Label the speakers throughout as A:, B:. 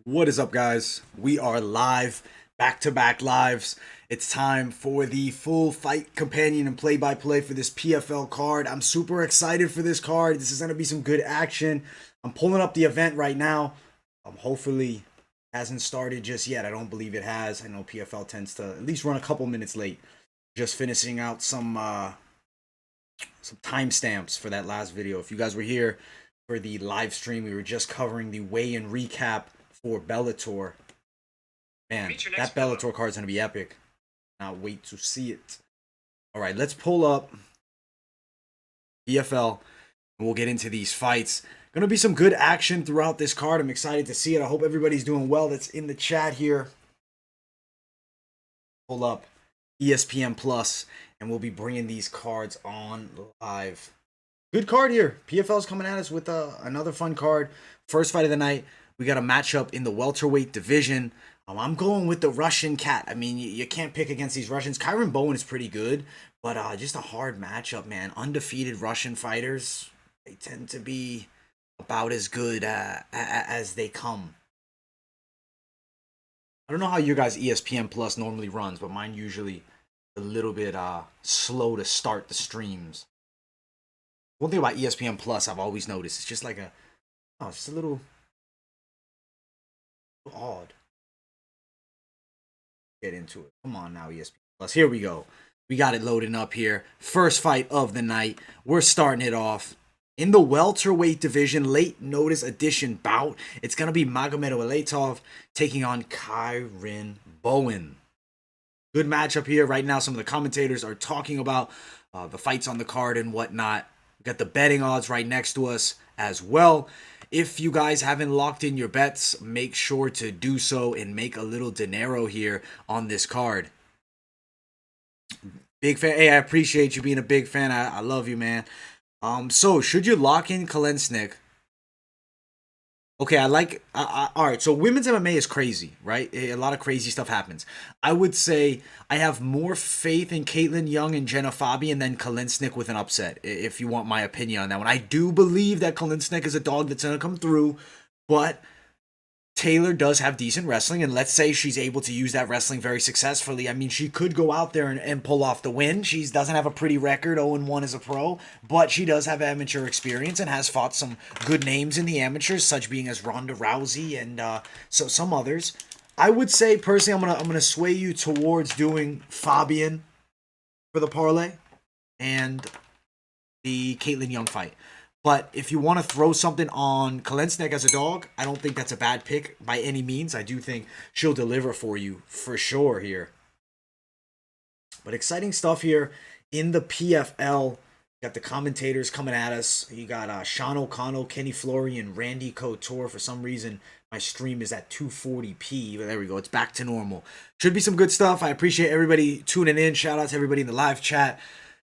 A: What is up, guys? We are live, back-to-back lives. It's time for the full fight companion and play-by-play for this PFL card. I'm super excited for this card. This is going to be some good action. I'm pulling up the event right now. Hopefully, it hasn't started just yet. I don't believe it has. I know PFL tends to at least run a couple minutes late. Just finishing out some timestamps for that last video. If you guys were here for the live stream, we were just covering the weigh-in recap for Bellator. Man, that Bellator card is going to be epic. Not wait to see it. All right, let's pull up PFL, and we'll get into these fights. Going to be some good action throughout this card. I'm excited to see it. I hope everybody's doing well that's in the chat here. Pull up ESPN Plus, and we'll be bringing these cards on live. Good card here. PFL's coming at us with another fun card. First fight of the night. We got a matchup in the welterweight division. I'm going with the Russian cat. I mean, you can't pick against these Russians. Bowen is pretty good, but just a hard matchup, man. Undefeated Russian fighters, they tend to be about as good as they come. I don't know how your guys' ESPN Plus normally runs, but mine usually a little bit slow to start the streams. One thing about ESPN Plus I've always noticed, it's just like it's just a little odd. Get into it. Come on now, ESPN Plus. Here we go. We got it loading up here. First fight of the night. We're starting it off in the welterweight division. Late notice addition bout. It's going to be Umalatov taking on Bowen. Good matchup here. Right now, some of the commentators are talking about the fights on the card and whatnot. We got the betting odds right next to us as well. If you guys haven't locked in your bets, make sure to do so and make a little dinero here on this card. Big fan. Hey, I appreciate you being a big fan. I love you, man. So should you lock in Kolesnyk? Okay, all right, so women's MMA is crazy, right? A lot of crazy stuff happens. I would say I have more faith in Caitlin Young and Jenna Fabian than Kolesnyk with an upset, if you want my opinion on that one. I do believe that Kolesnyk is a dog that's going to come through, but Taylor does have decent wrestling, and let's say she's able to use that wrestling very successfully. I mean, she could go out there and pull off the win. She doesn't have a pretty record, 0-1 as a pro, but she does have amateur experience and has fought some good names in the amateurs, such being as Ronda Rousey and so some others. I would say, personally, I'm gonna sway you towards doing Fabian for the parlay and the Caitlin Young fight. But if you want to throw something on Kolesnyk as a dog, I don't think that's a bad pick by any means. I do think she'll deliver for you for sure here. But exciting stuff here in the PFL. Got the commentators coming at us. You got Sean O'Connell, Kenny Flory, and Randy Couture. For some reason, my stream is at 240p. But there we go. It's back to normal. Should be some good stuff. I appreciate everybody tuning in. Shout out to everybody in the live chat.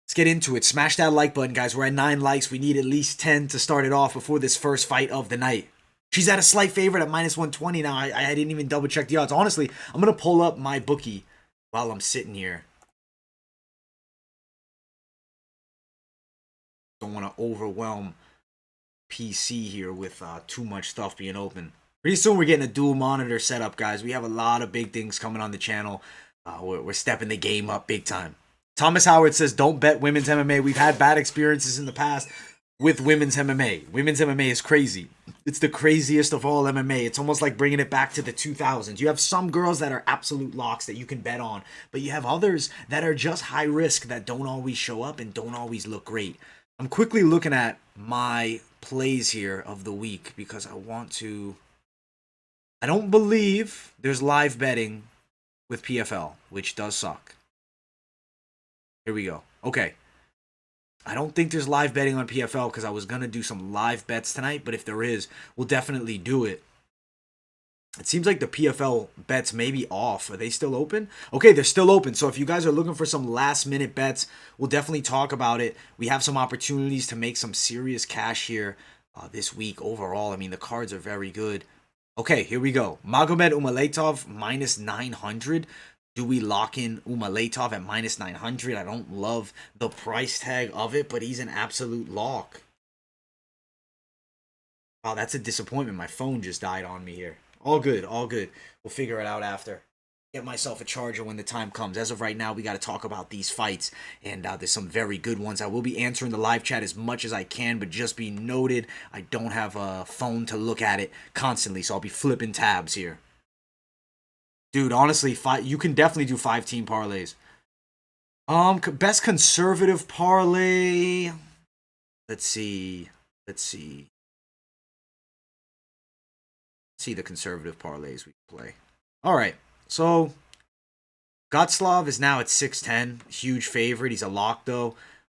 A: Let's get into it. Smash that like button, guys. We're at 9 likes. We need at least 10 to start it off before this first fight of the night. She's at a slight favorite at -120 now. I didn't even double check the odds. Honestly, I'm going to pull up my bookie while I'm sitting here. Don't want to overwhelm PC here with too much stuff being open. Pretty soon we're getting a dual monitor setup, guys. We have a lot of big things coming on the channel. We're stepping the game up big time. Thomas Howard says, don't bet women's MMA. We've had bad experiences in the past with women's MMA. Women's MMA is crazy. It's the craziest of all MMA. It's almost like bringing it back to the 2000s. You have some girls that are absolute locks that you can bet on, but you have others that are just high risk that don't always show up and don't always look great. I'm quickly looking at my plays here of the week because I don't believe there's live betting with PFL, which does suck. Here we go. Okay. I don't think there's live betting on PFL because I was going to do some live bets tonight, but if there is, we'll definitely do it. It seems like the PFL bets may be off. Are they still open? Okay, they're still open. So if you guys are looking for some last-minute bets, we'll definitely talk about it. We have some opportunities to make some serious cash here this week overall. I mean, the cards are very good. Okay, here we go. Magomed Umalatov, -900. Do we lock in Umalatov at -900? I don't love the price tag of it, but he's an absolute lock. Wow, that's a disappointment. My phone just died on me here. All good, all good. We'll figure it out after. Get myself a charger when the time comes. As of right now, we got to talk about these fights, and there's some very good ones. I will be answering the live chat as much as I can, but just be noted, I don't have a phone to look at it constantly, so I'll be flipping tabs here. Dude, honestly, you can definitely do 5-team parlays. Best conservative parlay. Let's see. Let's see. Let's see the conservative parlays we play. All right. So, Golosov is now at 6'10", huge favorite. He's a lock though.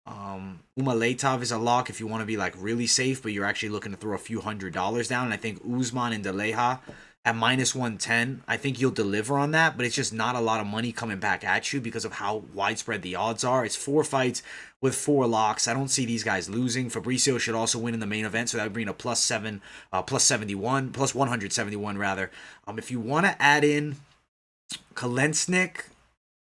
A: Umalatov is a lock if you want to be like really safe, but you're actually looking to throw a few $100s down. And I think Usman and Deice at -110, I think you'll deliver on that, but it's just not a lot of money coming back at you because of how widespread the odds are. It's 4 fights with 4 locks. I don't see these guys losing. Fabricio should also win in the main event, so that would bring a +171 rather. If you want to add in Kolesnyk,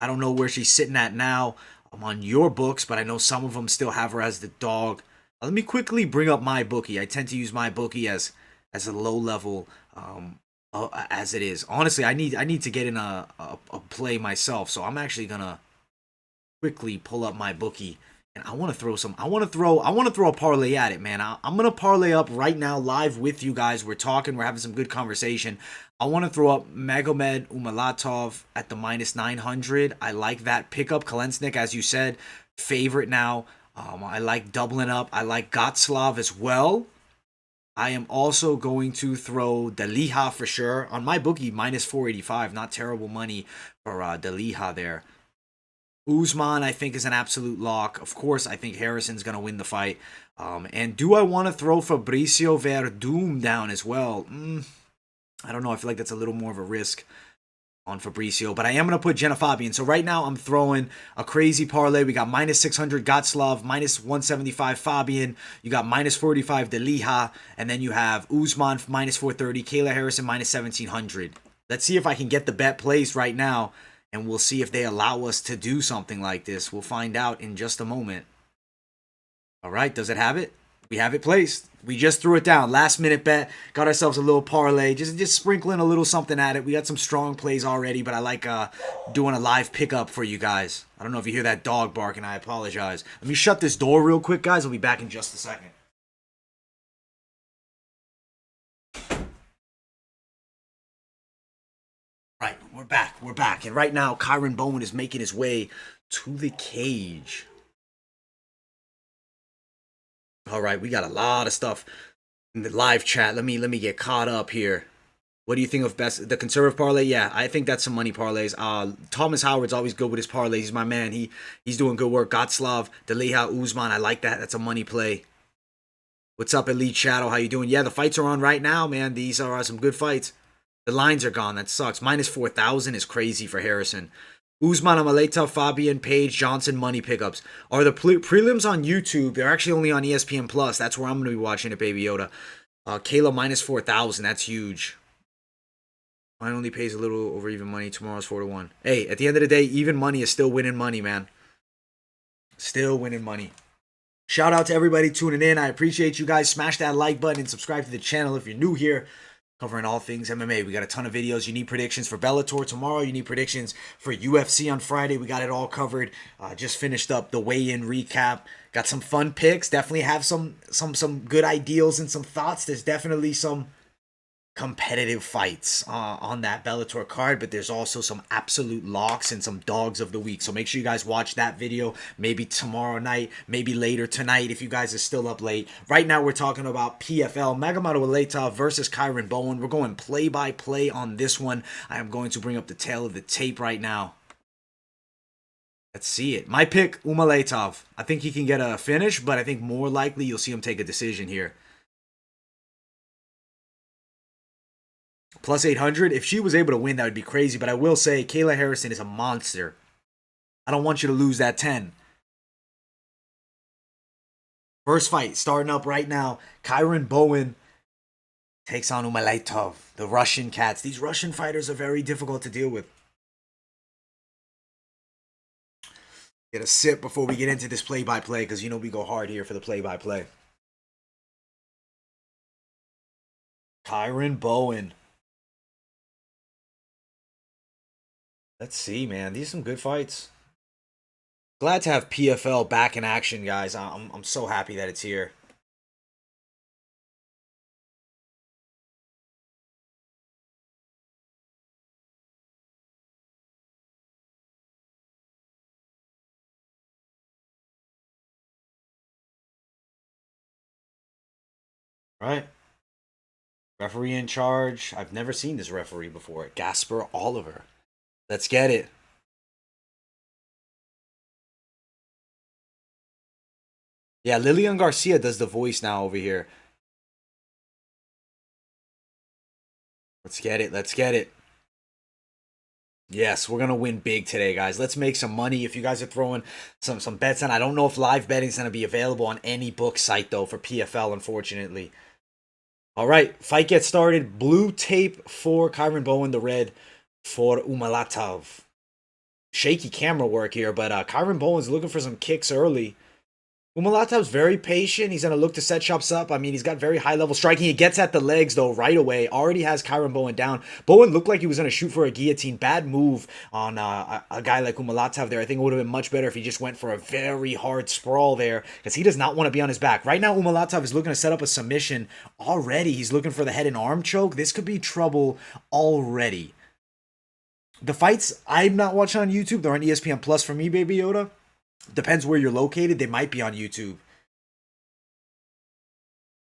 A: I don't know where she's sitting at now. I'm on your books, but I know some of them still have her as the dog. Let me quickly bring up my bookie. I tend to use my bookie as a low level as it is. Honestly, I need to get in a play myself, so I'm actually gonna quickly pull up my bookie. And I want to throw a parlay at it, man. I'm going to parlay up right now live with you guys. We're talking. We're having some good conversation. I want to throw up Magomed Umalatov at the -900. I like that pickup. Kolesnyk, as you said, favorite now. I like doubling up. I like Golosov as well. I am also going to throw Deice for sure. On my bookie, -485. Not terrible money for Deice there. Usman, I think, is an absolute lock. Of course, I think Harrison's going to win the fight. And do I want to throw Fabricio Werdum down as well? I don't know. I feel like that's a little more of a risk on Fabricio. But I am going to put Fabian. So right now, I'm throwing a crazy parlay. We got -600 Golosov, -175 Fabian. You got -45 Deice. And then you have Usman, -430. Kayla Harrison, -1700. Let's see if I can get the bet placed right now. And we'll see if they allow us to do something like this. We'll find out in just a moment. All right, does it have it? We have it placed. We just threw it down. Last minute bet. Got ourselves a little parlay. Just sprinkling a little something at it. We got some strong plays already, but I like doing a live pickup for you guys. I don't know if you hear that dog barking. I apologize. Let me shut this door real quick, guys. I'll be back in just a second. Right, we're back. And right now, Bowen is making his way to the cage. All right, we got a lot of stuff in the live chat. Let me get caught up here. What do you think of the conservative parlay? Yeah, I think that's some money parlays. Thomas Howard's always good with his parlays. He's my man. He's doing good work. Golosov, Deice, Usman. I like that. That's a money play. What's up, Elite Shadow? How you doing? Yeah, the fights are on right now, man. These are some good fights. The lines are gone. That sucks. -4,000 is crazy for Harrison. Usman, Umalatov, Fabian, Page, Johnson, money pickups. Are the prelims on YouTube? They're actually only on ESPN Plus. That's where I'm going to be watching it, Baby Yoda. Kayla, -4,000. That's huge. Mine only pays a little over even money. Tomorrow's 4-1. Hey, at the end of the day, even money is still winning money, man. Still winning money. Shout out to everybody tuning in. I appreciate you guys. Smash that like button and subscribe to the channel if you're new here. Covering all things MMA. We got a ton of videos. You need predictions for Bellator tomorrow. You need predictions for UFC on Friday. We got it all covered. Just finished up the weigh-in recap. Got some fun picks. Definitely have some good ideals and some thoughts. There's definitely some competitive fights on that Bellator card, but there's also some absolute locks and some dogs of the week. So make sure you guys watch that video maybe tomorrow night, maybe later tonight if you guys are still up late. Right now we're talking about PFL, Magomed Umalatov versus Bowen. We're going play-by-play on this one. I am going to bring up the tail of the tape right now. Let's see it. My pick, Umalatov. I think he can get a finish, but I think more likely you'll see him take a decision here. +800. If she was able to win, that would be crazy. But I will say, Kayla Harrison is a monster. I don't want you to lose that 10. First fight starting up right now. Bowen takes on Umalatov, the Russian cats. These Russian fighters are very difficult to deal with. Get a sip before we get into this play-by-play because you know we go hard here for the play-by-play. Bowen. Let's see, man. These are some good fights. Glad to have PFL back in action, guys. I'm so happy that it's here. Right? Referee in charge. I've never seen this referee before. Gasper Oliver. Let's get it. Yeah, Lillian Garcia does the voice now over here. Let's get it. Let's get it. Yes, we're gonna win big today, guys. Let's make some money. If you guys are throwing some bets on, I don't know if live betting is gonna be available on any book site though for PFL, unfortunately. All right, fight gets started. Blue tape for Kyron Bowen, the red for Umalatov. Shaky camera work here, but Kyron Bowen's looking for some kicks early. Umalatov's very patient. He's going to look to set shots up. I mean, he's got very high-level striking. He gets at the legs, though, right away. Already has Kyron Bowen down. Bowen looked like he was going to shoot for a guillotine. Bad move on a guy like Umalatov there. I think it would have been much better if he just went for a very hard sprawl there, because he does not want to be on his back. Right now, Umalatov is looking to set up a submission already. He's looking for the head and arm choke. This could be trouble already. The fights I'm not watching on YouTube. They're on ESPN Plus for me, Baby Yoda. Depends where you're located. They might be on YouTube.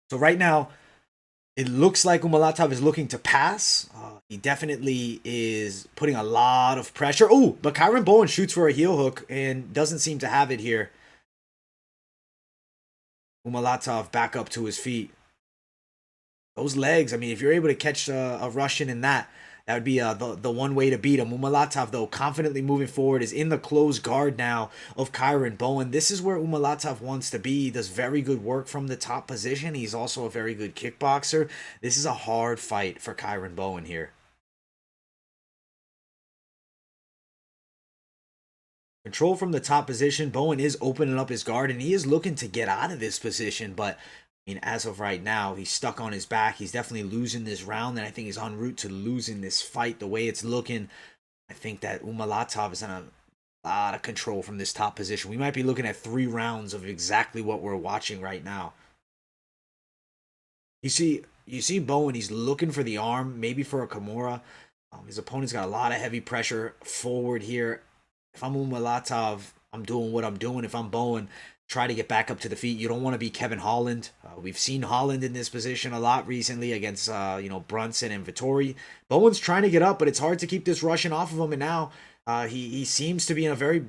A: So right now, it looks like Umalatov is looking to pass. He definitely is putting a lot of pressure. Oh, but Kyron Bowen shoots for a heel hook and doesn't seem to have it here. Umalatov back up to his feet. Those legs, I mean, if you're able to catch a Russian in that, that would be the one way to beat him. Umalatov, though, confidently moving forward, is in the close guard now of Kyron Bowen. This is where Umalatov wants to be. He does very good work from the top position. He's also a very good kickboxer. This is a hard fight for Kyron Bowen here. Control from the top position. Bowen is opening up his guard, and he is looking to get out of this position, but I mean, as of right now, he's stuck on his back. He's definitely losing this round, and I think he's en route to losing this fight. The way it's looking, I think that Umalatov is in a lot of control from this top position. We might be looking at 3 rounds of exactly what we're watching right now. You see Bowen, he's looking for the arm, maybe for a Kimura. His opponent's got a lot of heavy pressure forward here. If I'm Umalatov, I'm doing what I'm doing. If I'm Bowen, try to get back up to the feet. You don't want to be Kevin Holland. We've seen Holland in this position a lot recently against Brunson and Vittori. Bowen's trying to get up, but it's hard to keep this Russian off of him. And now he seems to be in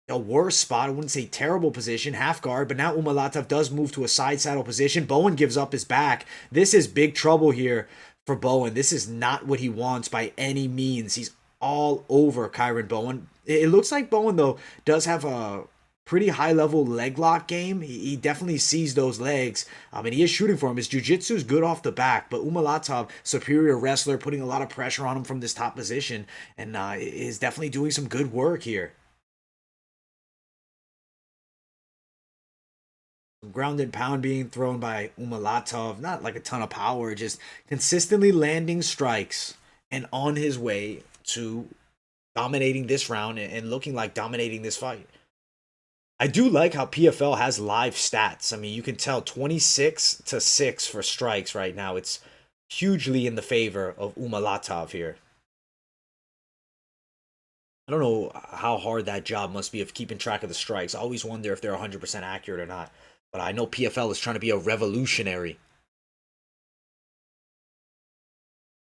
A: a worse spot. I wouldn't say terrible position, half guard, but now Umalatov does move to a side saddle position. Bowen gives up his back. This is big trouble here for Bowen. This is not what he wants by any means. He's all over Kyron Bowen. It looks like Bowen, though, does have a pretty high level leg lock game. He definitely sees those legs. And he is shooting for him. His jiu-jitsu is good off the back, but Umalatov, superior wrestler, putting a lot of pressure on him from this top position, and is definitely doing some good work here. Ground and pound being thrown by Umalatov. Not like a ton of power, just consistently landing strikes and on his way to dominating this round and looking like dominating this fight. I do like how PFL has live stats. I mean, you can tell 26-6 for strikes right now. It's hugely in the favor of Umalatov here. I don't know how hard that job must be of keeping track of the strikes. I always wonder if they're 100% accurate or not. But I know PFL is trying to be a revolutionary.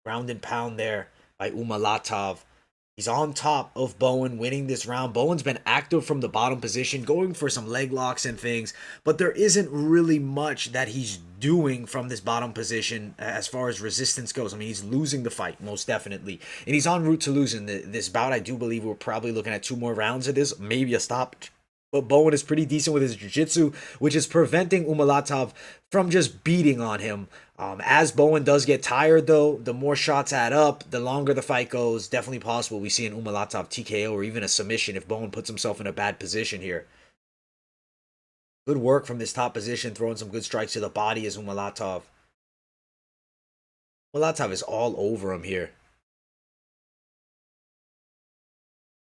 A: Ground and pound there by Umalatov. He's on top of Bowen, winning this round. Bowen's been active from the bottom position, going for some leg locks and things, but there isn't really much that he's doing from this bottom position as far as resistance goes. I mean, he's losing the fight, most definitely, and he's en route to losing this bout. I do believe we're probably looking at 2 more rounds of this, maybe a stop. But Bowen is pretty decent with his jiu-jitsu, which is preventing Umalatov from just beating on him. As Bowen does get tired, though, the more shots add up, the longer the fight goes. Definitely possible we see an Umalatov TKO or even a submission if Bowen puts himself in a bad position here. Good work from this top position, throwing some good strikes to the body as Umalatov. Umalatov is all over him here.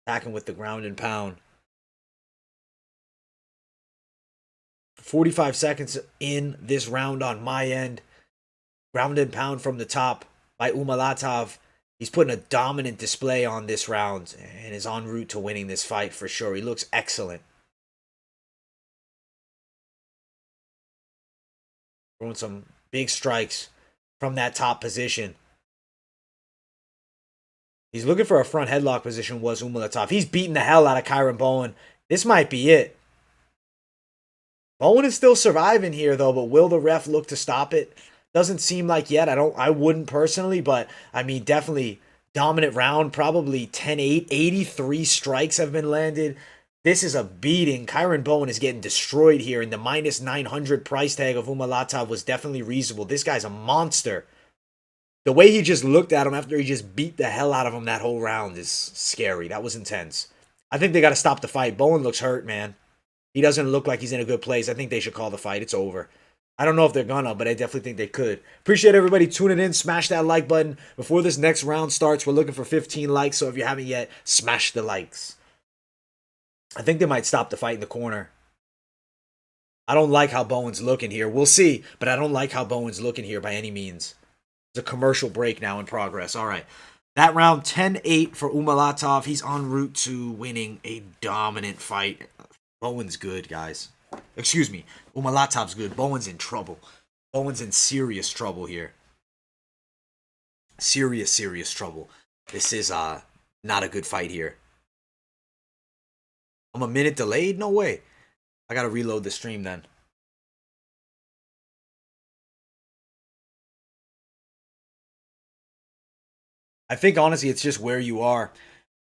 A: Attacking with the ground and pound. 45 seconds in this round on my end. Ground and pound from the top by Umalatov. He's putting a dominant display on this round and is en route to winning this fight for sure. He looks excellent. Throwing some big strikes from that top position. He's looking for a front headlock position, was Umalatov. He's beating the hell out of Kyron Bowen. This might be it. Bowen is still surviving here, though, but will the ref look to stop it? Doesn't seem like yet. I wouldn't personally, but I mean, definitely dominant round. Probably 10-8. 83 strikes have been landed. This is a beating. Kyron Bowen is getting destroyed here, and the minus 900 price tag of Umalatov was definitely reasonable. This guy's a monster. The way he just looked at him after he just beat the hell out of him that whole round is scary. That was intense. I think they got to stop the fight. Bowen looks hurt, man. He doesn't look like he's in a good place. I think they should call the fight. It's over. I don't know if they're gonna, but I definitely think they could. Appreciate everybody tuning in. Smash that like button. Before this next round starts, we're looking for 15 likes, so if you haven't yet, smash the likes. I think they might stop the fight in the corner. I don't like how Bowen's looking here. We'll see, but I don't like how Bowen's looking here by any means. There's a commercial break now in progress. All right. That round, 10-8 for Umalatov. He's en route to winning a dominant fight. Bowen's good, guys. Excuse me. Umalatov's good. Bowen's in trouble. Bowen's in serious trouble here. Serious trouble. This is not a good fight here. I'm a minute delayed? No way. I gotta reload the stream then. I think honestly it's just where you are.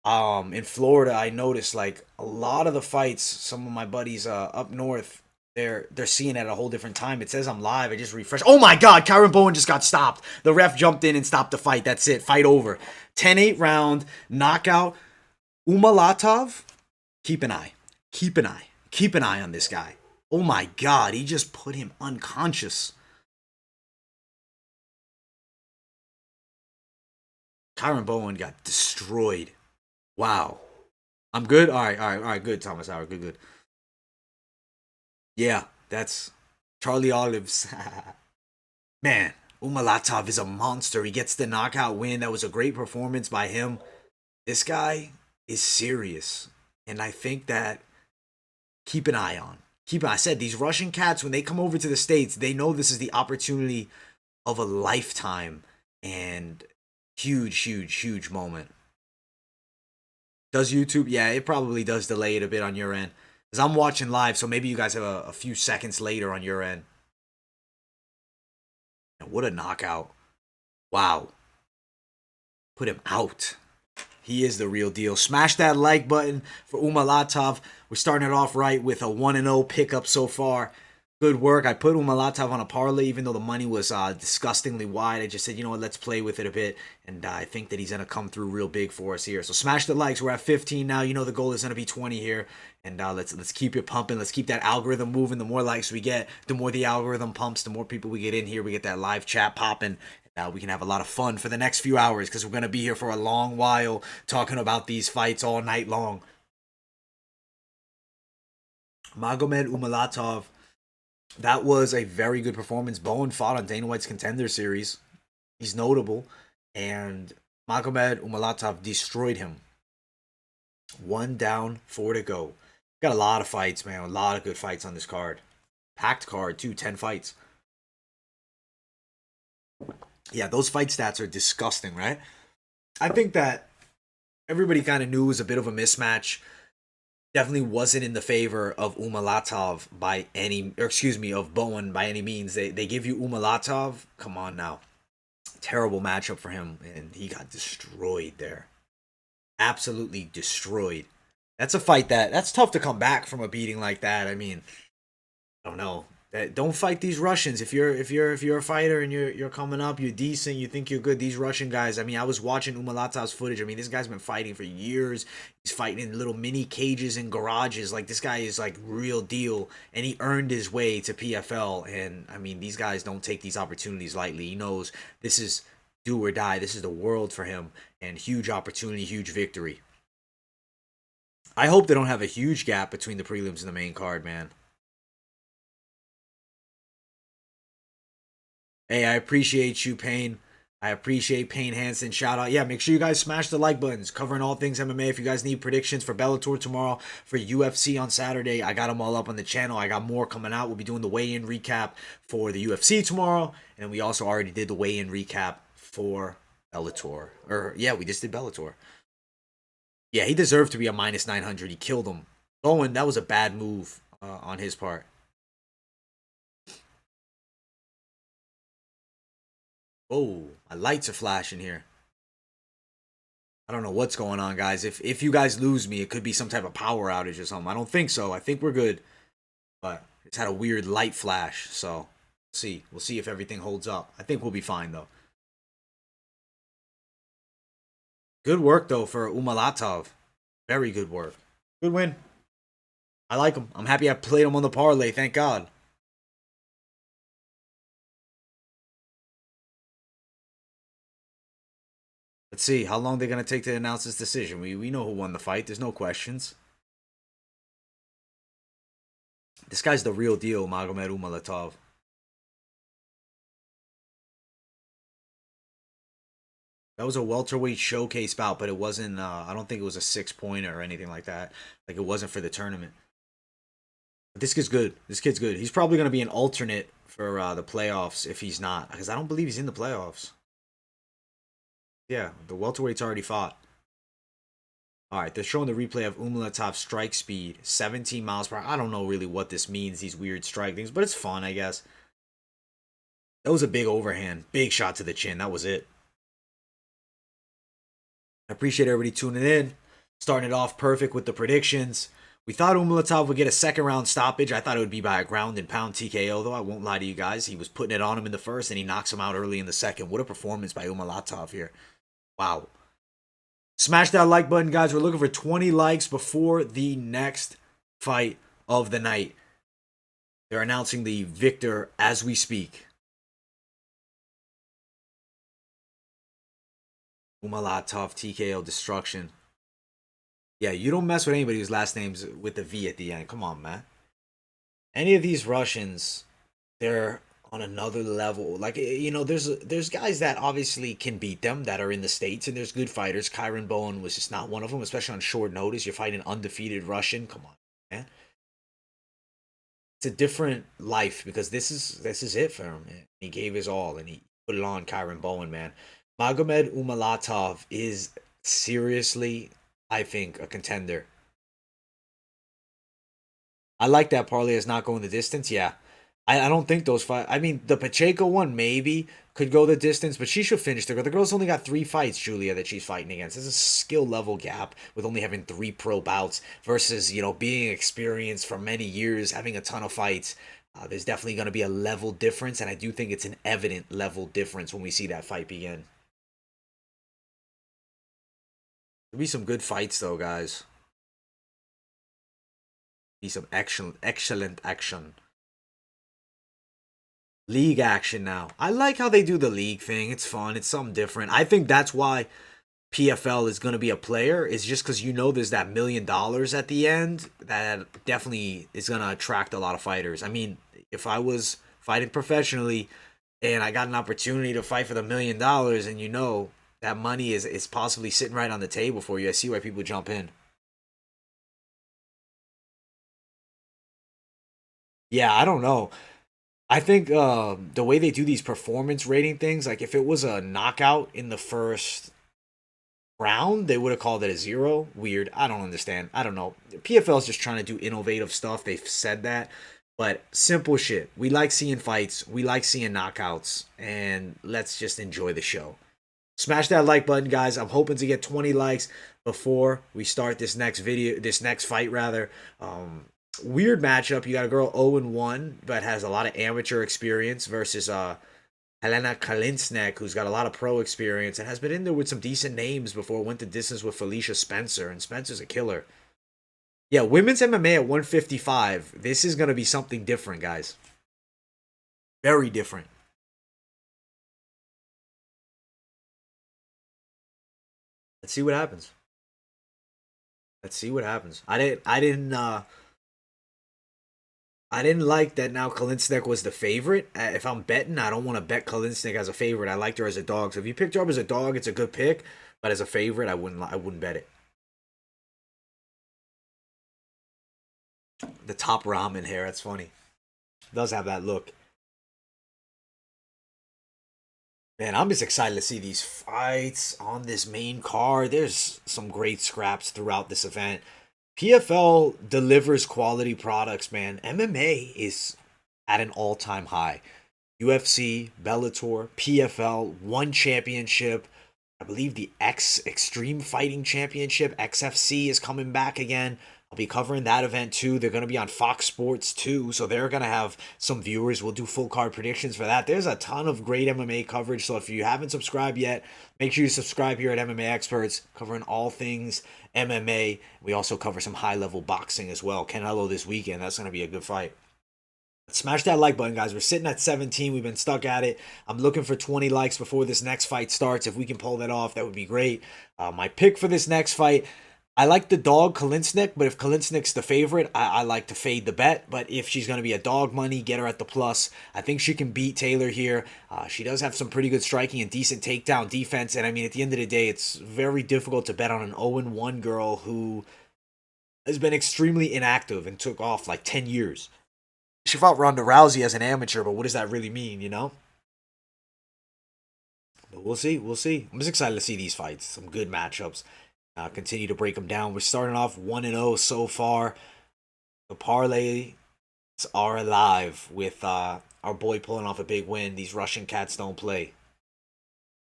A: In Florida, I noticed like a lot of the fights, some of my buddies up north, they're seeing it at a whole different time. It says I'm live. I just refreshed. Oh my god, Kyron Bowen just got stopped. The ref jumped in and stopped the fight. That's it. Fight over. 10-8 round knockout. Umalatov, keep an eye. Keep an eye. Keep an eye on this guy. Oh my god, he just put him unconscious. Kyron Bowen got destroyed. Wow. I'm good? All right. Good, Thomas Howard. Good. Yeah, that's Charlie Olives. Man, Umalatov is a monster. He gets the knockout win. That was a great performance by him. This guy is serious. And I think that keep an eye on. I said, these Russian cats, when they come over to the States, they know this is the opportunity of a lifetime. And huge moment. Does YouTube? Yeah, it probably does delay it a bit on your end. Because I'm watching live, so maybe you guys have a few seconds later on your end. And what a knockout. Wow. Put him out. He is the real deal. Smash that like button for Umalatov. We're starting it off right with a 1-0 pickup so far. Good work. I put Umalatov on a parlay, even though the money was disgustingly wide. I just said, you know what, let's play with it a bit. And I think that he's going to come through real big for us here. So smash the likes. We're at 15 now. You know the goal is going to be 20 here. And let's keep it pumping. Let's keep that algorithm moving. The more likes we get, the more the algorithm pumps. The more people we get in here, we get that live chat popping. We can have a lot of fun for the next few hours because we're going to be here for a long while talking about these fights all night long. Magomed Umalatov. That was a very good performance. Bowen fought on Dana White's Contender Series. He's notable. And Magomed Umalatov destroyed him. 1 down, 4 to go. Got a lot of fights, man. A lot of good fights on this card. Packed card, too. 10 fights. Yeah, those fight stats are disgusting, right? I think that everybody kind of knew it was a bit of a mismatch. Definitely wasn't in the favor of Umalatov of Bowen by any means. They give you Umalatov. Come on now. Terrible matchup for him, and he got destroyed there. Absolutely destroyed. That's a fight that's tough to come back from a beating like that. I mean, I don't know. Don't fight these Russians. If you're a fighter and you're coming up, you're decent, you think you're good. These Russian guys. I mean, I was watching Umalatov's footage. I mean, this guy's been fighting for years. He's fighting in little mini cages and garages. Like, this guy is like real deal, and he earned his way to PFL. And I mean, these guys don't take these opportunities lightly. He knows this is do or die. This is the world for him, and huge opportunity, huge victory. I hope they don't have a huge gap between the prelims and the main card, man. Hey, I appreciate you, Payne. I appreciate Payne Hansen. Shout out. Yeah, make sure you guys smash the like buttons. Covering all things MMA. If you guys need predictions for Bellator tomorrow, for UFC on Saturday, I got them all up on the channel. I got more coming out. We'll be doing the weigh-in recap for the UFC tomorrow. And we also already did the weigh-in recap for Bellator. Or, yeah, we just did Bellator. Yeah, he deserved to be a minus 900. He killed him. Bowen, that was a bad move on his part. Oh, my lights are flashing here. I don't know what's going on, guys. If you guys lose me, it could be some type of power outage or something. I don't think so. I think we're good. But it's had a weird light flash, so see. We'll see if everything holds up. I think we'll be fine though. Good work though for Umalatov. Very good work. Good win. I like him. I'm happy I played him on the parlay. Thank God. Let's see how long they're gonna take to announce this decision. We know who won the fight. There's no questions. This guy's the real deal, Magomed Umalatov. That was a welterweight showcase bout, but it wasn't. I don't think it was a 6-pointer or anything like that. Like it wasn't for the tournament. But this kid's good. This kid's good. He's probably gonna be an alternate for the playoffs if he's not, because I don't believe he's in the playoffs. Yeah, the welterweight's already fought. All right, they're showing the replay of Umalatov's strike speed, 17 miles per hour. I don't know really what this means, these weird strike things, but it's fun, I guess. That was a big overhand. Big shot to the chin. That was it. I appreciate everybody tuning in. Starting it off perfect with the predictions. We thought Umalatov would get a second round stoppage. I thought it would be by a ground and pound TKO, though. I won't lie to you guys. He was putting it on him in the first, and he knocks him out early in the second. What a performance by Umalatov here. Wow. Smash that like button, guys. We're looking for 20 likes before the next fight of the night. They're announcing the victor as we speak. Umalatov TKO destruction. Yeah, you don't mess with anybody whose last name's with the V at the end. Come on, man. Any of these Russians, they're on another level. Like, there's guys that obviously can beat them that are in the States, and there's good fighters. Kyron Bowen was just not one of them, especially on short notice. You're fighting an undefeated Russian. Come on, man. It's a different life because this is it for him, man. He gave his all and he put it on Kyron Bowen, man. Magomed Umalatov is seriously, I think, a contender. I like that parlay is not going the distance. Yeah. I don't think those fight. I mean, the Pacheco one maybe could go the distance, but she should finish the girl. The girl's only got 3 fights, Julia, that she's fighting against. There's a skill level gap with only having 3 pro bouts versus, being experienced for many years, having a ton of fights. There's definitely going to be a level difference, and I do think it's an evident level difference when we see that fight begin. There'll be some good fights, though, guys. Be some excellent action. League action now. I like how they do the league thing. It's fun. It's something different. I think that's why PFL is going to be a player. Is just because there's that $1 million at the end that definitely is going to attract a lot of fighters. I mean, if I was fighting professionally and I got an opportunity to fight for the $1 million, and that money is possibly sitting right on the table for you, I see why people jump in. Yeah, I don't know. I think the way they do these performance rating things, like if it was a knockout in the first round, they would have called it a 0. Weird. I don't understand. I don't know. PFL is just trying to do innovative stuff. They've said that. But simple shit. We like seeing fights. We like seeing knockouts. And let's just enjoy the show. Smash that like button, guys. I'm hoping to get 20 likes before we start this next fight rather. Weird matchup. You got a girl 0-1, but has a lot of amateur experience versus Helena Kolesnyk, who's got a lot of pro experience and has been in there with some decent names before. Went the distance with Felicia Spencer, and Spencer's a killer. Yeah, women's MMA at 155. This is going to be something different, guys. Very different. Let's see what happens. Let's see what happens. I didn't like that now Kolesnyk was the favorite. If I'm betting, I don't want to bet Kolesnyk as a favorite. I liked her as a dog. So if you picked her up as a dog, it's a good pick. But as a favorite, I wouldn't bet it. The top ramen hair, that's funny. It does have that look. Man, I'm just excited to see these fights on this main card. There's some great scraps throughout this event. PFL delivers quality products, man. MMA is at an all-time high. UFC, Bellator, PFL, one championship. I believe the X Extreme Fighting Championship, XFC, is coming back again. I'll be covering that event too. They're going to be on Fox Sports too, so they're going to have some viewers. We'll do full card predictions for that. There's a ton of great MMA coverage, so if you haven't subscribed yet, make sure you subscribe here at MMA Experts, covering all things MMA. We also cover some high-level boxing as well. Canelo this weekend. That's going to be a good fight. Smash that like button, guys. We're sitting at 17. We've been stuck at it. I'm looking for 20 likes before this next fight starts. If we can pull that off, that would be great. My pick for this next fight, I like the dog, Kolesnyk, but if Kolesnyk's the favorite, I like to fade the bet. But if she's going to be a dog money, get her at the plus. I think she can beat Taylor here. She does have some pretty good striking and decent takedown defense. And I mean, at the end of the day, it's very difficult to bet on an 0-1 girl who has been extremely inactive and took off like 10 years. She fought Ronda Rousey as an amateur, but what does that really mean, you know? But we'll see. We'll see. I'm just excited to see these fights. Some good matchups. Continue to break them down. We're starting off 1-0 so far. The parlays are alive with our boy pulling off a big win. These Russian cats don't play.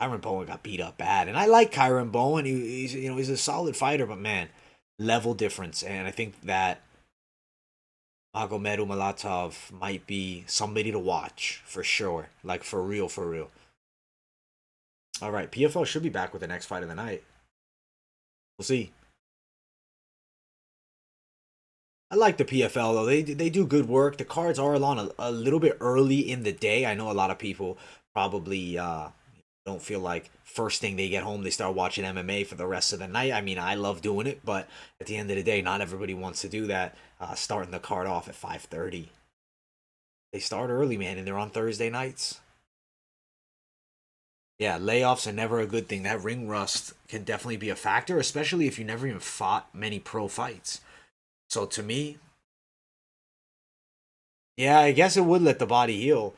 A: Kyron Bowen got beat up bad, and I like Kyron Bowen. He's a solid fighter, but man, level difference. And I think that Magomed Umalatov might be somebody to watch for sure. Like, for real, for real. All right, PFL should be back with the next fight of the night. We'll see. I like the PFL, though. They do good work. The cards are on a little bit early in the day. I know a lot of people probably don't feel like first thing they get home they start watching MMA for the rest of the night. I mean, I love doing it, but at the end of the day, not everybody wants to do that. Starting the card off at 5:30. They start early, man, and they're on Thursday nights. Yeah, layoffs are never a good thing. That ring rust can definitely be a factor, especially if you never even fought many pro fights. So to me, yeah, I guess it would let the body heal.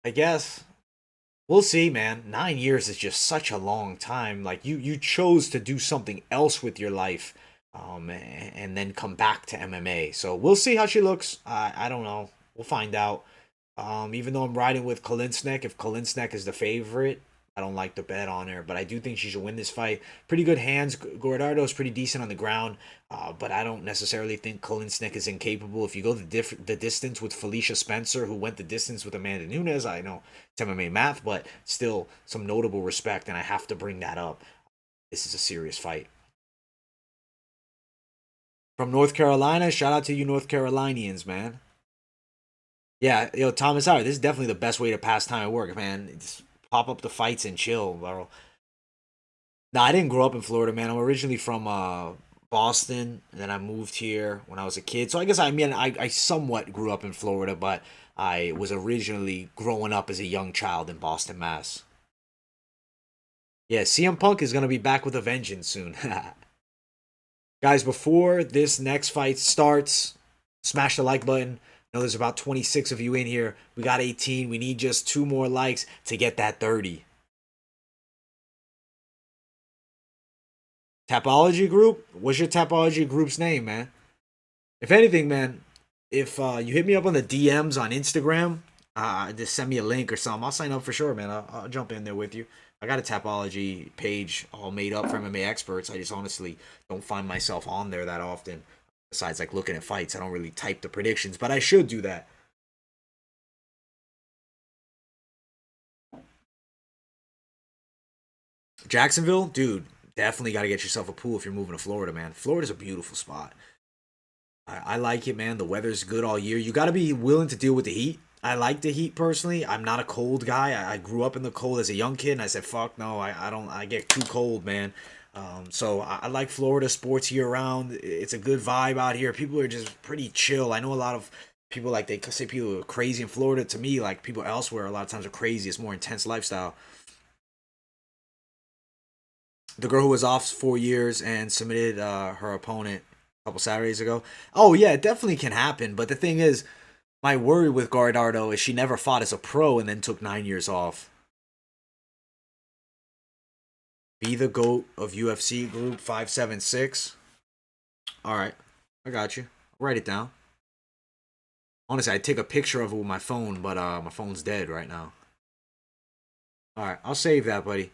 A: I guess. We'll see, man. 9 years is just such a long time. Like, you chose to do something else with your life, and then come back to MMA. So we'll see how she looks. I don't know. We'll find out. Even though I'm riding with Kolesnyk, if Kolesnyk is the favorite, I don't like to bet on her, but I do think she should win this fight. Pretty good hands. Gardo is pretty decent on the ground, but I don't necessarily think Kolesnyk is incapable. If you go the distance with Felicia Spencer, who went the distance with Amanda Nunes, I know it's MMA math, but still some notable respect, and I have to bring that up. This is a serious fight. From North Carolina, shout out to you North Carolinians, man. Yeah, Thomas Howard, this is definitely the best way to pass time at work, man. Just pop up the fights and chill, bro. No, I didn't grow up in Florida, man. I'm originally from Boston, and then I moved here when I was a kid. So I guess I somewhat grew up in Florida, but I was originally growing up as a young child in Boston, Mass. Yeah, CM Punk is gonna be back with a vengeance soon. Guys, before this next fight starts, smash the like button. I know there's about 26 of you in here. We got 18. We need just 2 more likes to get that 30. Tapology group? What's your Tapology group's name, man? If anything, man, if you hit me up on the DMs on Instagram, just send me a link or something. I'll sign up for sure, man. I'll jump in there with you. I got a Tapology page all made up for MMA experts. I just honestly don't find myself on there that often. Besides, like, looking at fights, I don't really type the predictions, but I should do that. Jacksonville, dude, definitely got to get yourself a pool if you're moving to Florida, man. Florida's a beautiful spot. I like it, man. The weather's good all year. You got to be willing to deal with the heat. I like the heat personally. I'm not a cold guy. I grew up in the cold as a young kid, and I said, fuck no, I don't. I get too cold, man. So I like Florida sports year round. It's a good vibe out here. People are just pretty chill. I know a lot of people like they say people are crazy in Florida. To me, like people elsewhere, a lot of times are crazy. It's more intense lifestyle. The girl who was off 4 years and submitted her opponent a couple Saturdays ago. Oh yeah, it definitely can happen. But the thing is, my worry with Gardo is she never fought as a pro and then took 9 years off. Be the GOAT of UFC Group 576. All right, I got you. Write it down. Honestly, I'd take a picture of it with my phone, but my phone's dead right now. All right, I'll save that, buddy.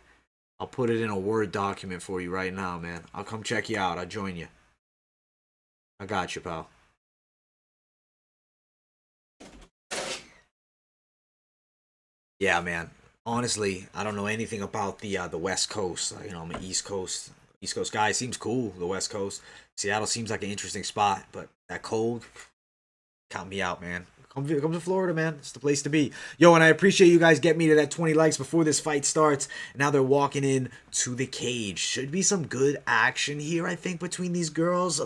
A: I'll put it in a Word document for you right now, man. I'll come check you out. I'll join you. I got you, pal. Yeah, man. Honestly, I don't know anything about the West Coast. I'm an East Coast guy. Seems cool. The West Coast, Seattle seems like an interesting spot, but that cold, count me out, man. Come to Florida, man. It's the place to be. Yo, and I appreciate you guys getting me to that 20 likes before this fight starts. Now they're walking in to the cage. Should be some good action here, I think, between these girls.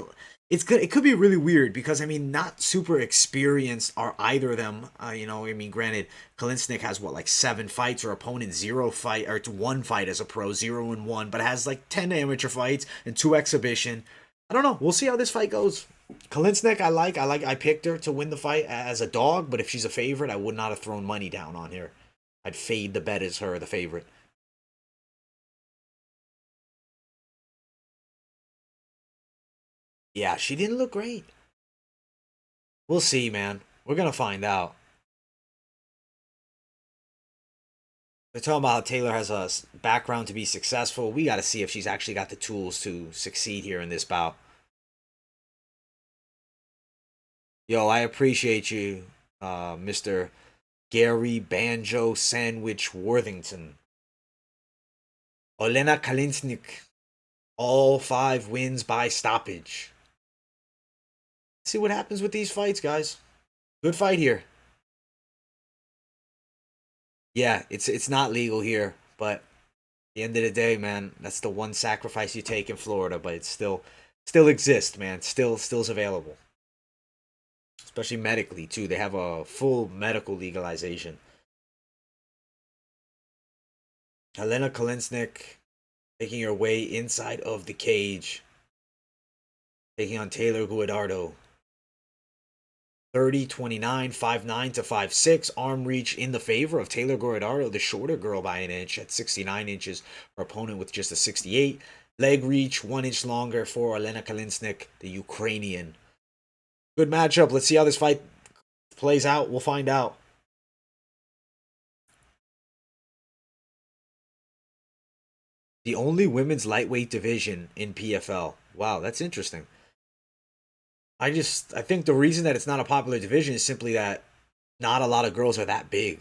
A: It's good. It could be really weird because I mean, not super experienced are either of them. I mean, granted, Kolesnyk has what like 7 fights, or opponent 0 fight, or it's 1 fight as a pro, 0-1, but has like 10 amateur fights and 2 exhibition. I don't know. We'll see how this fight goes. Kolesnyk, I picked her to win the fight as a dog, but if she's a favorite, I would not have thrown money down on her. I'd fade the bet as her, the favorite. Yeah, she didn't look great. We'll see, man. We're gonna find out. They're talking about how Taylor has a background to be successful. We got to see if she's actually got the tools to succeed here in this bout. Yo, I appreciate you, Mr. Gary Banjo Sandwich Worthington. Olena Kalinsnik, all 5 wins by stoppage. See what happens with these fights, guys. Good fight here. Yeah, it's not legal here, but at the end of the day, man, that's the one sacrifice you take in Florida, but it still exists, man. Still's available. Especially medically too. They have a full medical legalization. Helena Kolesnyk making her way inside of the cage, taking on Taylor Guadardo. 30-29, 5'9" to 5'6". Arm reach in the favor of Taylor Guadardo, the shorter girl by an inch at 69 inches. Her opponent with just a 68. Leg reach 1 inch longer for Elena Kolesnyk, the Ukrainian. Good matchup. Let's see how this fight plays out. We'll find out. The only women's lightweight division in PFL. Wow, that's interesting. I think the reason that it's not a popular division is simply that not a lot of girls are that big.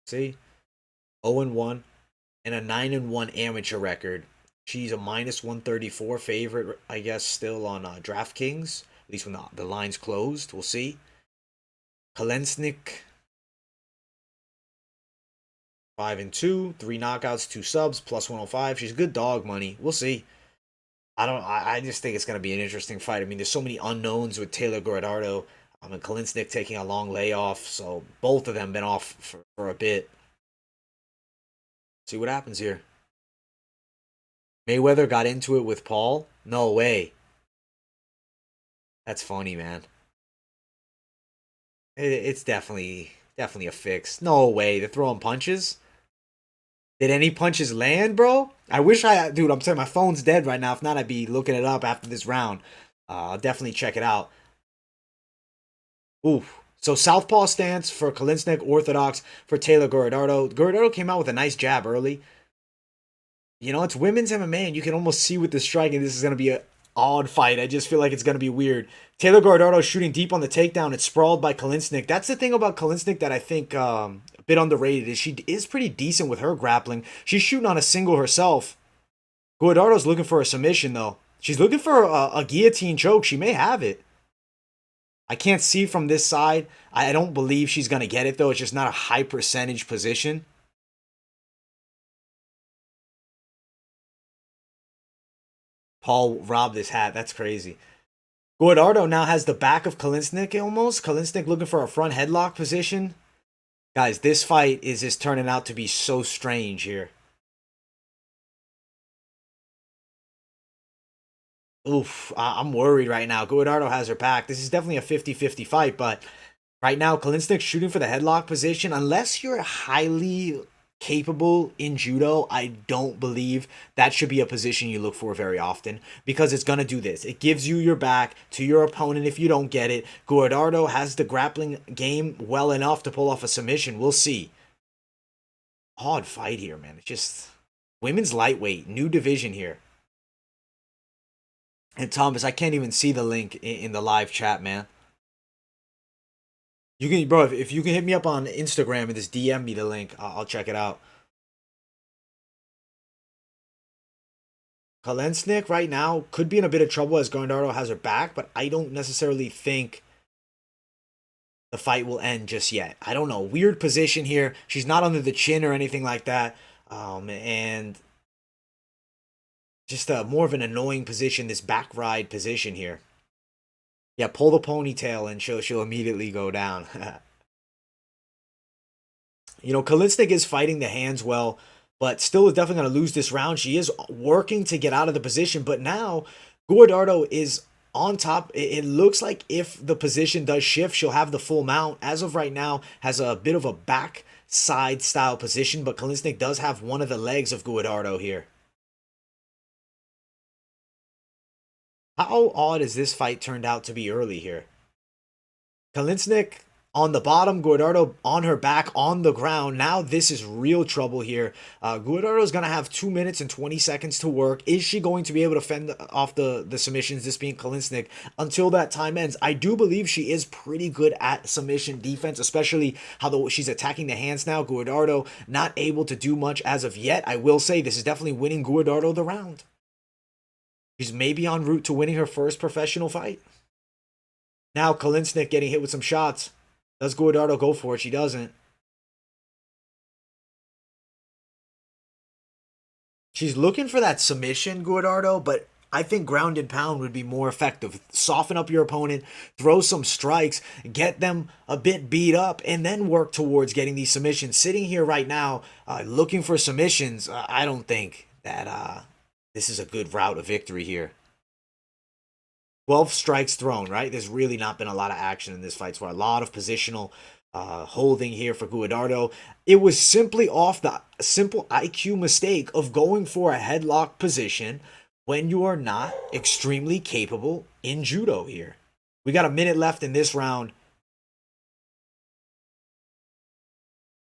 A: See? 0-1 and a 9-1 amateur record. She's a -134 favorite, I guess, still on DraftKings. At least when the line's closed. We'll see. Kolesnyk, 5-2, 3 knockouts, 2 subs, +105. She's good dog money. We'll see. I just think it's gonna be an interesting fight. I mean, there's so many unknowns with Taylor Guadardo. I mean, Kolesnyk taking a long layoff, so both of them been off for a bit. See what happens here. Mayweather got into it with Paul. No way. That's funny, man. It's definitely a fix. No way. They're throwing punches. Did any punches land, bro? I wish dude. I'm saying my phone's dead right now. If not, I'd be looking it up after this round. I'll definitely check it out. Oof. So southpaw stance for Kolesnyk, orthodox for Taylor Guadardo. Guadardo came out with a nice jab early. It's women's MMA, and you can almost see with the striking this is going to be an odd fight. I just feel like it's going to be weird. Taylor Guadardo shooting deep on the takedown. It's sprawled by Kolesnyk. That's the thing about Kolesnyk that I think a bit underrated is she is pretty decent with her grappling. She's shooting on a single herself. Guadardo's looking for a submission, though. She's looking for a guillotine choke. She may have it. I can't see from this side. I don't believe she's going to get it, though. It's just not a high percentage position. Paul robbed his hat. That's crazy. Guadardo now has the back of Kolesnyk almost. Kolesnyk looking for a front headlock position. Guys, this fight is just turning out to be so strange here. Oof, I'm worried right now. Guadardo has her back. This is definitely a 50-50 fight, but right now, Kolesnyk's shooting for the headlock position. Unless you're highly capable in judo, I don't believe that should be a position you look for very often, because it's going to do this. It gives you your back to your opponent if you don't get it. Guadardo has the grappling game well enough to pull off a submission. We'll see. Odd fight here, man. It's just women's lightweight, new division here. And Thomas, I can't even see the link in the live chat, man. You can, bro, if you can hit me up on Instagram and just DM me the link, I'll check it out. Kolesnyk right now could be in a bit of trouble as Gardo has her back, but I don't necessarily think the fight will end just yet. I don't know. Weird position here. She's not under the chin or anything like that. And just more of an annoying position, this back ride position here. Yeah, pull the ponytail and she'll immediately go down. You know, Kolesnyk is fighting the hands well, but still is definitely going to lose this round. She is working to get out of the position, but now Guadardo is on top. It looks like if the position does shift, she'll have the full mount. As of right now, has a bit of a backside style position, but Kolesnyk does have one of the legs of Guadardo here. How odd is this fight turned out to be early here? Kolesnyk on the bottom, Guadardo on her back on the ground. Now this is real trouble here. Guadardo is going to have 2 minutes and 20 seconds to work. Is she going to be able to fend off the submissions, this being Kolesnyk, until that time ends? I do believe she is pretty good at submission defense, especially how she's attacking the hands now. Guadardo not able to do much as of yet. I will say this is definitely winning Guadardo the round. She's maybe en route to winning her first professional fight. Now Kolesnyk getting hit with some shots. Does Guadardo go for it? She doesn't. She's looking for that submission, Guadardo, but I think ground and pound would be more effective. Soften up your opponent, throw some strikes, get them a bit beat up, and then work towards getting these submissions. Sitting here right now, looking for submissions, I don't think that this is a good route of victory here. 12 strikes thrown, right? There's really not been a lot of action in this fight. So a lot of positional holding here for Guadardo. It was simply off the simple IQ mistake of going for a headlock position when you are not extremely capable in judo here. We got a minute left in this round.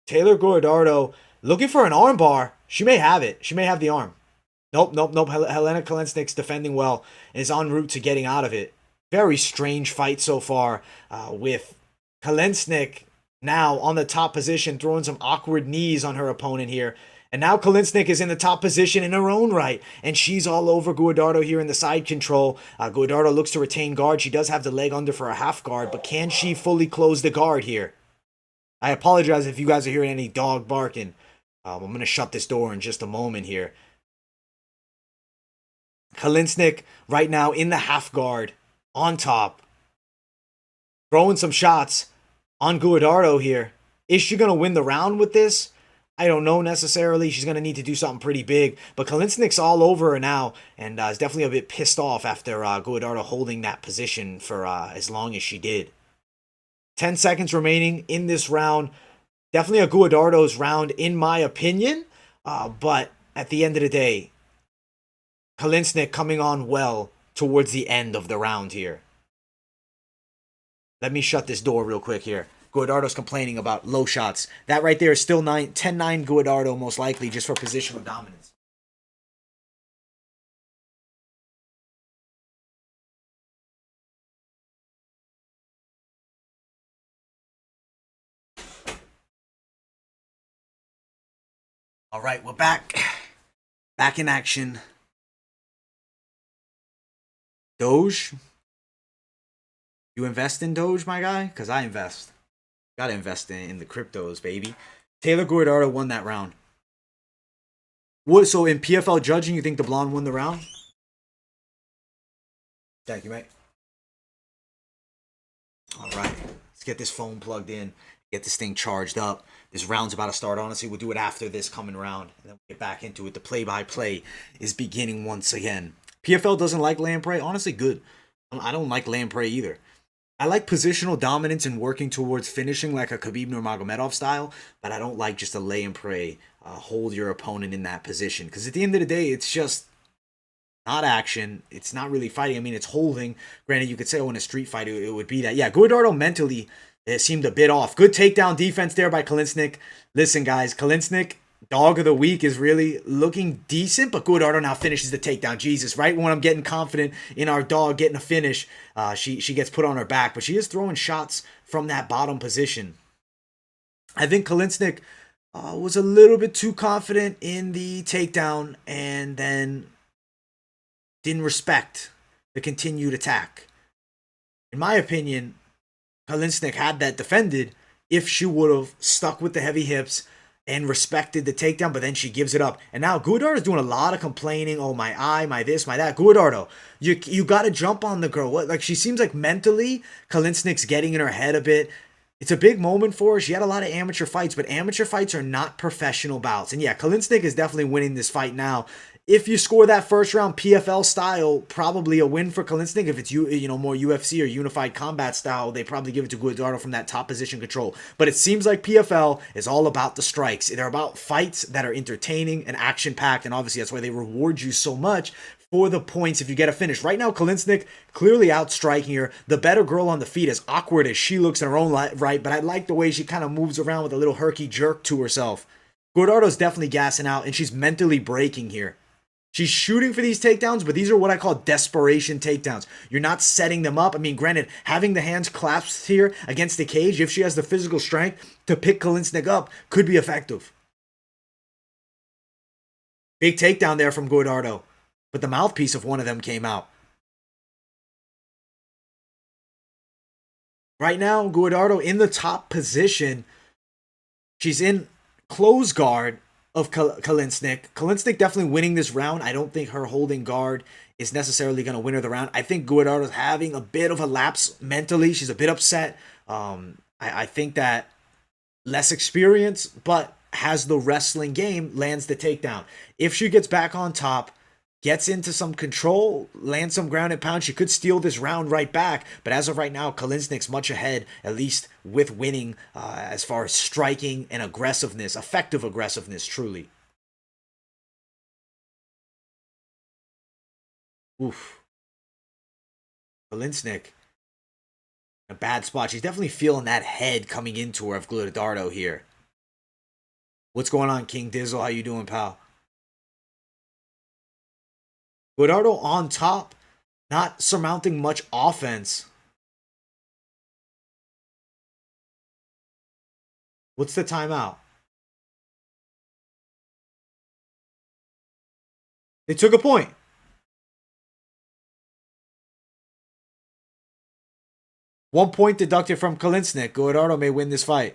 A: Taylor Guadardo looking for an armbar. She may have it. She may have the arm. Nope. Helena Kolesnyk's defending well and is en route to getting out of it. Very strange fight so far with Kolesnyk now on the top position, throwing some awkward knees on her opponent here. And now Kolesnyk is in the top position in her own right, and she's all over Guadardo here in the side control. Guadardo looks to retain guard. She does have the leg under for a half guard, but can she fully close the guard here? I apologize if you guys are hearing any dog barking. I'm going to shut this door in just a moment here. Kolesnyk right now in the half guard, on top. Throwing some shots on Guadardo here. Is she going to win the round with this? I don't know necessarily. She's going to need to do something pretty big. But Kolesnyk's all over her now and is definitely a bit pissed off after Guadardo holding that position for as long as she did. 10 seconds remaining in this round. Definitely a Guadardo's round in my opinion. But at the end of the day, Kolesnyk coming on well towards the end of the round here. Let me shut this door real quick here. Guadardo's complaining about low shots. That right there is still 10-9 Guadardo most likely just for positional dominance. All right, we're back. Back in action. Doge. You invest in Doge, my guy? Because I invest. Gotta invest in the cryptos, baby. Taylor Guardado won that round. What? So in PFL judging, you think the blonde won the round? Thank you, mate. All right. Let's get this phone plugged in. Get this thing charged up. This round's about to start. Honestly, we'll do it after this coming round. And then we'll get back into it. The play-by-play is beginning once again. PFL doesn't like lamprey. Honestly, good. I don't like lamprey either. I like positional dominance and working towards finishing like a Khabib Nurmagomedov style, but I don't like just a lay and pray, hold your opponent in that position. Because at the end of the day, it's just not action. It's not really fighting. I mean, it's holding. Granted, you could say, oh, in a street fight, it would be that. Yeah, Guardado mentally, it seemed a bit off. Good takedown defense there by Kolesnyk. Listen, guys, Kolesnyk, dog of the week, is really looking decent, but Guardado now finishes the takedown. Jesus, right when I'm getting confident in our dog getting a finish, she gets put on her back, but she is throwing shots from that bottom position. I think Kolesnyk was a little bit too confident in the takedown and then didn't respect the continued attack. In my opinion, Kolesnyk had that defended if she would have stuck with the heavy hips and respected the takedown, but then she gives it up. And now Guardado is doing a lot of complaining. Oh, my eye, my this, my that. Guardado, you got to jump on the girl. What? Like, she seems like mentally Kolesnyk's getting in her head a bit. It's a big moment for her. She had a lot of amateur fights, but amateur fights are not professional bouts. And yeah, Kolesnyk is definitely winning this fight now. If you score that first round PFL style, probably a win for Kolesnyk. If it's more UFC or unified combat style, they probably give it to Guardado from that top position control. But it seems like PFL is all about the strikes. They're about fights that are entertaining and action-packed, and obviously that's why they reward you so much for the points if you get a finish. Right now, Kolesnyk clearly outstriking her. The better girl on the feet, as awkward as she looks in her own right, but I like the way she kind of moves around with a little herky jerk to herself. Guardado's definitely gassing out, and she's mentally breaking here. She's shooting for these takedowns, but these are what I call desperation takedowns. You're not setting them up. I mean, granted, having the hands clasped here against the cage, if she has the physical strength to pick Kolesnyk up, could be effective. Big takedown there from Guardado, but the mouthpiece of one of them came out. Right now, Guardado in the top position. She's in close guard of Kolesnyk. Kolesnyk definitely winning this round. I don't think her holding guard is necessarily going to win her the round. I think Guardado's having a bit of a lapse mentally. She's a bit upset. I think that less experience, but has the wrestling game, lands the takedown. If she gets back on top, gets into some control, lands some ground and pound, she could steal this round right back. But as of right now, Kolesnyk's much ahead, at least with winning as far as striking and aggressiveness, effective aggressiveness, truly. Oof. Kolesnyk, a bad spot. She's definitely feeling that head coming into her of Guardado here. What's going on, King Dizzle? How you doing, pal? Guardado on top, not surmounting much offense. What's the timeout? They took a point. One point deducted from Kolesnyk. Guardado may win this fight.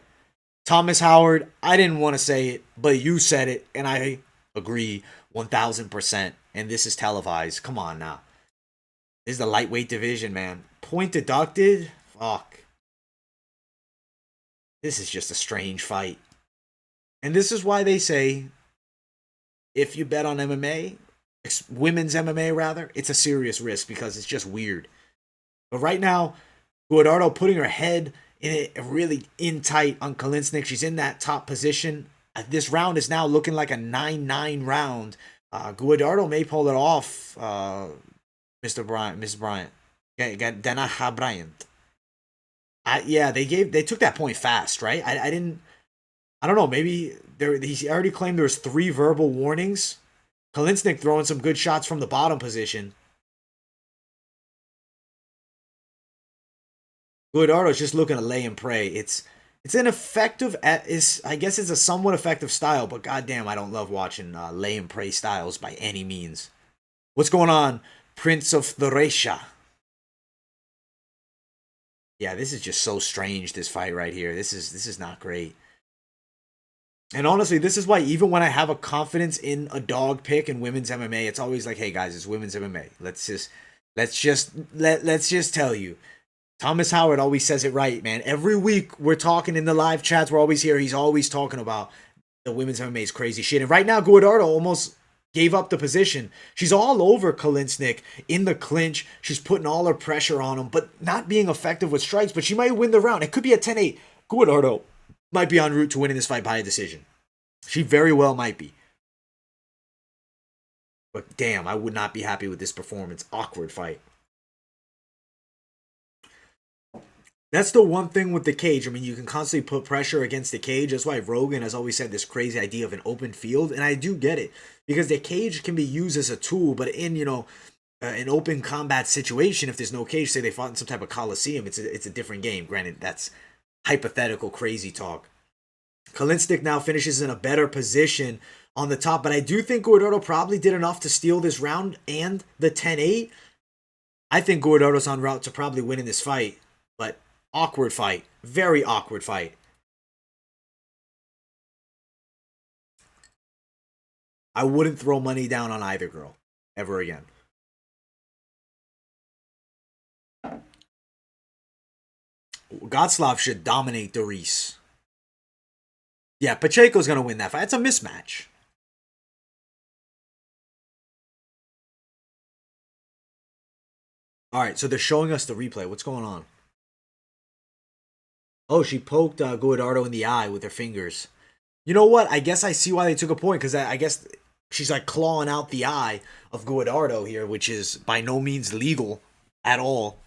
A: Thomas Howard, I didn't want to say it, but you said it, and I agree 1000%. And this is televised. Come on now. This is the lightweight division, man. Point deducted? Fuck. This is just a strange fight. And this is why they say, if you bet on MMA, women's MMA rather, it's a serious risk because it's just weird. But right now, Guardado putting her head in it really in tight on Kolesnyk. She's in that top position. This round is now looking like a 9-9 round. Guardado may pull it off, Mr. Bryant, Miss Bryant. Danois Bryant. Yeah, they took that point fast, right? I don't know, maybe he already claimed there was 3 verbal warnings. Kolesnyk throwing some good shots from the bottom position. Guardado's just looking to lay and pray. It's an effective, I guess it's a somewhat effective style, but goddamn, I don't love watching lay and pray styles by any means. What's going on, Prince of the Resha? Yeah, this is just so strange, this fight right here. This is not great. And honestly, this is why even when I have a confidence in a dog pick in women's MMA, it's always like, hey guys, it's women's MMA. Let's just tell you. Thomas Howard always says it right, man. Every week we're talking in the live chats, we're always here. He's always talking about the women's MMA's crazy shit. And right now, Guadardo almost gave up the position. She's all over Kolesnyk in the clinch. She's putting all her pressure on him, but not being effective with strikes. But she might win the round. It could be a 10-8. Guadardo might be en route to winning this fight by a decision. She very well might be. But damn, I would not be happy with this performance. Awkward fight. That's the one thing with the cage. I mean, you can constantly put pressure against the cage. That's why Rogan has always said this crazy idea of an open field. And I do get it. Because the cage can be used as a tool. But in, an open combat situation, if there's no cage, say they fought in some type of coliseum, it's a different game. Granted, that's hypothetical crazy talk. Kolesnyk now finishes in a better position on the top. But I do think Guadardo probably did enough to steal this round and the 10-8. I think Guadardo's en route to probably winning this fight. But awkward fight. Very awkward fight. I wouldn't throw money down on either girl. Ever again. Golosov should dominate Deice. Yeah, Pacheco's going to win that fight. It's a mismatch. All right, so they're showing us the replay. What's going on? Oh, she poked Guadardo in the eye with her fingers. You know what? I guess I see why they took a point, because I guess she's like clawing out the eye of Guadardo here, which is by no means legal at all.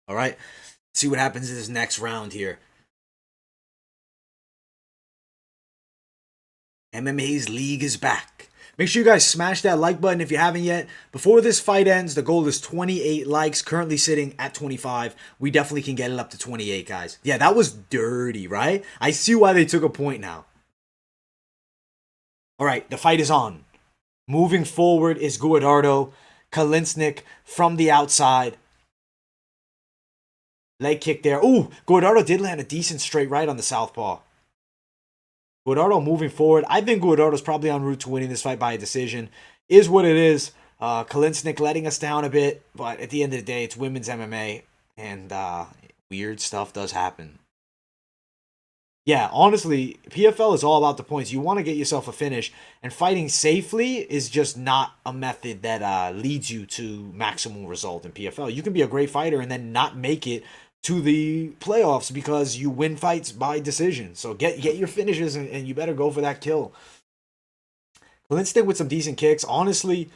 A: All right, let's see what happens in this next round here. MMA's league is back. Make sure you guys smash that like button if you haven't yet. Before this fight ends, the goal is 28 likes, currently sitting at 25. We definitely can get it up to 28, guys. Yeah, that was dirty, right? I see why they took a point now. All right, the fight is on. Moving forward is Guadardo. Kolesnyk from the outside. Leg kick there. Ooh, Guadardo did land a decent straight right on the southpaw. Guadardo moving forward. I think Guadardo's probably en route to winning this fight by a decision. Is what it is. Kolesnyk letting us down a bit, but at the end of the day, it's women's MMA, and weird stuff does happen. Yeah, honestly, PFL is all about the points. You want to get yourself a finish, and fighting safely is just not a method that leads you to maximal result in PFL. You can be a great fighter and then not make it to the playoffs because you win fights by decision. So get your finishes, and you better go for that kill. Let's stick with some decent kicks. Honestly,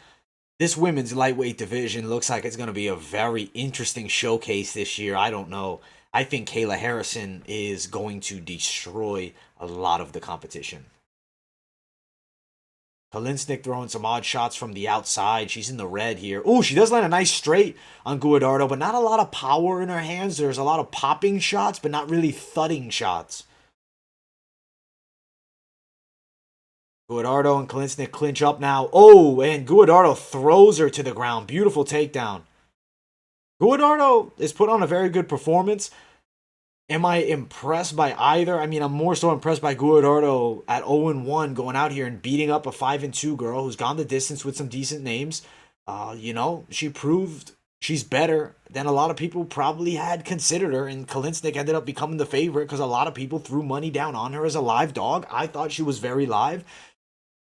A: this women's lightweight division looks like it's going to be a very interesting showcase this year. I don't know. I think Kayla Harrison is going to destroy a lot of the competition. Kolesnyk throwing some odd shots from the outside. She's in the red here. Oh, she does land a nice straight on Guadardo, but not a lot of power in her hands. There's a lot of popping shots, but not really thudding shots. Guadardo and Kolesnyk clinch up now. Oh, and Guadardo throws her to the ground. Beautiful takedown. Guadardo is put on a very good performance. Am I impressed by either? I mean, I'm more so impressed by Guadardo at 0-1 going out here and beating up a 5-2 girl who's gone the distance with some decent names. She proved she's better than a lot of people probably had considered her, and Kolesnyk ended up becoming the favorite because a lot of people threw money down on her as a live dog. I thought she was very live.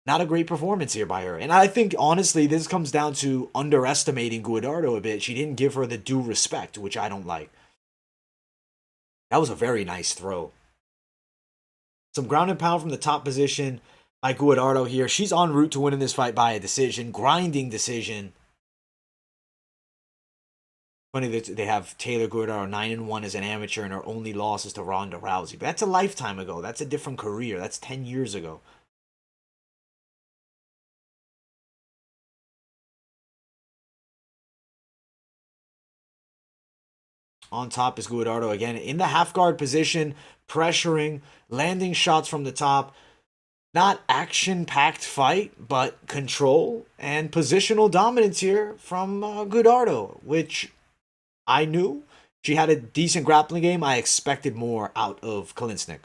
A: Not a great performance here by her. And I think, honestly, this comes down to underestimating Guadardo a bit. She didn't give her the due respect, which I don't like. That was a very nice throw. Some ground and pound from the top position by Guadardo here. She's en route to winning this fight by a decision. Grinding decision. Funny that they have Taylor Guadardo 9-1 as an amateur, and her only loss is to Ronda Rousey. But that's a lifetime ago. That's a different career. That's 10 years ago. On top is Guadardo again in the half guard position, pressuring, landing shots from the top. Not action-packed fight, but control and positional dominance here from Gardo, which I knew. She had a decent grappling game. I expected more out of Kolesnyk.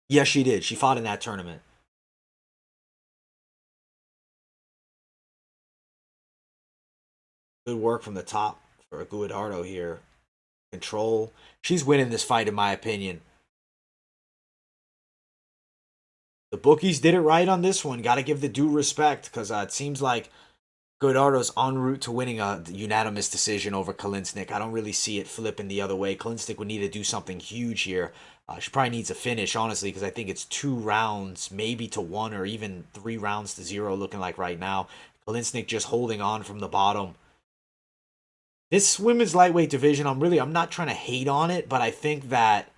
A: Yes, she did. She fought in that tournament. Good work from the top for Guadardo here. Control. She's winning this fight, in my opinion. The bookies did it right on this one. Got to give the due respect because it seems like Guadardo's en route to winning a unanimous decision over Kolesnyk. I don't really see it flipping the other way. Kolesnyk would need to do something huge here. She probably needs a finish, honestly, because I think it's 2 rounds, maybe to 1, or even 3 rounds to 0 looking like right now. Kolesnyk just holding on from the bottom. This women's lightweight division, I'm not trying to hate on it, but I think that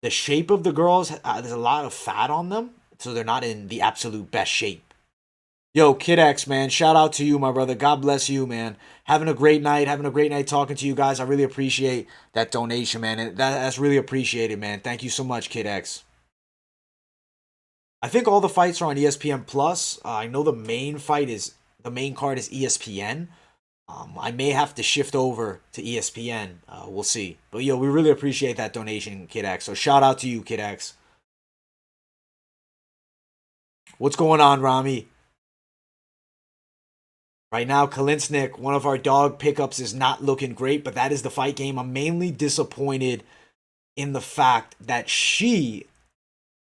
A: the shape of the girls, there's a lot of fat on them, so they're not in the absolute best shape. Yo, Kid X, man, shout out to you, my brother. God bless you, man. Having a great night talking to you guys. I really appreciate that donation, man. And that's really appreciated, man. Thank you so much, Kid X. I think all the fights are on ESPN Plus. I know the main card is ESPN. I may have to shift over to ESPN. We'll see. But yo, we really appreciate that donation, Kid X. So shout out to you, Kid X. What's going on, Rami? Right now, Kolesnyk, one of our dog pickups, is not looking great, but that is the fight game. I'm mainly disappointed in the fact that she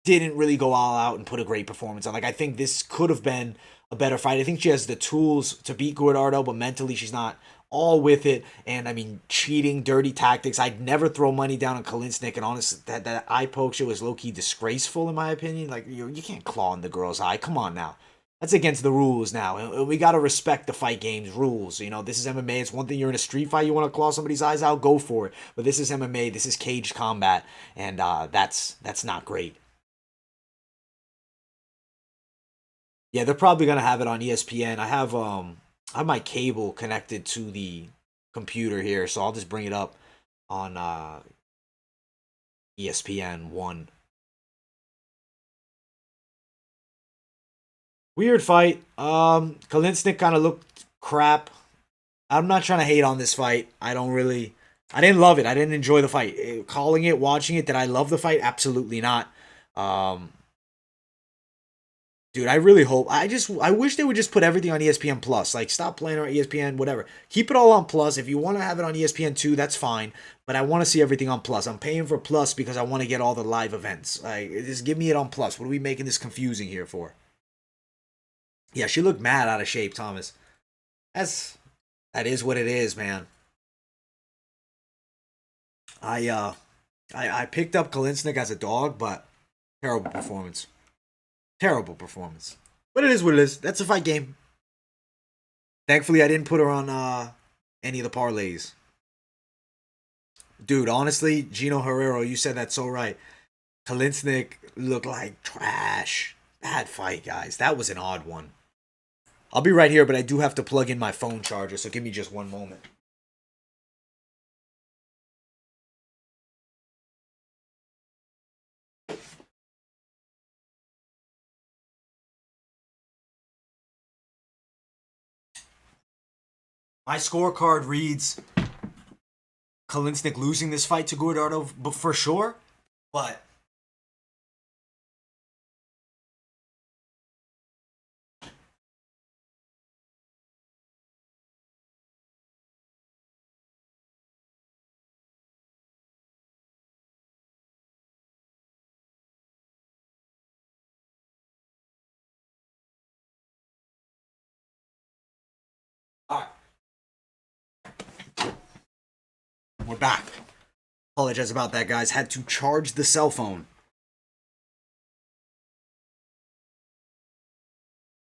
A: didn't really go all out and put a great performance on. Like, I think this could have been a better fight. I think she has the tools to beat Guadardo, but mentally she's not all with it. And I mean, cheating, dirty tactics. I'd never throw money down on Kolesnyk. And honestly, that eye poke shit was low key disgraceful in my opinion. Like, you can't claw in the girl's eye. Come on now. That's against the rules now. And we got to respect the fight game's rules. You know, this is MMA. It's one thing you're in a street fight, you want to claw somebody's eyes out, go for it. But this is MMA. This is cage combat. And that's not great. Yeah, they're probably gonna have it on ESPN. I have my cable connected to the computer here, so I'll just bring it up on ESPN one. Weird fight. Kolesnyk kind of looked crap. I'm not trying to hate on this fight. I didn't love it. I didn't enjoy the fight. Calling it, watching it, did I love the fight? Absolutely not. Um, Dude, I really hope. I wish they would just put everything on ESPN Plus. Like, stop playing on ESPN, whatever. Keep it all on Plus. If you want to have it on ESPN 2, that's fine. But I want to see everything on Plus. I'm paying for Plus because I want to get all the live events. Like, just give me it on Plus. What are we making this confusing here for? Yeah, she looked mad out of shape, Thomas. That's that is what it is, man. I uh I picked up Kolesnyk as a dog, but terrible performance. Terrible performance. But it is what it is. That's a fight game. Thankfully, I didn't put her on any of the parlays. Dude, honestly, Gino Herrero, you said that so right. Kolesnyk looked like trash. Bad fight, guys. That was an odd one. I'll be right here, but I do have to plug in my phone charger, so give me just one moment. My scorecard reads Kolesnyk losing this fight to Guadardo for sure, but all right, we're back. Apologize about that, guys. Had to charge the cell phone.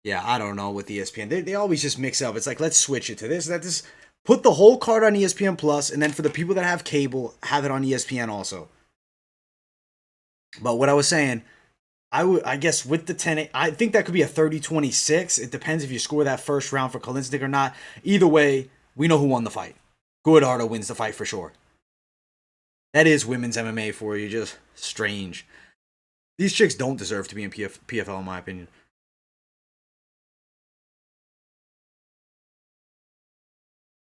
A: Yeah, I don't know with ESPN. They always just mix up. It's like, let's switch it to this, that, this. Put the whole card on ESPN Plus, and then for the people that have cable, have it on ESPN also. But what I was saying, I guess with the 10, I think that could be a 30-26. It depends if you score that first round for Kolesnyk or not. Either way, we know who won the fight. Guadardo wins the fight for sure. That is women's MMA for you. Just strange. These chicks don't deserve to be in PFL, in my opinion.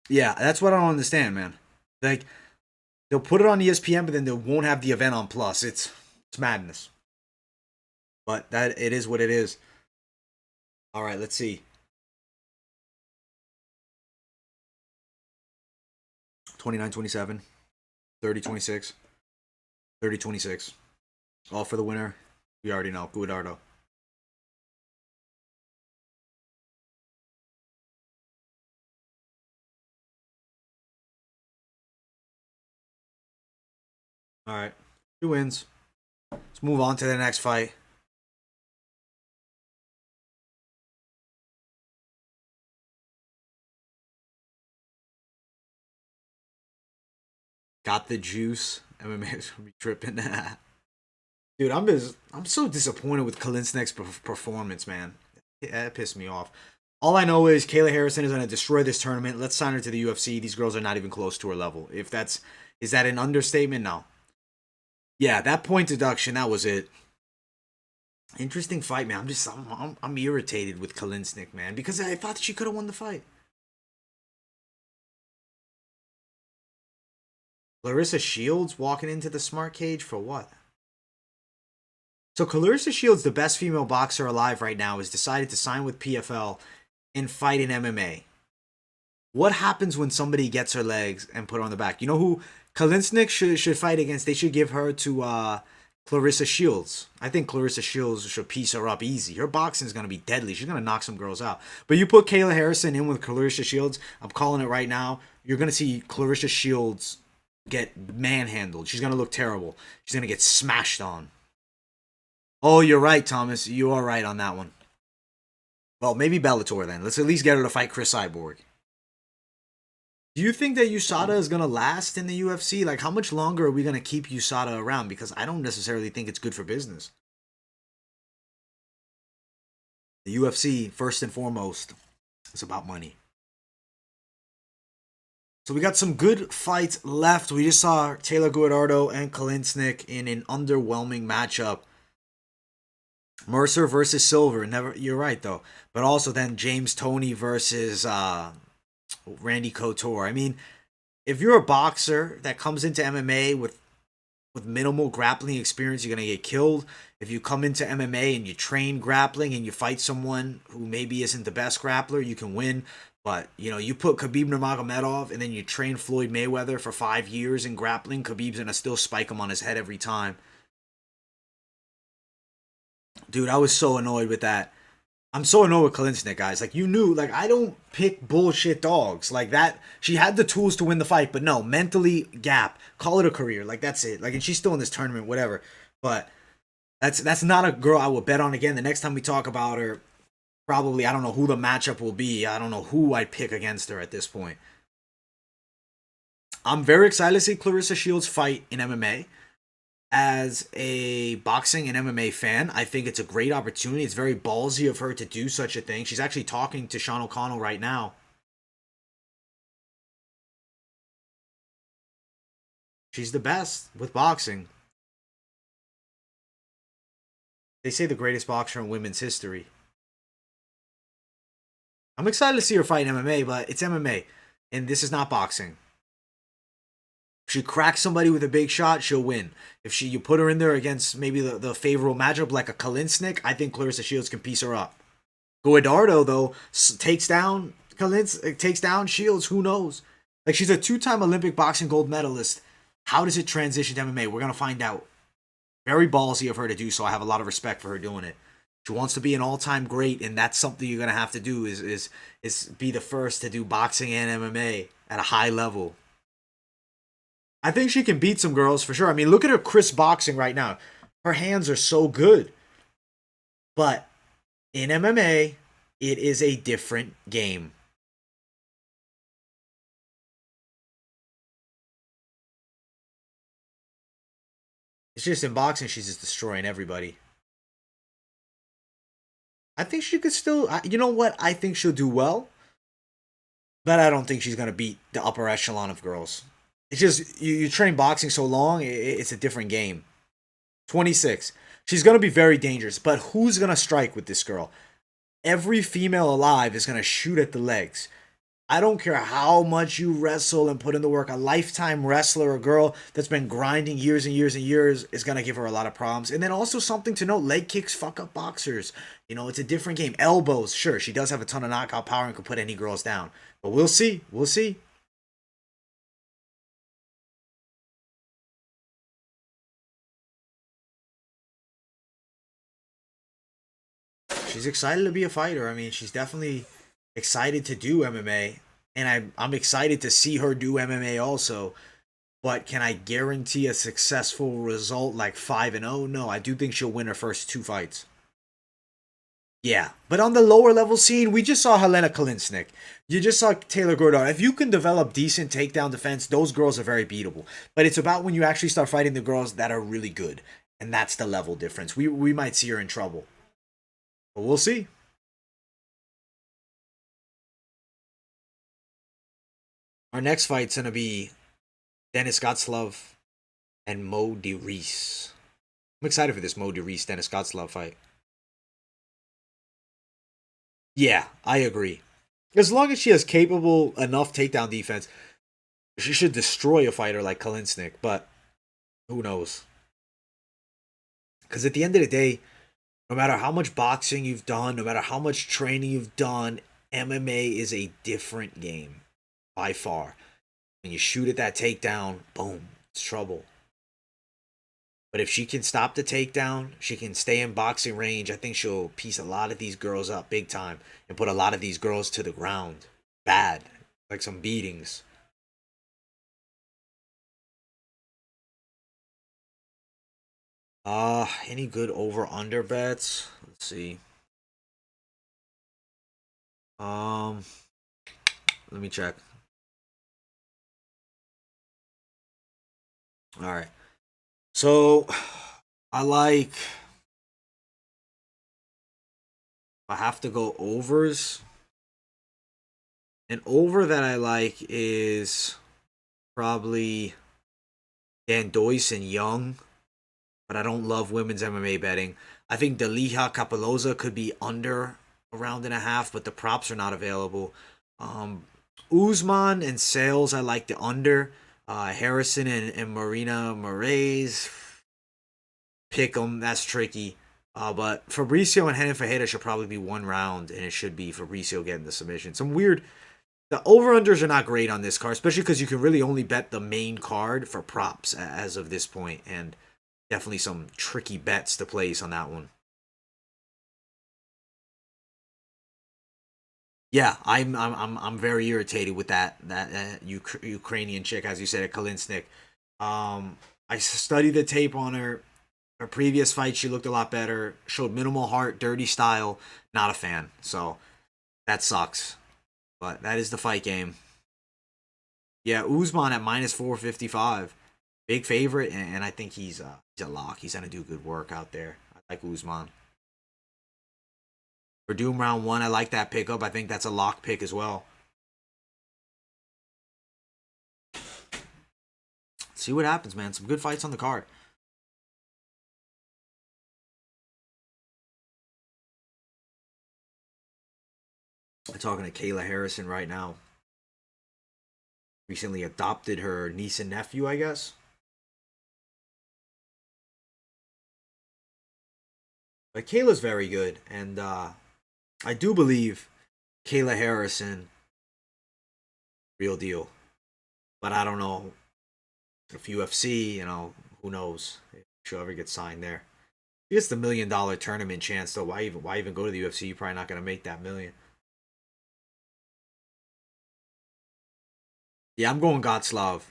A: Yeah, that's what I don't understand, man. Like, they'll put it on ESPN, but then they won't have the event on Plus. It's madness. But that it is what it is. All right, let's see. 29-27, 30-26, 30-26. All for the winner. We already know. Gardo. All right. 2 wins. Let's move on to the next fight. Got the juice. MMA is gonna be tripping. Dude, I'm so disappointed with Kolesnyk's performance, man. That pissed me off. All I know is Kayla Harrison is gonna destroy this tournament. Let's sign her to the UFC. These girls are not even close to her level. If that's is that an understatement? No. Yeah, that point deduction, that was it. Interesting fight, man. I'm irritated with Kolesnyk, man, because I thought she could have won the fight. Clarissa Shields walking into the smart cage for what? So Clarissa Shields, the best female boxer alive right now, has decided to sign with PFL and fight in MMA. What happens when somebody gets her legs and put her on the back? You know who Kolesnyk should fight against? They should give her to Clarissa Shields. I think Clarissa Shields should piece her up easy. Her boxing is going to be deadly. She's going to knock some girls out. But you put Kayla Harrison in with Clarissa Shields, I'm calling it right now. You're going to see Clarissa Shields get manhandled. She's going to look terrible. She's going to get smashed on. Oh, you're right, Thomas. You are right on that one. Well, maybe Bellator then. Let's at least get her to fight Chris Cyborg. Do you think that USADA is going to last in the UFC? Like, how much longer are we going to keep USADA around? Because I don't necessarily think it's good for business. The UFC, first and foremost, is about money. So we got some good fights left. We just saw Taylor Guadardo and Kolesnyk in an underwhelming matchup. Mercer versus Silver. Never, you're right though. But also then James Toney versus Randy Couture. I mean, if you're a boxer that comes into MMA with minimal grappling experience, you're gonna get killed. If you come into MMA and you train grappling and you fight someone who maybe isn't the best grappler, you can win. But, you know, you put Khabib Nurmagomedov and then you train Floyd Mayweather for 5 years in grappling, Khabib's going to still spike him on his head every time. Dude, I was so annoyed with that. I'm so annoyed with Kolesnyk, guys. Like, you knew, like, I don't pick bullshit dogs. Like, that, she had the tools to win the fight, but no, mentally, gap. Call it a career. Like, that's it. Like, and she's still in this tournament, whatever. But that's not a girl I would bet on again. The next time we talk about her, probably, I don't know who the matchup will be. I don't know who I'd pick against her at this point. I'm very excited to see Clarissa Shields fight in MMA. As a boxing and MMA fan, I think it's a great opportunity. It's very ballsy of her to do such a thing. She's actually talking to Sean O'Connell right now. She's the best with boxing. They say the greatest boxer in women's history. I'm excited to see her fight in MMA, but it's MMA, and this is not boxing. If she cracks somebody with a big shot, she'll win. If you put her in there against maybe the favorable matchup like a Kolesnyk, I think Clarissa Shields can piece her up. Guadardo though takes down takes down Shields. Who knows? Like, she's a 2-time Olympic boxing gold medalist. How does it transition to MMA? We're gonna find out. Very ballsy of her to do so. I have a lot of respect for her doing it. She wants to be an all-time great, and that's something you're gonna have to do. Is be the first to do boxing and MMA at a high level. I think she can beat some girls for sure. I mean, look at her Chris boxing right now. Her hands are so good. But in MMA, it is a different game. It's just in boxing, she's just destroying everybody. I think she could still. You know what? I think she'll do well. But I don't think she's going to beat the upper echelon of girls. It's just, you train boxing so long, it's a different game. 26. She's going to be very dangerous, but who's going to strike with this girl? Every female alive is going to shoot at the legs. I don't care how much you wrestle and put in the work. A lifetime wrestler, a girl that's been grinding years and years and years, is going to give her a lot of problems. And then also something to note, leg kicks fuck up boxers. You know, it's a different game. Elbows, sure, she does have a ton of knockout power and can put any girls down. But we'll see. We'll see. She's excited to be a fighter. I mean, she's definitely excited to do MMA. And I'm excited to see her do MMA also. But can I guarantee a successful result like 5-0? No, I do think she'll win her first 2 fights. Yeah, but on the lower level scene, we just saw Helena Kolesnyk. You just saw Taylor Gardo. If you can develop decent takedown defense, those girls are very beatable. But it's about when you actually start fighting the girls that are really good, and that's the level difference. We might see her in trouble, but we'll see. Our next fight's gonna be Dennis Godslov and Mo Reese. I'm excited for this Mo Reese Dennis Godslov fight. Yeah, I agree. As long as she has capable enough takedown defense, she should destroy a fighter like Kolesnyk, but who knows? Because at the end of the day, no matter how much boxing you've done, no matter how much training you've done, MMA is a different game by far. When you shoot at that takedown, boom, it's trouble. But if she can stop the takedown, she can stay in boxing range. I think she'll piece a lot of these girls up big time and put a lot of these girls to the ground. Bad. Like some beatings. Any good over under bets? Let's see. Um, let me check. All right. So I like I have to go overs. An over that I like is probably Danois and Young, but I don't love women's MMA betting. I think Deliha Kapaloza could be under a round and a half, but the props are not available. Um, Usman and Sayles, I like the under. Harrison and Marina Morais, pick them. That's tricky. But Fabricio and Renan Ferreira should probably be 1 round, and it should be Fabricio getting the submission. Some weird. The over-unders are not great on this card, especially because you can really only bet the main card for props as of this point, and definitely some tricky bets to place on that one. Yeah, I'm very irritated with that Ukrainian chick, as you said, at Kolesnyk. I studied the tape on her. Her previous fight, she looked a lot better. Showed minimal heart, dirty style. Not a fan. So that sucks. But that is the fight game. Yeah, Usman at minus 455. Big favorite, and I think he's a lock. He's gonna do good work out there. I like Usman. Werdum round 1, I like that pickup. I think that's a lock pick as well. See what happens, man. Some good fights on the card. I'm talking to Kayla Harrison right now. Recently adopted her niece and nephew, I guess. But Kayla's very good, and I do believe Kayla Harrison, real deal. But I don't know if UFC, who knows if she'll ever get signed there. It's the $1 million tournament chance, though. Why even go to the UFC? You're probably not gonna make that million. Yeah, I'm going Gotslav.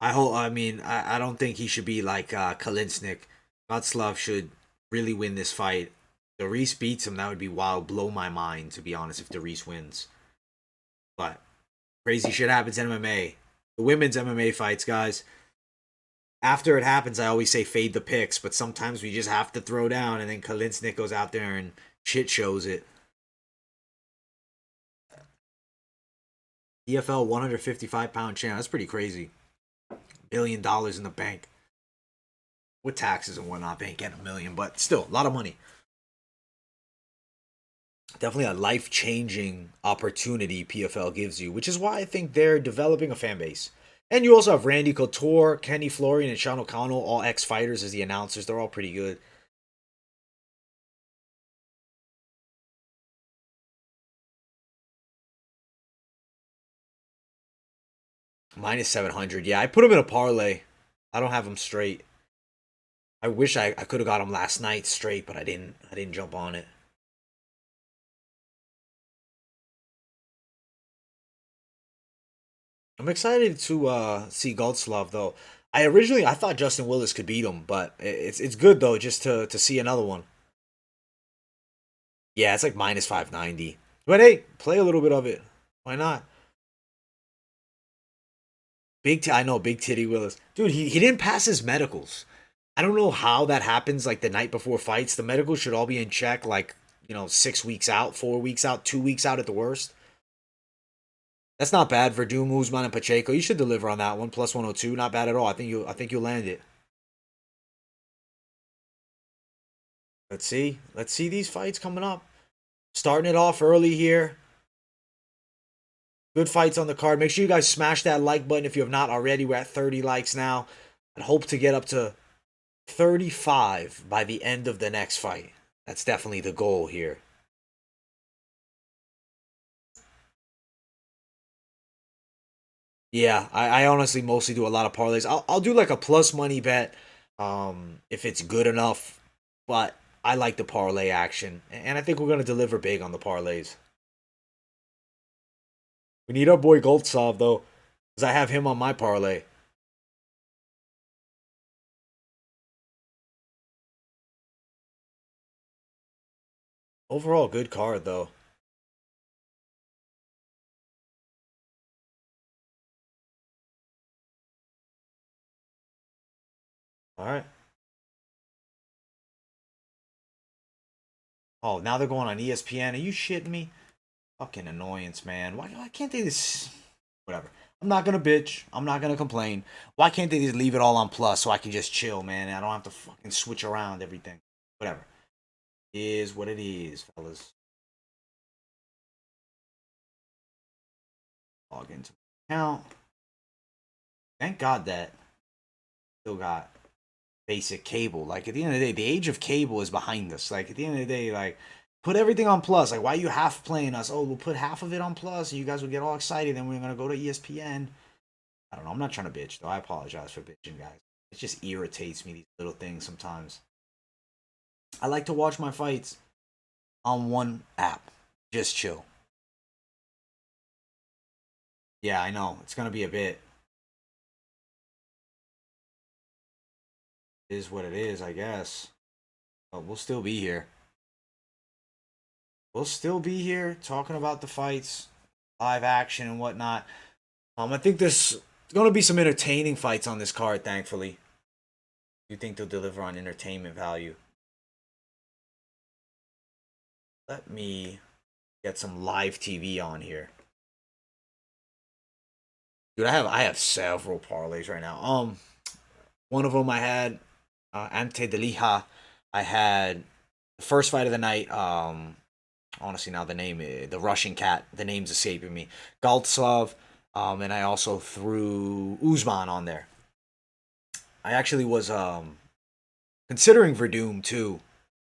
A: I hope. I mean, I don't think he should be like Kolesnyk. Gotslav should really win this fight. If Deice beats him, that would be wild. Blow my mind, to be honest, if Deice wins. But crazy shit happens in MMA. The women's MMA fights, guys. After it happens, I always say fade the picks, but sometimes we just have to throw down, and then Kolesnyk goes out there and shit shows it. PFL 155-pound champ. That's pretty crazy. $1 billion in the bank. with taxes and whatnot, they ain't getting $1 million, but still a lot of money. Definitely a life-changing opportunity PFL gives you, which is why I think they're developing a fan base. And you also have Randy Couture, Kenny Florian, and Sean O'Connell, all ex-fighters as the announcers. They're all pretty good. Minus 700. Yeah, I put him in a parlay. I don't have him straight. I wish I could have got him last night straight, but I didn't. I didn't jump on it. I'm excited to see Golosov though. I thought Justin Willis could beat him, but it's good though just to see another one. Yeah, it's like minus 590. But hey, play a little bit of it. Why not? I know Big Titty Willis. Dude, he didn't pass his medicals. I don't know how that happens like the night before fights. The medicals should all be in check like, 6 weeks out, 4 weeks out, 2 weeks out at the worst. That's not bad. Werdum, Usman, and Pacheco. You should deliver on that one. Plus 102. Not bad at all. I think you'll land it. Let's see. Let's see these fights coming up. Starting it off early here. Good fights on the card. Make sure you guys smash that like button if you have not already. We're at 30 likes now. I hope to get up to 35 by the end of the next fight. That's definitely the goal here. Yeah, I honestly mostly do a lot of parlays. I'll do like a plus money bet if it's good enough, but I like the parlay action, and I think we're gonna deliver big on the parlays. We need our boy Golosov though, because I have him on my parlay. Overall, good card though. All right. Oh, now they're going on ESPN. Are you shitting me? Fucking annoyance, man. Why can't they just whatever? I'm not gonna bitch. I'm not gonna complain. Why can't they just leave it all on plus so I can just chill, man? I don't have to fucking switch around everything. Whatever. Is what it is, fellas. Log into my account. Thank God that still got basic cable. Like at the end of the day, the age of cable is behind us. Like at the end of the day, like put everything on plus. Like why are you half playing us? Oh, we'll put half of it on plus, and you guys will get all excited. Then we're gonna go to ESPN. I don't know. I'm not trying to bitch though. I apologize for bitching, guys. It just irritates me these little things sometimes. I like to watch my fights on one app. Just chill. Yeah, I know. It's gonna be a bit. It is what it is, I guess. But we'll still be here. We'll still be here talking about the fights, live action and whatnot. I think there's going to be some entertaining fights on this card, thankfully. You think they'll deliver on entertainment value? Let me get some live TV on here. Dude, I have several parlays right now. One of them I had Ante Delija. I had the first fight of the night. Honestly, now the Russian cat, the name's escaping me. Golosov. And I also threw Usman on there. I actually was considering Werdum too.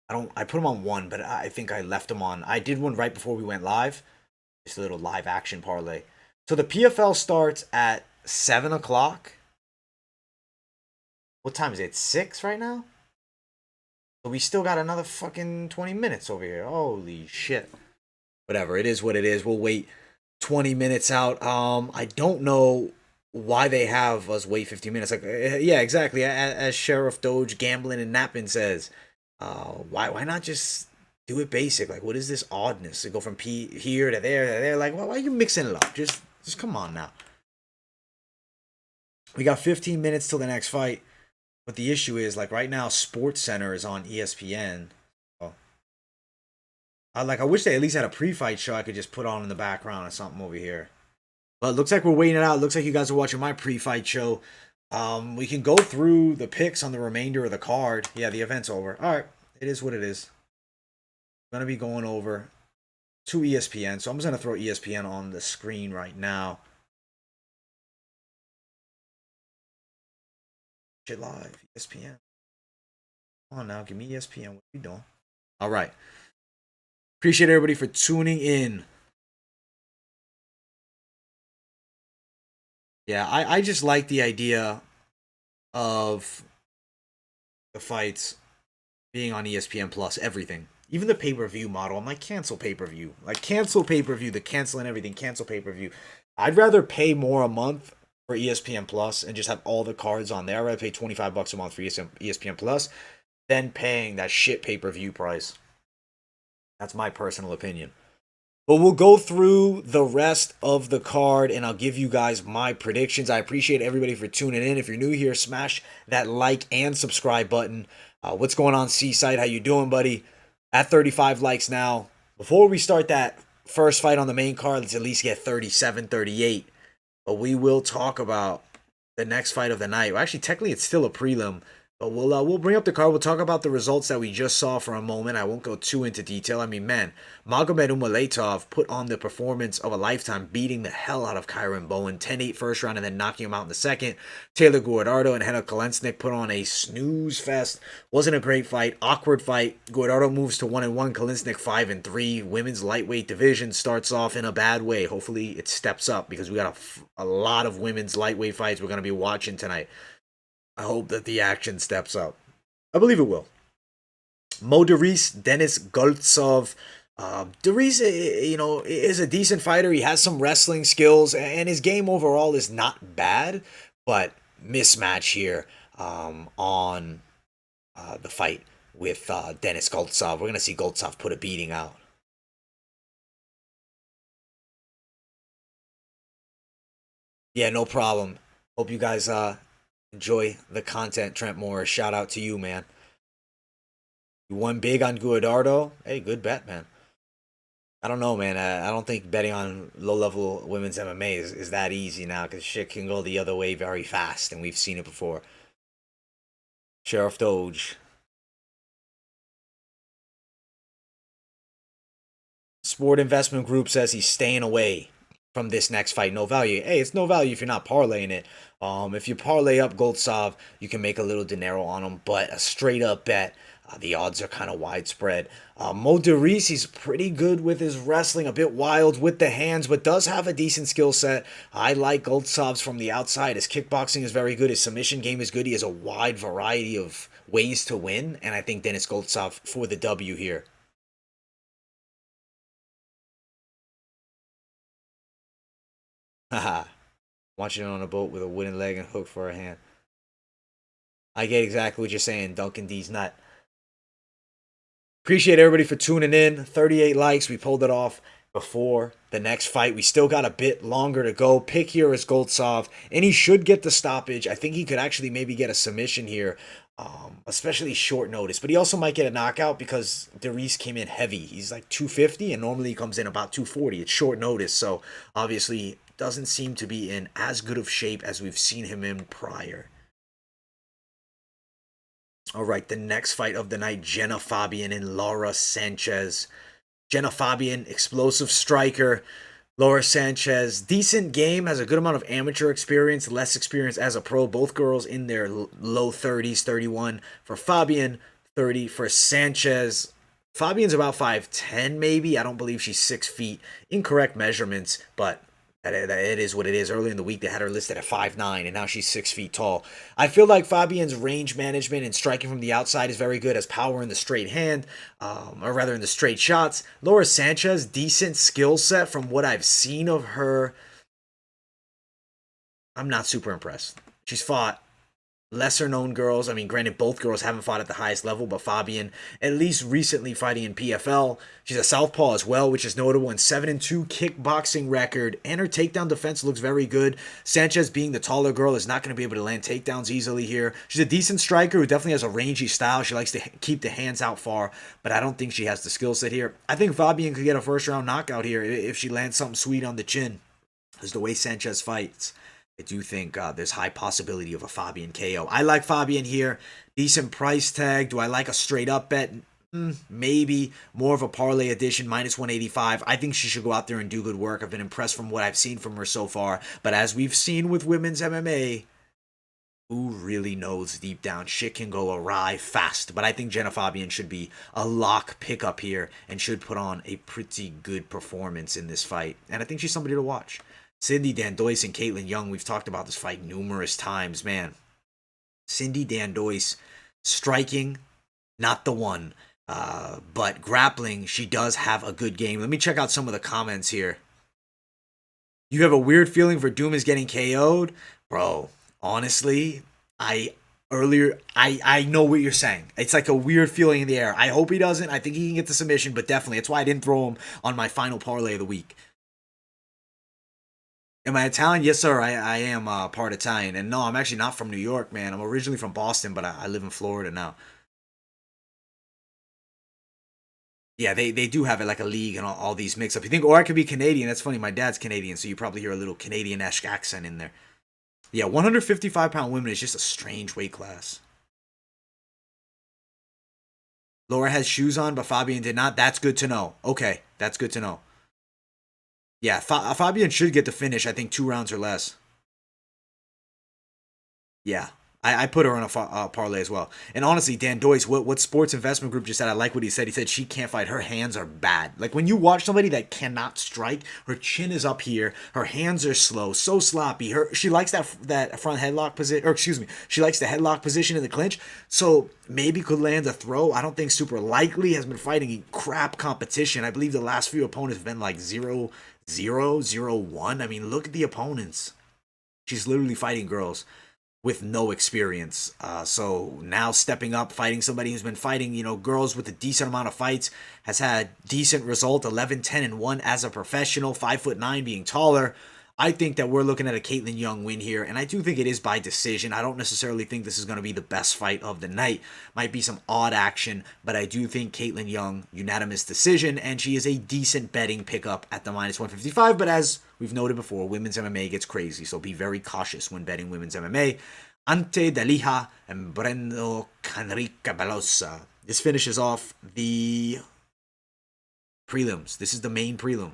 A: I put him on one, but I think I left him on. I did one right before we went live. Just a little live action parlay. So the PFL starts at 7 o'clock. What time is it? 6 right now? So we still got another fucking 20 minutes over here. Holy shit. Whatever, it is what it is. We'll wait 20 minutes out. I don't know why they have us wait 15 minutes. Like, yeah, exactly. As Sheriff Doge Gambling and Napping says, why not just do it basic? Like, what is this oddness to go from here to there to there? Like, why are you mixing it up? Just come on now. We got 15 minutes till the next fight. But the issue is, like, right now, Sports Center is on ESPN. So, I wish they at least had a pre-fight show I could just put on in the background or something over here. But it looks like we're waiting it out. It looks like you guys are watching my pre-fight show. We can go through the picks on the remainder of the card. Yeah, the event's over. All right, it is what it is. I'm gonna be going over to ESPN, so I'm just gonna throw ESPN on the screen right now. Shit live, ESPN. Come on now, give me ESPN. What are you doing? All right. Appreciate everybody for tuning in. Yeah, I just like the idea of the fights being on ESPN Plus, everything. Even the pay-per-view model. I'm like, cancel pay-per-view. Like, cancel payper-view, the canceling everything, cancel pay-per-view. I'd rather pay more a month for ESPN Plus and just have all the cards on there. I'd rather pay $25 a month for ESPN Plus than paying that shit pay-per-view price. That's my personal opinion. But we'll go through the rest of the card and I'll give you guys my predictions. I appreciate everybody for tuning in. If you're new here, smash that like and subscribe button. What's going on, Seaside? How you doing, buddy? At 35 likes now. Before we start that first fight on the main card, let's at least get 37, 38. But we will talk about the next fight of the night. Well, actually, technically, it's still a prelim. But we'll bring up the card. We'll talk about the results that we just saw for a moment. I won't go too into detail. I mean, man, Magomed Umalatov put on the performance of a lifetime, beating the hell out of Kyron Bowen. 10-8 first round and then knocking him out in the second. Taylor Guardado and Henna Kolesnyk put on a snooze fest. Wasn't a great fight. Awkward fight. Guardado moves to 1-1. Kolesnyk 5-3. Women's lightweight division starts off in a bad way. Hopefully it steps up because we got a lot of women's lightweight fights we're going to be watching tonight. I hope that the action steps up. I believe it will. Deice, Denis Golosov. Deice, is a decent fighter. He has some wrestling skills, and his game overall is not bad. But mismatch here on the fight with Denis Golosov. We're going to see Golosov put a beating out. Yeah, no problem. Hope you guys enjoy the content, Trent Morris. Shout out to you, man. You won big on Guardado. Hey, good bet, man. I don't know, man. I don't think betting on low-level women's MMA is that easy now because shit can go the other way very fast, and we've seen it before. Sheriff Doge. Sport Investment Group says he's staying away from this next fight. No value. Hey, it's no value if you're not parlaying it. If you parlay up Golosov, you can make a little dinero on him, but a straight up bet, the odds are kind of widespread. Deice, he's pretty good with his wrestling, a bit wild with the hands, but does have a decent skill set. I like Golosov's from the outside. His kickboxing is very good. His submission game is good. He has a wide variety of ways to win, and I think Denis Golosov for the W here. Haha. Watching it on a boat with a wooden leg and hook for a hand. I get exactly what you're saying, Duncan D's nut. Appreciate everybody for tuning in. 38 likes. We pulled it off before the next fight. We still got a bit longer to go. Pick here is Golosov, and he should get the stoppage. I think he could actually maybe get a submission here, especially short notice. But he also might get a knockout because Deice came in heavy. He's like 250, and normally he comes in about 240. It's short notice, so obviously doesn't seem to be in as good of shape as we've seen him in prior. All right, the next fight of the night, Jenna Fabian and Laura Sanchez. Jenna Fabian, explosive striker. Laura Sanchez, decent game, has a good amount of amateur experience, less experience as a pro. Both girls in their low 30s, 31 for Fabian, 30 for Sanchez. Fabian's about 5'10", maybe. I don't believe she's 6 feet. Incorrect measurements, but it is what it is. Early in the week, they had her listed at 5'9", and now she's 6 feet tall. I feel like Fabian's range management and striking from the outside is very good, has power in the straight hand, or rather in the straight shots. Laura Sanchez, decent skill set from what I've seen of her. I'm not super impressed. She's fought lesser known girls. I mean, granted, both girls haven't fought at the highest level, but Fabian, at least recently fighting in PFL. She's a southpaw as well, which is notable. And 7-2 kickboxing record, and her takedown defense looks very good. Sanchez, being the taller girl, is not going to be able to land takedowns easily here. She's a decent striker who definitely has a rangy style. She likes to keep the hands out far, but I don't think she has the skill set here. I think Fabian could get a first round knockout here if she lands something sweet on the chin. Is the way Sanchez fights. I do think there's high possibility of a Fabian KO. I like Fabian here. Decent price tag. Do I like a straight up bet? Maybe. More of a parlay edition, minus 185. I think she should go out there and do good work. I've been impressed from what I've seen from her so far. But as we've seen with women's MMA, who really knows deep down? Shit can go awry fast. But I think Jenna Fabian should be a lock pickup here and should put on a pretty good performance in this fight. And I think she's somebody to watch. Cindy Danois and Caitlin Young, we've talked about this fight numerous times, man. Cindy Danois, striking, not the one. But grappling, she does have a good game. Let me check out some of the comments here. You have a weird feeling Werdum is getting KO'd? Bro, honestly, I know what you're saying. It's like a weird feeling in the air. I hope he doesn't. I think he can get the submission, but definitely. That's why I didn't throw him on my final parlay of the week. Am I Italian? Yes, sir. I am part Italian. And no, I'm actually not from New York, man. I'm originally from Boston, but I live in Florida now. Yeah, they do have it like a league and all these mix up. You think, or I could be Canadian. That's funny. My dad's Canadian, so you probably hear a little Canadian-esque accent in there. Yeah, 155-pound women is just a strange weight class. Laura has shoes on, but Fabian did not. That's good to know. Okay, that's good to know. Yeah, Fabian should get the finish. I think 2 rounds or less. Yeah, I put her on a parlay as well. And honestly, Dan Deuce, what sports investment group just said, I like what he said. He said she can't fight. Her hands are bad. Like when you watch somebody that cannot strike, her chin is up here. Her hands are slow, so sloppy. She likes that front headlock position, or excuse me, she likes the headlock position in the clinch. So maybe could land a throw. I don't think super likely. Has been fighting crap competition. I believe the last few opponents have been like 0-0, 0-1. I mean, look at the opponents. She's literally fighting girls with no experience. So now stepping up, fighting somebody who's been fighting, girls with a decent amount of fights, has had decent result, 11-10-1 as a professional, 5'9", being taller. I think that we're looking at a Caitlin Young win here, and I do think it is by decision. I don't necessarily think this is going to be the best fight of the night. Might be some odd action, but I do think Caitlin Young, unanimous decision, and she is a decent betting pickup at the minus 155, but as we've noted before, women's MMA gets crazy, so be very cautious when betting women's MMA. Ante Delija and Brendo Canrica Balosa. This finishes off the prelims. This is the main prelim.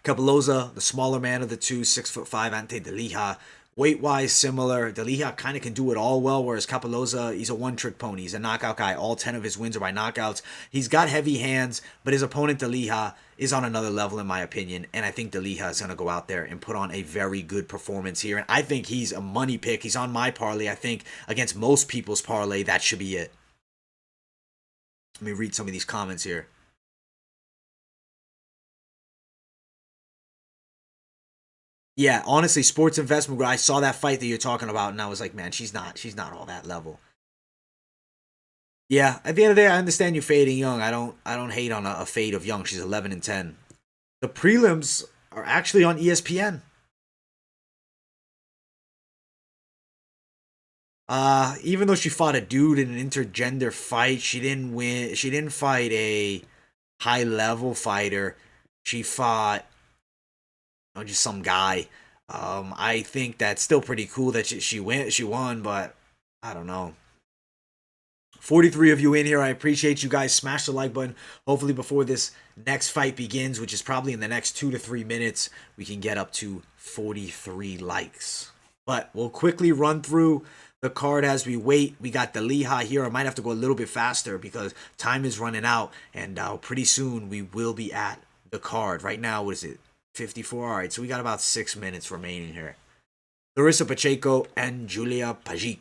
A: Capoloza, the smaller man of the two, 6'5", Ante Delija. Weight-wise, similar. Delija kind of can do it all well, whereas Capoloza, he's a one-trick pony. He's a knockout guy. All 10 of his wins are by knockouts. He's got heavy hands, but his opponent, Delija, is on another level, in my opinion, and I think Delija is going to go out there and put on a very good performance here, and I think he's a money pick. He's on my parlay. I think against most people's parlay, that should be it. Let me read some of these comments here. Yeah, honestly, sports investment. I saw that fight that you're talking about, and I was like, man, she's not all that level. Yeah, at the end of the day, I understand you fading Young. I don't hate on a fade of Young. She's 11-10. The prelims are actually on ESPN. Even though she fought a dude in an intergender fight, she didn't win. She didn't fight a high level fighter. She fought just some guy. I think that's still pretty cool that she won, but I don't know. 43 of you in here. I appreciate you guys. Smash the like button. Hopefully before this next fight begins, which is probably in the next 2 to 3 minutes, we can get up to 43 likes. But we'll quickly run through the card as we wait. We got the Lehigh here. I might have to go a little bit faster because time is running out, and pretty soon we will be at the card. Right now, what is it? 54. All right, so we got about 6 minutes remaining here. Larissa Pacheco and Julia Pajik.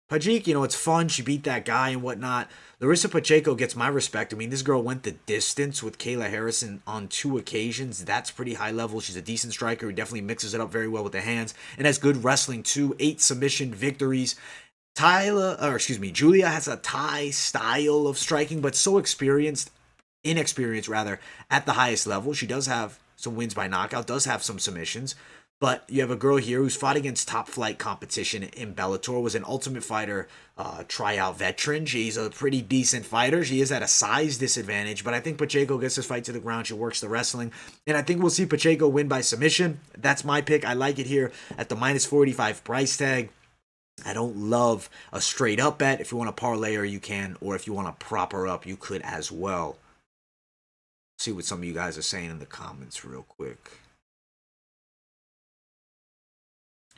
A: Pajik, it's fun. She beat that guy and whatnot. Larissa Pacheco gets my respect. I mean, this girl went the distance with Kayla Harrison on 2 occasions. That's pretty high level. She's a decent striker who definitely mixes it up very well with the hands and has good wrestling too. 8 submission victories. Julia has a Thai style of striking, but so inexperienced rather, at the highest level. She does have some wins by knockout, does have some submissions. But you have a girl here who's fought against top flight competition in Bellator, was an Ultimate Fighter tryout veteran. She's a pretty decent fighter. She is at a size disadvantage, but I think Pacheco gets this fight to the ground. She works the wrestling, and I think we'll see Pacheco win by submission. That's my pick. I like it here at the -45 price tag. I don't love a straight up bet. If you want to parlay her, you can, or if you want to prop her up, you could as well. See what some of you guys are saying in the comments real quick.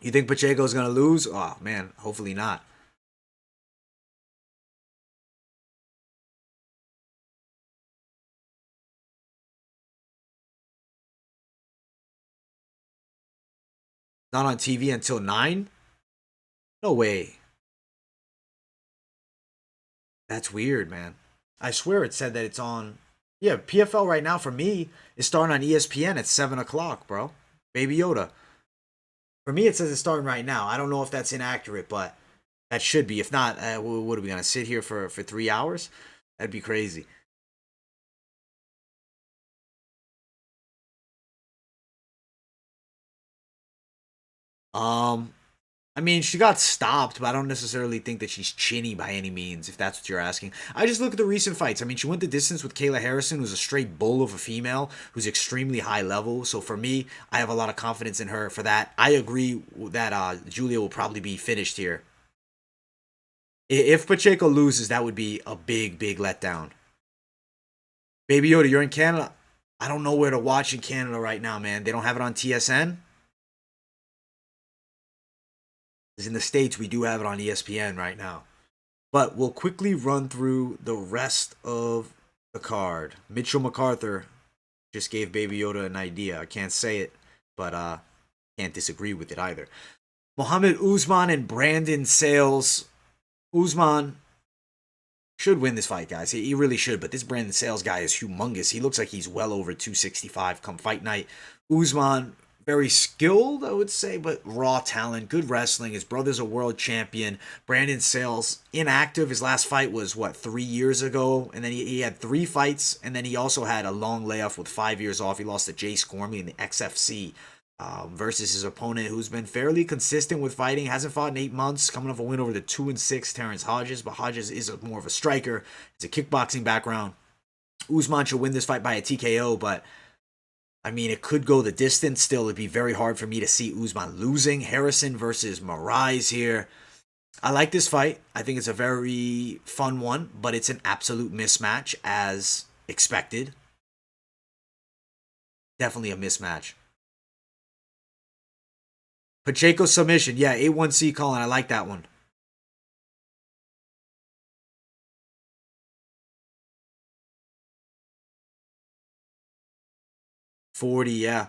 A: You think Pacheco's going to lose? Oh, man, hopefully not. Not on TV until 9? No way. That's weird, man. I swear it said that it's on. Yeah, PFL right now for me is starting on ESPN at 7 o'clock, bro. Baby Yoda. For me, it says it's starting right now. I don't know if that's inaccurate, but that should be. If not, what are we going to sit here for 3 hours? That'd be crazy. Um, I mean, she got stopped, but I don't necessarily think that she's chinny by any means, if that's what you're asking. I just look at the recent fights. I mean, she went the distance with Kayla Harrison, who's a straight bull of a female, who's extremely high level. So for me, I have a lot of confidence in her for that. I agree that Julia will probably be finished here. If Pacheco loses, that would be a big, big letdown. Baby Yoda, you're in Canada. I don't know where to watch in Canada right now, man. They don't have it on TSN. In the States, we do have it on ESPN right now. But we'll quickly run through the rest of the card. Mitchell MacArthur just gave Baby Yoda an idea. I can't say it, but can't disagree with it either. Mohammed Usman and Brandon Sayles. Usman should win this fight, guys. He really should, but this Brandon Sayles guy is humongous. He looks like he's well over 265 come fight night. Usman, very skilled, I would say, but raw talent, good wrestling. His brother's a world champion. Brandon Sayles, inactive. His last fight was, 3 years ago? And then he had 3 fights, and then he also had a long layoff with 5 years off. He lost to Jay Scormy in the XFC versus his opponent, who's been fairly consistent with fighting. Hasn't fought in 8 months, coming off a win over the 2-6 Terrence Hodges, but Hodges is more of a striker. It's a kickboxing background. Usman should win this fight by a TKO, but I mean, it could go the distance. Still, it'd be very hard for me to see Usman losing. Harrison versus Morais here. I like this fight. I think it's a very fun one, but it's an absolute mismatch as expected. Definitely a mismatch. Pacheco submission. Yeah, A1C Colin. I like that one. 40, yeah.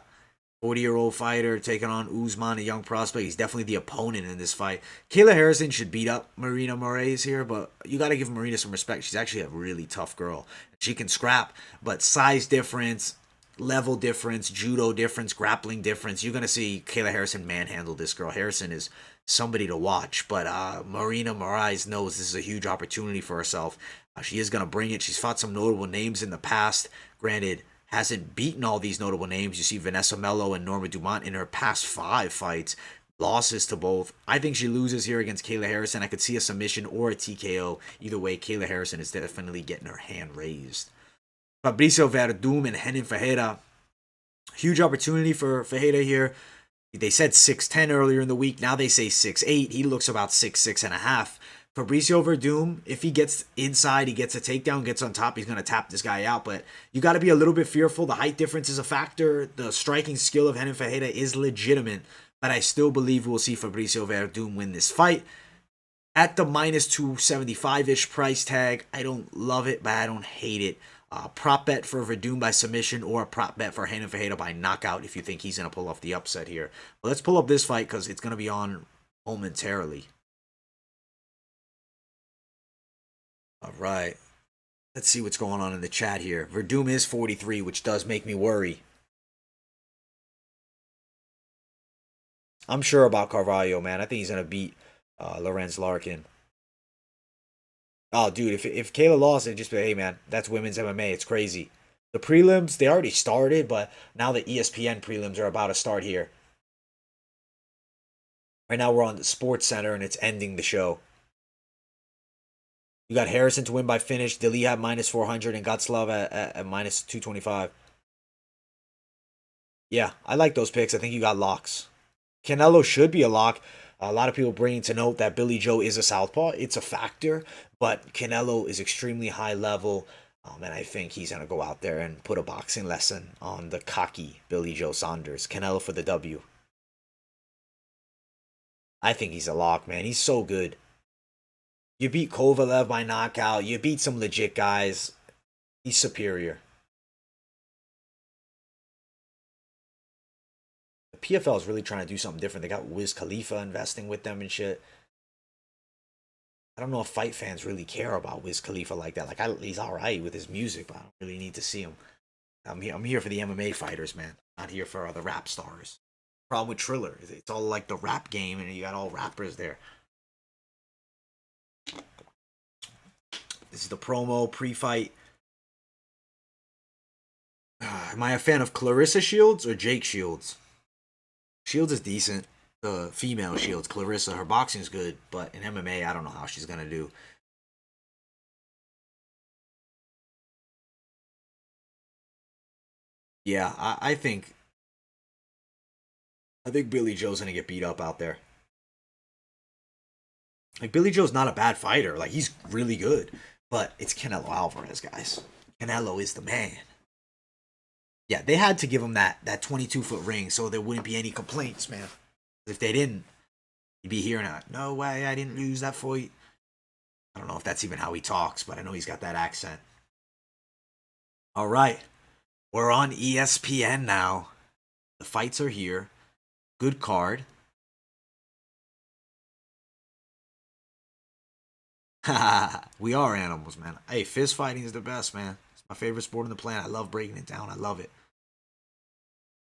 A: 40-year-old fighter taking on Usman, a young prospect. He's definitely the opponent in this fight. Kayla Harrison should beat up Marina Morais here, but you got to give Marina some respect. She's actually a really tough girl. She can scrap, but size difference, level difference, judo difference, grappling difference. You're going to see Kayla Harrison manhandle this girl. Harrison is somebody to watch, but Marina Morais knows this is a huge opportunity for herself. She is going to bring it. She's fought some notable names in the past. Granted, hasn't beaten all these notable names. You see Vanessa Mello and Norma Dumont in her past 5 fights. Losses to both. I think she loses here against Kayla Harrison. I could see a submission or a TKO. Either way, Kayla Harrison is definitely getting her hand raised. Fabricio Werdum and Renan Ferreira. Huge opportunity for Ferreira here. They said 6'10 earlier in the week. Now they say 6'8. He looks about 6'6 and a half. Fabricio Werdum, if he gets inside, he gets a takedown, gets on top, he's going to tap this guy out. But you got to be a little bit fearful. The height difference is a factor. The striking skill of Renan Ferreira is legitimate. But I still believe we'll see Fabricio Werdum win this fight. At the -275-ish price tag, I don't love it, but I don't hate it. Prop bet for Werdum by submission or a prop bet for Renan Ferreira by knockout if you think he's going to pull off the upset here. But let's pull up this fight because it's going to be on momentarily. All right. Let's see what's going on in the chat here. Werdum is 43, which does make me worry. I'm sure about Carvalho, man. I think he's going to beat Lorenz Larkin. Oh, dude, if Kayla lost, it'd just be, hey, man, that's women's MMA. It's crazy. The prelims, they already started, but now the ESPN prelims are about to start here. Right now we're on the Sports Center and it's ending the show. You got Harrison to win by finish, Dilly at minus 400, and Gotslov at minus 225. Yeah, I like those picks. I think you got locks. Canelo should be a lock. A lot of people bringing to note that Billy Joe is a southpaw. It's a factor, but Canelo is extremely high level. And I think he's going to go out there and put a boxing lesson on the cocky Billy Joe Saunders. Canelo for the W. I think he's a lock, man. He's so good. You beat Kovalev by knockout. You beat some legit guys. He's superior. The PFL is really trying to do something different. They got Wiz Khalifa investing with them and shit. I don't know if fight fans really care about Wiz Khalifa like that. Like, he's all right with his music, but I don't really need to see him. I'm here for the MMA fighters, man. Not here for the rap stars. Problem with Triller is it's all like the rap game, and you got all rappers there. This is the promo pre-fight. Am I a fan of Clarissa Shields or Jake Shields? Shields is decent. The female Shields, Clarissa, her boxing's good, but in MMA, I don't know how she's gonna do. Yeah, I think Billy Joe's gonna get beat up out there. Like, Billy Joe's not a bad fighter. Like, he's really good, but it's Canelo Alvarez, guys. Canelo is the man. Yeah, they had to give him that 22-foot ring so there wouldn't be any complaints, man. If they didn't, you'd be hearing that. No way, I didn't lose that fight. I don't know if that's even how he talks, but I know he's got that accent. All right, we're on ESPN now. The fights are here. Good card. We are animals, man. Hey, fist fighting is the best, man. It's my favorite sport on the planet. I love breaking it down. I love it.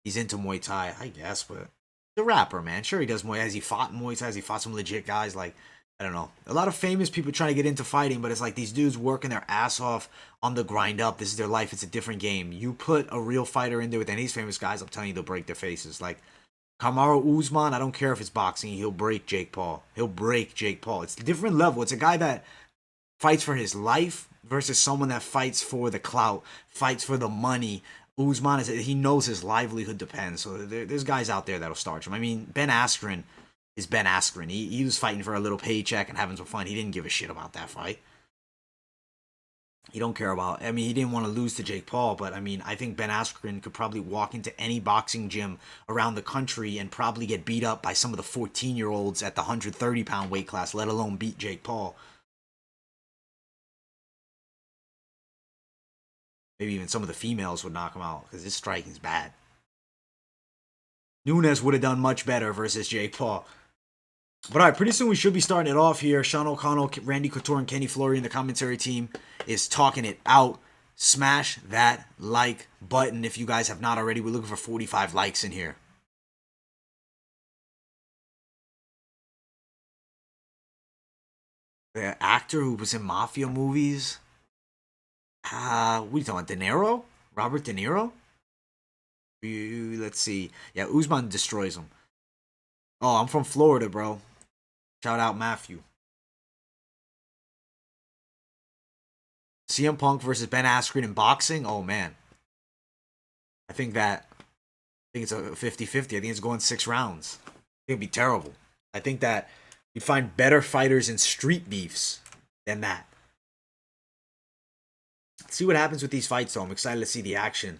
A: He's into Muay Thai, I guess, but the rapper, man. Sure, he does Muay Thai. Has he fought Muay Thai? Has he fought some legit guys? Like, I don't know. A lot of famous people trying to get into fighting, but it's like these dudes working their ass off on the grind up. This is their life. It's a different game. You put a real fighter in there with any of these famous guys, I'm telling you, they'll break their faces. Like, Kamaru Usman, I don't care if it's boxing, he'll break Jake Paul. He'll break Jake Paul. It's a different level. It's a guy that fights for his life versus someone that fights for the clout, fights for the money. Usman he knows his livelihood depends. So there's guys out there that'll starch him. I mean, Ben Askren is Ben Askren. He was fighting for a little paycheck and having some fun. He didn't give a shit about that fight. He don't care about. I mean, he didn't want to lose to Jake Paul, but I mean, I think Ben Askren could probably walk into any boxing gym around the country and probably get beat up by some of the 14-year-olds at the 130-pound weight class, let alone beat Jake Paul. Maybe even some of the females would knock him out because his striking's bad. Nunes would have done much better versus Jake Paul. But all right, pretty soon we should be starting it off here. Sean O'Connell, Randy Couture, and Kenny Florian, the commentary team, is talking it out. Smash that like button if you guys have not already. We're looking for 45 likes in here. The actor who was in mafia movies. What are you talking about? De Niro? Robert De Niro? Let's see. Yeah, Usman destroys him. Oh, I'm from Florida, bro. Shout out Matthew. CM Punk versus Ben Askren in boxing. Oh man, I think it's a 50-50. I think it's going 6 rounds. I think it'd be terrible. I think that you'd find better fighters in street beefs than that. Let's see what happens with these fights, though. I'm excited to see the action.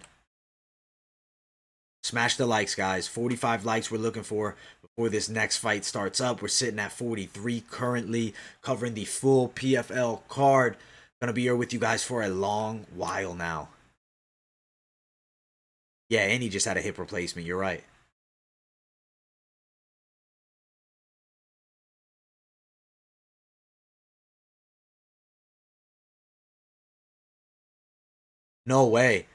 A: Smash the likes, guys. 45 likes we're looking for before this next fight starts up. We're sitting at 43 currently, covering the full PFL card. Gonna be here with you guys for a long while now. Yeah, and he just had a hip replacement. You're right. No way.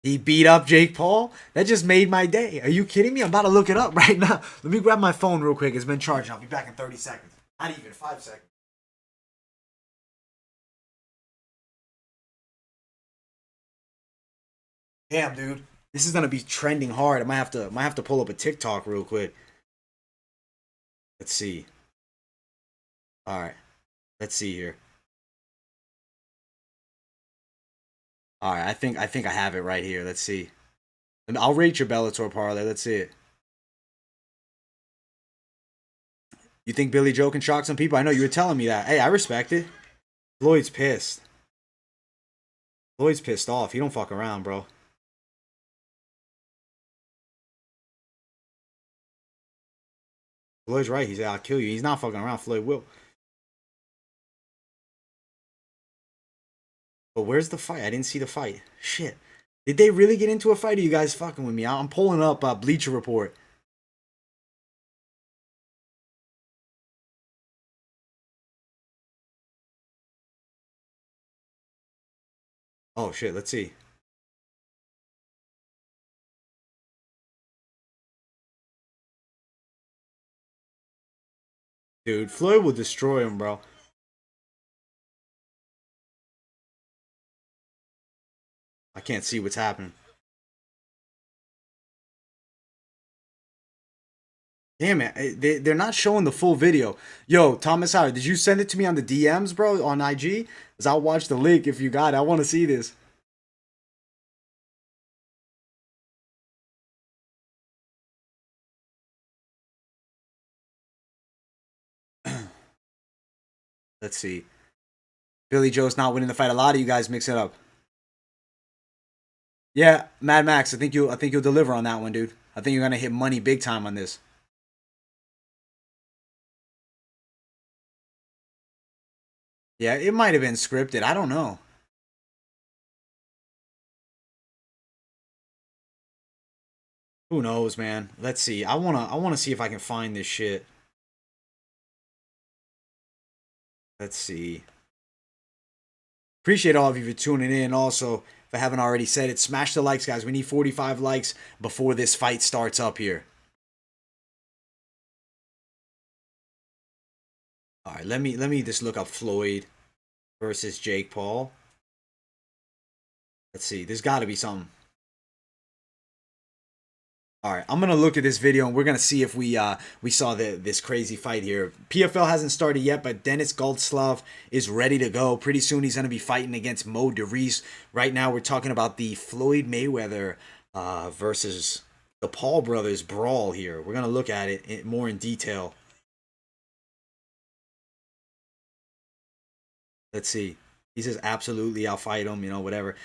A: He beat up Jake Paul? That just made my day. Are you kidding me? I'm about to look it up right now. Let me grab my phone real quick. It's been charging. I'll be back in 30 seconds. Not even 5 seconds. Damn, dude. This is gonna be trending hard. I might have to pull up a TikTok real quick. Let's see. All right. Let's see here. All right. I think I have it right here. Let's see. And I'll rate your Bellator parlay. Let's see it. You think Billy Joe can shock some people? I know you were telling me that. Hey, I respect it. Floyd's pissed. Floyd's pissed off. He don't fuck around, bro. Floyd's right. He's I'll kill you. He's not fucking around. Floyd will. But where's the fight? I didn't see the fight. Shit. Did they really get into a fight? Or you guys fucking with me? I'm pulling up Bleacher Report. Oh shit. Let's see. Dude, Floyd will destroy him, bro. I can't see what's happening. Damn it. They're not showing the full video. Yo, Thomas Howard, did you send it to me on the DMs, bro, on IG? Because I'll watch the link if you got it. I want to see this. Let's see. Billy Joe's not winning the fight. A lot of you guys mix it up. Yeah, Mad Max, I think you'll deliver on that one, dude. I think you're gonna hit money big time on this. Yeah, it might have been scripted. I don't know. Who knows, man? Let's see. I wanna see if I can find this shit. Let's see. Appreciate all of you for tuning in. Also, if I haven't already said it, smash the likes, guys. We need 45 likes before this fight starts up here. All right, let me just look up Floyd versus Jake Paul. Let's see. There's got to be something. All right, I'm gonna look at this video and we're gonna see if we saw this crazy fight here. PFL hasn't started yet, but Dennis Golosov is ready to go. Pretty soon he's gonna be fighting against Morais. Right now we're talking about the Floyd Mayweather versus the Paul brothers brawl here. We're gonna look at it more in detail. Let's see. He says absolutely, I'll fight him. You know, whatever.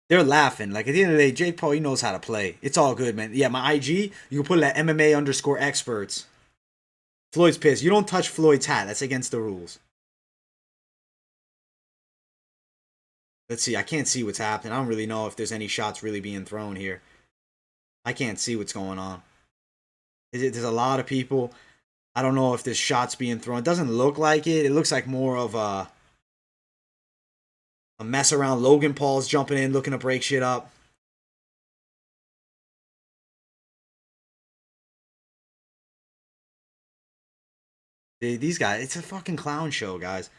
A: They're laughing. Like at the end of the day, Jake Paul, he knows how to play. It's all good, man. Yeah, my IG, you can put it at MMA underscore experts. Floyd's pissed. You don't touch Floyd's hat. That's against the rules. Let's see. I can't see what's happening. I don't really know if there's any shots really being thrown here. I can't see what's going on. There's a lot of people. I don't know if there's shots being thrown. It doesn't look like it. It looks like more of a mess around. Logan Paul's jumping in, looking to break shit up. These guys, it's a fucking clown show, guys.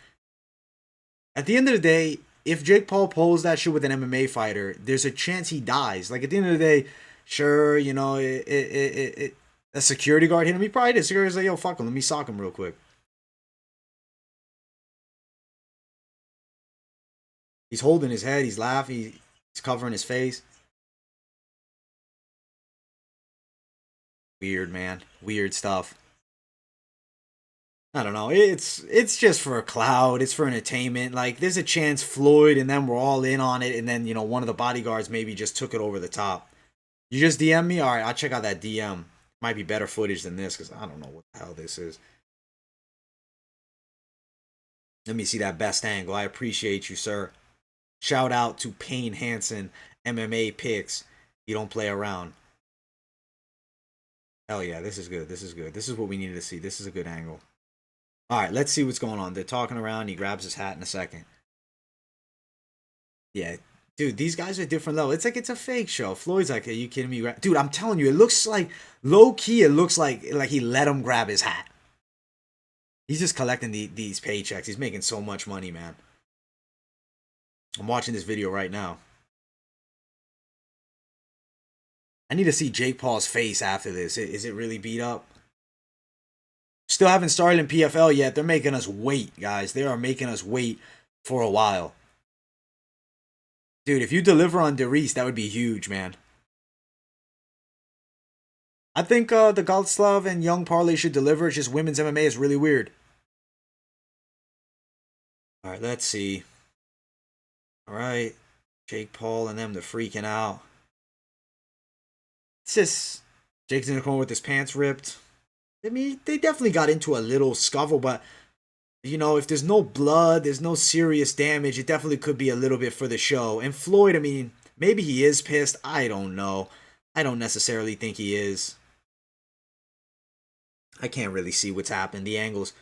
A: At the end of the day, if Jake Paul pulls that shit with an MMA fighter, there's a chance he dies. Like at the end of the day, sure, you know, a security guard hit him. He probably did. Security's like, yo, fuck him. Let me sock him real quick. He's holding his head. He's laughing. He's covering his face. Weird, man. Weird stuff. I don't know. It's just for a cloud. It's for entertainment. Like there's a chance Floyd and then we're all in on it, and then one of the bodyguards maybe just took it over the top. You just DM me. All right, I'll check out that DM. Might be better footage than this because I don't know what the hell this is. Let me see that best angle. I appreciate you, sir. Shout out to Payne Hansen MMA picks. You don't play around. Hell yeah, this is good. This is good. This is what we needed to see. This is a good angle. All right, let's see what's going on. They're talking around. He grabs his hat in a second. Yeah, dude, these guys are different level. It's like it's a fake show. Floyd's like, are you kidding me? Dude, I'm telling you, it looks like low key. It looks like he let him grab his hat. He's just collecting these paychecks. He's making so much money, man. I'm watching this video right now. I need to see Jake Paul's face after this. Is it really beat up? still haven't started in PFL yet. They're making us wait, guys. They are making us wait for a while. Dude, if you deliver on Deice, that would be huge, man. I think the Golosov and Young parlay should deliver. It's just women's MMA is really weird. All right, let's see. All right, Jake Paul and them, they're freaking out. It's just Jake's in the corner with his pants ripped. I mean, they definitely got into a little scuffle, but you know, if there's no blood, there's no serious damage, it definitely could be a little bit for the show. And Floyd, I mean, maybe he is pissed. I don't know. I don't necessarily think he is. I can't really see what's happened. The angles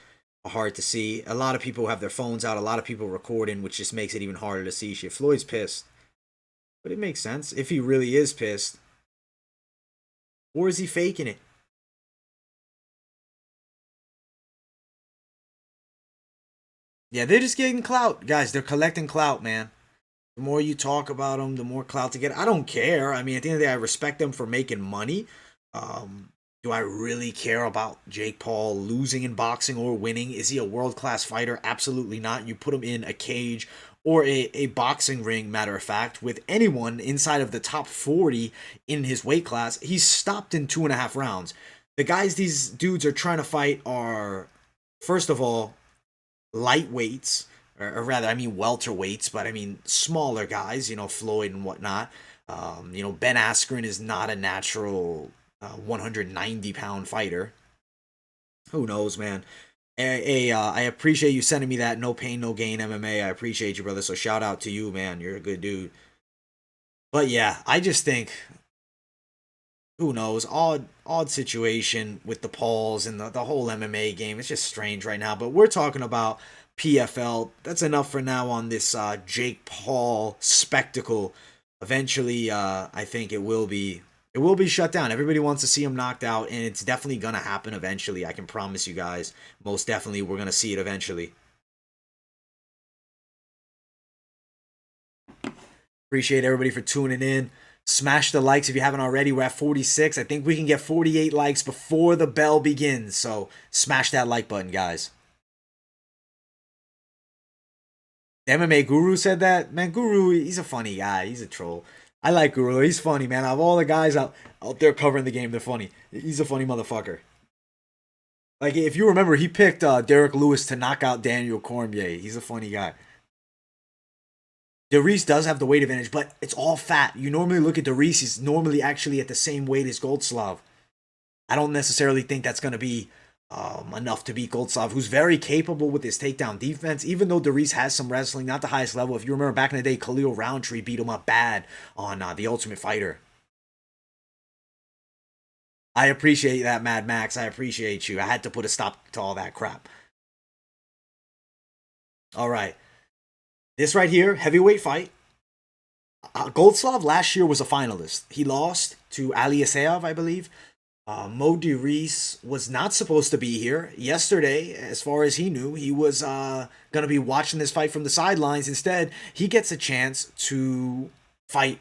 A: are hard to see. A lot of people have their phones out. A lot of people recording, which just makes it even harder to see shit. Floyd's pissed. But it makes sense if he really is pissed. Or is he faking it? Yeah, they're just getting clout. Guys, they're collecting clout, man. The more you talk about them, the more clout to get. I don't care. I mean, at the end of the day, I respect them for making money. Do I really care about Jake Paul losing in boxing or winning? Is he a world-class fighter? Absolutely not. You put him in a cage or a boxing ring, matter of fact, with anyone inside of the top 40 in his weight class, he's stopped in 2.5 rounds. The guys these dudes are trying to fight are, first of all, lightweights, or rather, I mean welterweights, but I mean smaller guys, you know, Floyd and whatnot. You know, Ben Askren is not a natural 190-pound fighter. Who knows, man? I appreciate you sending me that No Pain, No Gain MMA. I appreciate you, brother. So shout out to you, man. You're a good dude. But yeah, I just think, who knows, odd situation with the Pauls and the whole MMA game. It's just strange right now. But we're talking about PFL. That's enough for now on this Jake Paul spectacle. Eventually, I think it will be shut down. Everybody wants to see him knocked out, and it's definitely going to happen eventually. I can promise you guys. Most definitely, we're going to see it eventually. Appreciate everybody for tuning in. Smash the likes if you haven't already. We're at 46. I think we can get 48 likes before the bell begins. So smash that like button, guys. The MMA Guru said that. Man, Guru, he's a funny guy. He's a troll. I like Guru. He's funny, man. Of all the guys out there covering the game, they're funny. He's a funny motherfucker. Like, if you remember, he picked Derek Lewis to knock out Daniel Cormier. He's a funny guy. Deice does have the weight advantage, but it's all fat. You normally look at Deice, he's normally actually at the same weight as Golosov. I don't necessarily think that's going to be enough to beat Golosov, who's very capable with his takedown defense, even though Deice has some wrestling, not the highest level. If you remember back in the day, Khalil Roundtree beat him up bad on The Ultimate Fighter. I appreciate that, Mad Max. I appreciate you. I had to put a stop to all that crap. All right. This right here, heavyweight fight. Golosov last year was a finalist. He lost to Aliasev, I believe. Morais was not supposed to be here yesterday. As far as he knew, he was going to be watching this fight from the sidelines. Instead, he gets a chance to fight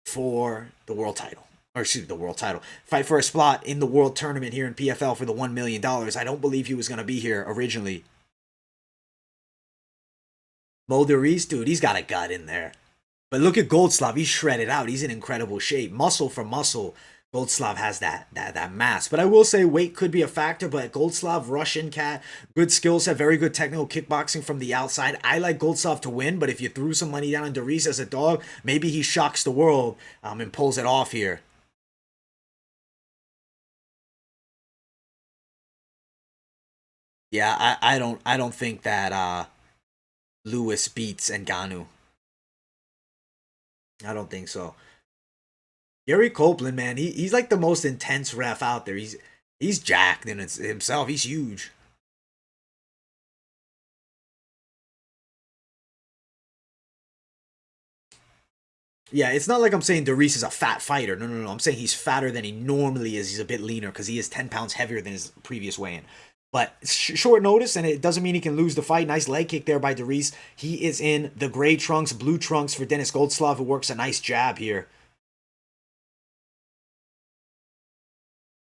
A: for the world title. Or excuse me, the world title. Fight for a spot in the world tournament here in PFL for the $1 million. I don't believe he was going to be here originally. Morais, dude, he's got a gut in there. But look at Golosov. He's shredded out. He's in incredible shape. Muscle for muscle. Golosov has that mass. But I will say weight could be a factor, but Golosov, Russian cat, good skill set, very good technical kickboxing from the outside. I like Golosov to win, but if you threw some money down on Deice as a dog, maybe he shocks the world and pulls it off here. Yeah, I don't think that Lewis beats Ngannou. I don't think so. Gary Copeland, man, he's like the most intense ref out there. He's jacked in himself. He's huge. Yeah, it's not like I'm saying Deice is a fat fighter. No, no, no. I'm saying he's fatter than he normally is. He's a bit leaner because he is 10 pounds heavier than his previous weigh-in. But short notice, and it doesn't mean he can lose the fight. Nice leg kick there by Deice. He is in the gray trunks, blue trunks for Denis Golosov, who works a nice jab here.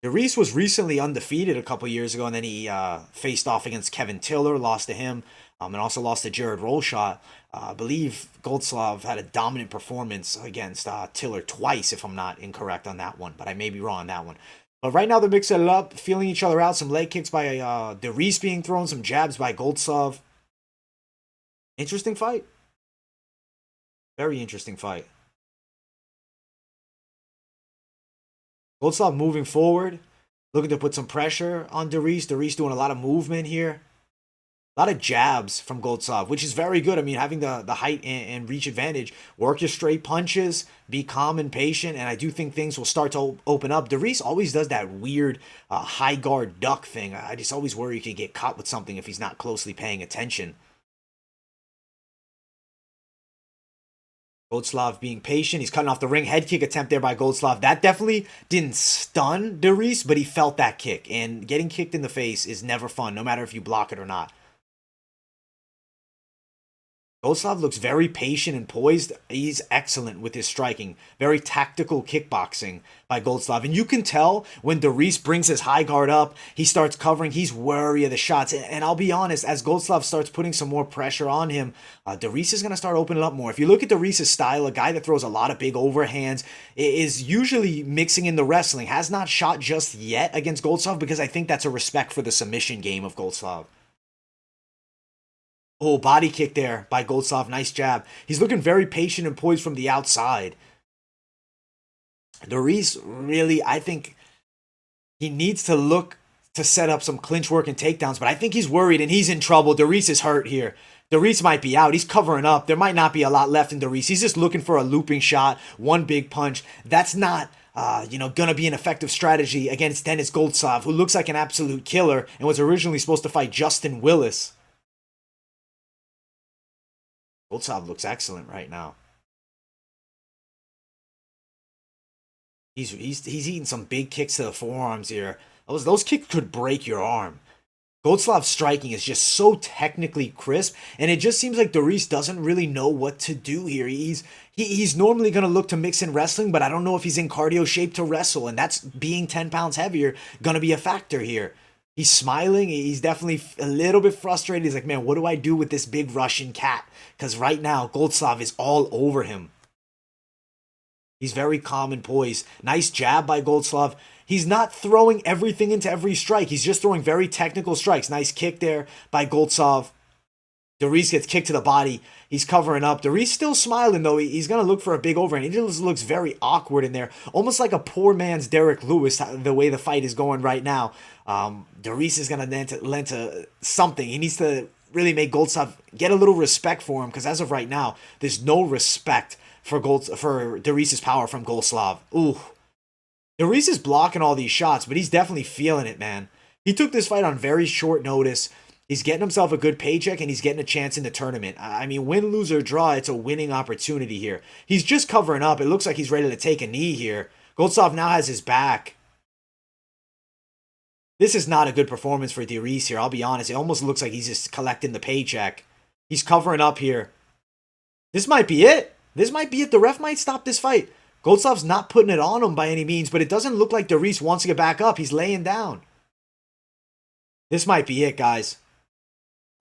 A: Deice was recently undefeated a couple years ago, and then he faced off against Kevin Tiller, lost to him, and also lost to Jared Rolshot. I believe Golosov had a dominant performance against Tiller twice, if I'm not incorrect on that one, but I may be wrong on that one. But right now they're mixing it up, feeling each other out. Some leg kicks by Deice being thrown, some jabs by Golosov. Interesting fight. Very interesting fight. Golosov moving forward, looking to put some pressure on Deice. Deice doing a lot of movement here. A lot of jabs from Golosov, which is very good. I mean, having the height and reach advantage. Work your straight punches, be calm and patient, and I do think things will start to open up. Deice always does that weird high guard duck thing. I just always worry he could get caught with something if he's not closely paying attention. Golosov being patient. He's cutting off the ring. Head kick attempt there by Golosov. That definitely didn't stun Deice, but he felt that kick. And getting kicked in the face is never fun, no matter if you block it or not. Golosov looks very patient and poised. He's excellent with his striking. Very tactical kickboxing by Golosov. And you can tell when Deice brings his high guard up, he starts covering, he's wary of the shots. And I'll be honest, as Golosov starts putting some more pressure on him, Deice is going to start opening up more. If you look at Deice's style, a guy that throws a lot of big overhands, is usually mixing in the wrestling. Has not shot just yet against Golosov because I think that's a respect for the submission game of Golosov. Oh, body kick there by Golosov. Nice jab. He's looking very patient and poised from the outside. Deice really, I think he needs to look to set up some clinch work and takedowns, but I think he's worried and he's in trouble. Deice is hurt here. Deice might be out. He's covering up. There might not be a lot left in Deice. He's just looking for a looping shot, one big punch. That's not gonna be an effective strategy against Denis Golosov, who looks like an absolute killer and was originally supposed to fight Justin Willis. Golosov looks excellent right now. He's eating some big kicks to the forearms here. Those kicks could break your arm. Golosov's striking is just so technically crisp, and it just seems like Deice doesn't really know what to do here. He's normally going to look to mix in wrestling, but I don't know if he's in cardio shape to wrestle, and that's being 10 pounds heavier going to be a factor here. He's smiling. He's definitely a little bit frustrated. He's like, man, what do I do with this big Russian cat? Because right now, Golosov is all over him. He's very calm and poised. Nice jab by Golosov. He's not throwing everything into every strike. He's just throwing very technical strikes. Nice kick there by Golosov. Deice gets kicked to the body. He's covering up. Deice still smiling, though. He's going to look for a big overhand. He just looks very awkward in there. Almost like a poor man's Derek Lewis, the way the fight is going right now. Deice is going to lend to something. He needs to really make Golosov get a little respect for him, because as of right now, there's no respect for Deice's power from Golosov. Ooh. Deice is blocking all these shots, but he's definitely feeling it, man. He took this fight on very short notice. He's getting himself a good paycheck, and he's getting a chance in the tournament. I mean, win, lose, or draw, it's a winning opportunity here. He's just covering up. It looks like he's ready to take a knee here. Golosov now has his back. This is not a good performance for Deice here, I'll be honest. It almost looks like he's just collecting the paycheck. He's covering up here. This might be it. This might be it. The ref might stop this fight. Golosov's not putting it on him by any means, but it doesn't look like Deice wants to get back up. He's laying down. This might be it, guys.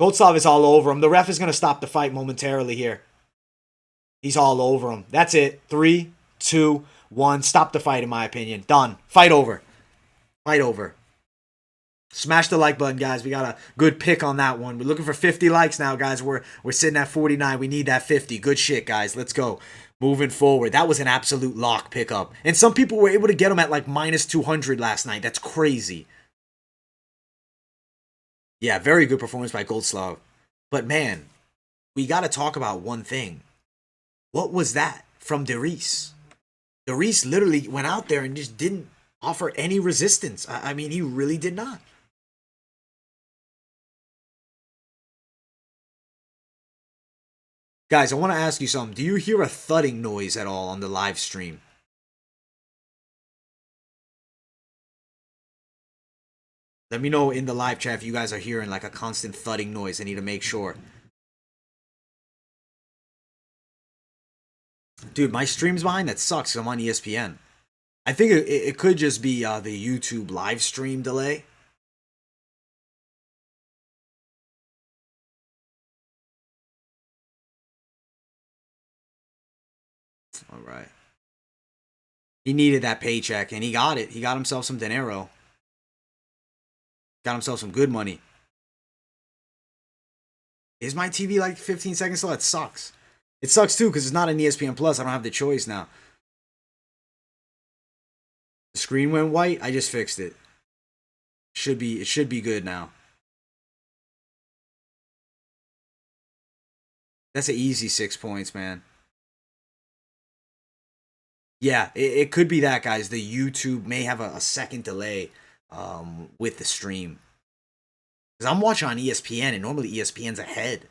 A: Golosov is all over him. The ref is going to stop the fight momentarily here. He's all over him. That's it. 3, 2, 1. Stop the fight, in my opinion. Done. Fight over. Fight over. Smash the like button, guys. We got a good pick on that one. We're looking for 50 likes now, guys. We're sitting at 49. We need that 50. Good shit, guys. Let's go. Moving forward. That was an absolute lock pickup. And some people were able to get them at like minus 200 last night. That's crazy. Yeah, very good performance by Golosov. But man, we got to talk about one thing. What was that from Deice? Deice literally went out there and just didn't offer any resistance. I mean, he really did not. Guys, I want to ask you something. Do you hear a thudding noise at all on the live stream? Let me know in the live chat if you guys are hearing like a constant thudding noise. I need to make sure. Dude, my stream's behind. That sucks. I'm on ESPN. I think it could just be the YouTube live stream delay. All right. He needed that paycheck, and he got it. He got himself some dinero. Got himself some good money. Is my TV like 15 seconds still? That sucks. It sucks too because it's not an ESPN Plus. I don't have the choice now. The screen went white. I just fixed it. It should be good now. That's an easy 6 points, man. Yeah, it could be that, guys. The YouTube may have a second delay with the stream. Because I'm watching on ESPN, and normally ESPN's ahead.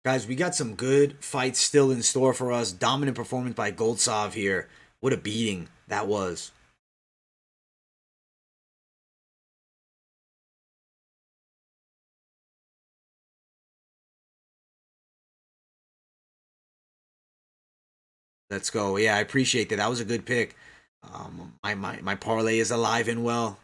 A: Guys, we got some good fights still in store for us. Dominant performance by Golosov here. What a beating that was. Let's go. Yeah, I appreciate that. That was a good pick. My parlay is alive and well.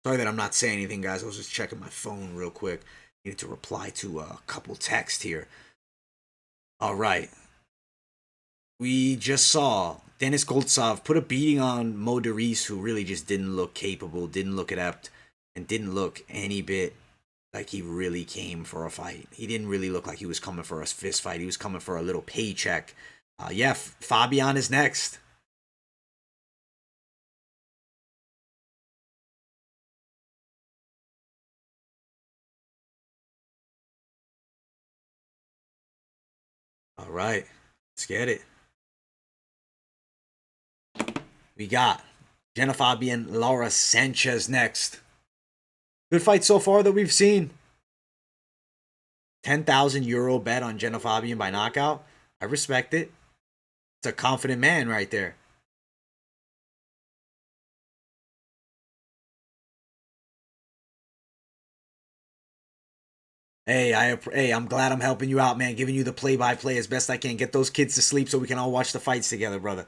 A: Sorry that I'm not saying anything, guys. I was just checking my phone real quick. Needed to reply to a couple texts here. All right. We just saw Denis Golosov put a beating on Morais, who really just didn't look capable, didn't look adept, and didn't look any bit like he really came for a fight. He didn't really look like he was coming for a fist fight. He was coming for a little paycheck. Yeah, Fabian is next. All right, let's get it. We got Jenna Fabian, Laura Sanchez next. Good fight so far that we've seen. 10,000 euro bet on Jenna Fabian by knockout. I respect it. It's a confident man right there. Hey, I'm glad I'm helping you out, man. Giving you the play-by-play as best I can. Get those kids to sleep so we can all watch the fights together, brother.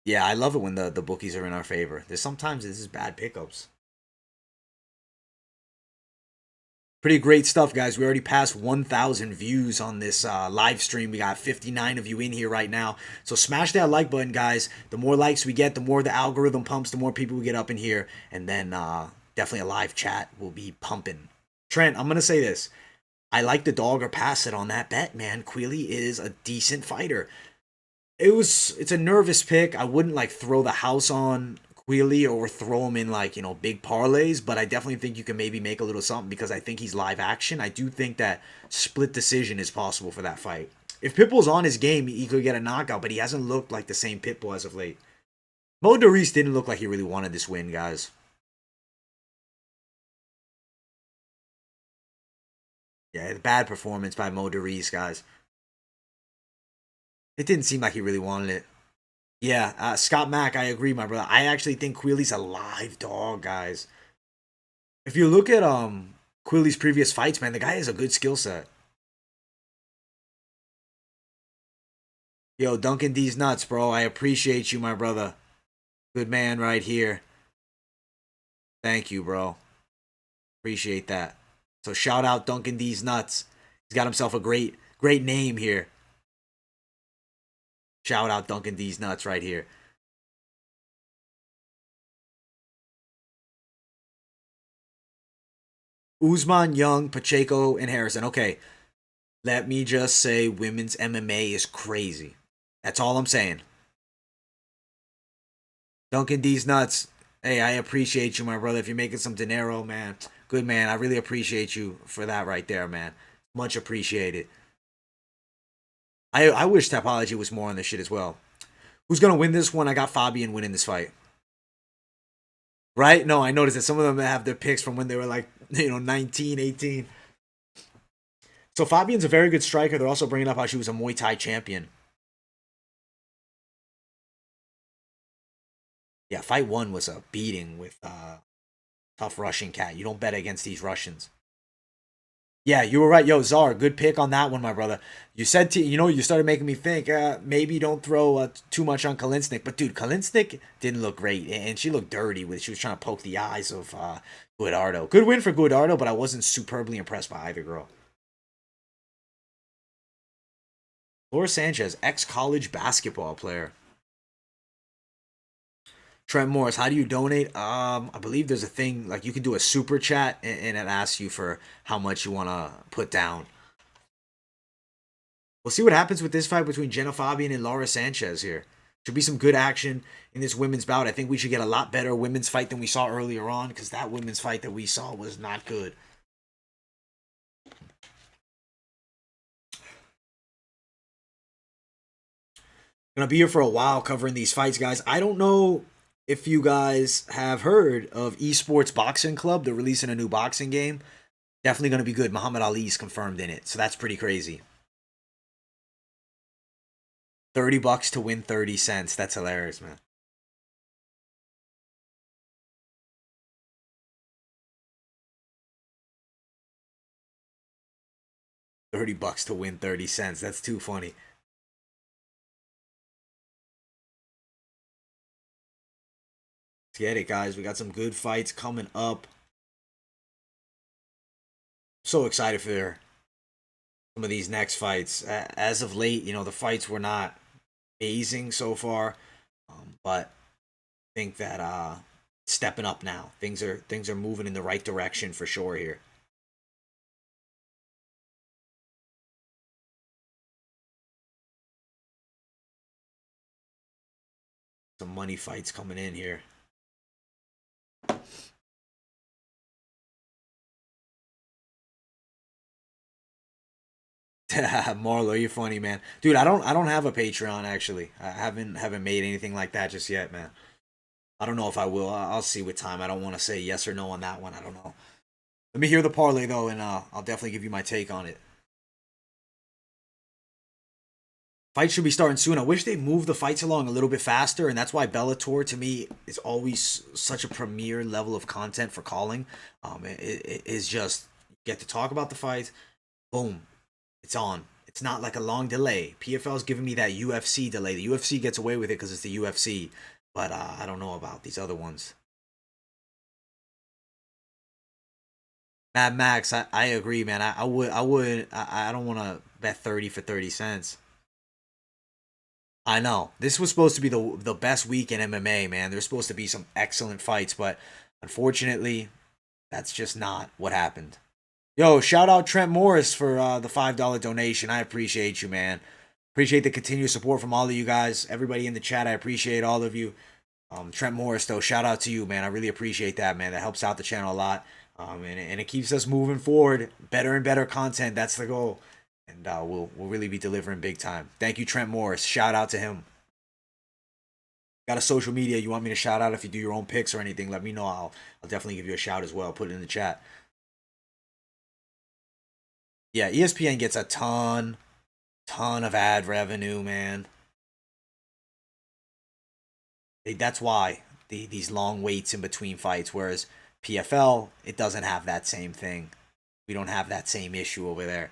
A: Yeah, I love it when the bookies are in our favor. There's sometimes this is bad pickups. Pretty great stuff, guys. We already passed 1,000 views on this live stream. We got 59 of you in here right now. So smash that like button, guys. The more likes we get, the more the algorithm pumps, the more people we get up in here. And then definitely a live chat will be pumping. Trent, I'm going to say this. I like the dog or pass it on that bet, man. Queally is a decent fighter. It's a nervous pick. I wouldn't like throw the house on Queally or throw him in like, big parlays, but I definitely think you can maybe make a little something because I think he's live action. I do think that split decision is possible for that fight. If Pitbull's on his game, he could get a knockout, but he hasn't looked like the same Pitbull as of late. Morais didn't look like he really wanted this win, guys. Yeah, bad performance by Morais, guys. It didn't seem like he really wanted it. Yeah, Scott Mack, I agree, my brother. I actually think Quilly's a live dog, guys. If you look at Quilly's previous fights, man, the guy has a good skill set. Yo, Duncan D's nuts, bro. I appreciate you, my brother. Good man right here. Thank you, bro. Appreciate that. So shout out Duncan D's nuts. He's got himself a great name here. Shout out Duncan D's nuts right here. Usman, Young, Pacheco, and Harrison. Okay, let me just say women's MMA is crazy. That's all I'm saying. Duncan D's nuts. Hey, I appreciate you, my brother. If you're making some dinero, man, good man. I really appreciate you for that right there, man. Much appreciated. I wish Tapology was more on this shit as well. Who's gonna win this one? I got Fabian winning this fight. Right? No, I noticed that some of them have their picks from when they were like, 19, 18. So Fabian's a very good striker. They're also bringing up how she was a Muay Thai champion. Yeah, fight one was a beating with tough Russian cat. You don't bet against these Russians. Yeah, you were right. Yo, Czar, good pick on that one, my brother. You said, you started making me think, maybe don't throw too much on Kolesnyk. But, dude, Kolesnyk didn't look great. And she looked dirty with she was trying to poke the eyes of Guadardo. Good win for Guadardo, but I wasn't superbly impressed by either girl. Laura Sanchez, ex-college basketball player. Trent Morris, how do you donate? I believe there's a thing like you can do a super chat and it asks you for how much you want to put down. We'll see what happens with this fight between Jenna Fabian and Laura Sanchez here. Should be some good action in this women's bout. I think we should get a lot better women's fight than we saw earlier on because that women's fight that we saw was not good. Gonna be here for a while covering these fights, guys. I don't know if you guys have heard of Esports Boxing Club. They're releasing a new boxing game. Definitely gonna be good. Muhammad Ali's confirmed in it, so that's pretty crazy. $30 to win 30 cents. That's hilarious, man. $30 to win 30 cents. That's too funny. Let's get it, guys. We got some good fights coming up. So excited for some of these next fights. As of late, the fights were not amazing so far, but I think that stepping up now. Things are moving in the right direction for sure here. Some money fights coming in here. Marlo, you're funny, man. Dude, I don't have a Patreon actually. I haven't made anything like that just yet, man. I don't know if I will. I'll see with time. I don't want to say yes or no on that one. I don't know. Let me hear the parlay though, and I'll definitely give you my take on it. Fights should be starting soon. I wish they moved the fights along a little bit faster, and that's why Bellator to me is always such a premier level of content for calling. It is just get to talk about the fights. Boom, it's on. It's not like a long delay. PFL's giving me that UFC delay. The UFC gets away with it because it's the UFC, but I don't know about these other ones. Mad Max, I agree, man. I don't want to bet 30 for 30 cents. I know. This was supposed to be the best week in MMA, man. There's supposed to be some excellent fights, but unfortunately, that's just not what happened. Yo, shout out Trent Morris for the $5 donation. I appreciate you, man. Appreciate the continued support from all of you guys. Everybody in the chat, I appreciate all of you. Trent Morris, though, shout out to you, man. I really appreciate that, man. That helps out the channel a lot. And it keeps us moving forward. Better and better content. That's the goal. And we'll really be delivering big time. Thank you, Trent Morris. Shout out to him. Got a social media you want me to shout out if you do your own picks or anything, let me know. I'll definitely give you a shout as well. Put it in the chat. Yeah, ESPN gets a ton of ad revenue, man. That's why these long waits in between fights. Whereas PFL, it doesn't have that same thing. We don't have that same issue over there.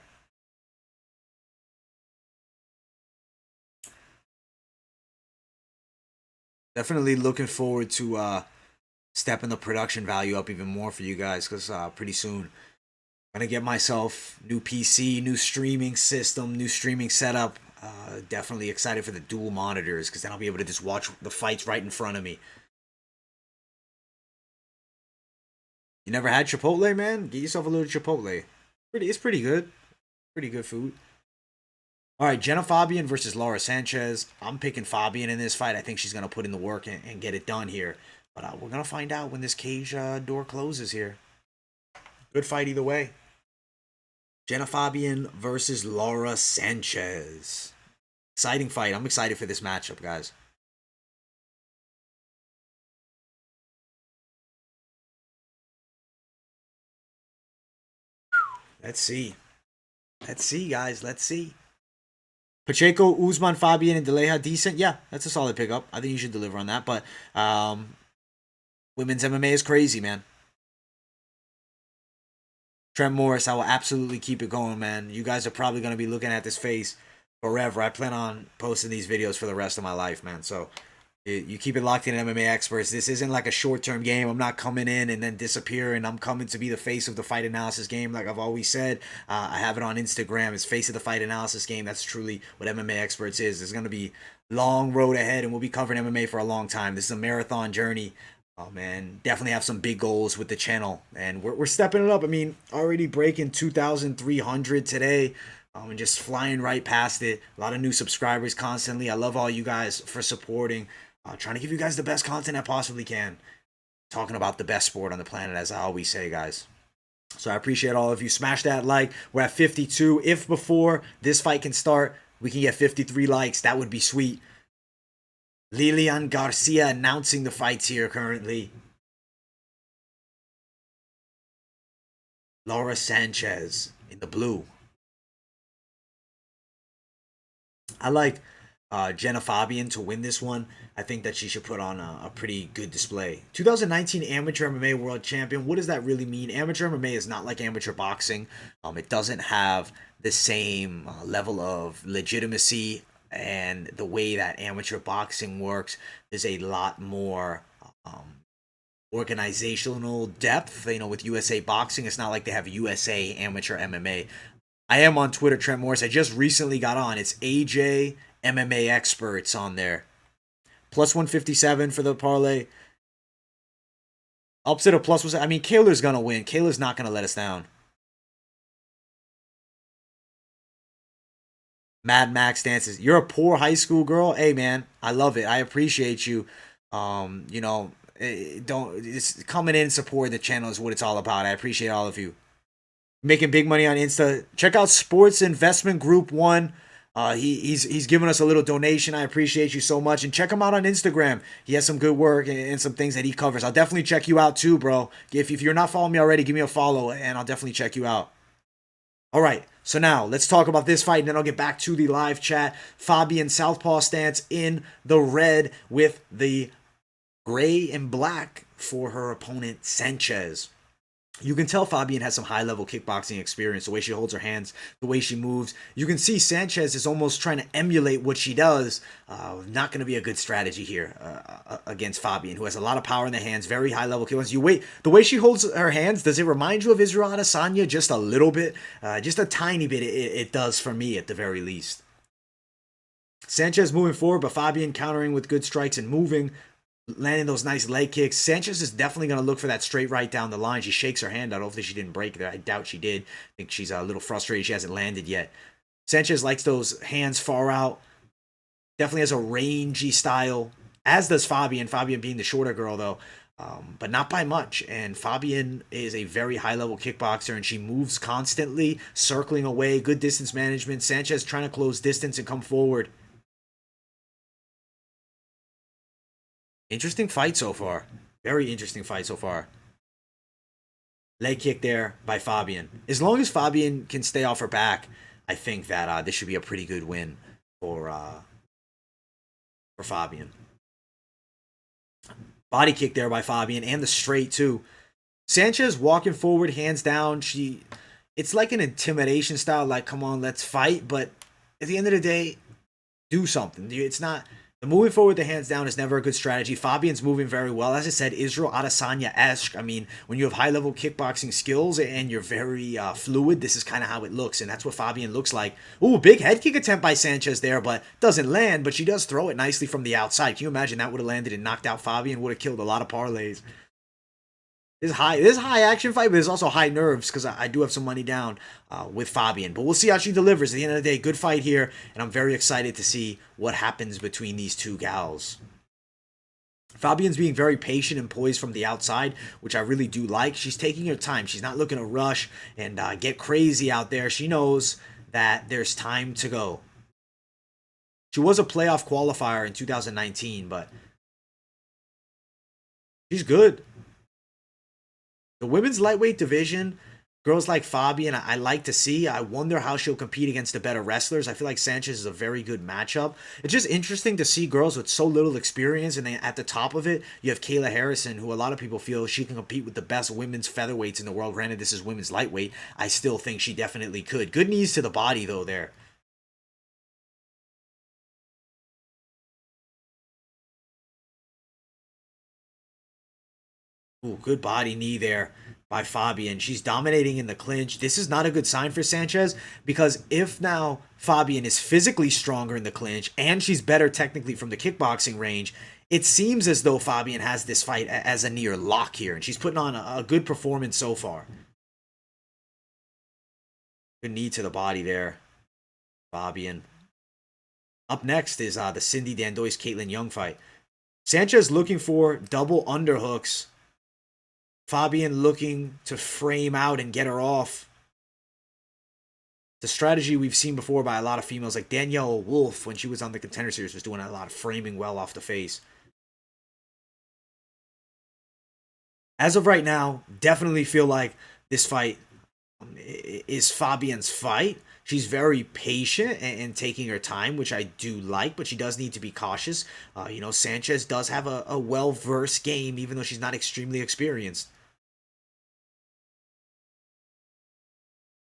A: Definitely looking forward to stepping the production value up even more for you guys because pretty soon I'm gonna get myself new PC, new streaming system, new streaming setup. Definitely excited for the dual monitors because then I'll be able to just watch the fights right in front of me. You never had Chipotle, man? Get yourself a little Chipotle. It's pretty good. Pretty good food. All right, Jenna Fabian versus Laura Sanchez. I'm picking Fabian in this fight. I think she's gonna put in the work and get it done here. But we're gonna find out when this cage door closes here. Good fight either way. Jenna Fabian versus Laura Sanchez. Exciting fight. I'm excited for this matchup, guys. Let's see. Let's see, guys. Let's see. Pacheco, Usman, Fabian, and Deleja, decent. Yeah, that's a solid pickup. I think you should deliver on that. But women's MMA is crazy, man. Trent Morris, I will absolutely keep it going, man. You guys are probably going to be looking at this face forever. I plan on posting these videos for the rest of my life, man. So you keep it locked in, MMA experts. This isn't like a short-term game. I'm not coming in and then disappearing. I'm coming to be the face of the fight analysis game, like I've always said. I have it on Instagram. It's face of the fight analysis game. That's truly what MMA experts is. There's going to be long road ahead, and we'll be covering MMA for a long time. This is a marathon journey. Oh man, definitely have some big goals with the channel, and we're stepping it up. I mean, already breaking 2,300 today, and just flying right past it. A lot of new subscribers constantly. I love all you guys for supporting. Trying to give you guys the best content I possibly can. Talking about the best sport on the planet, as I always say, guys. So I appreciate all of you. Smash that like. We're at 52. If before this fight can start, we can get 53 likes, that would be sweet. Lilian Garcia announcing the fights here currently. Laura Sanchez in the blue. I like Jenna Fabian to win this one. I think that she should put on a pretty good display. 2019 Amateur MMA World Champion. What does that really mean? Amateur MMA is not like amateur boxing. It doesn't have the same level of legitimacy and the way that amateur boxing works. There's a lot more organizational depth. You know, with USA Boxing, it's not like they have USA Amateur MMA. I am on Twitter, Trent Morris. I just recently got on. It's AJ MMA Experts on there. Plus 157 for the parlay. Upset of plus was. I mean, Kayla's gonna win. Kayla's not gonna let us down. Mad Max dances. You're a poor high school girl. Hey man, I love it. I appreciate you. You know, it's coming in and supporting the channel is what it's all about. I appreciate all of you. Making big money on Insta. Check out Sports Investment Group 1. He's given us a little donation. I appreciate you so much. And check him out on Instagram. He has some good work and some things that he covers. I'll definitely check you out too, bro. If you're not following me already, give me a follow and I'll definitely check you out. All right, so now let's talk about this fight and then I'll get back to the live chat. Fabian southpaw stance in the red with the gray and black for her opponent Sanchez. You can tell Fabian has some high-level kickboxing experience, the way she holds her hands, the way she moves. You can see Sanchez is almost trying to emulate what she does. Not going to be a good strategy here against Fabian, who has a lot of power in the hands, very high-level kickboxing. The way she holds her hands, does it remind you of Israel Adesanya? Just a little bit? Just a tiny bit, it does for me at the very least. Sanchez moving forward, but Fabian countering with good strikes and moving. Landing those nice leg kicks. Sanchez is definitely going to look for that straight right down the line. She shakes her hand out. Hopefully she didn't break there. I doubt she did. I think she's a little frustrated she hasn't landed yet. Sanchez likes those hands far out. Definitely has a rangy style, as does Fabian. Fabian being the shorter girl, though, but not by much. And Fabian is a very high-level kickboxer, and she moves constantly, circling away, good distance management. Sanchez trying to close distance and come forward. Interesting fight so far. Very interesting fight so far. Leg kick there by Fabian. As long as Fabian can stay off her back, I think that this should be a pretty good win for Fabian. Body kick there by Fabian and the straight too. Sanchez walking forward, hands down. It's like an intimidation style, like come on, let's fight. But at the end of the day, do something. It's not. Moving forward, the hands down is never a good strategy. Fabian's moving very well. As I said, Israel Adesanya-esque. I mean, when you have high-level kickboxing skills and you're very fluid, this is kind of how it looks, and that's what Fabian looks like. Ooh, big head kick attempt by Sanchez there, but doesn't land, but she does throw it nicely from the outside. Can you imagine that would have landed and knocked out Fabian? Would have killed a lot of parlays. This is high action fight, but there's also high nerves because I do have some money down with Fabian. But we'll see how she delivers. At the end of the day, good fight here, and I'm very excited to see what happens between these two gals. Fabian's being very patient and poised from the outside, which I really do like. She's taking her time. She's not looking to rush and get crazy out there. She knows that there's time to go. She was a playoff qualifier in 2019, but she's good. The women's lightweight division, Girls like Fabian, I like to see. I wonder how she'll compete against the better wrestlers. I feel like Sanchez is a very good matchup. It's just interesting to see girls with so little experience, and then at the top of it, you have Kayla Harrison, who a lot of people feel she can compete with the best women's featherweights in the world. Granted, this is women's lightweight. I still think she definitely could. Good knees to the body, though, there. Ooh, good body knee there by Fabian. She's dominating in the clinch. This is not a good sign for Sanchez because if now Fabian is physically stronger in the clinch and she's better technically from the kickboxing range, it seems as though Fabian has this fight as a near lock here, and she's putting on a good performance so far. Good knee to the body there, Fabian. Up next is the Cindy Dandois Caitlin Young fight. Sanchez looking for double underhooks. Fabian looking to frame out and get her off. The strategy we've seen before by a lot of females, like Danielle Wolf when she was on the Contender Series, was doing a lot of framing well off the face. As of right now, definitely feel like this fight is Fabian's fight. She's very patient and taking her time, which I do like, but she does need to be cautious. Sanchez does have a well-versed game, even though she's not extremely experienced.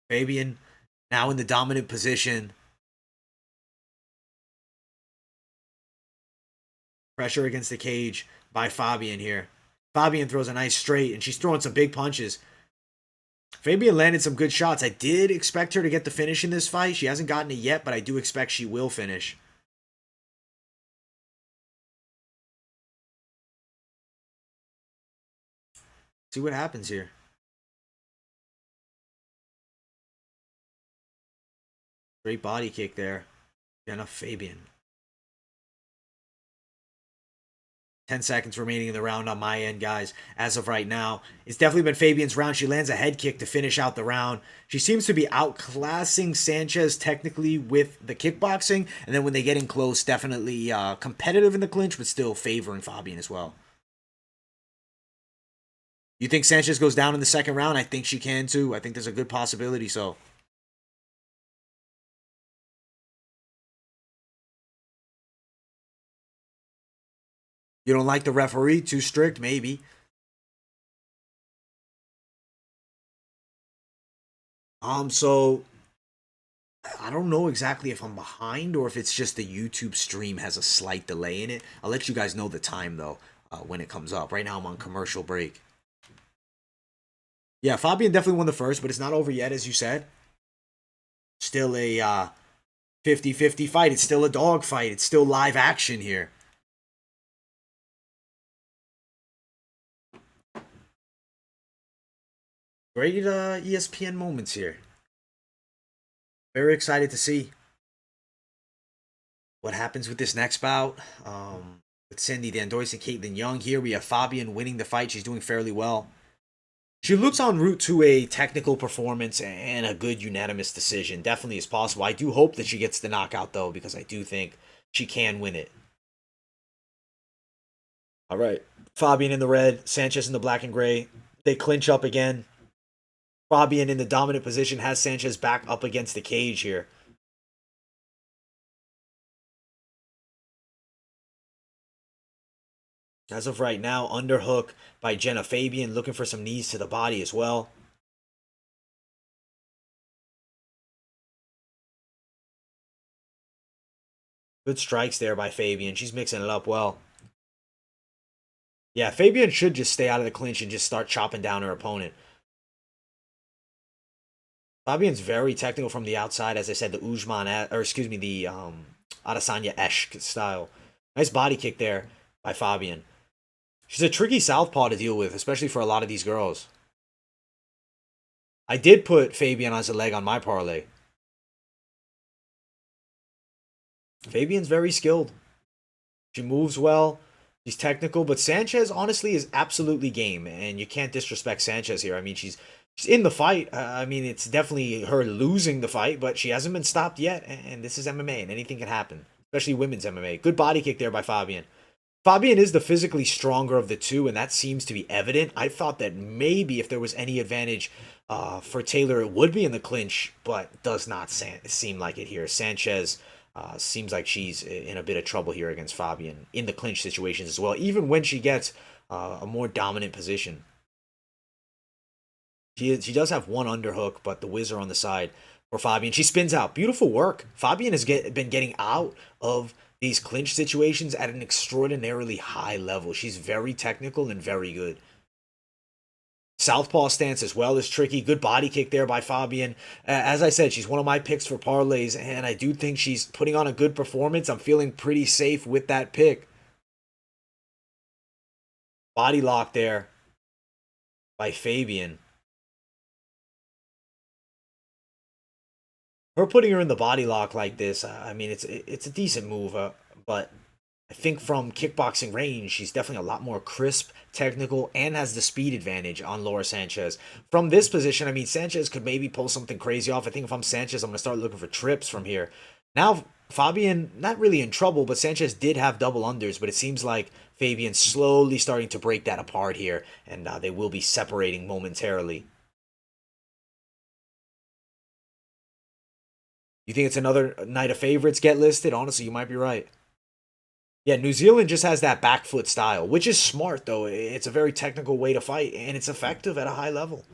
A: Fabian now in the dominant position. Pressure against the cage by Fabian here. Fabian throws a nice straight, and she's throwing some big punches. Fabian landed some good shots. I did expect her to get the finish in this fight. She hasn't gotten it yet, but I do expect she will finish. See what happens here. Great body kick there. Jenna Fabian. 10 seconds remaining in the round on my end, guys. As of right now, it's definitely been Fabian's round. She lands a head kick to finish out the round. She seems to be outclassing Sanchez technically with the kickboxing, and then when they get in close, definitely competitive in the clinch, but still favoring Fabian as well. You think Sanchez goes down in the second round? I think she can too. I think there's a good possibility so. You don't like the referee? Too strict? Maybe. So I don't know exactly if I'm behind or if it's just the YouTube stream has a slight delay in it. I'll let you guys know the time though when it comes up. Right now I'm on commercial break. Yeah, Fabian definitely won the first, but it's not over yet, as you said. Still a 50-50 fight. It's still a dog fight. It's still live action here. Great ESPN moments here. Very excited to see what happens with this next bout. With Cindy Dandois and Caitlin Young here, we have Fabian winning the fight. She's doing fairly well. She looks en route to a technical performance and a good unanimous decision. Definitely is possible. I do hope that she gets the knockout, though, because I do think she can win it. All right. Fabian in the red, Sanchez in the black and gray. They clinch up again. Fabian in the dominant position has Sanchez back up against the cage here. As of right now, underhook by Jenna Fabian, looking for some knees to the body as well. Good strikes there by Fabian. She's mixing it up well. Yeah, Fabian should just stay out of the clinch and just start chopping down her opponent. Fabian's very technical from the outside, as I said, the Usman, or excuse me, the Adesanya-esque style. Nice body kick there by Fabian. She's a tricky southpaw to deal with, especially for a lot of these girls. I did put Fabian as a leg on my parlay. Fabian's very skilled. She moves well. She's technical, but Sanchez honestly is absolutely game, and you can't disrespect Sanchez here. I mean, she's in the fight. I mean, it's definitely her losing the fight, but she hasn't been stopped yet, and this is MMA, and anything can happen, especially women's MMA. Good body kick there by Fabian. Fabian is the physically stronger of the two, and that seems to be evident. I thought that maybe if there was any advantage for Taylor, it would be in the clinch, but does not seem like it here. Sanchez seems like she's in a bit of trouble here against Fabian in the clinch situations as well, even when she gets a more dominant position. She does have one underhook, but the whizzer on the side for Fabian. She spins out. Beautiful work. Fabian has been getting out of these clinch situations at an extraordinarily high level. She's very technical and very good. Southpaw stance as well is tricky. Good body kick there by Fabian. As I said, she's one of my picks for parlays, and I do think she's putting on a good performance. I'm feeling pretty safe with that pick. Body lock there by Fabian. Her putting her in the body lock like this, I mean, it's a decent move, but I think from kickboxing range, she's definitely a lot more crisp, technical, and has the speed advantage on Laura Sanchez. From this position, I mean, Sanchez could maybe pull something crazy off. I think if I'm Sanchez, I'm going to start looking for trips from here. Now, Fabian, not really in trouble, but Sanchez did have double unders, but it seems like Fabian's slowly starting to break that apart here, and they will be separating momentarily. You think it's another night of favorites get listed? Honestly, you might be right. Yeah, New Zealand just has that back foot style, which is smart, though. It's a very technical way to fight, and it's effective at a high level.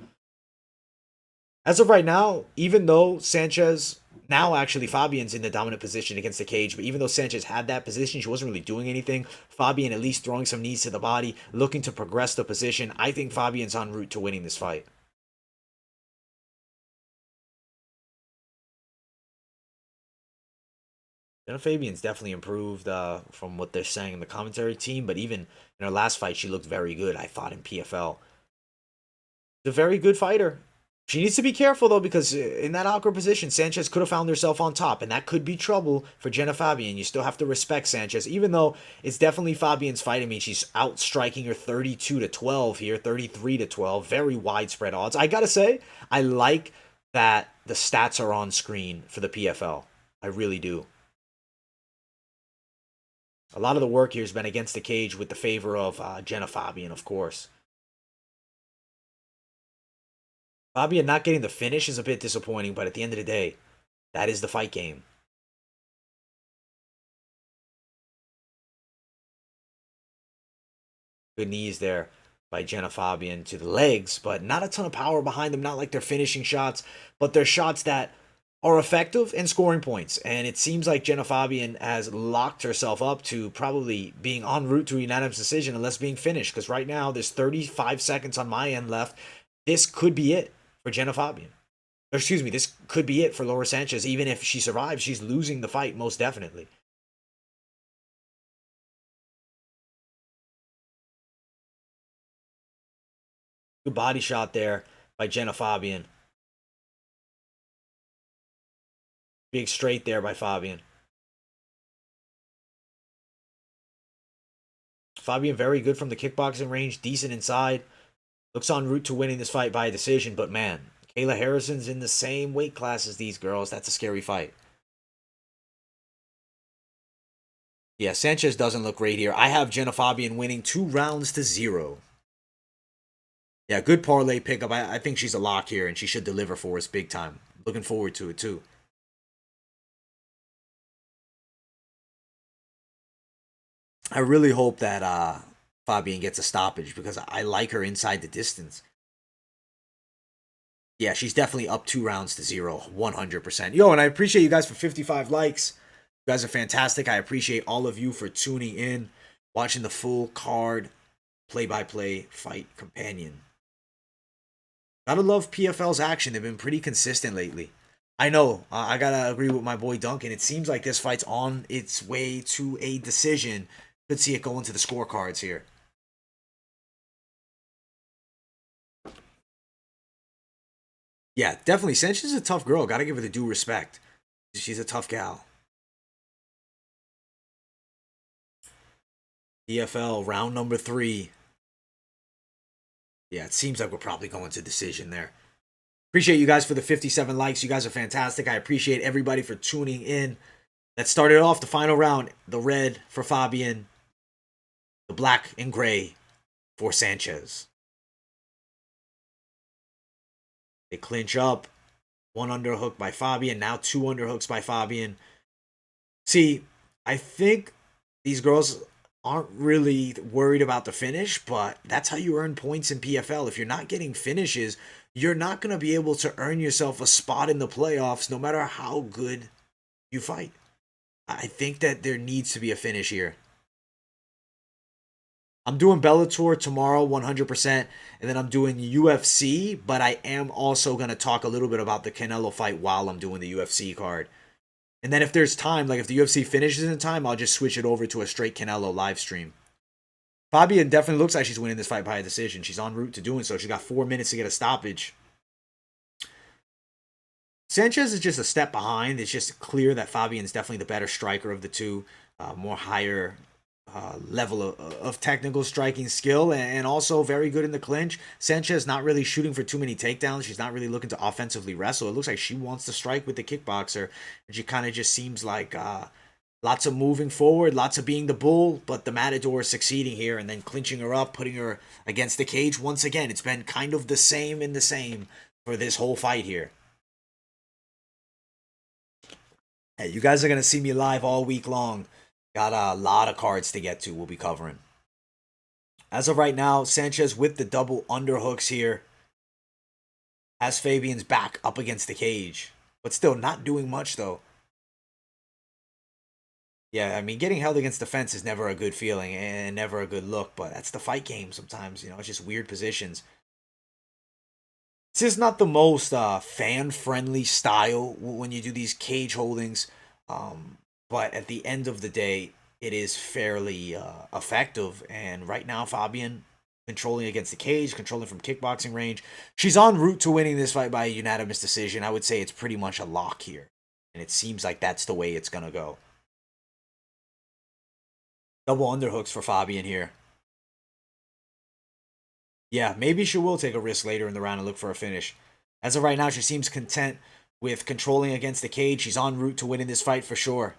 A: As of right now, even though Sanchez, now actually Fabian's in the dominant position against the cage, but even though Sanchez had that position, she wasn't really doing anything. Fabian at least throwing some knees to the body, looking to progress the position. I think Fabian's en route to winning this fight. Fabian's definitely improved from what they're saying in the commentary team, but even in her last fight, she looked very good, I thought, in PFL. She's a very good fighter. She needs to be careful, though, because in that awkward position, Sanchez could have found herself on top, and that could be trouble for Jenna Fabian. You still have to respect Sanchez, even though it's definitely Fabian's fight. I mean, she's outstriking her 32-12 here, 33-12, very widespread odds. I gotta say, I like that the stats are on screen for the PFL. I really do. A lot of the work here has been against the cage with the favor of Jenna Fabian, of course. Fabian not getting the finish is a bit disappointing, but at the end of the day, that is the fight game. Good knees there by Jenna Fabian to the legs, but not a ton of power behind them. Not like they're finishing shots, but they're shots that are effective and scoring points. And it seems like Jenna Fabian has locked herself up to probably being en route to a unanimous decision unless being finished. Because right now, there's 35 seconds on my end left. This could be it for Jenna Fabian. Or excuse me, this could be it for Laura Sanchez. Even if she survives, she's losing the fight most definitely. Good body shot there by Jenna Fabian. Big straight there by Fabian. Fabian very good from the kickboxing range, decent inside. Looks en route to winning this fight by a decision, but man, Kayla Harrison's in the same weight class as these girls. That's a scary fight. Yeah, Sanchez doesn't look great here. I have Jenna Fabian winning 2-0. Yeah, good parlay pickup. I think she's a lock here, and she should deliver for us big time. Looking forward to it, too. I really hope that Fabian gets a stoppage because I like her inside the distance. Yeah, she's definitely up 2-0, 100%. Yo, and I appreciate you guys for 55 likes. You guys are fantastic. I appreciate all of you for tuning in, watching the full card play-by-play fight companion. Gotta love PFL's action. They've been pretty consistent lately. I know. I gotta agree with my boy Duncan. It seems like this fight's on its way to a decision. Could see it go into the scorecards here. Yeah, definitely. Sanchez is a tough girl. Gotta give her the due respect. She's a tough gal. PFL round number 3. Yeah, it seems like we're probably going to decision there. Appreciate you guys for the 57 likes. You guys are fantastic. I appreciate everybody for tuning in. That started off the final round. The red for Fabian. The black and gray for Sanchez. They clinch up. One underhook by Fabian. Now two underhooks by Fabian. See, I think these girls aren't really worried about the finish, but that's how you earn points in PFL. If you're not getting finishes, you're not going to be able to earn yourself a spot in the playoffs no matter how good you fight. I think that there needs to be a finish here. I'm doing Bellator tomorrow 100%, and then I'm doing UFC, but I am also going to talk a little bit about the Canelo fight while I'm doing the UFC card. And then if there's time, like if the UFC finishes in time, I'll just switch it over to a straight Canelo live stream. Fabian definitely looks like she's winning this fight by a decision. She's en route to doing so. She's got 4 minutes to get a stoppage. Sanchez is just a step behind. It's just clear that Fabian's definitely the better striker of the two. More higher level of technical striking skill, and also very good in the clinch. Sanchez not really shooting for too many takedowns. She's not really looking to offensively wrestle. It looks like she wants to strike with the kickboxer, and she kind of just seems like lots of moving forward, lots of being the bull, but the Matador is succeeding here and then clinching her up, putting her against the cage once again. It's been kind of the same in the same for this whole fight here. Hey, you guys are going to see me live all week long. Got a lot of cards to get to we'll be covering. As of right now, Sanchez with the double underhooks here. Has Fabian's back up against the cage. But still not doing much though. Yeah, I mean, getting held against the fence is never a good feeling and never a good look. But that's the fight game sometimes. You know, it's just weird positions. This is not the most fan-friendly style when you do these cage holdings. But at the end of the day, it is fairly effective. And right now, Fabian controlling against the cage, controlling from kickboxing range. She's en route to winning this fight by a unanimous decision. I would say it's pretty much a lock here. And it seems like that's the way it's going to go. Double underhooks for Fabian here. Yeah, maybe she will take a risk later in the round and look for a finish. As of right now, she seems content with controlling against the cage. She's en route to winning this fight for sure.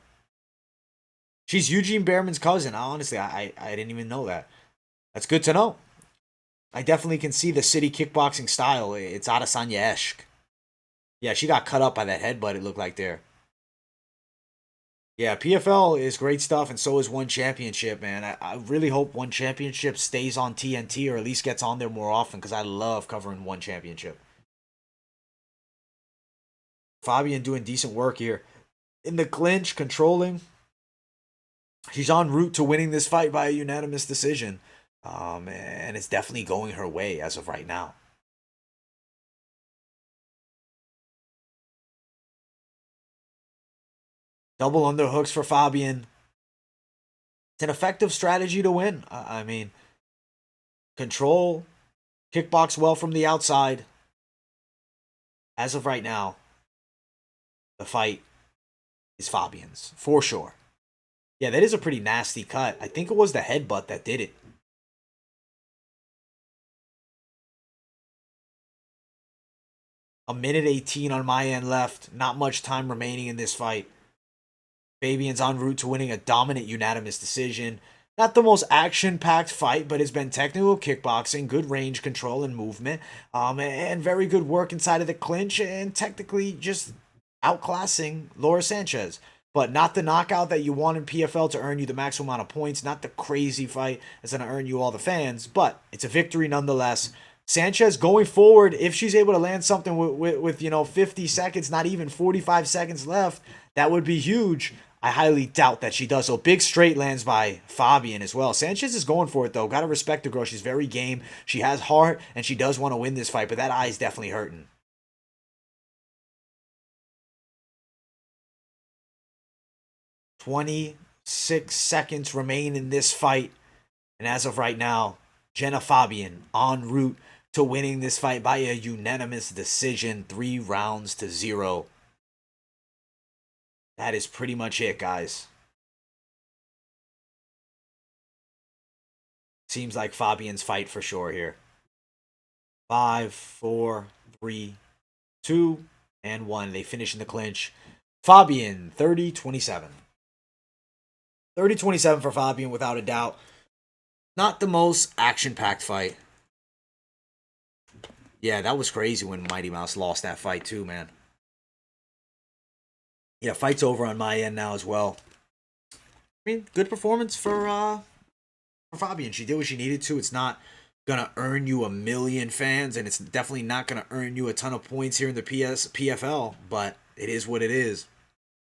A: She's Eugene Behrman's cousin. Honestly, I didn't even know that. That's good to know. I definitely can see the city kickboxing style. It's Adesanya-esque. Yeah, she got cut up by that headbutt, it looked like there. Yeah, PFL is great stuff, and so is One Championship, man. I really hope One Championship stays on TNT or at least gets on there more often because I love covering One Championship. Fabian doing decent work here. In the clinch, controlling. She's en route to winning this fight by a unanimous decision. And it's definitely going her way as of right now. Double underhooks for Fabian. It's an effective strategy to win. I mean, control, kickbox well from the outside. As of right now, the fight is Fabian's, for sure. Yeah, that is a pretty nasty cut. I think it was the headbutt that did it. A minute 18 on my end left. Not much time remaining in this fight. Fabian's en route to winning a dominant unanimous decision. Not the most action-packed fight, but it's been technical kickboxing, good range control and movement, and very good work inside of the clinch, and technically just outclassing Laura Sanchez. But not the knockout that you want in PFL to earn you the maximum amount of points, not the crazy fight that's going to earn you all the fans, but it's a victory nonetheless. Sanchez going forward, if she's able to land something with 50 seconds, not even 45 seconds left, that would be huge. I highly doubt that she does. So big straight lands by Fabian as well. Sanchez is going for it though. Gotta respect the girl. She's very game. She has heart and she does want to win this fight, but that eye is definitely hurting. 26 seconds remain in this fight. And as of right now, Jenna Fabian en route to winning this fight by a unanimous decision, 3-0. That is pretty much it, guys. Seems like Fabian's fight for sure here. 5, 4, 3, 2, and 1. They finish in the clinch. Fabian, 30-27. 30-27 for Fabian, without a doubt. Not the most action-packed fight. Yeah, that was crazy when Mighty Mouse lost that fight too, man. Yeah, fight's over on my end now as well. I mean, good performance for Fabian. She did what she needed to. It's not gonna earn you a million fans, and it's definitely not gonna earn you a ton of points here in the PFL. But it is what it is,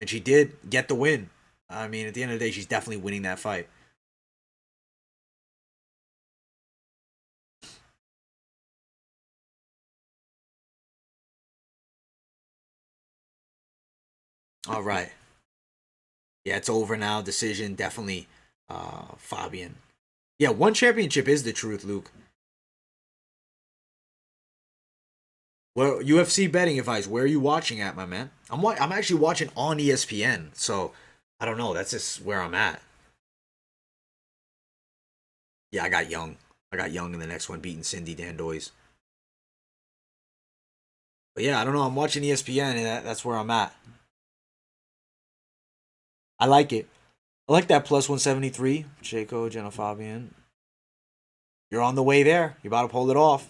A: and she did get the win. I mean, at the end of the day, she's definitely winning that fight. All right, yeah, it's over now. Decision definitely, Fabian. Yeah, one championship is the truth, Luke. Well, UFC betting advice. Where are you watching at, my man? I'm actually watching on ESPN. So I don't know. That's just where I'm at. Yeah, I got Young. I got Young in the next one, beating Cindy Danois. But yeah, I don't know. I'm watching ESPN, and that's where I'm at. I like it. I like that plus 173. Jaco, Jenna Fabian. You're on the way there. You're about to pull it off.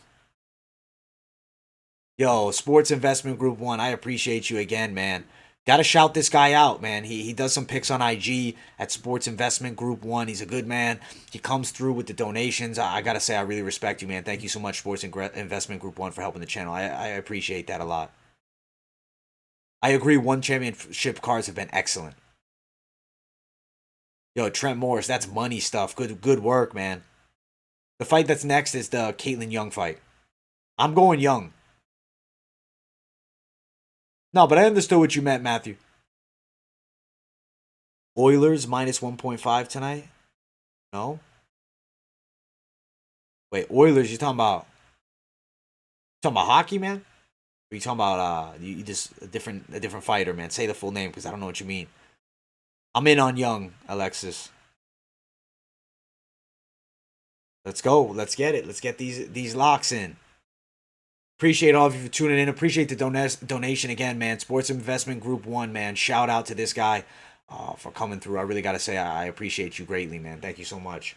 A: Yo, Sports Investment Group 1, I appreciate you again, man. Gotta shout this guy out, man. He does some picks on IG at Sports Investment Group 1. He's a good man. He comes through with the donations. I gotta say, I really respect you, man. Thank you so much, Sports Investment Group 1, for helping the channel. I appreciate that a lot. I agree, one championship cards have been excellent. Yo, Trent Morris, that's money stuff. Good work, man. The fight that's next is the Caitlin Young fight. I'm going Young. No, but I understood what you meant, Matthew. Oilers minus 1.5 tonight? No? Wait, Oilers, you talking about hockey, man? Or you talking about you just a different fighter, man? Say the full name because I don't know what you mean. I'm in on Young, Alexis. Let's go. Let's get it. Let's get these locks in. Appreciate all of you for tuning in. Appreciate the donation again, man. Sports Investment Group 1, man. Shout out to this guy for coming through. I really got to say, I appreciate you greatly, man. Thank you so much.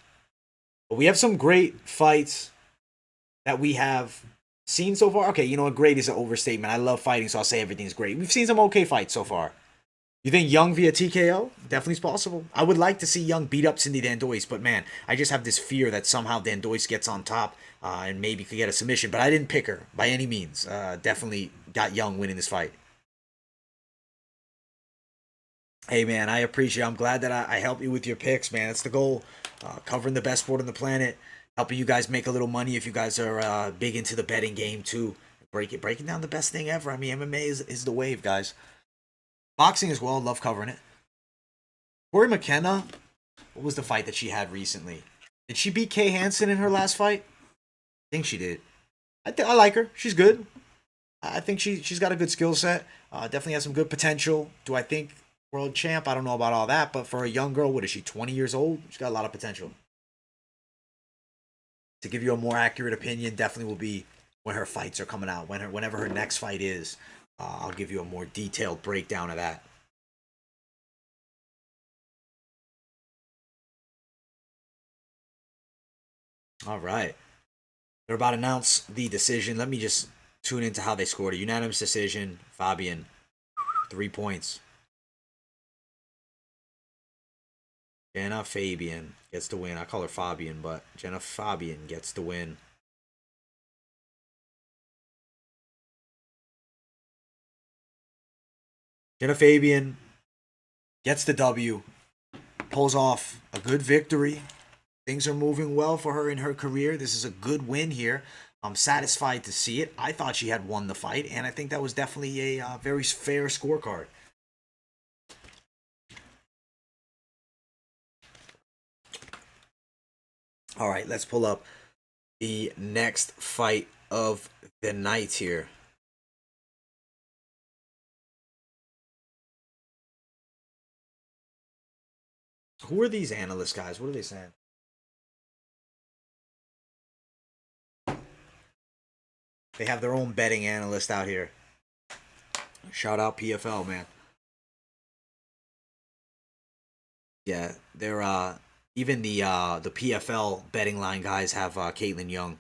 A: But we have some great fights that we have seen so far. Okay, you know what? Great is an overstatement. I love fighting, so I'll say everything's great. We've seen some okay fights so far. You think Young via TKO? Definitely is possible. I would like to see Young beat up Cindy Danois, but man, I just have this fear that somehow Danois gets on top and maybe could get a submission. But I didn't pick her by any means. Definitely got Young winning this fight. Hey man, I appreciate it. I'm glad that I helped you with your picks, man. That's the goal. Covering the best sport on the planet, helping you guys make a little money if you guys are big into the betting game too. Breaking down the best thing ever. I mean, MMA is the wave, guys. Boxing as well, love covering it. Corey McKenna, what was the fight that she had recently? Did she beat Kay Hansen in her last fight? I think she did. I like her. She's good. I think she's got a good skill set. Definitely has some good potential. Do I think world champ? I don't know about all that, but for a young girl, what is she? 20 years old? She's got a lot of potential. To give you a more accurate opinion, definitely will be when her fights are coming out. Whenever her next fight is, I'll give you a more detailed breakdown of that. All right. They're about to announce the decision. Let me just tune into how they scored. A unanimous decision. Fabian, 3 points. Jenna Fabian gets the win. I call her Fabian, but Jenna Fabian gets the win. Jenna Fabian gets the W. Pulls off a good victory. Things are moving well for her in her career. This is a good win here. I'm satisfied to see it. I thought she had won the fight, and I think that was definitely a very fair scorecard. All right, let's pull up the next fight of the night here. Who are these analyst guys? What are they saying? They have their own betting analyst out here. Shout out PFL, man. Yeah, they're Even the PFL betting line guys have Caitlin Young.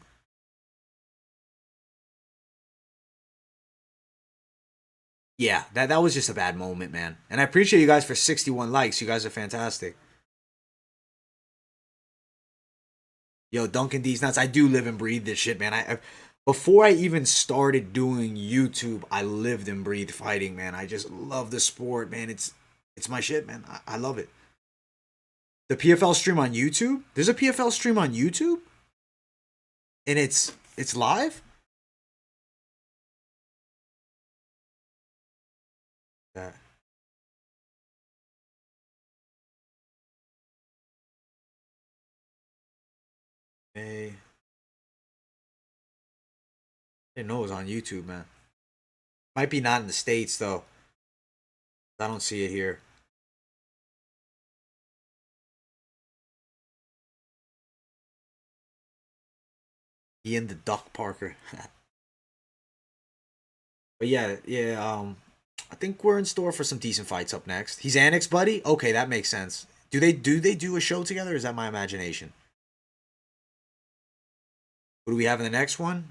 A: Yeah, that was just a bad moment, man. And I appreciate you guys for 61 likes. You guys are fantastic. Yo, Duncan D's nuts. I do live and breathe this shit, man. Before I even started doing YouTube, I lived and breathed fighting, man. I just love the sport, man. It's my shit, man. I love it. The PFL stream on YouTube? There's a PFL stream on YouTube? And it's live? Yeah. Hey, didn't know it was on YouTube, man. Might be not in the States though. I don't see it here. Ian the Duck Parker. But yeah, yeah, I think we're in store for some decent fights up next. He's Annex buddy? Okay, that makes sense. Do they do a show together or is that my imagination? Who do we have in the next one?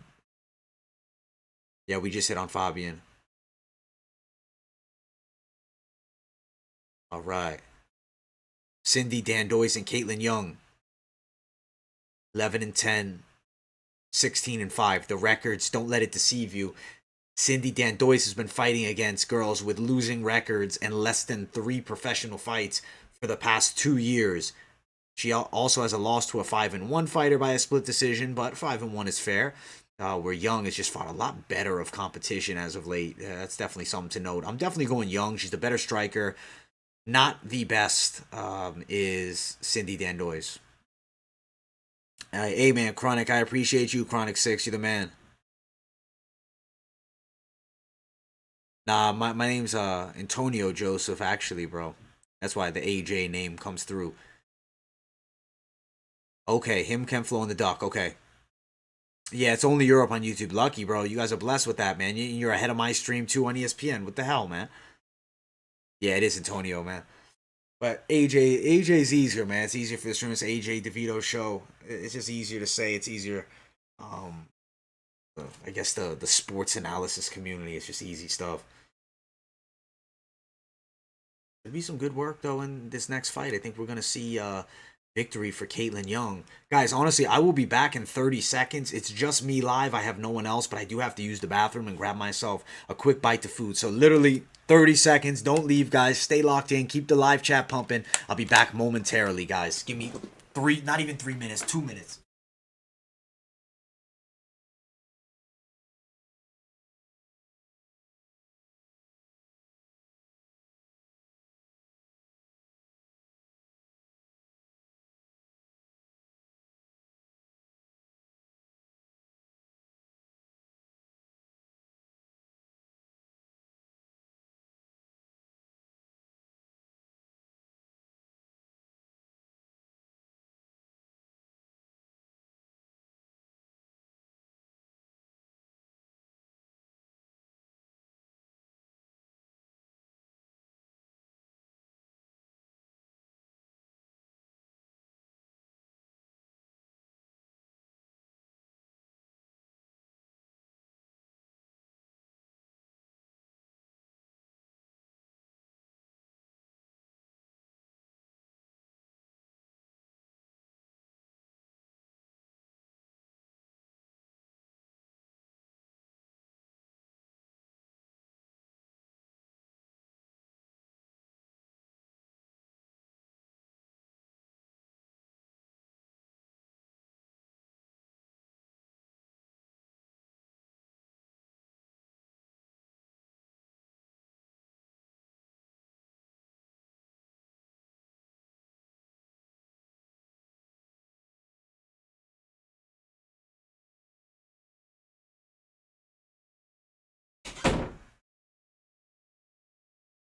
A: Yeah, we just hit on Fabian. All right. Cindy Danois and Caitlin Young. 11 and 10, 16 and 5. The records, don't let it deceive you. Cindy Danois has been fighting against girls with losing records and less than 3 professional fights for the past 2 years. She also has a loss to a 5-1 fighter by a split decision, but 5-1 is fair. Where Young has just fought a lot better of competition as of late. That's definitely something to note. I'm definitely going Young. She's the better striker. Not the best is Cindy Danois. Hey man, Chronic, I appreciate you, Chronic 6. You're the man. Nah, my name's Antonio Joseph, actually, bro. That's why the AJ name comes through. Okay, him, Ken Flo, and the Duck. Okay. Yeah, it's only Europe on YouTube. Lucky, bro. You guys are blessed with that, man. You're ahead of my stream too on ESPN. What the hell, man? Yeah, it is Antonio, man. But AJ's easier, man. It's easier for the stream. It's AJ DeVito show. It's just easier to say. It's easier. Um, I guess the sports analysis community is just easy stuff. There'll be some good work though in this next fight. I think we're gonna see victory for Caitlin Young. Guys, honestly, I will be back in 30 seconds. It's just me live. I have no one else, but I do have to use the bathroom and grab myself a quick bite of food. So literally 30 seconds. Don't leave, guys. Stay locked in. Keep the live chat pumping. I'll be back momentarily, guys. Give me not even 3 minutes, 2 minutes.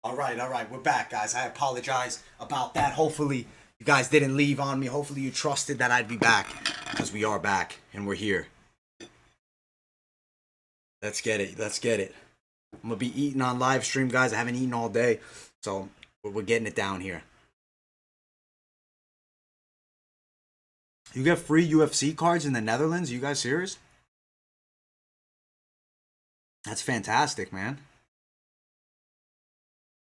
A: All right, we're back, guys. I apologize about that. Hopefully, you guys didn't leave on me. Hopefully, you trusted that I'd be back because we are back and we're here. Let's get it. Let's get it. I'm gonna be eating on live stream, guys. I haven't eaten all day, so we're getting it down here. You get free UFC cards in the Netherlands? You guys serious? That's fantastic, man.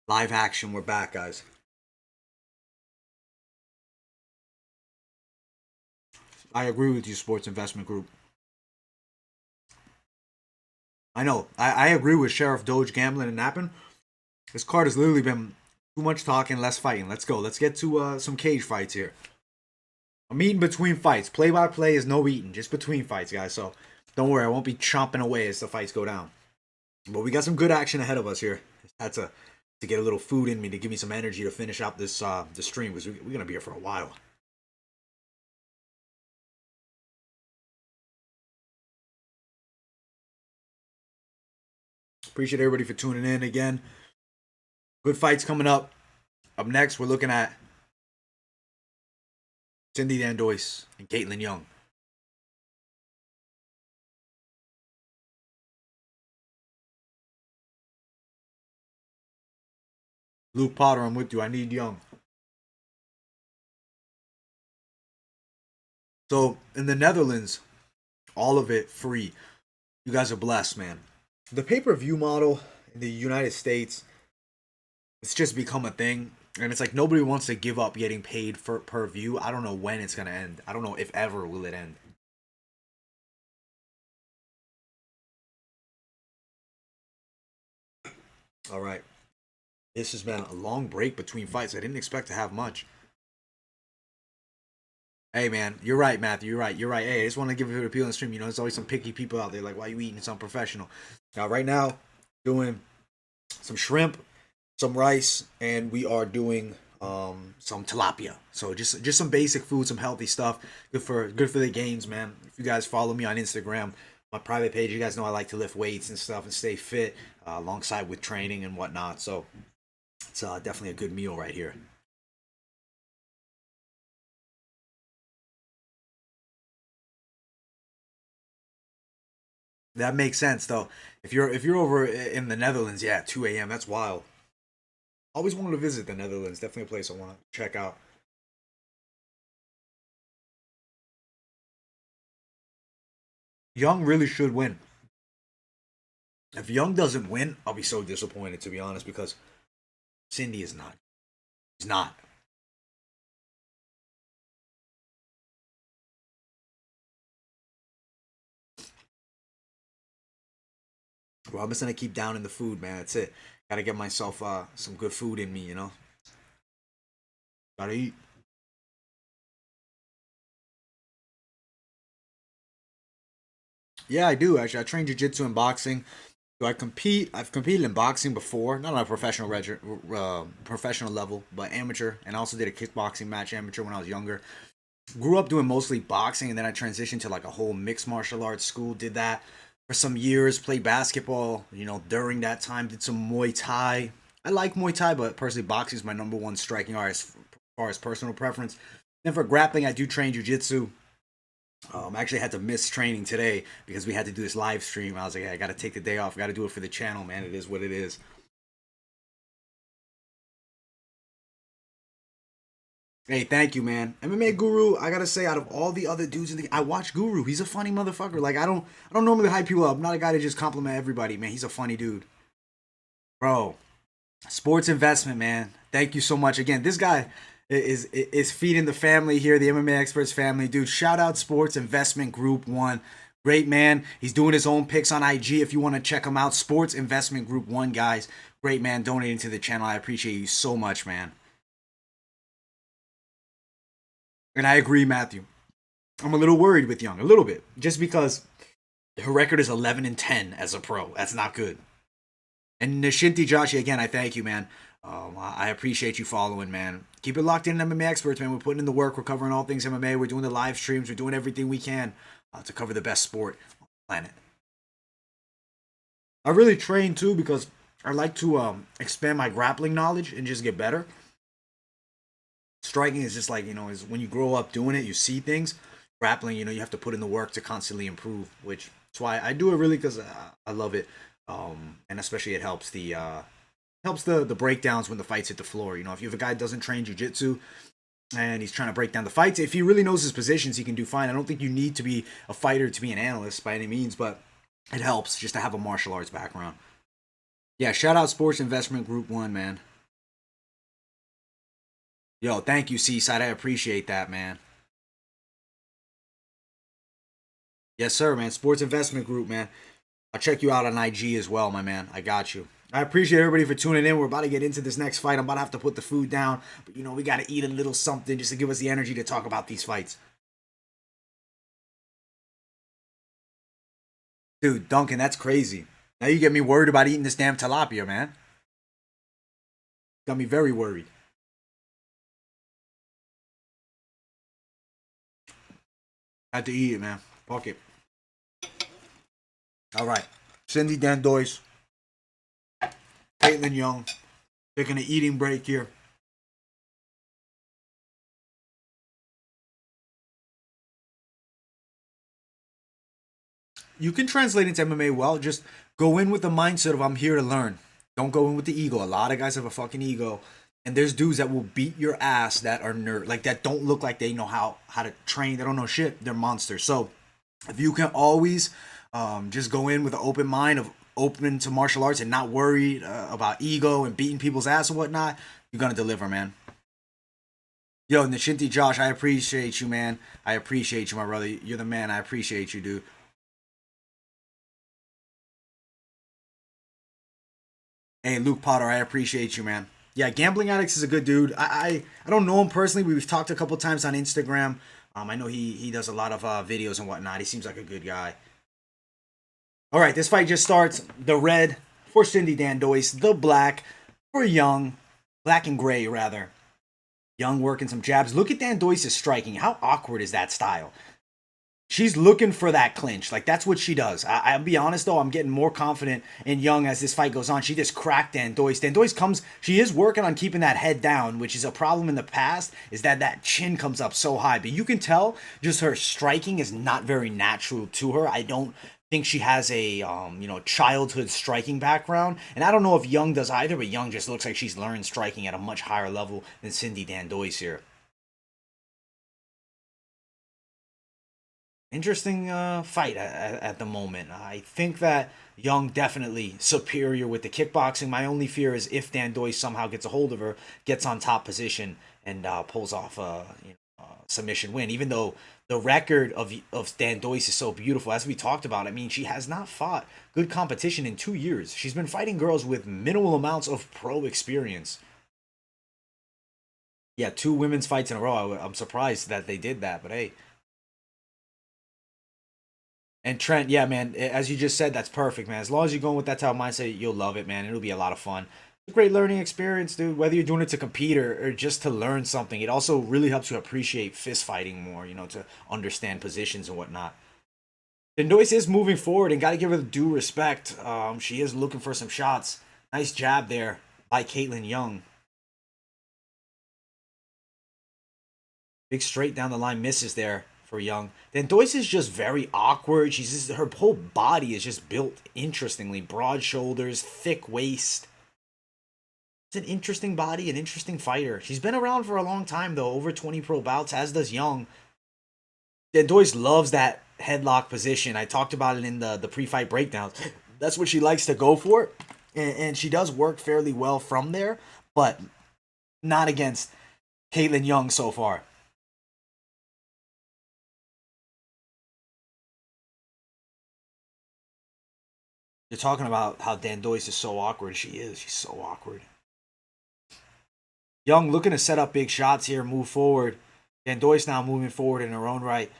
A: Live action, we're back, guys. I agree with you, Sports Investment Group. I know. I agree with Sheriff Doge gambling and napping. This card has literally been too much talking, less fighting. Let's go. Let's get to some cage fights here. I'm eating between fights. Play by play is no eating, just between fights, guys. So don't worry, I won't be chomping away as the fights go down. But we got some good action ahead of us here. Had to get a little food in me to give me some energy to finish out this the stream because we're gonna be here for a while. Appreciate everybody for tuning in again. Good fights coming up. Up next, we're looking at Cindy Danois and Caitlin Young. Luke Potter, I'm with you. I need Young. So, in the Netherlands, all of it free. You guys are blessed, man. The pay-per-view model in the United States, it's just become a thing. And it's like nobody wants to give up getting paid for per view. I don't know when it's going to end. I don't know if ever will it end. All right. This has been a long break between fights. I didn't expect to have much. Hey, man, you're right, Matthew. You're right. Hey, I just want to give it a appeal on the stream. You know, there's always some picky people out there. Like, why are you eating? It's unprofessional. Now, right now, doing some shrimp, some rice, and we are doing some tilapia. So just some basic food, some healthy stuff. Good for the gains, man. If you guys follow me on Instagram, my private page, you guys know I like to lift weights and stuff and stay fit alongside with training and whatnot. So it's definitely a good meal right here. That makes sense though. If you're over in the Netherlands, yeah, 2 a.m. That's wild. Always wanted to visit the Netherlands. Definitely a place I want to check out. Young really should win. If Young doesn't win, I'll be so disappointed to be honest because Cindy is not. He's not. Well, I'm just gonna keep down in the food, man. That's it. Gotta get myself some good food in me, you know. Gotta eat. Yeah, I do actually. I train jiu-jitsu and boxing. Do I compete? I've competed in boxing before, not on a professional level, but amateur. And I also did a kickboxing match amateur when I was younger. Grew up doing mostly boxing, and then I transitioned to like a whole mixed martial arts school. Did that for some years. Played basketball. You know, during that time, did some Muay Thai. I like Muay Thai, but personally, boxing is my number one striking art as far as personal preference. Then for grappling, I do train jiu-jitsu. I actually had to miss training today because we had to do this live stream. I was like, hey, I got to take the day off. I got to do it for the channel, man. It is what it is. Hey, thank you, man. MMA Guru, I gotta say, out of all the other dudes in the, I watch Guru. He's a funny motherfucker. Like I don't normally hype people up. I'm not a guy to just compliment everybody, man. He's a funny dude, bro. Sports investment, man. Thank you so much again. This guy is feeding the family here, the MMA experts family, dude. Shout out Sports Investment Group One. Great man. He's doing his own picks on IG. If you want to check him out, Sports Investment Group One, guys. Great man, donating to the channel. I appreciate you so much, man. And I agree, Matthew. I'm a little worried with Young, a little bit, just because her record is 11-10 as a pro. That's not good. And Nishinti Joshi, again, I thank you, man. I appreciate you following, man. Keep it locked in, MMA experts, man. We're putting in the work. We're covering all things MMA. We're doing the live streams. We're doing everything we can to cover the best sport on the planet. I really train too because I like to expand my grappling knowledge and just get better. Striking is just like, you know, is when you grow up doing it, you see things. Grappling, you know, you have to put in the work to constantly improve, which that's why I do it really because I love it. And especially it helps the breakdowns when the fights hit the floor. You know, if you have a guy that doesn't train jiu-jitsu, and he's trying to break down the fights. If he really knows his positions, he can do fine. I don't think you need to be a fighter to be an analyst by any means, but it helps just to have a martial arts background. Yeah, shout out Sports Investment Group 1, man. Yo, thank you, Seaside. I appreciate that, man. Yes, sir, man. Sports Investment Group, man. I'll check you out on IG as well, my man. I got you. I appreciate everybody for tuning in. We're about to get into this next fight. I'm about to have to put the food down. But, you know, we got to eat a little something just to give us the energy to talk about these fights. Dude, Duncan, that's crazy. Now you get me worried about eating this damn tilapia, man. Got me very worried. Had to eat it, man. Fuck it. All right. Cindy Danois, Caitlin Young, taking an eating break here. You can translate into MMA well. Just go in with the mindset of I'm here to learn. Don't go in with the ego. A lot of guys have a fucking ego. And there's dudes that will beat your ass that are nerd, like that don't look like they know how to train. They don't know shit. They're monsters. So if you can always just go in with an open mind of open to martial arts and not worried about ego and beating people's ass and whatnot, you're gonna deliver, man. Yo, Nishinti Josh, I appreciate you, man. I appreciate you, my brother. You're the man. I appreciate you, dude. Hey, Luke Potter, I appreciate you, man. Yeah, Gambling Addicts is a good dude. I don't know him personally. We've talked a couple times on Instagram. I know he does a lot of videos and whatnot. He seems like a good guy. All right, this fight just starts. The red for Cindy Danois, the black for Young, black and gray rather. Young working some jabs. Look at Danois' striking. How awkward is that style? She's looking for that clinch. Like, that's what she does. I'll be honest, though. I'm getting more confident in Young as this fight goes on. She just cracked Danois. Danois comes... She is working on keeping that head down, which is a problem in the past, is that that chin comes up so high. But you can tell just her striking is not very natural to her. I don't think she has a, childhood striking background. And I don't know if Young does either, but Young just looks like she's learned striking at a much higher level than Cindy Danois here. Interesting fight at the moment. I think that Young definitely superior with the kickboxing. My only fear is if Danois somehow gets a hold of her, gets on top position, and pulls off a submission win. Even though the record of Danois is so beautiful, as we talked about. I mean, she has not fought good competition in 2 years. She's been fighting girls with minimal amounts of pro experience. Yeah, two women's fights in a row. I'm surprised that they did that, but hey. And Trent, yeah, man, as you just said, that's perfect, man. As long as you're going with that type of mindset, you'll love it, man. It'll be a lot of fun. It's a great learning experience, dude. Whether you're doing it to compete or just to learn something, it also really helps you appreciate fist fighting more, to understand positions and whatnot. The noise is moving forward and got to give her the due respect. She is looking for some shots. Nice jab there by Caitlin Young. Big straight down the line misses there for Young. Then Deice is just very awkward. Her whole body is just built interestingly. Broad shoulders, thick waist. It's an interesting body, an interesting fighter. She's been around for a long time though, over 20 pro bouts, as does Young. Then Deice loves that headlock position. I talked about it in the pre-fight breakdowns. That's what she likes to go for. And she does work fairly well from there, but not against Caitlin Young so far. You're talking about how Danois is so awkward. She is. She's so awkward. Young looking to set up big shots here, move forward. Danois now moving forward in her own right.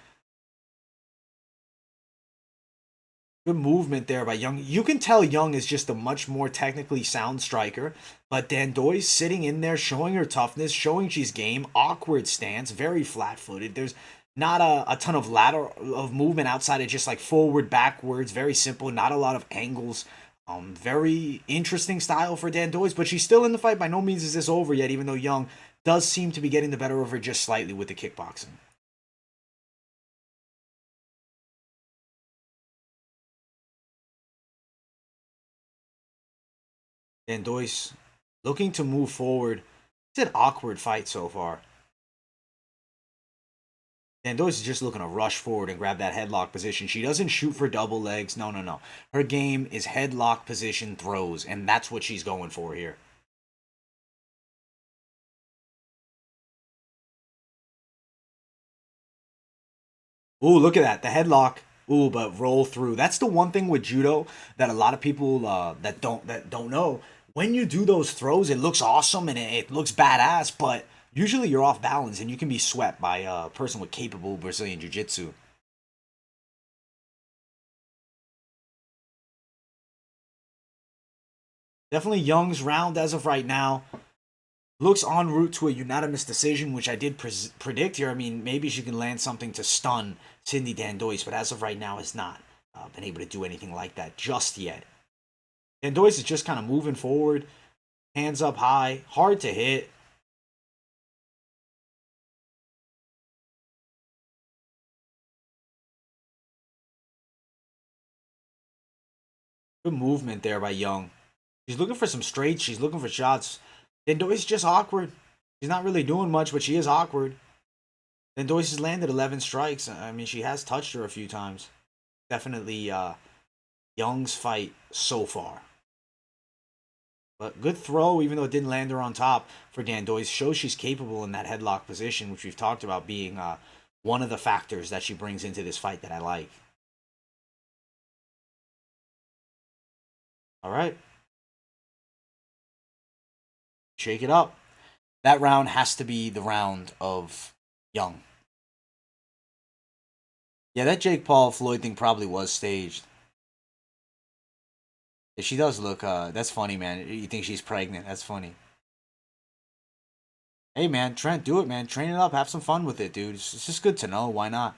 A: Good movement there by Young. You can tell Young is just a much more technically sound striker, but Danois sitting in there, showing her toughness, showing she's game. Awkward stance, very flat-footed. There's not a ton of lateral of movement outside of just like forward, backwards. Very simple. Not a lot of angles. Very interesting style for Danois, but she's still in the fight. By no means is this over yet, even though Young does seem to be getting the better of her just slightly with the kickboxing. Danois looking to move forward. It's an awkward fight so far. Danois is just looking to rush forward and grab that headlock position. She doesn't shoot for double legs. No, no, no. Her game is headlock position throws, and that's what she's going for here. Ooh, look at that. The headlock. Ooh, but roll through. That's the one thing with judo that a lot of people that don't know. When you do those throws, it looks awesome and it looks badass, but usually you're off balance and you can be swept by a person with capable Brazilian jiu-jitsu. Definitely Young's round as of right now. Looks en route to a unanimous decision, which I did predict here. I mean, maybe she can land something to stun Cindy Danois, but as of right now, has not been able to do anything like that just yet. Danois is just kind of moving forward, hands up high, hard to hit. Good movement there by Young. She's looking for some straights. She's looking for shots. Danois is just awkward. She's not really doing much, but she is awkward. Danois has landed 11 strikes. I mean, she has touched her a few times. Definitely Young's fight so far. But good throw, even though it didn't land her on top for Danois. Shows she's capable in that headlock position, which we've talked about being one of the factors that she brings into this fight that I like. All right. Shake it up. That round has to be the round of Young. Yeah, that Jake Paul Floyd thing probably was staged. She does look, that's funny, man. You think she's pregnant. That's funny. Hey, man, Trent, do it, man. Train it up. Have some fun with it, dude. It's just good to know. Why not?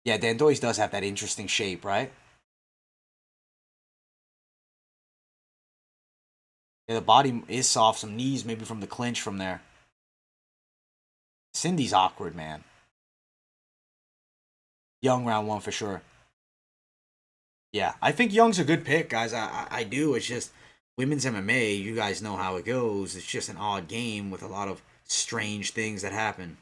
A: Yeah, Danois does have that interesting shape, right? Yeah, the body is soft. Some knees, maybe from the clinch from there. Cindy's awkward, man. Young round one for sure. Yeah, I think Young's a good pick, guys. I do. It's just women's MMA. You guys know how it goes. It's just an odd game with a lot of strange things that happen.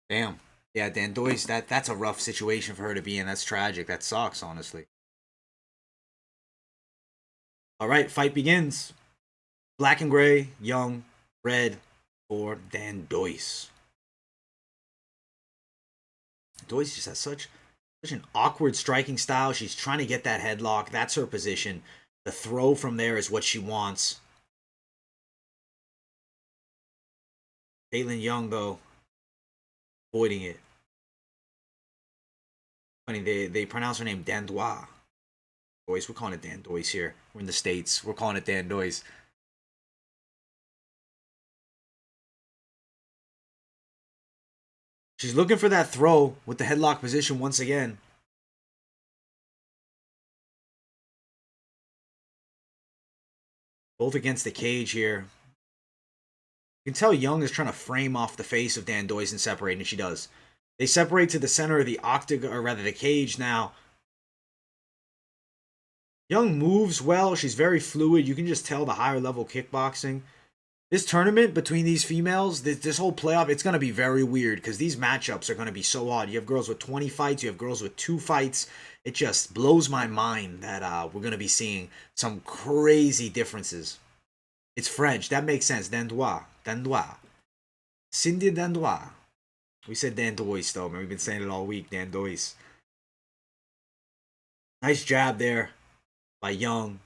A: Damn. Yeah, Danois, that's a rough situation for her to be in. That's tragic. That sucks, honestly. All right, fight begins. Black and gray, Young, red for Danois. Danois just has such an awkward striking style. She's trying to get that headlock. That's her position. The throw from there is what she wants. Caitlin Young, though, avoiding it. Funny, they pronounce her name Danois. We're calling it Danois here. We're in the States. We're calling it Danois. She's looking for that throw with the headlock position once again. Both against the cage here. You can tell Young is trying to frame off the face of Danois and separate, and she does. They separate to the center of the octagon, or rather the cage now. Young moves well. She's very fluid. You can just tell the higher level kickboxing. This tournament between these females, this whole playoff, it's going to be very weird because these matchups are going to be so odd. You have girls with 20 fights, you have girls with 2 fights. It just blows my mind that we're going to be seeing some crazy differences. It's French. That makes sense. Danois. Danois. Cindy Danois. We said Danois, though, man. We've been saying it all week. Danois. Nice jab there by Young.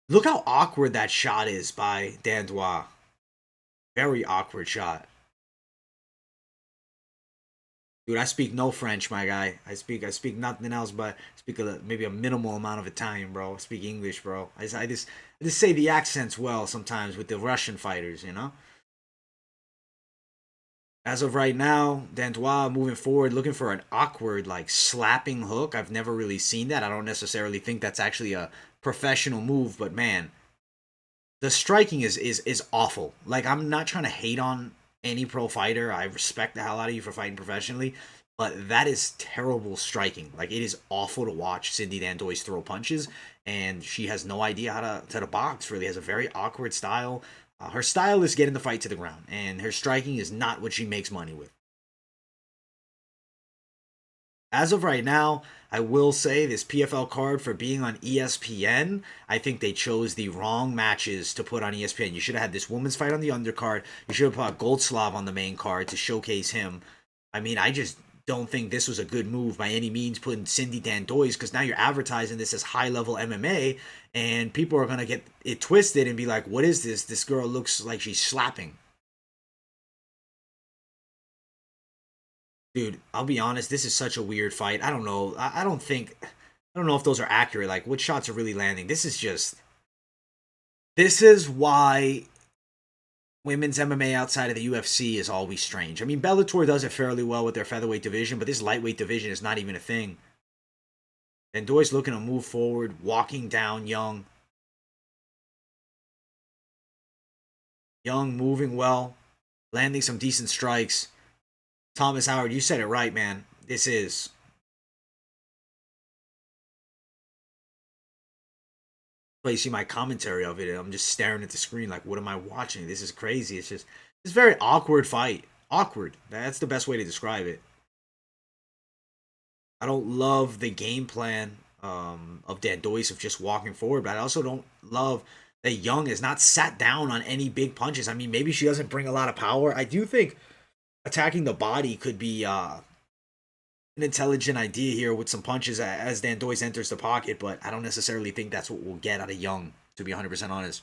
A: Look how awkward that shot is by Danois. Very awkward shot. Dude, I speak no French, my guy. I speak nothing else but maybe a minimal amount of Italian, bro. I speak English, bro. I just say the accents well sometimes with the Russian fighters, you know? As of right now, Danois moving forward, looking for an awkward, like, slapping hook. I've never really seen that. I don't necessarily think that's actually a professional move, but man, the striking is awful. Like, I'm not trying to hate on any pro fighter. I respect the hell out of you for fighting professionally, but that is terrible striking. Like, it is awful to watch Cindy Dandois throw punches, and she has no idea how to box. Really, has a very awkward style. Her style is getting the fight to the ground, and her striking is not what she makes money with. As of right now, I will say this PFL card for being on ESPN, I think they chose the wrong matches to put on ESPN. You should have had this woman's fight on the undercard. You should have put Golosov on the main card to showcase him. I mean, I just don't think this was a good move by any means, putting Cindy Dandois, because now you're advertising this as high level MMA, and people are going to get it twisted and be like, what is this? This girl looks like she's slapping. Dude, I'll be honest, this is such a weird fight. I don't know. I don't think I don't know if those are accurate. Like, what shots are really landing? This is why women's MMA outside of the UFC is always strange. I mean, Bellator does it fairly well with their featherweight division, but this lightweight division is not even a thing. And Doy's looking to move forward, walking down Young. Young moving well, landing some decent strikes. Thomas Howard, you said it right, man. This is you see my commentary of it, and I'm just staring at the screen like, what am I watching? This is crazy. It's a very awkward fight. Awkward. That's the best way to describe it. I don't love the game plan of Dan Deice of just walking forward, but I also don't love that Young is not sat down on any big punches. I mean, maybe she doesn't bring a lot of power. I do think attacking the body could be an intelligent idea here with some punches as Dan Deice enters the pocket, but I don't necessarily think that's what we'll get out of Young, to be 100% honest.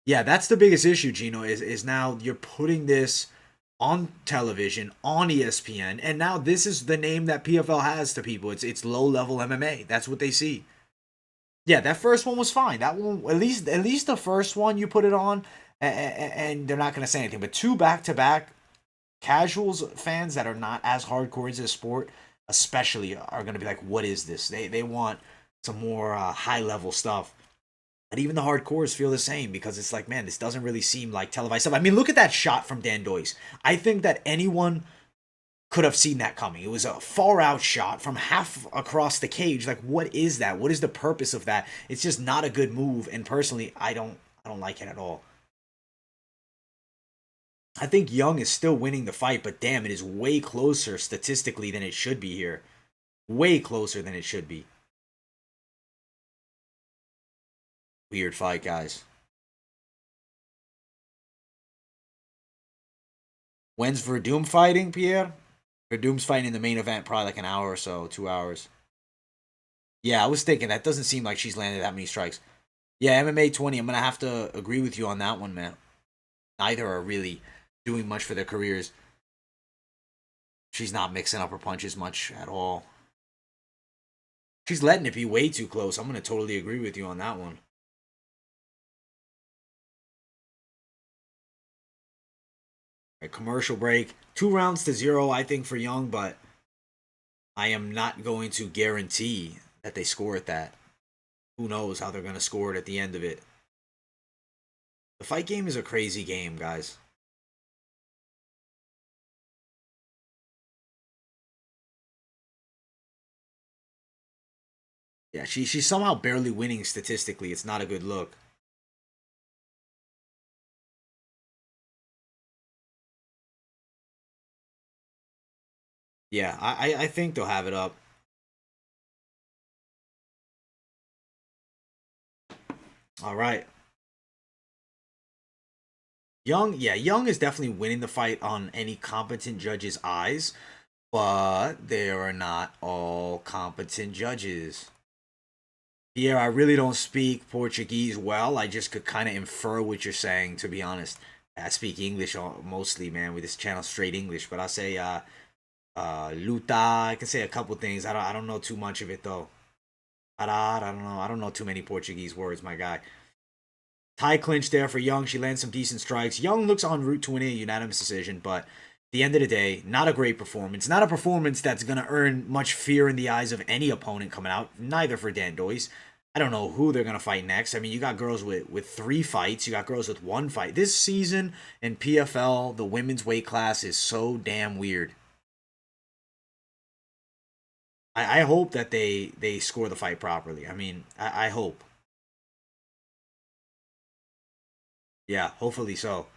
A: Yeah, that's the biggest issue, Gino, is now you're putting this on television, on ESPN, and now this is the name that PFL has to people. It's low level MMA. That's what they see. Yeah, that first one was fine. That one, at least the first one you put it on, and they're not going to say anything. But two back to back, casuals fans that are not as hardcore into the sport, especially, are going to be like, "What is this?" They want some more high level stuff. And even the hardcores feel the same because it's like, man, this doesn't really seem like televised stuff. I mean, look at that shot from Dan Deice. I think that anyone could have seen that coming. It was a far out shot from half across the cage. Like, what is that? What is the purpose of that? It's just not a good move. And personally, I don't like it at all. I think Young is still winning the fight, but damn, it is way closer statistically than it should be here. Way closer than it should be. Weird fight, guys. When's Werdum fighting, Pierre? Werdum's fighting in the main event, probably like an hour or so, 2 hours. Yeah, I was thinking that doesn't seem like she's landed that many strikes. Yeah, MMA 20. I'm gonna have to agree with you on that one, man. Neither are really doing much for their careers. She's not mixing up her punches much at all. She's letting it be way too close. I'm gonna totally agree with you on that one. A commercial break. 2 rounds to 0, I think, for Young, but I am not going to guarantee that they score at that. Who knows how they're going to score it at the end of it. The fight game is a crazy game, guys. Yeah, she's somehow barely winning statistically. It's not a good look. Yeah, I think they'll have it up. All right. Young, yeah, Young is definitely winning the fight on any competent judge's eyes, but they are not all competent judges. Yeah, I really don't speak Portuguese well. I just could kind of infer what you're saying, to be honest. I speak English mostly, man, with this channel, straight English. But I say luta. I can say a couple things. I don't know too much of it though. Parar, I don't know. I don't know too many Portuguese words, my guy. Tie clinch there for Young. She lands some decent strikes. Young looks en route to winning a unanimous decision, but at the end of the day, not a great performance. Not a performance that's going to earn much fear in the eyes of any opponent coming out. Neither for Dan Doyce. I don't know who they're gonna fight next. I mean, you got girls with 3 fights, you got girls with 1 fight. This season in PFL, the women's weight class is so damn weird. I hope that they score the fight properly. I mean, I hope. Yeah, hopefully so.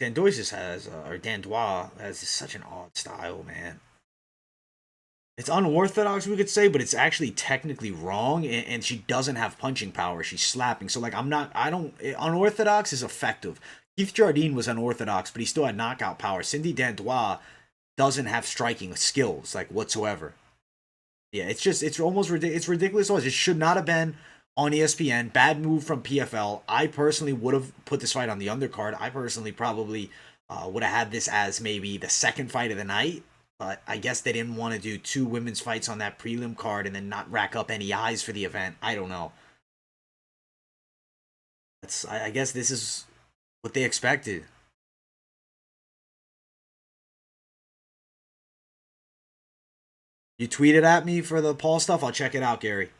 A: Danois has or Danois has such an odd style, man. It's unorthodox, we could say, but it's actually technically wrong. And she doesn't have punching power. She's slapping. So like, I'm not. I don't. Unorthodox is effective. Keith Jardine was unorthodox, but he still had knockout power. Cindy Danois doesn't have striking skills like whatsoever. Yeah, it's almost ridiculous. It's ridiculous. It should not have been on ESPN. Bad move from PFL. I personally would have put this fight on the undercard. I personally probably would have had this as maybe the second fight of the night. But I guess they didn't want to do 2 women's fights on that prelim card and then not rack up any eyes for the event. I don't know. I guess this is what they expected. You tweeted at me for the Paul stuff. I'll check it out, Gary.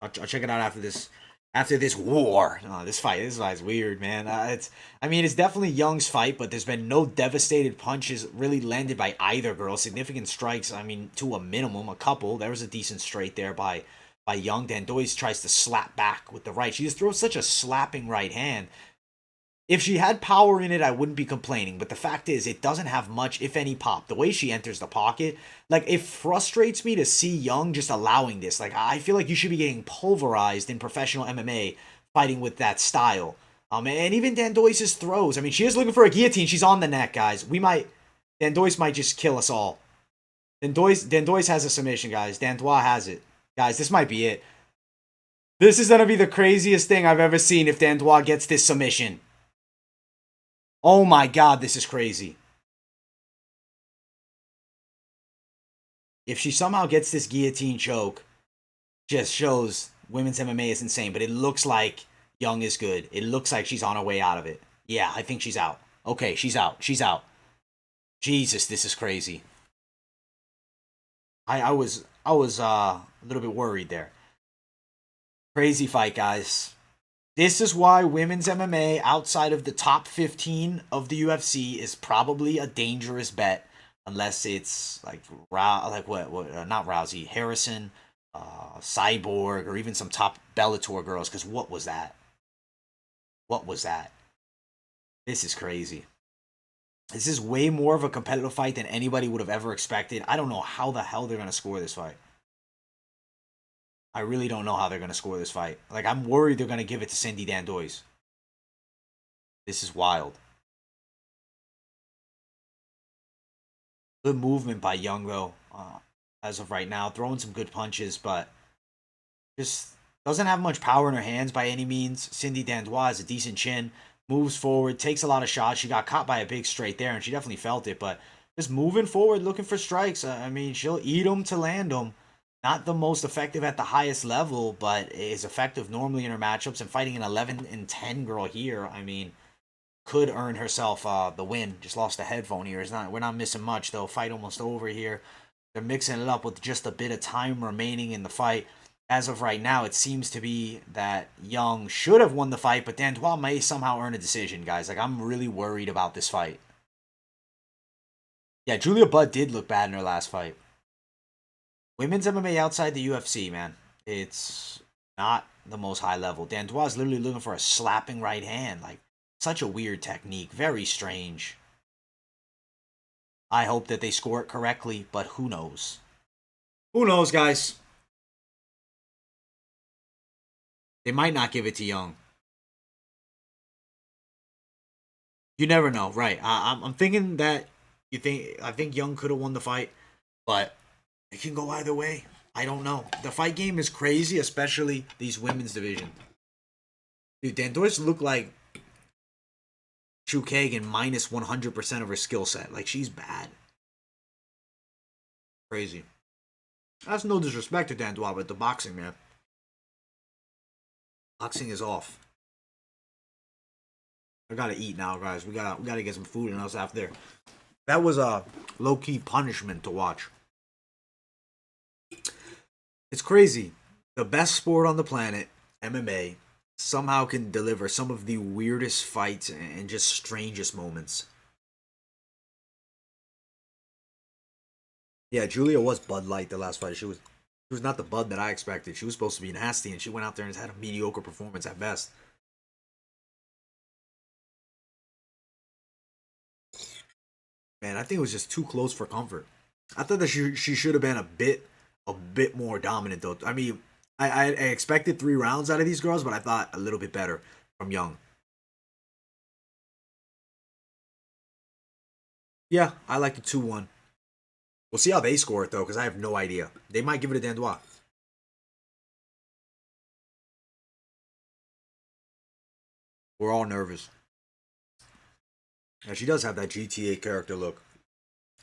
A: I'll check it out after this. After this war, this fight's weird, man. I mean, it's definitely Young's fight, but there's been no devastated punches really landed by either girl. Significant strikes, I mean, to a minimum, a couple. There was a decent straight there by Young. Danois tries to slap back with the right. She just throws such a slapping right hand. If she had power in it, I wouldn't be complaining. But the fact is, it doesn't have much, if any, pop. The way she enters the pocket, like, it frustrates me to see Young just allowing this. Like, I feel like you should be getting pulverized in professional MMA fighting with that style. And even Danois' throws. I mean, she is looking for a guillotine. She's on the neck, guys. Danois might just kill us all. Danois has a submission, guys. Danois has it. Guys, this might be it. This is going to be the craziest thing I've ever seen if Danois gets this submission. Oh my god, this is crazy. If she somehow gets this guillotine choke, just shows women's MMA is insane. But it looks like Young is good. It looks like she's on her way out of it. Yeah, I think she's out. Okay, she's out. She's out. Jesus, this is crazy. I was a little bit worried there. Crazy fight, guys. This is why women's MMA outside of the top 15 of the UFC is probably a dangerous bet, unless it's like not Rousey, Harrison, Cyborg, or even some top Bellator girls. Because what was that? What was that? This is crazy. This is way more of a competitive fight than anybody would have ever expected. I don't know how the hell they're gonna score this fight. I really don't know how they're going to score this fight. Like, I'm worried they're going to give it to Cindy Danois. This is wild. Good movement by Young, though, as of right now. Throwing some good punches, but just doesn't have much power in her hands by any means. Cindy Danois has a decent chin. Moves forward, takes a lot of shots. She got caught by a big straight there, and she definitely felt it. But just moving forward, looking for strikes. I mean, she'll eat them to land them. Not the most effective at the highest level, but is effective normally in her matchups. And fighting an 11-10 girl here, I mean, could earn herself the win. Just lost a headphone here. We're not missing much though. Fight almost over here. They're mixing it up with just a bit of time remaining in the fight. As of right now, it seems to be that Young should have won the fight, but Danois may somehow earn a decision, guys. Like, I'm really worried about this fight. Yeah, Julia Budd did look bad in her last fight. Women's MMA outside the UFC, man, it's not the most high level. Danois is literally looking for a slapping right hand. Like, such a weird technique. Very strange. I hope that they score it correctly, but who knows? Who knows, guys? They might not give it to Young. You never know, right? I'm thinking that I think Young could have won the fight, but it can go either way. I don't know. The fight game is crazy, especially these women's division. Dude, Danois looked like Chukagan minus 100% of her skill set. Like, she's bad. Crazy. That's no disrespect to Danois, but the boxing, man. Boxing is off. I gotta eat now, guys. We gotta get some food in us after. That was a low-key punishment to watch. It's crazy. The best sport on the planet, MMA, somehow can deliver some of the weirdest fights and just strangest moments. Yeah, Julia was Bud Light the last fight. She was not the Bud that I expected. She was supposed to be nasty, and she went out there and had a mediocre performance at best. Man, I think it was just too close for comfort. I thought that she should have been a bit more dominant though. I mean, I expected 3 rounds out of these girls, but I thought a little bit better from Young. Yeah, I like the 2-1. We'll see how they score it though, because I have no idea. They might give it to Danois. We're all nervous. Yeah, she does have that GTA character look.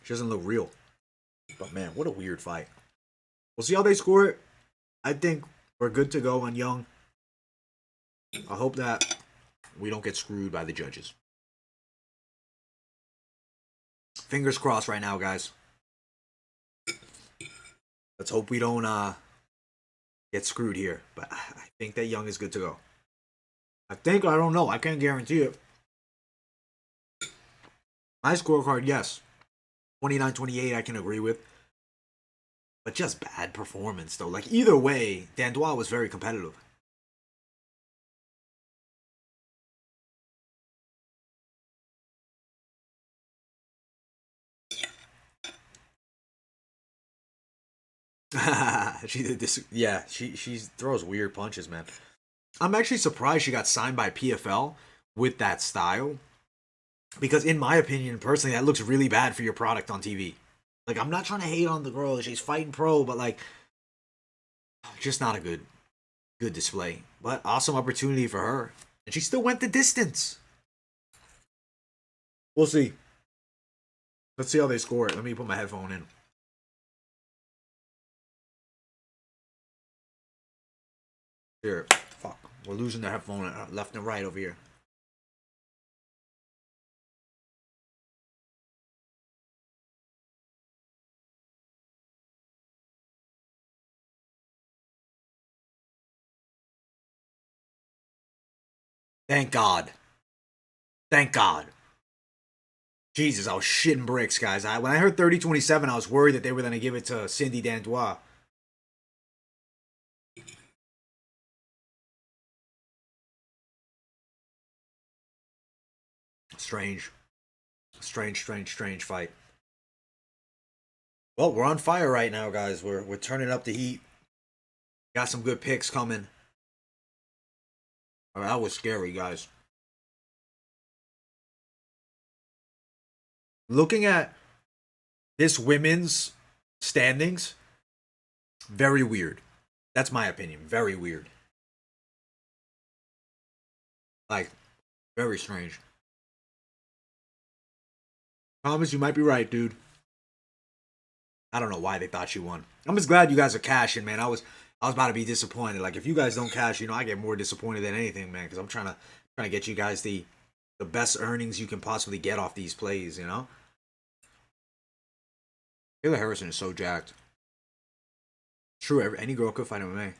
A: She doesn't look real. But man, what a weird fight. We'll see how they score it. I think we're good to go on Young. I hope that we don't get screwed by the judges. Fingers crossed right now, guys. Let's hope we don't get screwed here. But I think that Young is good to go. I don't know. I can't guarantee it. My scorecard, yes. 29-28, I can agree with. But just bad performance, though. Like, either way, Danois was very competitive. She did this. Yeah, she throws weird punches, man. I'm actually surprised she got signed by PFL with that style. Because in my opinion, personally, that looks really bad for your product on TV. Like, I'm not trying to hate on the girl. She's fighting pro, but like, just not a good display. But awesome opportunity for her. And she still went the distance. We'll see. Let's see how they score it. Let me put my headphone in. Here. Fuck. We're losing the headphone left and right over here. Thank God. Thank God. Jesus, I was shitting bricks, guys. When I heard 30-27, I was worried that they were going to give it to Cindy Dandois. Strange. Strange fight. Well, we're on fire right now, guys. We're turning up the heat. Got some good picks coming. All right, that was scary, guys. Looking at this women's standings, very weird. That's my opinion. Very weird. Like, very strange. Thomas, you might be right, dude. I don't know why they thought she won. I'm just glad you guys are cashing, man. I was about to be disappointed. Like, if you guys don't cash, I get more disappointed than anything, man, because I'm trying to get you guys the best earnings you can possibly get off these plays, you know? Taylor Harrison is so jacked. True, any girl could fight MMA.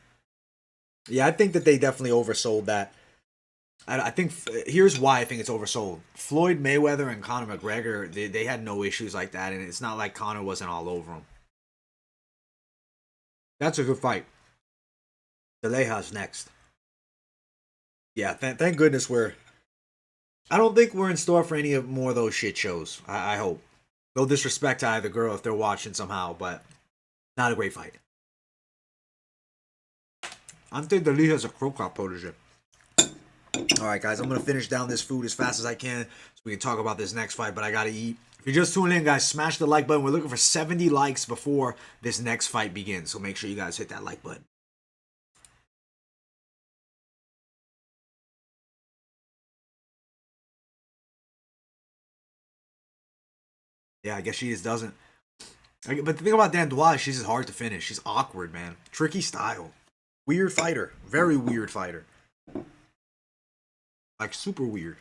A: Yeah, I think that they definitely oversold that. I think here's why I think it's oversold. Floyd Mayweather and Conor McGregor, they had no issues like that, and it's not like Conor wasn't all over him. That's a good fight. DeLeja's next. Yeah, thank goodness we're. I don't think we're in store for any of more of those shit shows. I hope. No disrespect to either girl if they're watching somehow, but not a great fight. Ante DeLeja's a Crow Cop protege. All right, guys, I'm going to finish down this food as fast as I can so we can talk about this next fight, but I got to eat. If you're just tuning in, guys, smash the like button. We're looking for 70 likes before this next fight begins, so make sure you guys hit that like button. Yeah, I guess she just doesn't. But the thing about Danois, she's just hard to finish. She's awkward, man. Tricky style. Weird fighter. Very weird fighter. Like, super weird.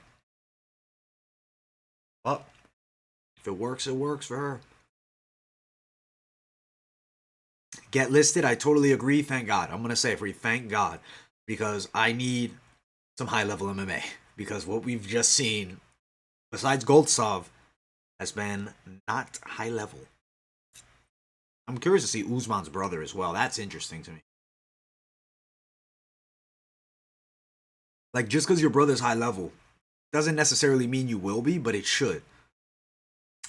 A: But if it works for her. get listed. I totally agree. Thank God. I'm gonna say it for you. Thank God, because I need some high level MMA. Because what we've just seen, besides Golosov, has been not high level. I'm curious to see Usman's brother as well. That's interesting to me. Like, just because your brother's high level doesn't necessarily mean you will be, but it should.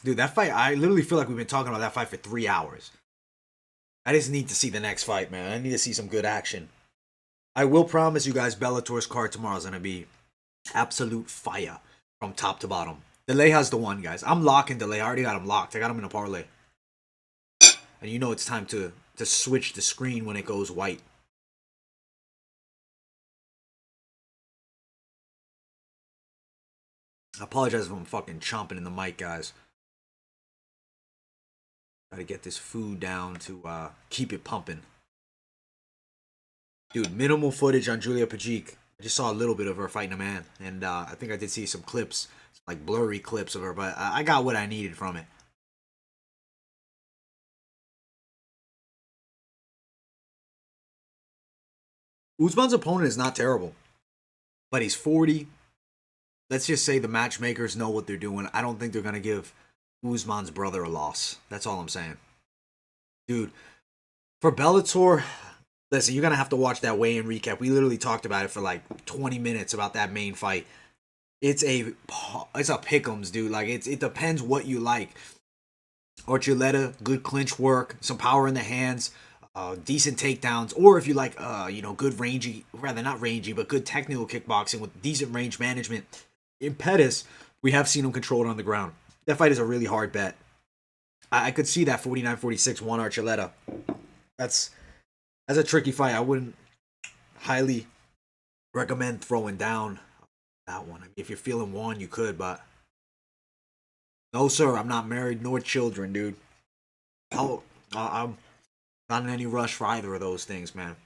A: Dude, that fight, I literally feel like we've been talking about that fight for 3 hours. I just need to see the next fight, man. I need to see some good action. I will promise you guys Bellator's card tomorrow is going to be absolute fire from top to bottom. Delay has the one, guys. I'm locking Delay. I already got him locked. I got him in a parlay. And you know it's time to switch the screen when it goes white. I apologize if I'm fucking chomping in the mic, guys. Gotta get this food down to keep it pumping. Dude, minimal footage on Julia Pajik. I just saw a little bit of her fighting a man. And I think I did see some clips, like blurry clips of her, but I got what I needed from it. Usman's opponent is not terrible, but he's 40. Let's just say the matchmakers know what they're doing. I don't think they're going to give Usman's brother a loss. That's all I'm saying. Dude, for Bellator, listen, you're going to have to watch that weigh-in recap. We literally talked about it for like 20 minutes about that main fight. It's a pick'ems, dude. Like, it depends what you like. Archuleta, good clinch work, some power in the hands, decent takedowns, or if you like, good rangy, rather not rangy, but good technical kickboxing with decent range management. In Pettis, we have seen him control it on the ground. That fight is a really hard bet. I could see that 49-46 one Archuleta. That's a tricky fight. I wouldn't highly recommend throwing down that one. I mean, if you're feeling one, you could, but no, sir. I'm not married nor children, dude. I'm not in any rush for either of those things, man.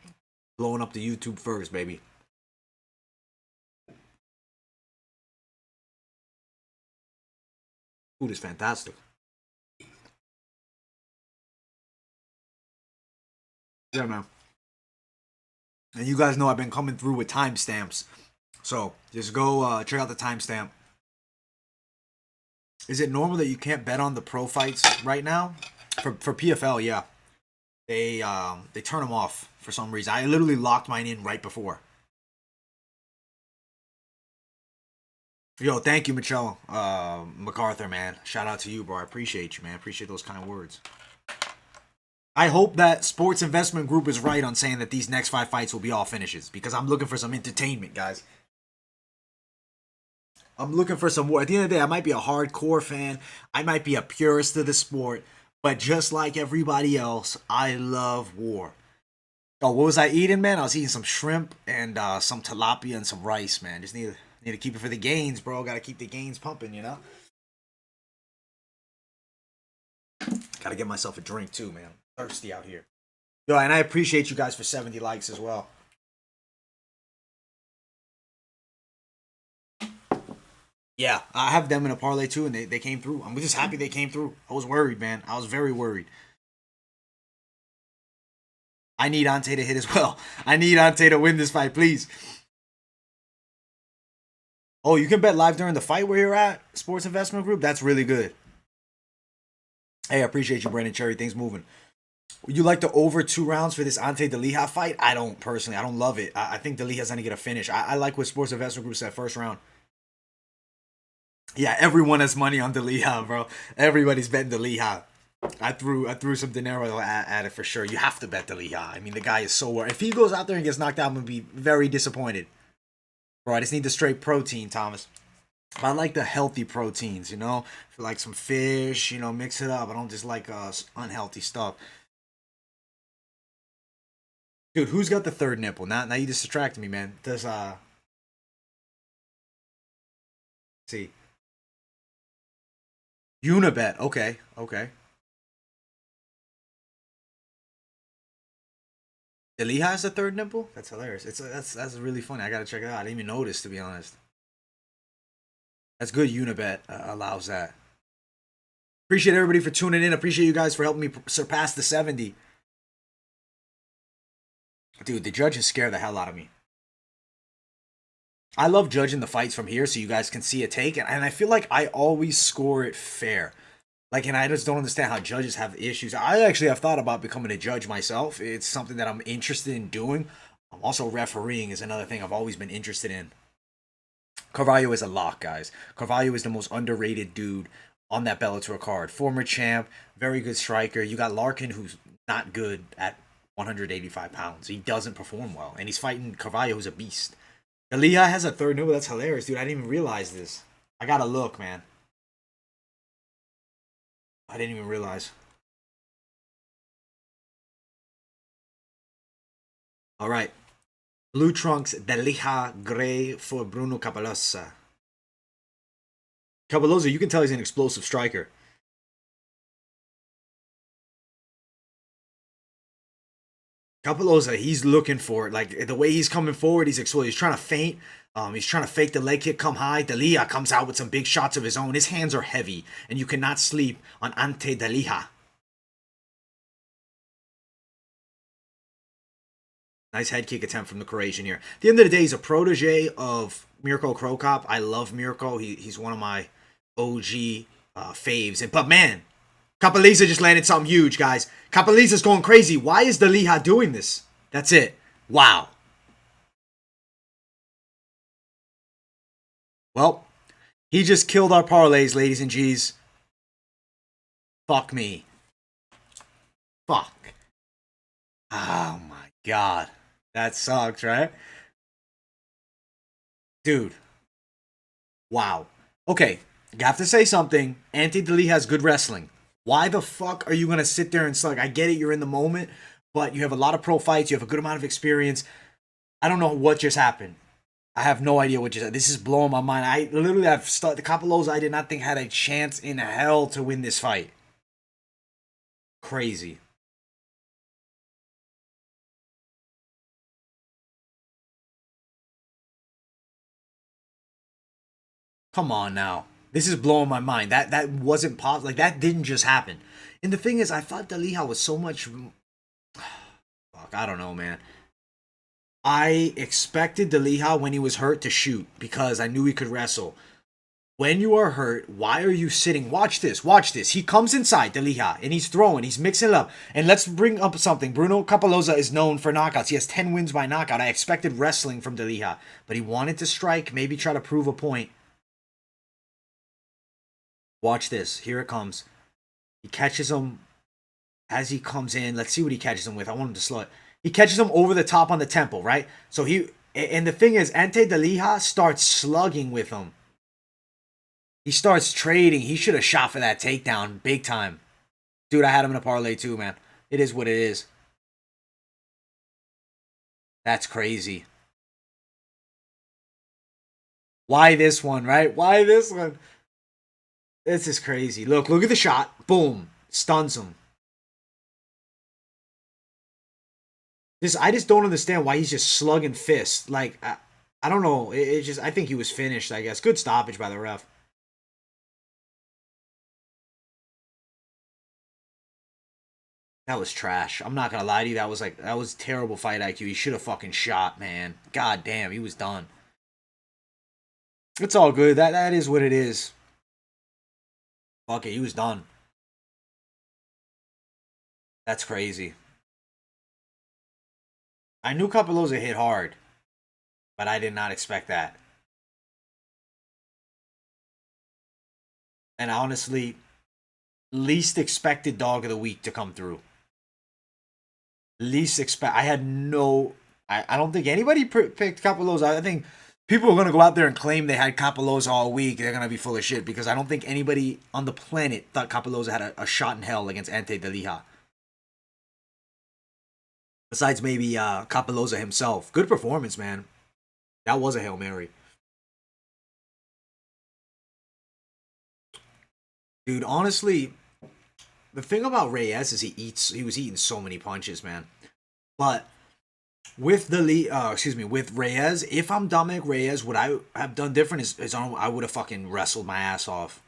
A: Blowing up the YouTube first, baby. Food is fantastic. Yeah, man. And you guys know I've been coming through with timestamps. So just go check out the timestamp. Is it normal that you can't bet on the pro fights right now? For PFL, yeah. They turn them off for some reason. I literally locked mine in right before. Yo, thank you, Michelle MacArthur, man. Shout out to you, bro. I appreciate you, man. I appreciate those kind of words. I hope that Sports Investment Group is right on saying that these next 5 fights will be all finishes, because I'm looking for some entertainment, guys. I'm looking for some more. At the end of the day, I might be a hardcore fan. I might be a purist of the sport. But just like everybody else, I love war. Oh, what was I eating, man? I was eating some shrimp and some tilapia and some rice, man. Just need to keep it for the gains, bro. Got to keep the gains pumping, you know? Got to get myself a drink, too, man. I'm thirsty out here. Yo, and I appreciate you guys for 70 likes as well. Yeah, I have them in a parlay, too, and they came through. I'm just happy they came through. I was worried, man. I was very worried. I need Ante to hit as well. I need Ante to win this fight, please. Oh, you can bet live during the fight where you're at? Sports Investment Group? That's really good. Hey, I appreciate you, Brandon Cherry. Things moving. Would you like to over 2 rounds for this Ante Delija fight? I don't, personally. I don't love it. I think Delija's going to get a finish. I like what Sports Investment Group said first round. Yeah, everyone has money on Delija, bro. Everybody's betting Delija. I threw some dinero at it for sure. You have to bet Delija. I mean, the guy is so worried. If he goes out there and gets knocked out, I'm going to be very disappointed. Bro, I just need the straight protein, Thomas. I like the healthy proteins, you know? For like some fish, mix it up. I don't just like unhealthy stuff. Dude, who's got the third nipple? Now you just distracted me, man. Does see. Unibet. Okay. Delija has the third nipple? That's hilarious. That's really funny. I gotta check it out. I didn't even notice, to be honest. That's good. Unibet allows that. Appreciate everybody for tuning in. Appreciate you guys for helping me surpass the 70. Dude, the judges scare the hell out of me. I love judging the fights from here so you guys can see a take, and I feel like I always score it fair. Like, and I just don't understand how judges have issues. I actually have thought about becoming a judge myself. It's something that I'm interested in doing. Also, refereeing is another thing I've always been interested in. Carvalho is a lock, guys. Carvalho is the most underrated dude on that Bellator card. Former champ, very good striker. You got Larkin, who's not good at 185 pounds. He doesn't perform well. And he's fighting Carvalho, who's a beast. Elia has a third nibble. That's hilarious, dude. I didn't even realize this. I gotta look, man. I didn't even realize. All right. Blue Trunks, Delija Gray for Bruno Capolosa. Capolosa, you can tell he's an explosive striker. Capolosa, he's looking for it. Like, the way he's coming forward, he's explosive. He's trying to feint. He's trying to fake the leg kick, come high. Delija comes out with some big shots of his own. His hands are heavy, and you cannot sleep on Ante Delija. Nice head kick attempt from the Croatian here. At the end of the day, he's a protege of Mirko Krokop. I love Mirko. He's one of my OG faves. But man, Kapaliza just landed something huge, guys. Kapaliza's going crazy. Why is Delija doing this? That's it. Wow. Well, he just killed our parlays, ladies and G's. Fuck me. Fuck. Oh my god. That sucks, right? Dude. Wow. Okay, you have to say something. Ante Delija has good wrestling. Why the fuck are you going to sit there and slug? I get it, you're in the moment, but you have a lot of pro fights. You have a good amount of experience. I don't know what just happened. I have no idea what just happened. This is blowing my mind. I literally have started the Capolosa I did not think had a chance in hell to win this fight. Crazy. Come on now. This is blowing my mind. That wasn't possible. Like, that didn't just happen. And the thing is, I thought Delija was so much... Fuck, I don't know, man. I expected Delija when he was hurt to shoot because I knew he could wrestle. When you are hurt, why are you sitting? Watch this. Watch this. He comes inside, Delija, and he's throwing. He's mixing it up. And let's bring up something. Bruno Capolosa is known for knockouts. He has 10 wins by knockout. I expected wrestling from Delija, but he wanted to strike, maybe try to prove a point. Watch this. Here it comes. He catches him as he comes in. Let's see what he catches him with. I want him to slow it. He catches him over the top on the temple, right? So and the thing is, Ante Delija starts slugging with him. He starts trading. He should have shot for that takedown big time. Dude, I had him in a parlay too, man. It is what it is. That's crazy. Why this one, right? Why this one? This is crazy. Look at the shot. Boom. Stuns him. I just don't understand why he's just slugging fists. Like, I don't know. I think he was finished, I guess. Good stoppage by the ref. That was trash. I'm not gonna lie to you. That was terrible fight IQ. He should have fucking shot, man. God damn, he was done. It's all good. That is what it is. Fuck it, he was done. That's crazy. I knew Capolosa hit hard, but I did not expect that. And honestly, least expected dog of the week to come through. I had no... I don't think anybody picked Capolosa. I think people are going to go out there and claim they had Capolosa all week. They're going to be full of shit because I don't think anybody on the planet thought Capolosa had a shot in hell against Ante Delija. Besides maybe Capolosa himself. Good performance, man. That was a Hail Mary. Dude, honestly, the thing about Reyes is he was eating so many punches, man. But with with Reyes, if I'm Dominic Reyes, what I have done different is I would have fucking wrestled my ass off.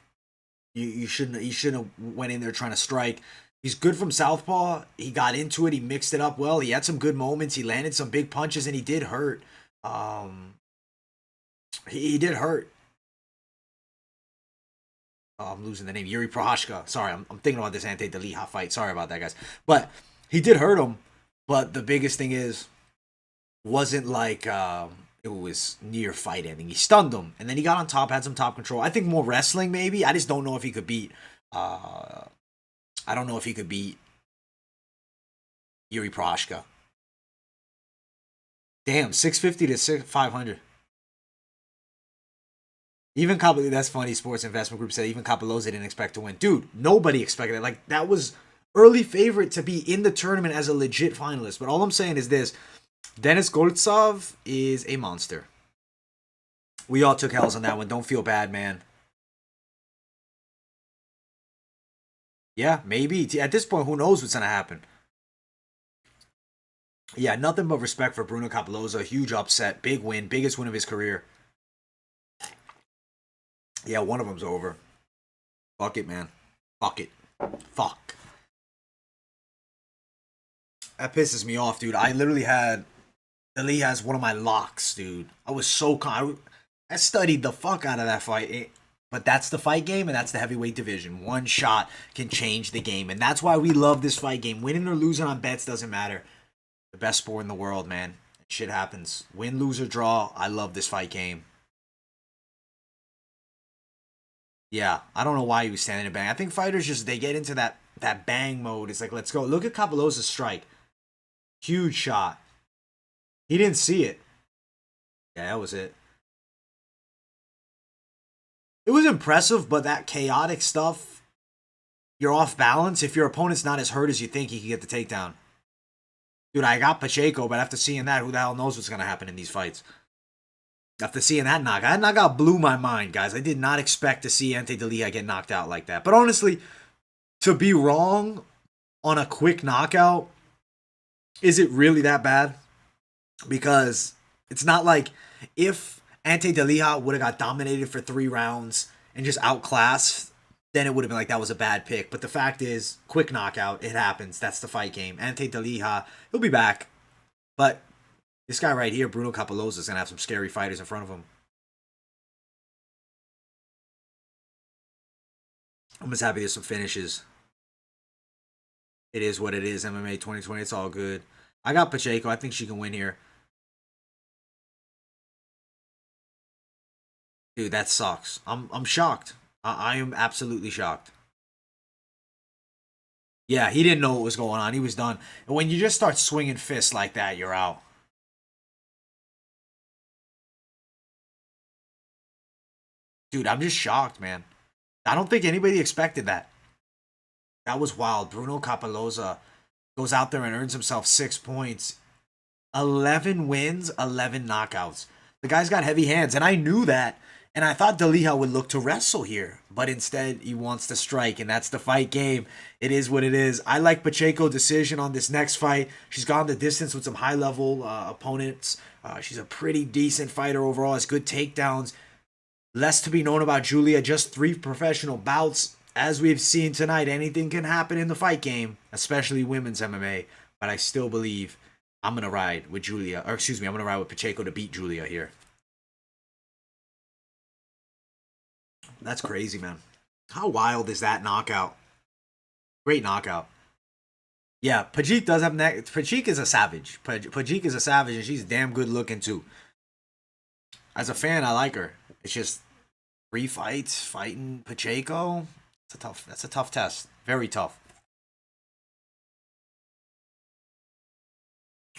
A: You shouldn't have went in there trying to strike. He's good from southpaw. He got into it. He mixed it up well. He had some good moments. He landed some big punches, and he did hurt. He did hurt. Oh, I'm losing the name. Yuri Prohashka. Sorry, I'm thinking about this Ante Deliha fight. Sorry about that, guys. But he did hurt him. But the biggest thing is, wasn't like it was near fight ending. He stunned him, and then he got on top, had some top control. I think more wrestling, maybe. I just don't know if he could beat. I don't know if he could beat Yuri Prohashka. Damn, 650 to 500. Even Capelozzi, that's funny. Sports Investment Group said even Capelozzi didn't expect to win. Dude, nobody expected it. Like, that was early favorite to be in the tournament as a legit finalist. But all I'm saying is this. Denis Golosov is a monster. We all took L's on that one. Don't feel bad, man. Yeah, maybe. At this point, who knows what's going to happen? Yeah, nothing but respect for Bruno Capelozzi. Huge upset. Big win. Biggest win of his career. Yeah, one of them's over. Fuck it, man. Fuck it. Fuck. That pisses me off, dude. I literally had Ali as one of my locks, dude. I was so I studied the fuck out of that fight. But that's the fight game, and that's the heavyweight division. One shot can change the game, and that's why we love this fight game. Winning or losing on bets doesn't matter. The best sport in the world, man. Shit happens. Win, lose, or draw. I love this fight game. Yeah, I don't know why he was standing and bang. I think fighters just, they get into that bang mode. It's like, let's go. Look at Capelozzi's strike. Huge shot. He didn't see it. Yeah, that was it. It was impressive, but that chaotic stuff, you're off balance. If your opponent's not as hurt as you think, he can get the takedown. Dude, I got Pacheco, but after seeing that, who the hell knows what's going to happen in these fights? After seeing that knockout blew my mind, guys. I did not expect to see Ante Delija get knocked out like that. But honestly, to be wrong on a quick knockout, is it really that bad? Because it's not like if Ante Delija would have got dominated for 3 rounds and just outclassed, then it would have been like that was a bad pick. But the fact is, quick knockout, it happens. That's the fight game. Ante Delija, he'll be back. But this guy right here, Bruno Capelozzi, is going to have some scary fighters in front of him. I'm just happy there's some finishes. It is what it is. MMA 2020, it's all good. I got Pacheco. I think she can win here. Dude, that sucks. I'm shocked. I am absolutely shocked. Yeah, he didn't know what was going on. He was done. And when you just start swinging fists like that, you're out. Dude, I'm just shocked, man. I don't think anybody expected that. That was wild. Bruno Capelozzi goes out there and earns himself 6 points. 11 wins, 11 knockouts. The guy's got heavy hands, and I knew that. And I thought Delija would look to wrestle here, but instead he wants to strike, and that's the fight game. It is what it is. I like Pacheco decision on this next fight. She's gone the distance with some high-level opponents. She's a pretty decent fighter overall. Has good takedowns. Less to be known about Julia. Just 3 professional bouts. As we've seen tonight, anything can happen in the fight game, especially women's MMA. But I still believe I'm going to ride with Julia. Or excuse me, I'm going to ride with Pacheco to beat Julia here. That's crazy, man. How wild is that knockout? Great knockout. Yeah, Pajik does have Pajik is a savage. Pajik is a savage, and she's damn good looking too. As a fan, I like her. It's just 3 fights fighting Pacheco. That's a tough test. Very tough.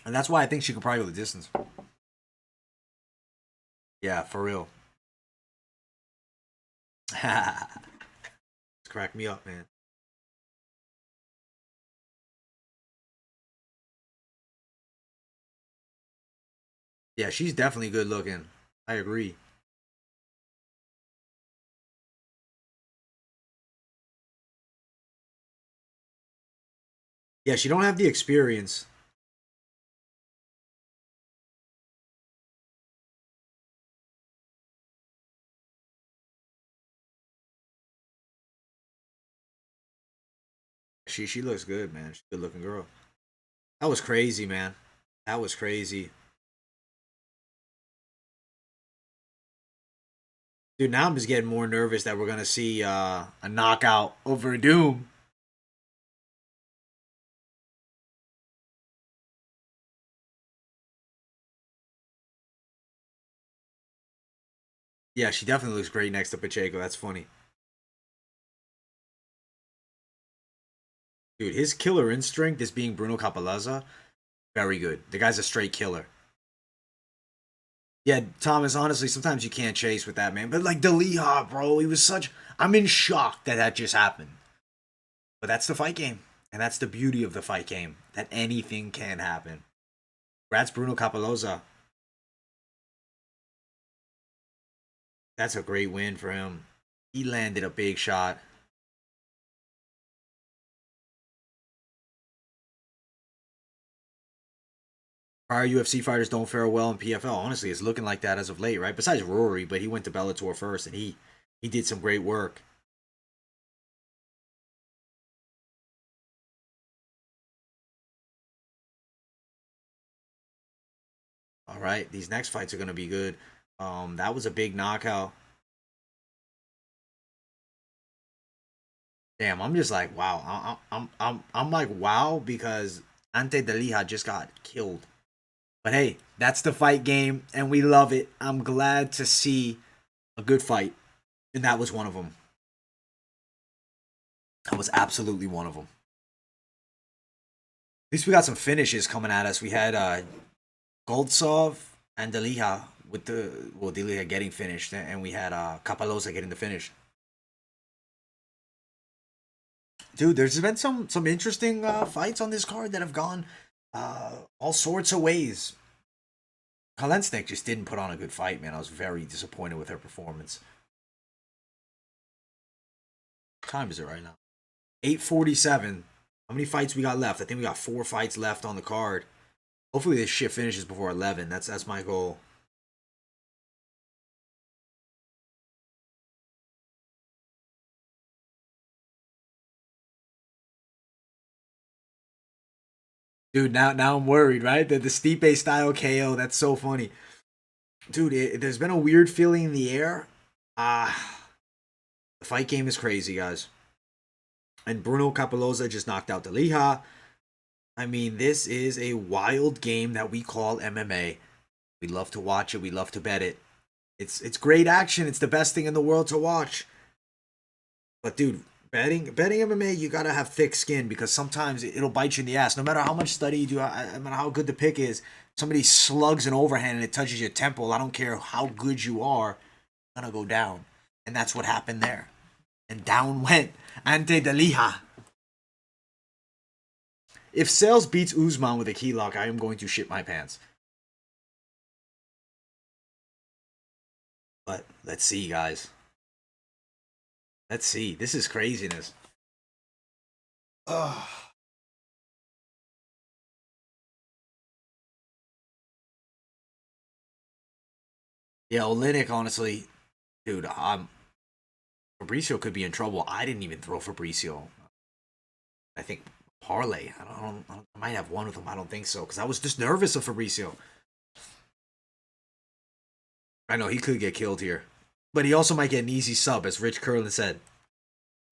A: And that's why I think she could probably go the distance. Yeah, for real. Crack me up, man. Yeah, she's definitely good looking. I agree. Yeah, she don't have the experience. She looks good, man. She's a good looking girl. That was crazy, man. That was crazy. Dude, now I'm just getting more nervous that we're gonna see a knockout over Doom. Yeah, she definitely looks great next to Pacheco. That's funny. Dude, his killer instinct, this being Bruno Capalazza, very good. The guy's a straight killer. Yeah, Thomas, honestly, sometimes you can't chase with that, man. But like Deliha, bro, he was such. I'm in shock that that just happened. But that's the fight game. And that's the beauty of the fight game, that anything can happen. Congrats, Bruno Capalozza. That's a great win for him. He landed a big shot. Prior UFC fighters don't fare well in PFL. Honestly, it's looking like that as of late, right? Besides Rory, but he went to Bellator first, and he did some great work. All right, these next fights are gonna be good. That was a big knockout. Damn, I'm just like wow. I'm like wow because Ante Delija just got killed. But hey, that's the fight game, and we love it. I'm glad to see a good fight, and that was one of them. That was absolutely one of them. At least we got some finishes coming at us. We had Golosov and Delija with the Delija getting finished, and we had Capaloza getting the finish. Dude, there's been some interesting fights on this card that have gone all sorts of ways. Kolesnyk just didn't put on a good fight, man. I was very disappointed with her performance. What time is it right now? 8:47. How many fights we got left? I think we got 4 fights left on the card. Hopefully this shit finishes before 11. That's my goal. Dude, now I'm worried, right? The Stipe style KO. That's so funny. Dude, there's been a weird feeling in the air. The fight game is crazy, guys. And Bruno Capoloza just knocked out Delija. I mean, this is a wild game that we call MMA. We love to watch it. We love to bet it. It's great action. It's the best thing in the world to watch. But dude, betting MMA, you gotta have thick skin because sometimes it'll bite you in the ass. No matter how much study you do, no matter how good the pick is, somebody slugs an overhand and it touches your temple. I don't care how good you are, it's gonna go down, and that's what happened there. And down went Ante Delija. If Sayles beats Usman with a key lock, I am going to shit my pants. But let's see, guys. Let's see. This is craziness. Ugh. Yeah, Olenek, honestly, dude, Fabricio could be in trouble. I didn't even throw Fabricio. I think parlay. I might have one with him. I don't think so because I was just nervous of Fabricio. I know he could get killed here, but he also might get an easy sub, as Rich Curlin said.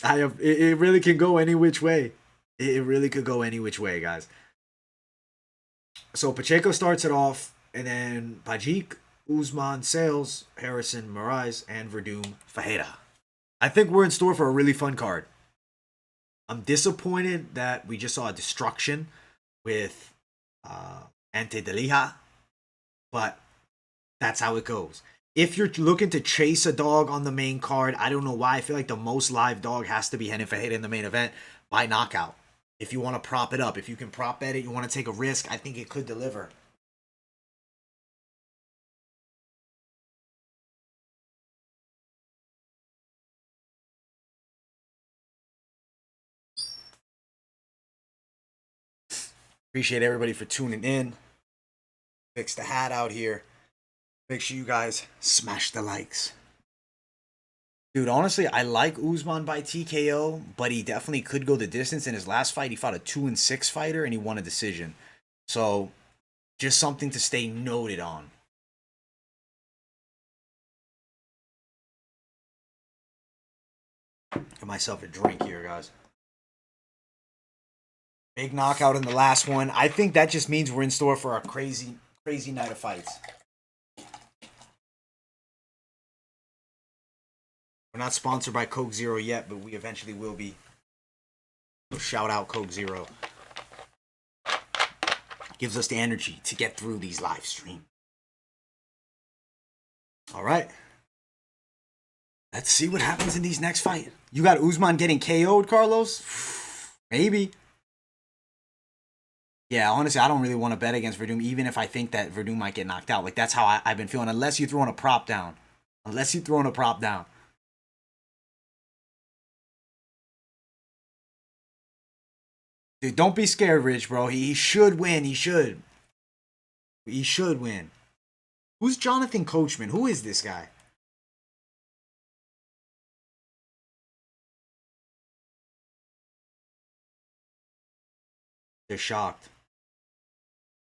A: I have. It really can go any which way. It really could go any which way, guys. So Pacheco starts it off, and then Pajik, Usman, Sayles, Harrison, Morais, and Werdum, Ferreira. I think we're in store for a really fun card. I'm disappointed that we just saw a destruction with Ante Delija, but that's how it goes. If you're looking to chase a dog on the main card, I don't know why. I feel like the most live dog has to be Renan Ferreira in the main event by knockout. If you want to prop it up, if you can prop bet it, you want to take a risk, I think it could deliver. Appreciate everybody for tuning in. Fix the hat out here. Make sure you guys smash the likes. Dude, honestly, I like Usman by TKO, but he definitely could go the distance. In his last fight, he fought a 2-6 fighter and he won a decision. So, just something to stay noted on. Get myself a drink here, guys. Big knockout in the last one. I think that just means we're in store for a crazy, crazy night of fights. We're not sponsored by Coke Zero yet, but we eventually will be. So shout out Coke Zero. Gives us the energy to get through these live streams. All right. Let's see what happens in these next fights. You got Usman getting KO'd, Carlos? Maybe. Yeah, honestly, I don't really want to bet against Werdum, even if I think that Werdum might get knocked out. Like, that's how I've been feeling, unless you're throwing a prop down. Unless you're throwing a prop down. Dude, don't be scared, Rich, bro. He should win. He should. He should win. Who's Jonathan Coachman? Who is this guy? They're shocked.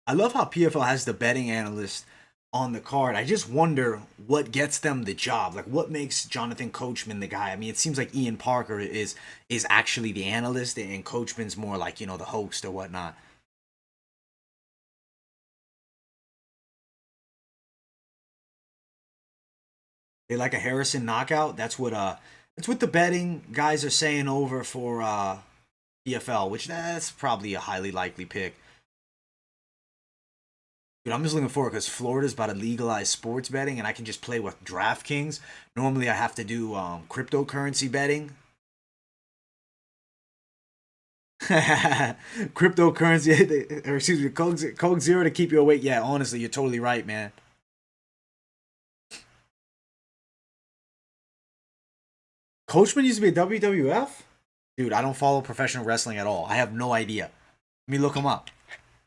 A: I love how PFL has the betting analyst on the card. I just wonder what gets them the job. Like, what makes Jonathan Coachman the guy? I mean, it seems like Ian Parker is actually the analyst, and Coachman's more like, you know, the host or whatnot. They like a Harrison knockout. That's what the betting guys are saying over for PFL, which that's probably a highly likely pick. Dude, I'm just looking forward because Florida's about to legalize sports betting, and I can just play with DraftKings. Normally, I have to do cryptocurrency betting. Cryptocurrency, or excuse me, Coke Zero to keep you awake. Yeah, honestly, you're totally right, man. Coachman used to be a WWF? Dude, I don't follow professional wrestling at all. I have no idea. Let me look him up.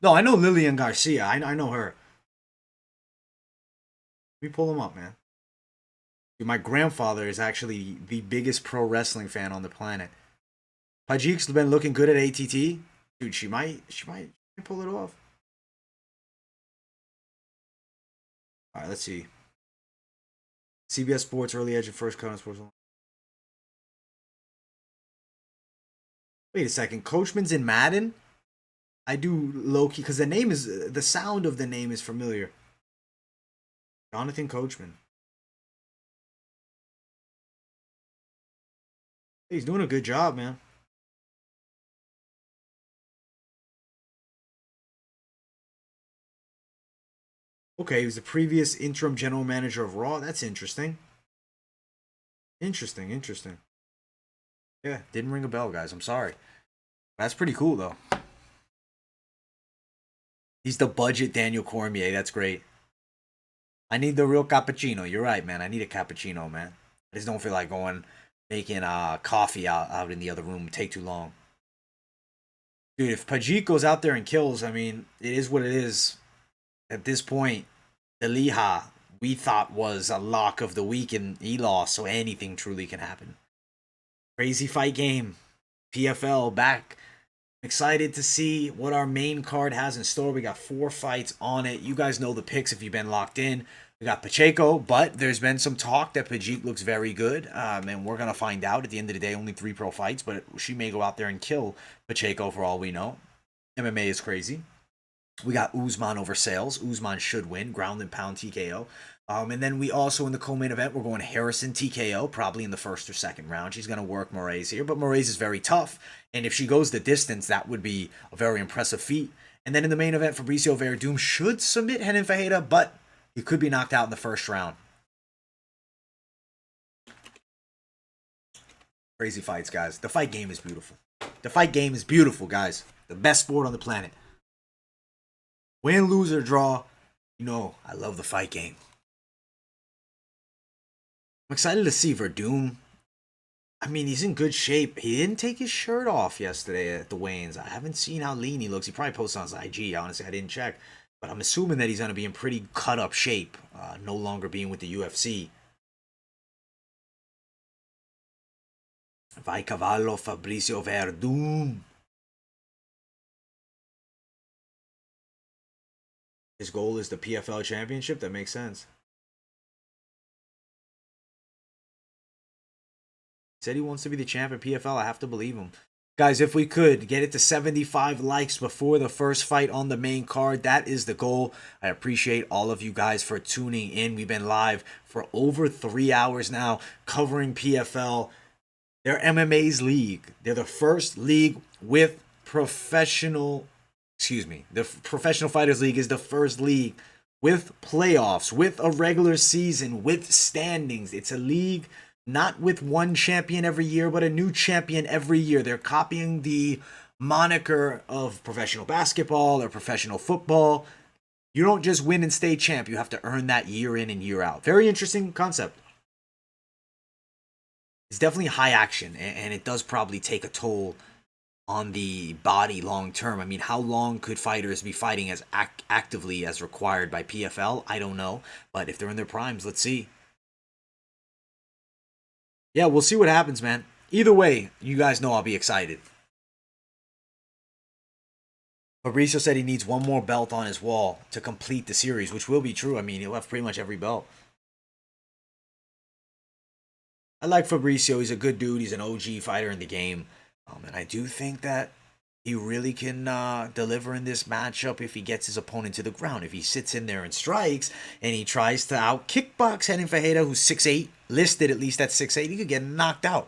A: No, I know Lillian Garcia. I know her. Let me pull him up, man. Dude, my grandfather is actually the biggest pro wrestling fan on the planet. Pajik's been looking good at ATT. Dude, she might pull it off. All right, let's see. CBS Sports Early Edge and First Cut on Sports. Wait a second, Coachman's in Madden. I do low key because the sound of the name is familiar. Jonathan Coachman. He's doing a good job, man. Okay, he was the previous interim general manager of Raw. That's interesting. Interesting. Yeah, didn't ring a bell, guys. I'm sorry. That's pretty cool, though. He's the budget Daniel Cormier. That's great. I need the real cappuccino. You're right, man. I need a cappuccino, man. I just don't feel like going making coffee out in the other room. Take too long. Dude, if Pajik goes out there and kills, I mean, it is what it is. At this point, Eliha, we thought was a lock of the week, and he lost, so anything truly can happen. Crazy fight game. PFL back. Excited to see what our main card has in store. We got 4 fights on it. You guys know the picks if you've been locked in. We got Pacheco, but there's been some talk that Pajik looks very good, and we're going to find out. At the end of the day, only 3 pro fights, but she may go out there and kill Pacheco for all we know. MMA is crazy. We got Usman over Sayles. Usman should win. Ground and pound TKO. And then we also, in the co-main event, we're going Harrison TKO, probably in the first or second round. She's going to work Morais here, but Morais is very tough. And if she goes the distance, that would be a very impressive feat. And then in the main event, Fabricio Werdum should submit Renan Ferreira, but he could be knocked out in the first round. Crazy fights, guys. The fight game is beautiful. The fight game is beautiful, guys. The best sport on the planet. Win, lose, or draw, you know I love the fight game. I'm excited to see Werdum. I mean, he's in good shape. He didn't take his shirt off yesterday at the weigh-ins. I haven't seen how lean he looks. He probably posted on his IG. Honestly, I didn't check. But I'm assuming that he's going to be in pretty cut-up shape, no longer being with the UFC. Vai Cavallo, Fabricio Werdum. His goal is the PFL championship. That makes sense. Said he wants to be the champ at PFL. I have to believe him. Guys, if we could get it to 75 likes before the first fight on the main card, that is the goal. I appreciate all of you guys for tuning in. We've been live for over 3 hours now covering PFL. They're MMA's league. They're the first league with professional, the Professional Fighters League is the first league with playoffs, with a regular season, with standings. It's a league not with one champion every year, but a new champion every year. They're copying the moniker of professional basketball or professional football. You don't just win and stay champ. You have to earn that year in and year out. Very interesting concept. It's definitely high action, and it does probably take a toll on the body long term. I mean, how long could fighters be fighting as actively as required by PFL? I don't know. But if they're in their primes, let's see. Yeah, we'll see what happens, man. Either way, you guys know I'll be excited. Fabricio said he needs one more belt on his wall to complete the series, which will be true. I mean, he'll have pretty much every belt. I like Fabricio. He's a good dude. He's an OG fighter in the game. And I do think that he really can deliver in this matchup if he gets his opponent to the ground. If he sits in there and strikes and he tries to out kickbox Renan Ferreira, who's 6'8", listed at least at 6'8", he could get knocked out.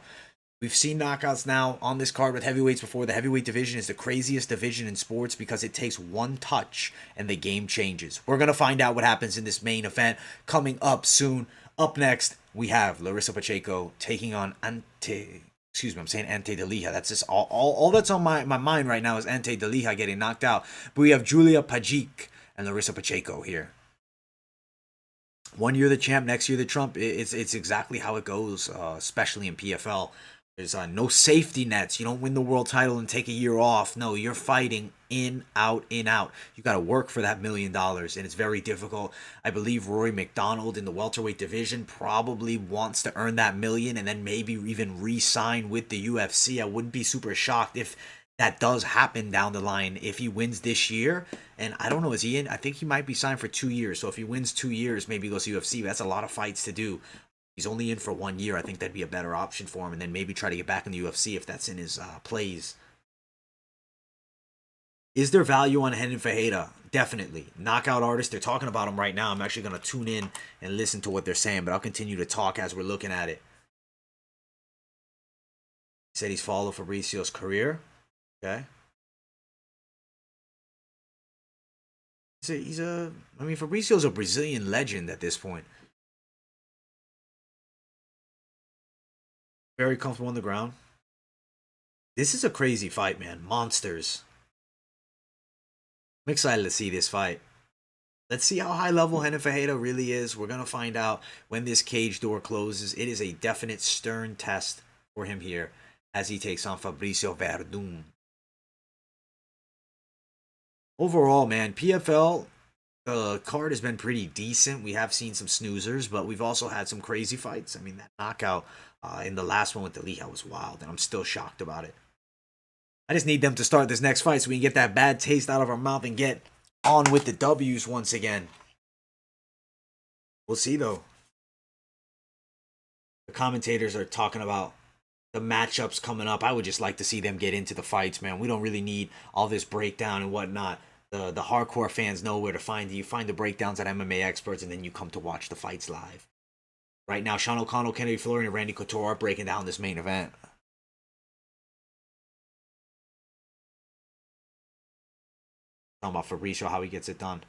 A: We've seen knockouts now on this card with heavyweights before. The heavyweight division is the craziest division in sports because it takes one touch and the game changes. We're going to find out what happens in this main event coming up soon. Up next, we have Larissa Pacheco taking on Ante De Lija. That's just all that's on my mind right now is Ante De Lija getting knocked out. But we have Julia Pajic and Larissa Pacheco here. 1 year the champ, next year the trump. It's exactly how it goes, especially in PFL. There's no safety nets. You don't win the world title and take a year off. No, you're fighting in, out, in, out. You got to work for that $1 million, and it's very difficult. I believe Rory McDonald in the welterweight division probably wants to earn that $1 million and then maybe even re-sign with the UFC. I wouldn't be super shocked if that does happen down the line if he wins this year. And I don't know, is he in? I think he might be signed for 2 years. So if he wins 2 years, maybe he goes to UFC. That's a lot of fights to do. He's only in for 1 year. I think that'd be a better option for him, and then maybe try to get back in the UFC if that's in his plays. Is there value on Renan Ferreira? Definitely. Knockout artist. They're talking about him right now. I'm actually going to tune in and listen to what they're saying, but I'll continue to talk as we're looking at it. He said he's followed Fabricio's career. Okay. I mean, Fabricio's a Brazilian legend at this point. Very comfortable on the ground. This is a crazy fight, man. Monsters. I'm excited to see this fight. Let's see how high level Renan Ferreira really is. We're going to find out when this cage door closes. It is a definite stern test for him here as he takes on Fabricio Werdum. Overall, man, PFL card has been pretty decent. We have seen some snoozers, but we've also had some crazy fights. I mean, that knockout in the last one with De Lija was wild, and I'm still shocked about it. I just need them to start this next fight so we can get that bad taste out of our mouth and get on with the W's once again. We'll see, though. The commentators are talking about the matchups coming up. I would just like to see them get into the fights, man. We don't really need all this breakdown and whatnot. The hardcore fans know where to find you. You find the breakdowns at MMA Experts, and then you come to watch the fights live. Right now, Sean O'Connell, Kennedy Florian, and Randy Couture are breaking down this main event. Talking about Fabricio, how he gets it done.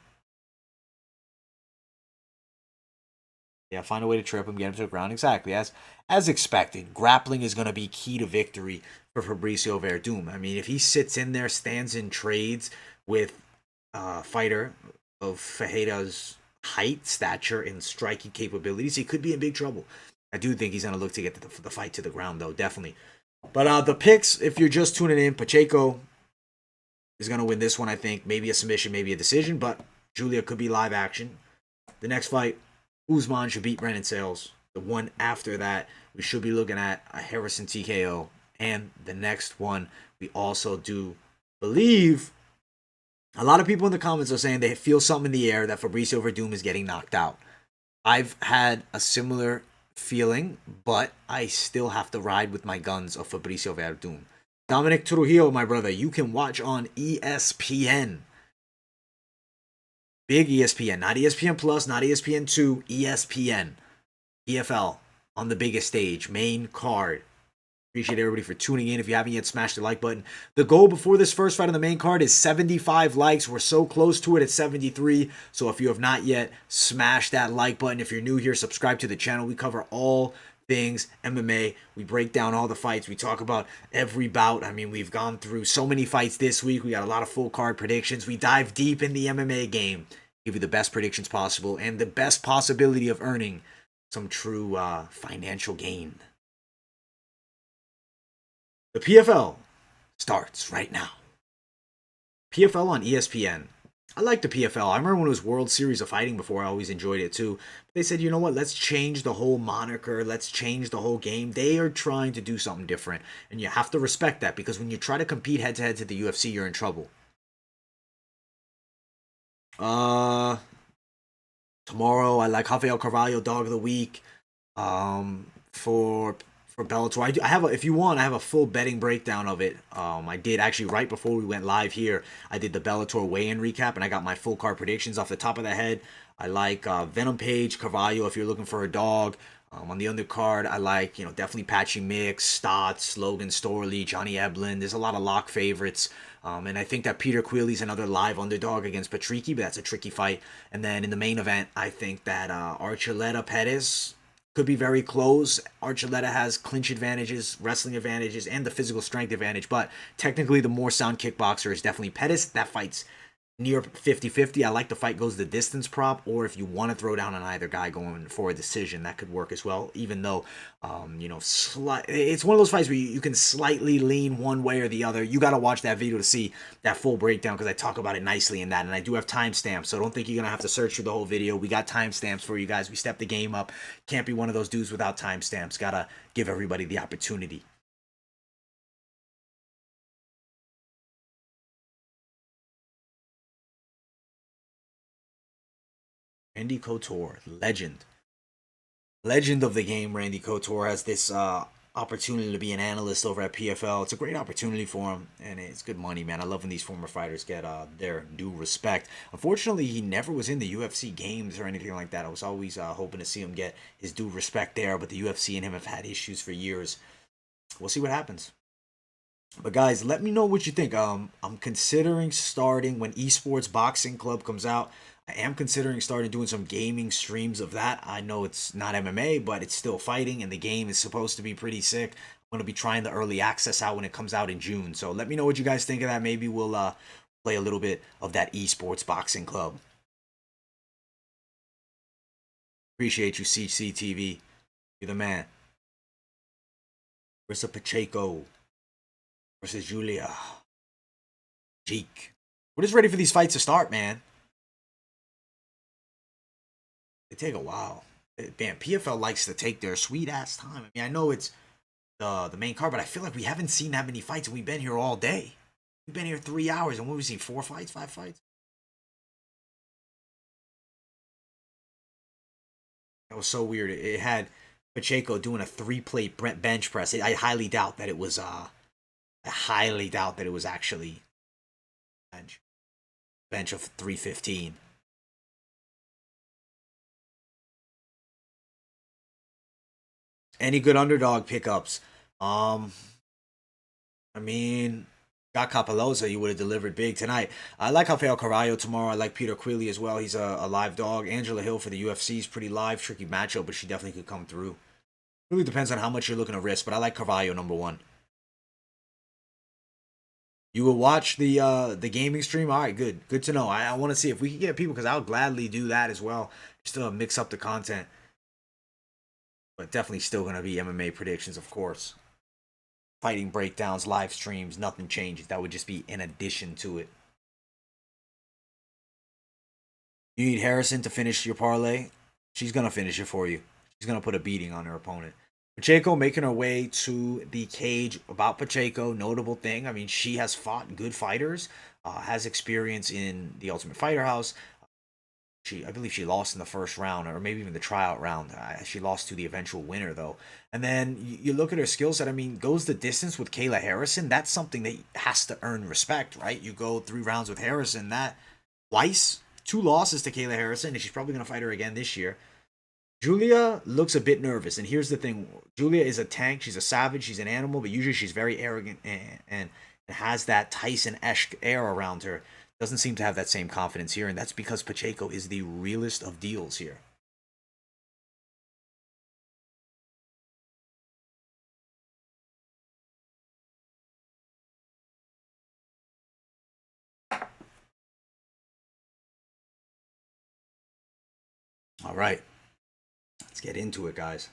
A: Yeah, find a way to trip him, get him to the ground. Exactly, as expected. Grappling is going to be key to victory for Fabricio Werdum. I mean, if he sits in there, stands in trades with a fighter of Ferreira's height, stature, and striking capabilities, he could be in big trouble. I do think he's going to look to get the fight to the ground, though, definitely. But the picks, if you're just tuning in, Pacheco is going to win this one, I think. Maybe a submission, maybe a decision, but Julia could be live action. The next fight, Usman should beat Brendan Sayles. The one after that, we should be looking at a Harrison TKO. And the next one, we also do believe a lot of people in the comments are saying they feel something in the air that Fabricio Werdum is getting knocked out. I've had a similar feeling, but I still have to ride with my guns of Fabricio Werdum. Dominic Trujillo, my brother, you can watch on ESPN. Big ESPN, not ESPN Plus, not ESPN2, ESPN. PFL on the biggest stage, main card. Appreciate everybody for tuning in. If you haven't yet, smash the like button. The goal before this first fight on the main card is 75 likes. We're so close to it at 73. So if you have not yet, smash that like button. If you're new here, subscribe to the channel. We cover all things MMA. We break down all the fights. We talk about every bout. I mean, we've gone through so many fights this week. We got a lot of full card predictions. We dive deep in the MMA game. Give you the best predictions possible and the best possibility of earning some true financial gain. The PFL starts right now. PFL on ESPN. I like the PFL. I remember when it was World Series of Fighting before. I always enjoyed it too. But they said, you know what? Let's change the whole moniker. Let's change the whole game. They are trying to do something different. And you have to respect that because when you try to compete head-to-head to the UFC, you're in trouble. Tomorrow, I like Rafael Carvalho, Dog of the Week. For Bellator, I have if you want, I have a full betting breakdown of it. I did actually right before we went live here. I did the Bellator weigh-in recap, and I got my full card predictions off the top of the head. I like Venom Page, Carvalho if you're looking for a dog. On the undercard, I like definitely Patchy Mix, Stotts, Logan Storley, Johnny Eblin. There's a lot of lock favorites. And I think that Peter Queally's another live underdog against Patricky, but that's a tricky fight. And then in the main event, I think that Archuleta Pettis could be very close. Archuleta has clinch advantages, wrestling advantages, and the physical strength advantage. But technically, the more sound kickboxer is definitely Pettis. That fight's near 50-50. I like the fight goes the distance prop, or if you want to throw down on either guy going for a decision, that could work as well. Even though, it's one of those fights where you can slightly lean one way or the other. You got to watch that video to see that full breakdown because I talk about it nicely in that, and I do have timestamps, so don't think you're gonna have to search through the whole video. We got timestamps for you guys. We stepped the game up. Can't be one of those dudes without timestamps. Gotta give everybody the opportunity. Randy Couture, legend of the game. Randy Couture has this opportunity to be an analyst over at PFL. It's a great opportunity for him, and it's good money, man. I love when these former fighters get their due respect. Unfortunately, he never was in the UFC games or anything like that. I was always hoping to see him get his due respect there, but the UFC and him have had issues for years. We'll see what happens. But guys, let me know what you think. I'm considering starting when Esports Boxing Club comes out. I am considering starting doing some gaming streams of that. I know it's not MMA, but it's still fighting, and the game is supposed to be pretty sick. I'm going to be trying the early access out when it comes out in June. So let me know what you guys think of that. Maybe we'll play a little bit of that Esports Boxing Club. Appreciate you, CCTV. You're the man. Rissa Pacheco versus Julia Jeek. We're just ready for these fights to start, man. They take a while. Man, PFL likes to take their sweet ass time. I mean, I know it's the main card, but I feel like we haven't seen that many fights, and we've been here all day. We've been here 3 hours, and what we've seen 4 fights, 5 fights. That was so weird. It had Pacheco doing a 3-plate bench press. I highly doubt that it was. I highly doubt that it was actually bench of 315. Any good underdog pickups? I mean, got Capaloza, you would have delivered big tonight. I like Rafael Carvalho tomorrow. I like Peter Queally as well. He's a live dog. Angela Hill for the UFC is pretty live. Tricky matchup, but she definitely could come through. Really depends on how much you're looking to risk, but I like Carvalho number 1. You will watch the gaming stream? All right, good. Good to know. I want to see if we can get people, because I'll gladly do that as well. Just to mix up the content. But definitely still going to be MMA predictions, of course. Fighting breakdowns, live streams, nothing changes. That would just be in addition to it. You need Harrison to finish your parlay? She's going to finish it for you. she's going to put a beating on her opponent. Pacheco making her way to the cage. About Pacheco, notable thing, I mean, she has fought good fighters, has experience in the Ultimate Fighter House. I believe she lost in the first round, or maybe even the tryout round. She lost to the eventual winner, though. And then you look at her skill set. I mean, goes the distance with Kayla Harrison. That's something that has to earn respect, right? You go 3 rounds with Harrison. That twice, 2 losses to Kayla Harrison, and she's probably going to fight her again this year. Julia looks a bit nervous, and here's the thing: Julia is a tank. She's a savage. She's an animal, but usually she's very arrogant and has that Tyson-esque air around her. Doesn't seem to have that same confidence here, and that's because Pacheco is the realest of deals here. All right, let's get into it, guys.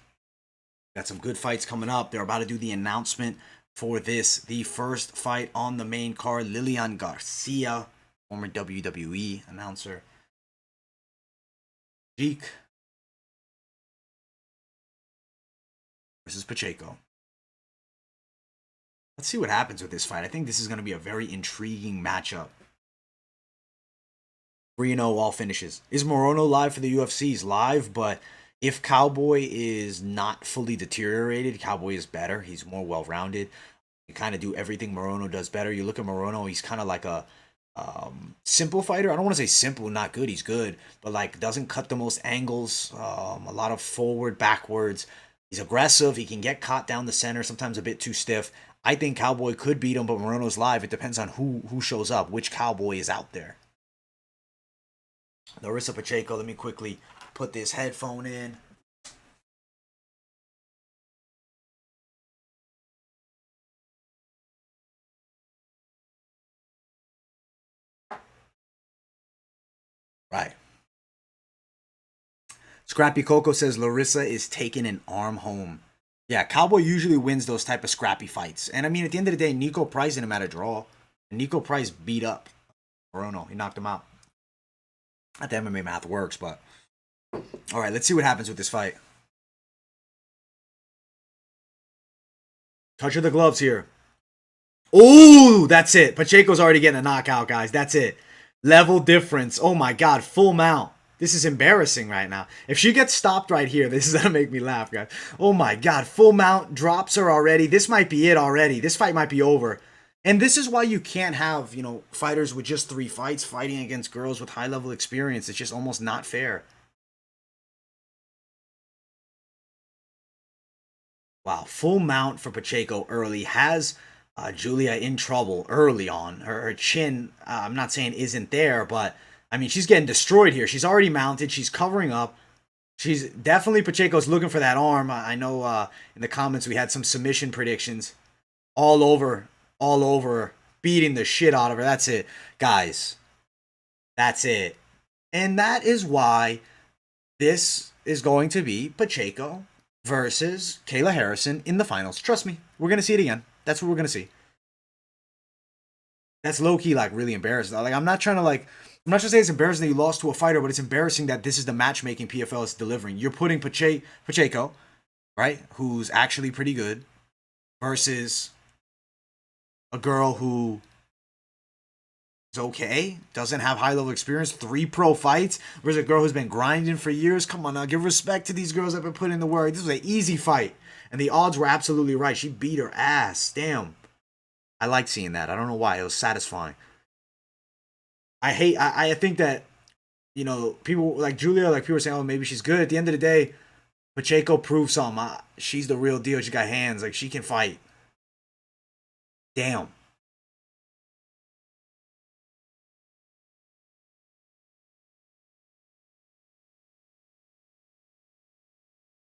A: Got some good fights coming up. They're about to do the announcement for this. The first fight on the main card, Lilian Garcia, former WWE announcer. Jeek versus Pacheco. Let's see what happens with this fight. I think this is going to be a very intriguing matchup. 3-0 all finishes. Is Morono live for the UFC? He's live, but if Cowboy is not fully deteriorated, Cowboy is better. He's more well-rounded. You kind of do everything Morono does better. You look at Morono, he's kind of like a simple fighter. I don't want to say simple, not good. He's good, but like doesn't cut the most angles. A lot of forward, backwards. He's aggressive. He can get caught down the center, sometimes a bit too stiff. I think Cowboy could beat him, but Morono's live. It depends on who shows up, which Cowboy is out there. Larissa Pacheco, let me quickly put this headphone in. Right. Scrappy Coco says Larissa is taking an arm home. Yeah, Cowboy usually wins those type of scrappy fights. And I mean, at the end of the day, Nico Price didn't matter draw. Nico Price beat up Morono. He knocked him out. Not the MMA math works, but... All right, let's see what happens with this fight. Touch of the gloves here. Oh, that's it. Pacheco's already getting a knockout, guys. That's it. Level difference. Oh, my God. Full mount. This is embarrassing right now. If she gets stopped right here, this is going to make me laugh, guys. Oh, my God. Full mount drops her already. This might be it already. This fight might be over. And this is why you can't have, fighters with just 3 fights fighting against girls with high-level experience. It's just almost not fair. Wow, full mount for Pacheco early. Has Julia in trouble early on. Her chin, I'm not saying isn't there, but, I mean, she's getting destroyed here. She's already mounted. She's covering up. She's definitely, Pacheco's looking for that arm. I know in the comments we had some submission predictions. All over, beating the shit out of her. That's it. Guys, that's it. And that is why this is going to be Pacheco versus Kayla Harrison in the finals. Trust me, we're going to see it again. That's what we're going to see. That's low-key, like, really embarrassing. Like, I'm not trying to say it's embarrassing that you lost to a fighter, but it's embarrassing that this is the matchmaking PFL is delivering. You're putting Pacheco, right, who's actually pretty good, versus a girl who is okay, doesn't have high-level experience, 3 pro fights, versus a girl who's been grinding for years. Come on now, give respect to these girls that have been putting in the work. This was an easy fight, and the odds were absolutely right. She beat her ass. Damn. I liked seeing that. I don't know why. It was satisfying. I think that, people like Julia, like people are saying, oh, maybe she's good. At the end of the day, Pacheco proved something. She's the real deal. She got hands. Like, she can fight. Damn.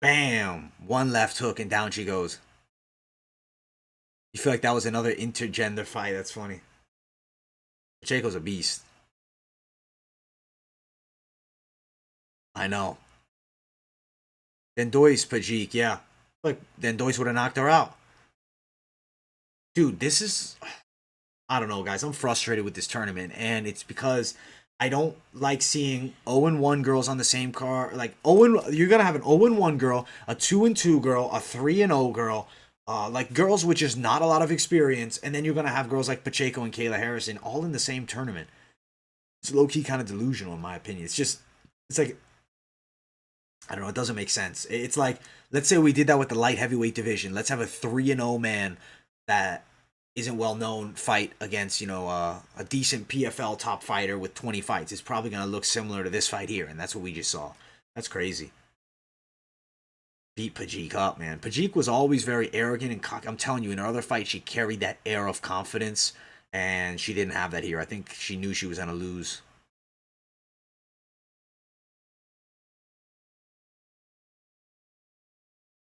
A: Bam. One left hook and down she goes. You feel like that was another intergender fight. That's funny. Pacheco's a beast. I know. Then Deice, Pajik, yeah. Like, then Deice would have knocked her out. Dude, this is... I don't know, guys. I'm frustrated with this tournament, and it's because I don't like seeing 0-1 girls on the same car. Like 0, you're gonna have an 0-1 girl, a 2-2 girl, a 3-0 girl, like girls with just not a lot of experience, and then you're gonna have girls like Pacheco and Kayla Harrison all in the same tournament. It's low key kind of delusional in my opinion. It's like I don't know. It doesn't make sense. It's like, let's say we did that with the light heavyweight division. Let's have a 3-0 man that isn't well known fight against, a decent PFL top fighter with 20 fights. It's probably going to look similar to this fight here, and that's what we just saw. That's crazy. Beat Pajik up, man. Pajik was always very arrogant and cocky. I'm telling you, in her other fight, she carried that air of confidence, and she didn't have that here. I think she knew she was going to lose.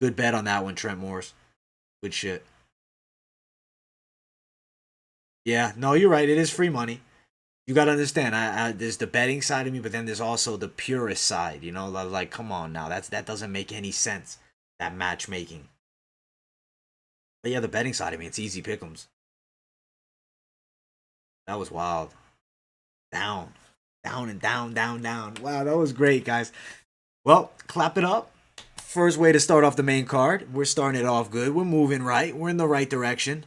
A: Good bet on that one, Trent Morris. Good shit. Yeah, no, you're right. It is free money. You got to understand. There's the betting side of me, but then there's also the purist side. Like come on now, that doesn't make any sense. That matchmaking. But yeah, the betting side of me, it's easy pick'ems. That was wild. Down, down and down, down, down. Wow, that was great, guys. Well, clap it up. First way to start off the main card. We're starting it off good. We're moving right. We're in the right direction.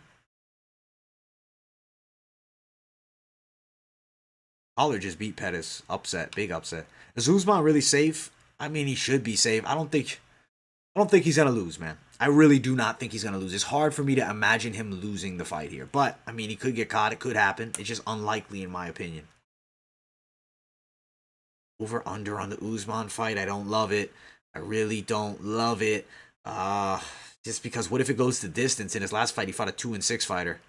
A: Holler just beat Pettis. Upset. Big upset. Is Usman really safe? I mean, he should be safe. I don't think he's gonna lose, man. I really do not think he's gonna lose. It's hard for me to imagine him losing the fight here. But I mean, he could get caught. It could happen. It's just unlikely in my opinion. Over under on the Usman fight. I don't love it. I really don't love it. Just because what if it goes to distance? In his last fight, he fought a 2-6 fighter.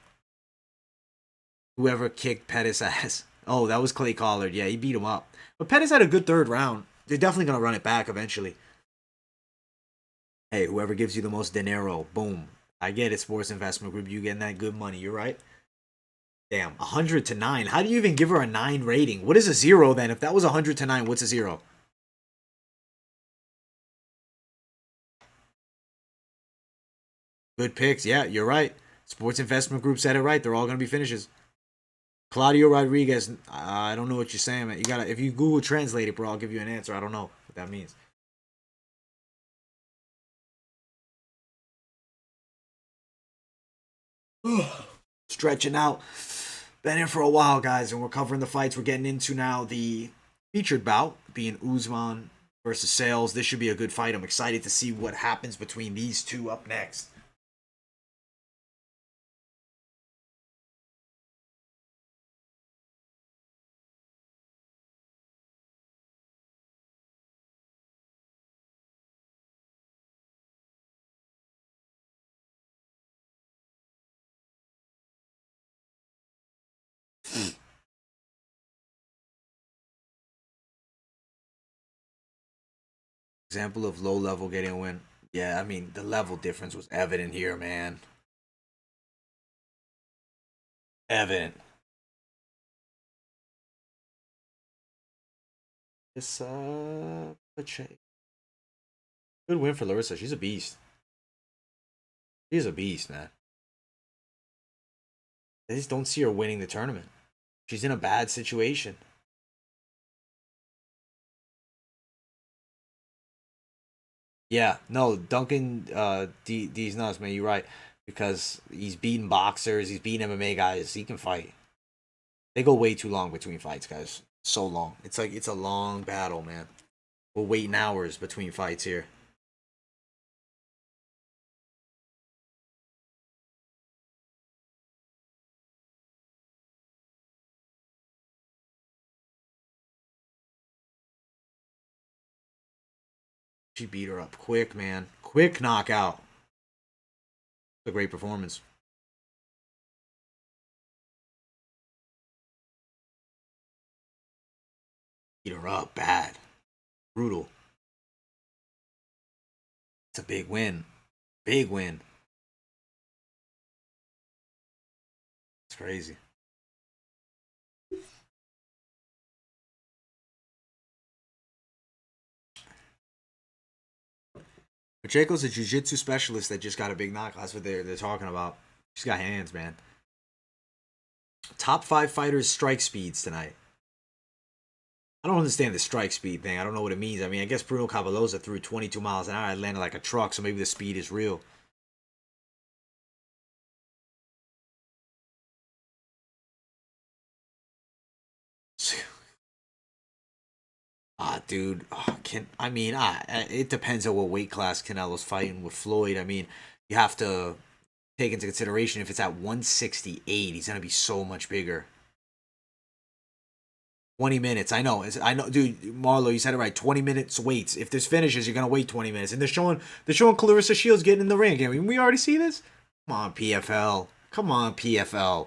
A: Whoever kicked Pettis' ass. Oh, that was Clay Collard. Yeah, he beat him up. But Pettis had a good third round. They're definitely going to run it back eventually. Hey, whoever gives you the most dinero, boom. I get it, Sports Investment Group. You getting that good money. You're right. Damn, 100-9. How do you even give her a 9 rating? What is a 0 then? If that was 100-9, what's a 0? Good picks. Yeah, you're right. Sports Investment Group said it right. They're all going to be finishes. Claudio Rodriguez. I don't know what you're saying, man. You gotta, if you Google Translate it, bro, I'll give you an answer. I don't know what that means. Stretching out. Been here for a while, guys, and we're covering the fights. We're getting into now the featured bout, being Usman versus Sayles. This should be a good fight. I'm excited to see what happens between these two up next. Example of low level getting a win. Yeah, I mean, the level difference was evident here, man. Evident. It's Pache. Good win for Larissa. She's a beast. She's a beast, man. I just don't see her winning the tournament. She's in a bad situation. Yeah, no, Duncan D's nuts, man. You're right. Because he's beating boxers, he's beating MMA guys. He can fight. They go way too long between fights, guys. So long. It's like it's a long battle, man. We're waiting hours between fights here. She beat her up quick, man. Quick knockout. A great performance. Beat her up bad. Brutal. It's a big win. Big win. It's crazy. Pacheco's a jiu-jitsu specialist that just got a big knock. That's what they're talking about. She's got hands, man. Top 5 fighters strike speeds tonight. I don't understand the strike speed thing. I don't know what it means. I mean, I guess Bruno Cavaloza threw 22 miles an hour. It landed like a truck, so maybe the speed is real. Dude, it depends on what weight class Canelo's fighting with Floyd. I mean, you have to take into consideration if it's at 168, he's gonna be so much bigger. 20 minutes. I know, dude. Marlo, you said it right. 20 minutes waits. If there's finishes, you're gonna wait 20 minutes. And they're showing Clarissa Shields getting in the ring. I mean, we already see this. Come on, PFL. Come on, PFL.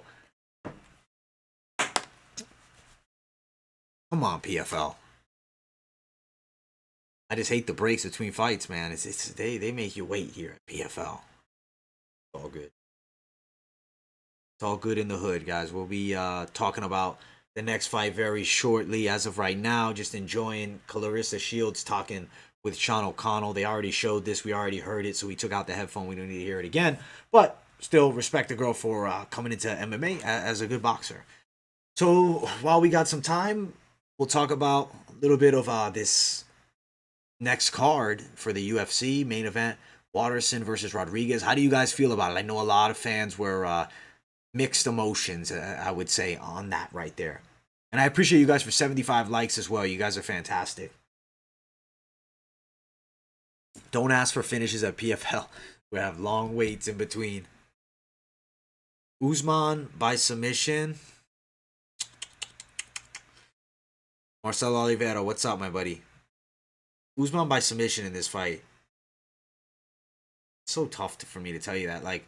A: Come on, PFL. I just hate the breaks between fights, man. They make you wait here at PFL. It's all good. It's all good in the hood, guys. We'll be talking about the next fight very shortly. As of right now, just enjoying Clarissa Shields talking with Sean O'Connell. They already showed this. We already heard it, so we took out the headphone. We don't need to hear it again. But still respect the girl for coming into MMA as a good boxer. So while we got some time, we'll talk about a little bit of this next card for the UFC main event. Waterson versus Rodriguez. How do you guys feel about it? I know a lot of fans were mixed emotions, I would say, on that right there. And I appreciate you guys for 75 likes as well. You guys are fantastic. Don't ask for finishes at PFL. We have long waits in between. Usman by submission. Marcelo Oliveira, what's up, my buddy? Usman by submission in this fight. It's so tough for me to tell you that. Like,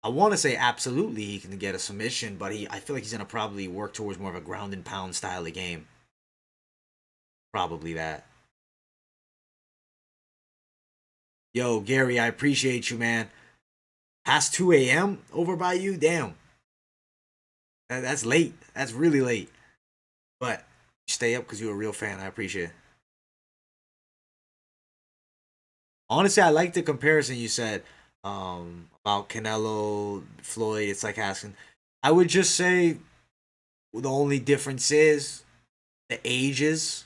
A: I want to say absolutely he can get a submission, but I feel like he's going to probably work towards more of a ground and pound style of game. Probably that. Yo, Gary, I appreciate you, man. Past 2 a.m. over by you? Damn. That's late. That's really late. But you stay up because you're a real fan. I appreciate it. Honestly, I like the comparison you said about Canelo, Floyd. It's like asking. I would just say the only difference is the ages.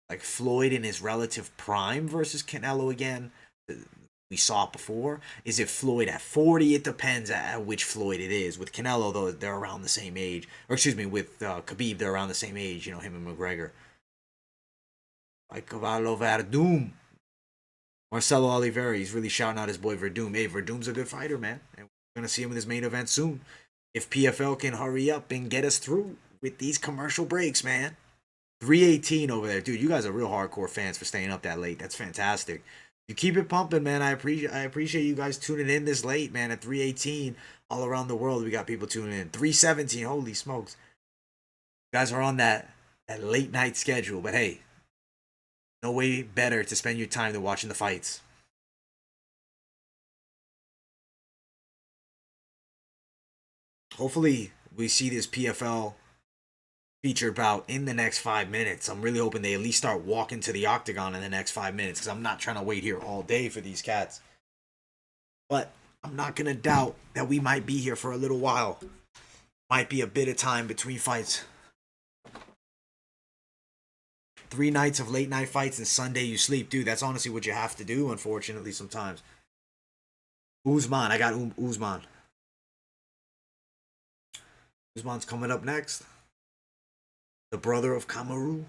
A: Like Floyd in his relative prime versus Canelo again. We saw it before. Is it Floyd at 40? It depends at which Floyd it is. With Canelo, though, they're around the same age. Or excuse me, with Khabib, they're around the same age. You know, him and McGregor. Like Cavallo Verdum. Marcelo Oliveira, he's really shouting out his boy Werdum. Hey, Verdum's a good fighter, man. And we're going to see him in his main event soon. If PFL can hurry up and get us through with these commercial breaks, man. 318 over there. Dude, you guys are real hardcore fans for staying up that late. That's fantastic. You keep it pumping, man. I appreciate you guys tuning in this late, man. At 318 all around the world, we got people tuning in. 317, holy smokes. You guys are on that late night schedule. But hey, no way better to spend your time than watching the fights. Hopefully, we see this PFL featured bout in the next 5 minutes. I'm really hoping they at least start walking to the octagon in the next 5 minutes because I'm not trying to wait here all day for these cats. But I'm not going to doubt that we might be here for a little while. Might be a bit of time between fights. 3 nights of late night fights and Sunday you sleep. Dude, that's honestly what you have to do, unfortunately, sometimes. Usman. I got Usman. Usman's coming up next. The brother of Kamaru.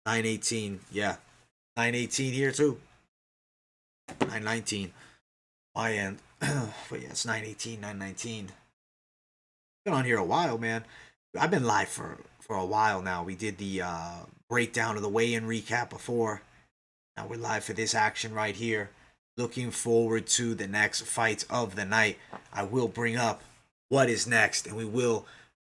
A: 918. Yeah. 918 here, too. 919. My end. But yeah, it's 918, 919. Been on here a while, man. I've been live for a while now. We did the breakdown of the weigh-in recap before. Now we're live for this action right here. Looking forward to the next fights of the night. I will bring up what is next, and we will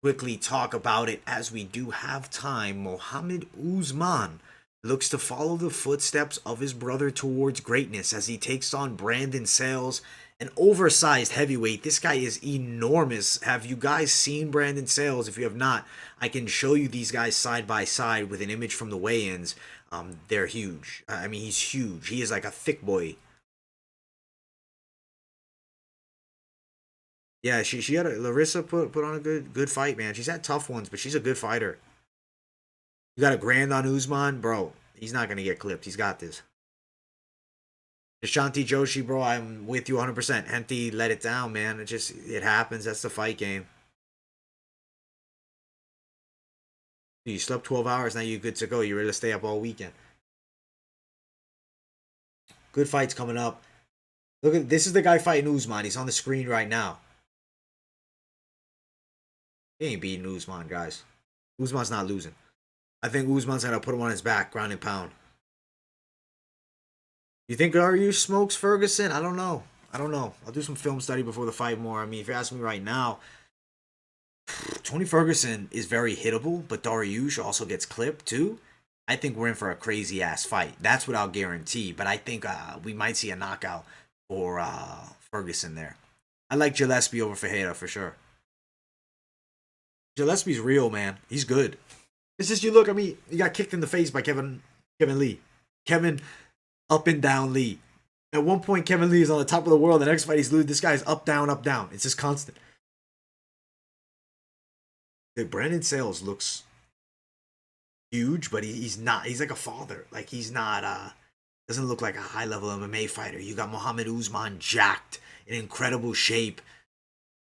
A: quickly talk about it as we do have time. Mohammed Usman looks to follow the footsteps of his brother towards greatness as he takes on Brandon Sayles, an oversized heavyweight. This guy is enormous. Have you guys seen Brandon Sayles? If you have not, I can show you these guys side by side with an image from the weigh-ins. They're huge. I mean, he's huge. He is like a thick boy. Yeah, she had Larissa put on a good fight, man. She's had tough ones, but she's a good fighter. You got a grand on Usman, bro. He's not gonna get clipped. He's got this. Ashanti Joshi, bro, I'm with you 100%. Henti let it down, man. It happens. That's the fight game. You slept 12 hours, now you're good to go. You're ready to stay up all weekend. Good fights coming up. Look at this is the guy fighting Usman. He's on the screen right now. He ain't beating Usman, guys. Usman's not losing. I think Usman's gonna put him on his back, ground and pound. You think Gardo smokes Ferguson? I don't know. I'll do some film study before the fight more. I mean, if you ask me right now, Tony Ferguson is very hittable, but Dariush also gets clipped too. I think we're in for a crazy ass fight. That's what I'll guarantee. But I think we might see a knockout for Ferguson there. I like Gillespie over Ferreira for sure. Gillespie's real, man. He's good. It's just you look at me. He got kicked in the face by Kevin Lee. Kevin up and down Lee. At one point, Kevin Lee is on the top of the world. The next fight, he's losing. This guy's up, down, up, down. It's just constant. Brandon Sayles looks huge, but he's not. He's like a father. Like he's not. Doesn't look like a high level MMA fighter. You got Muhammad Usman jacked, in incredible shape.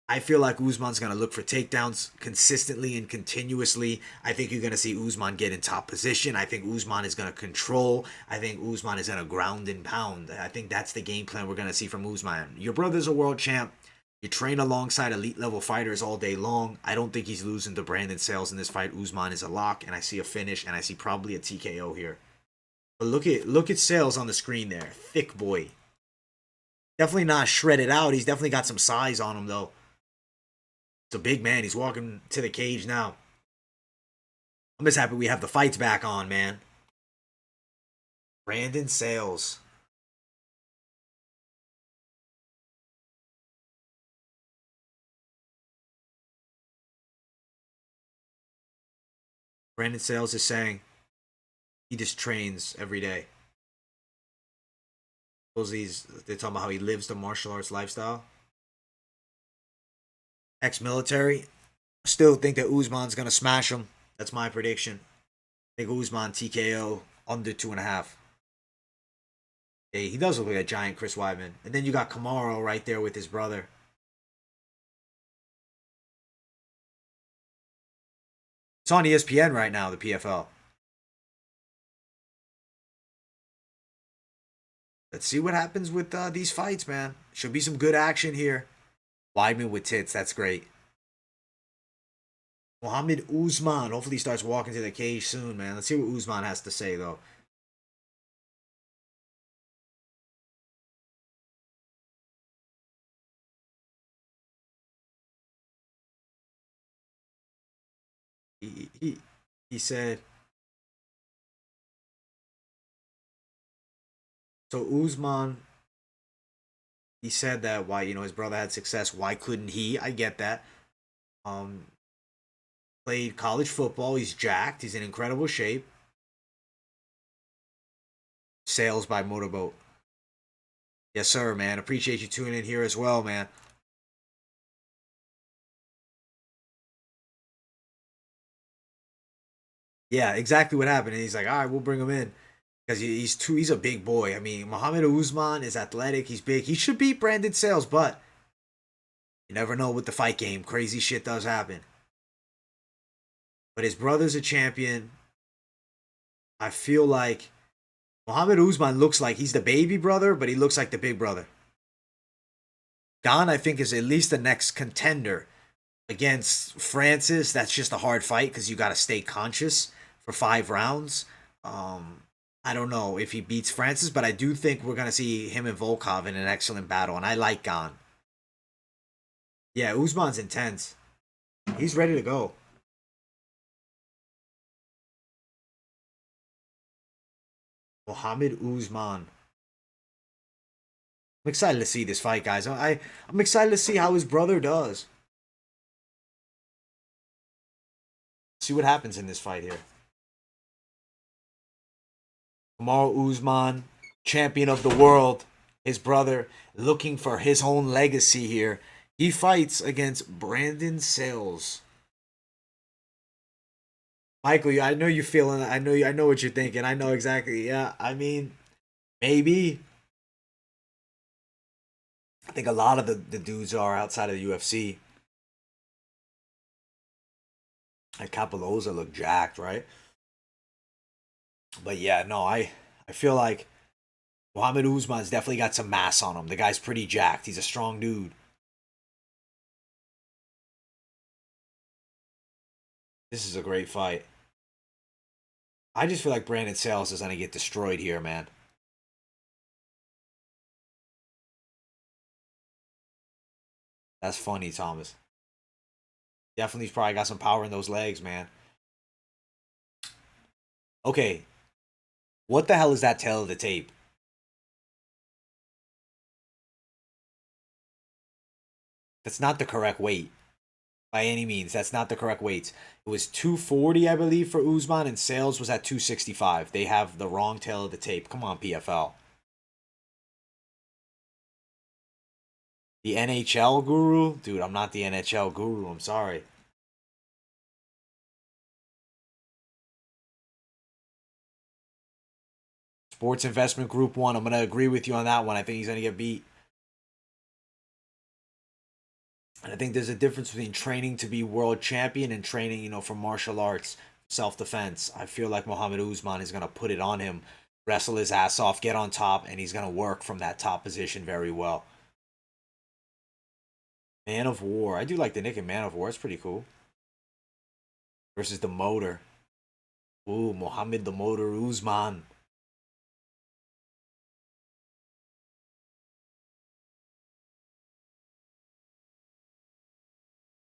A: I feel like Usman's going to look for takedowns consistently and continuously. I think you're going to see Usman get in top position. I think Usman is going to control. I think Usman is going to ground and pound. I think that's the game plan we're going to see from Usman. Your brother's a world champ. You train alongside elite level fighters all day long. I don't think he's losing to Brandon Sayles in this fight. Usman is a lock, and I see a finish, and I see probably a TKO here. But look at Sayles on the screen there. Thick boy. Definitely not shredded out. He's definitely got some size on him, though. It's a big man. He's walking to the cage now. I'm just happy we have the fights back on, man. Brandon Sayles. Brandon Sayles is saying he just trains every day. They're talking about how he lives the martial arts lifestyle. Ex-military. Still think that Usman's going to smash him. That's my prediction. I think Usman TKO under 2.5. Yeah, he does look like a giant Chris Weidman. And then you got Kamaru right there with his brother. It's on ESPN right now, the PFL. Let's see what happens with these fights, man. Should be some good action here. Weidman with tits, that's great. Muhammad Usman, hopefully he starts walking to the cage soon, man. Let's see what Usman has to say, though. He said, so Usman, he said that why, his brother had success, why couldn't he? I get that. Played college football, he's jacked, he's in incredible shape. Sayles by motorboat. Yes, sir, man. Appreciate you tuning in here as well, man. Yeah, exactly what happened. And he's like, all right, we'll bring him in. Because he's a big boy. I mean, Muhammad Usman is athletic. He's big. He should beat Brandon Sayles, but you never know with the fight game. Crazy shit does happen. But his brother's a champion. I feel like Muhammad Usman looks like he's the baby brother, but he looks like the big brother. Gane, I think, is at least the next contender against Francis. That's just a hard fight because you got to stay conscious for 5 rounds. I don't know if he beats Francis, but I do think we're going to see him and Volkov in an excellent battle, and I like Gane. Yeah, Usman's intense. He's ready to go. Muhammad Usman. I'm excited to see this fight, guys. I'm excited to see how his brother does. See what happens in this fight here. Kamaru Usman, champion of the world. His brother looking for his own legacy here. He fights against Brandon Sayles. Michael, I know you're feeling it. I know what you're thinking. I know exactly. Yeah, I mean, maybe. I think a lot of the dudes are outside of the UFC. Like Capoloza look jacked, right? But yeah, no, I feel like Muhammad Usman's definitely got some mass on him. The guy's pretty jacked. He's a strong dude. This is a great fight. I just feel like Brandon Sayles is gonna get destroyed here, man. That's funny, Thomas. Definitely probably got some power in those legs, man. Okay, what the hell is that tail of the tape? That's not the correct weight. By any means, that's not the correct weights. It was 240, I believe, for Usman, and Sayles was at 265. They have the wrong tail of the tape. Come on, PFL. The NHL guru? Dude, I'm not the NHL guru. I'm sorry. Sports Investment Group 1. I'm going to agree with you on that one. I think he's going to get beat. And I think there's a difference between training to be world champion and training, for martial arts, self-defense. I feel like Muhammad Usman is going to put it on him, wrestle his ass off, get on top, and he's going to work from that top position very well. Man of War. I do like the nick in Man of War. It's pretty cool. Versus the Motor. Ooh, Muhammad the Motor Usman.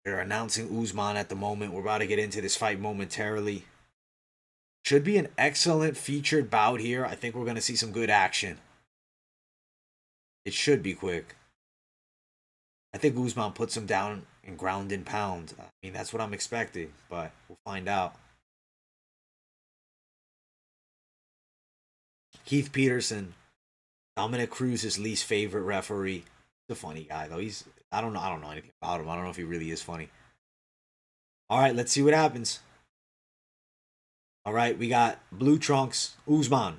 A: They're announcing Usman at the moment. We're about to get into this fight momentarily. Should be an excellent featured bout here. I think we're going to see some good action. It should be quick. I think Usman puts him down in ground and pound. I mean, that's what I'm expecting, but we'll find out. Keith Peterson, Dominic Cruz's least favorite referee. He's a funny guy though. I don't know anything about him. I don't know if he really is funny. All right, let's see what happens. All right, we got blue trunks, Usman.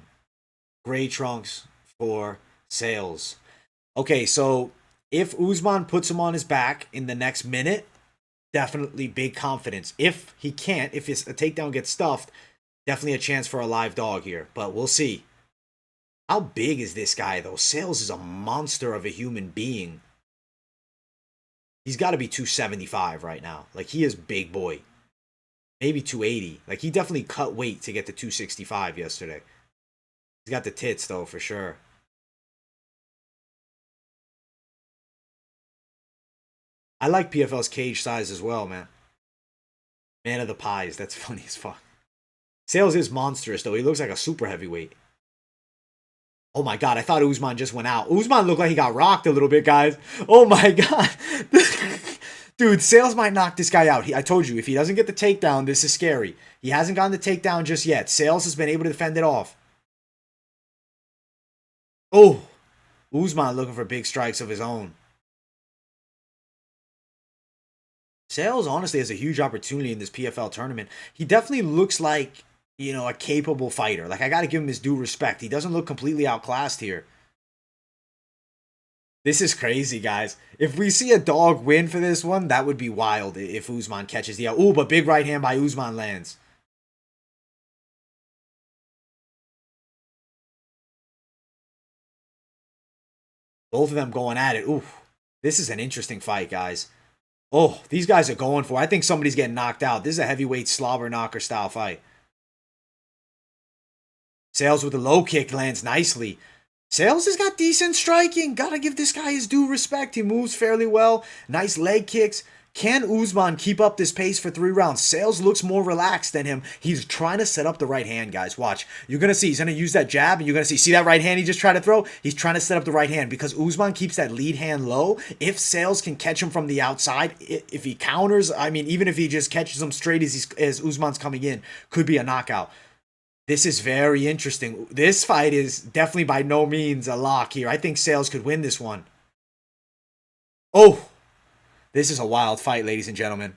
A: Gray trunks for Sayles. Okay, so if Usman puts him on his back in the next minute, definitely big confidence. If he can't, if a takedown gets stuffed, definitely a chance for a live dog here. But we'll see. How big is this guy, though? Sayles is a monster of a human being. He's got to be 275 right now. Like, he is big boy. Maybe 280. Like, he definitely cut weight to get to 265 yesterday. He's got the tits, though, for sure. I like PFL's cage size as well, man. Man of the pies. That's funny as fuck. Sayles is monstrous, though. He looks like a super heavyweight. Oh my god, I thought Usman just went out. Usman looked like he got rocked a little bit, guys. Oh my god. Dude, Sayles might knock this guy out. I told you, if he doesn't get the takedown, this is scary. He hasn't gotten the takedown just yet. Sayles has been able to defend it off. Oh, Usman looking for big strikes of his own. Sayles honestly has a huge opportunity in this PFL tournament. He definitely looks like, a capable fighter. Like, I got to give him his due respect. He doesn't look completely outclassed here. This is crazy, guys. If we see a dog win for this one, that would be wild if Usman catches the... Ooh, but big right hand by Usman lands. Both of them going at it. Ooh, this is an interesting fight, guys. Oh, these guys are going for it. I think somebody's getting knocked out. This is a heavyweight slobber knocker style fight. Sayles with a low kick lands nicely. Sayles has got decent striking. Gotta give this guy his due respect. He moves fairly well. Nice leg kicks. Can Usman keep up this pace for 3 rounds? Sayles looks more relaxed than him. He's trying to set up the right hand, guys. Watch. You're going to see. He's going to use that jab, and you're going to see that right hand he just tried to throw? He's trying to set up the right hand because Usman keeps that lead hand low. If Sayles can catch him from the outside, if he counters, I mean, even if he just catches him straight as Usman's coming in, could be a knockout. This is very interesting. This fight is definitely by no means a lock here. I think Sayles could win this one. Oh! This is a wild fight, ladies and gentlemen.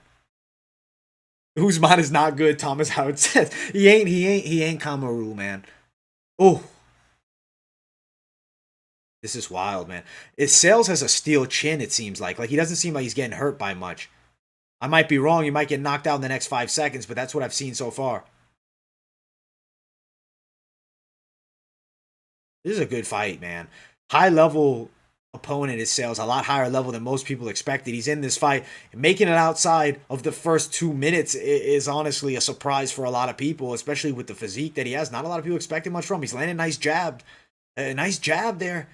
A: Usman is not good, Thomas Howard says. He ain't Kamaru, man. Oh, this is wild, man. Sayles has a steel chin, it seems like. Like, he doesn't seem like he's getting hurt by much. I might be wrong. He might get knocked out in the next 5 seconds, but that's what I've seen so far. This is a good fight, man. High level opponent is Sayles, a lot higher level than most people expected. He's in this fight. Making it outside of the first 2 minutes is honestly a surprise for a lot of people, especially with the physique that he has. Not a lot of people expected much from him. He's landing a nice jab there.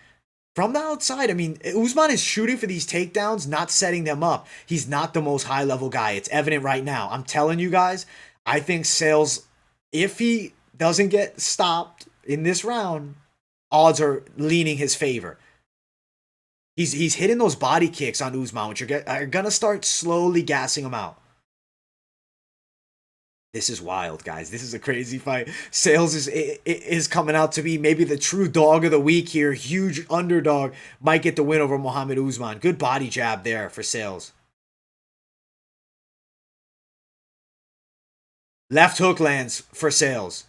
A: From the outside, I mean, Usman is shooting for these takedowns, not setting them up. He's not the most high-level guy. It's evident right now. I'm telling you guys, I think Sayles, if he doesn't get stopped in this round, odds are leaning his favor. He's hitting those body kicks on Usman, which are going to start slowly gassing him out. This is wild, guys. This is a crazy fight. Sayles is coming out to be maybe the true dog of the week here. Huge underdog. Might get the win over Muhammad Usman. Good body jab there for Sayles. Left hook lands for Sayles.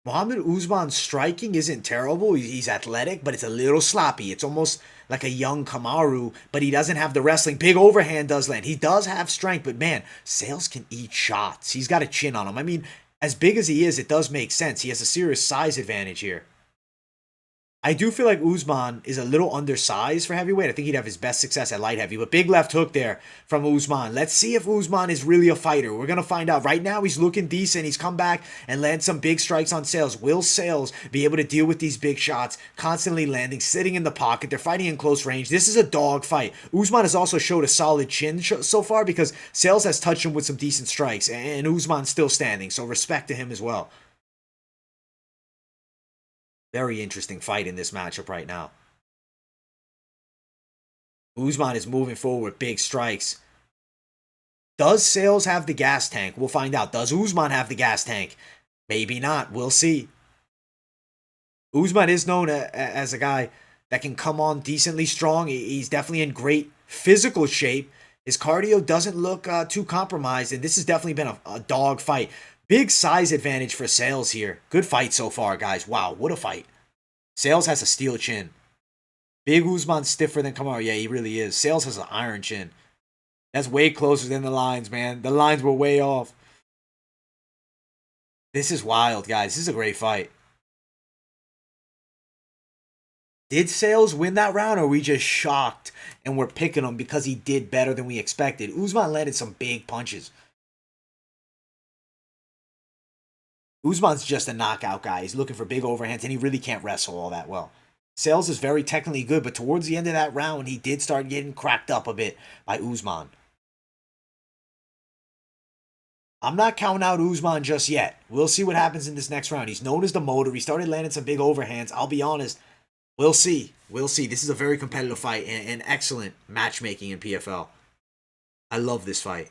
A: Muhammad Usman's striking isn't terrible. He's athletic, but it's a little sloppy. It's almost like a young Kamaru, but he doesn't have the wrestling. Big overhand does land. He does have strength, but man, Sayles can eat shots. He's got a chin on him. I mean, as big as he is, it does make sense. He has a serious size advantage here. I do feel like Usman is a little undersized for heavyweight. I think he'd have his best success at light heavy. But big left hook there from Usman. Let's see if Usman is really a fighter. We're going to find out. Right now, he's looking decent. He's come back and landed some big strikes on Sayles. Will Sayles be able to deal with these big shots? Constantly landing, sitting in the pocket. They're fighting in close range. This is a dog fight. Usman has also showed a solid chin so far because Sayles has touched him with some decent strikes. And Usman's still standing. So respect to him as well. Very interesting fight in this matchup right now. Usman is moving forward with big strikes. Does Sayles have the gas tank? We'll find out. Does Usman have the gas tank? Maybe not. We'll see. Usman is known as a guy that can come on decently strong. He's definitely in great physical shape. His cardio doesn't look too compromised, and this has definitely been a dog fight. Big size advantage for Sayles here. Good fight so far, guys. Wow, what a fight. Sayles has a steel chin. Big Usman stiffer than Kamaru. Yeah, he really is. Sayles has an iron chin. That's way closer than the lines, man. The lines were way off. This is wild, guys. This is a great fight. Did Sayles win that round, or are we just shocked and we're picking him because he did better than we expected? Usman landed some big punches. Usman's just a knockout guy. He's looking for big overhands, and he really can't wrestle all that well. Sayles is very technically good, but towards the end of that round, he did start getting cracked up a bit by Usman. I'm not counting out Usman just yet. We'll see what happens in this next round. He's known as the motor. He started landing some big overhands. I'll be honest. We'll see. We'll see. This is a very competitive fight and excellent matchmaking in PFL. I love this fight.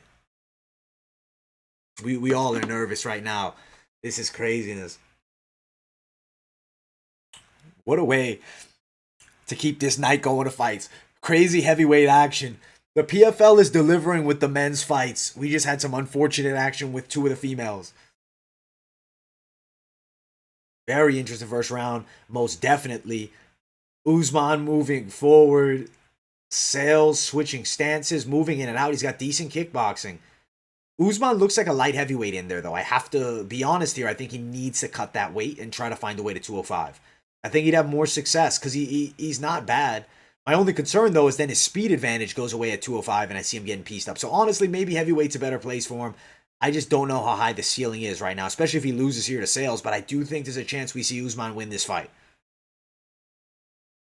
A: We all are nervous right now. This is craziness. What a way to keep this night going to fights. Crazy heavyweight action. The PFL is delivering with the men's fights. We just had some unfortunate action with 2 of the females. Very interesting first round. Most definitely. Usman moving forward. Sayles switching stances, moving in and out. He's got decent kickboxing. Usman looks like a light heavyweight in there, though. I have to be honest here. I think he needs to cut that weight and try to find a way to 205. I think he'd have more success because he's not bad. My only concern, though, is then his speed advantage goes away at 205, and I see him getting pieced up. So, honestly, maybe heavyweight's a better place for him. I just don't know how high the ceiling is right now, especially if he loses here to Sayles. But I do think there's a chance we see Usman win this fight.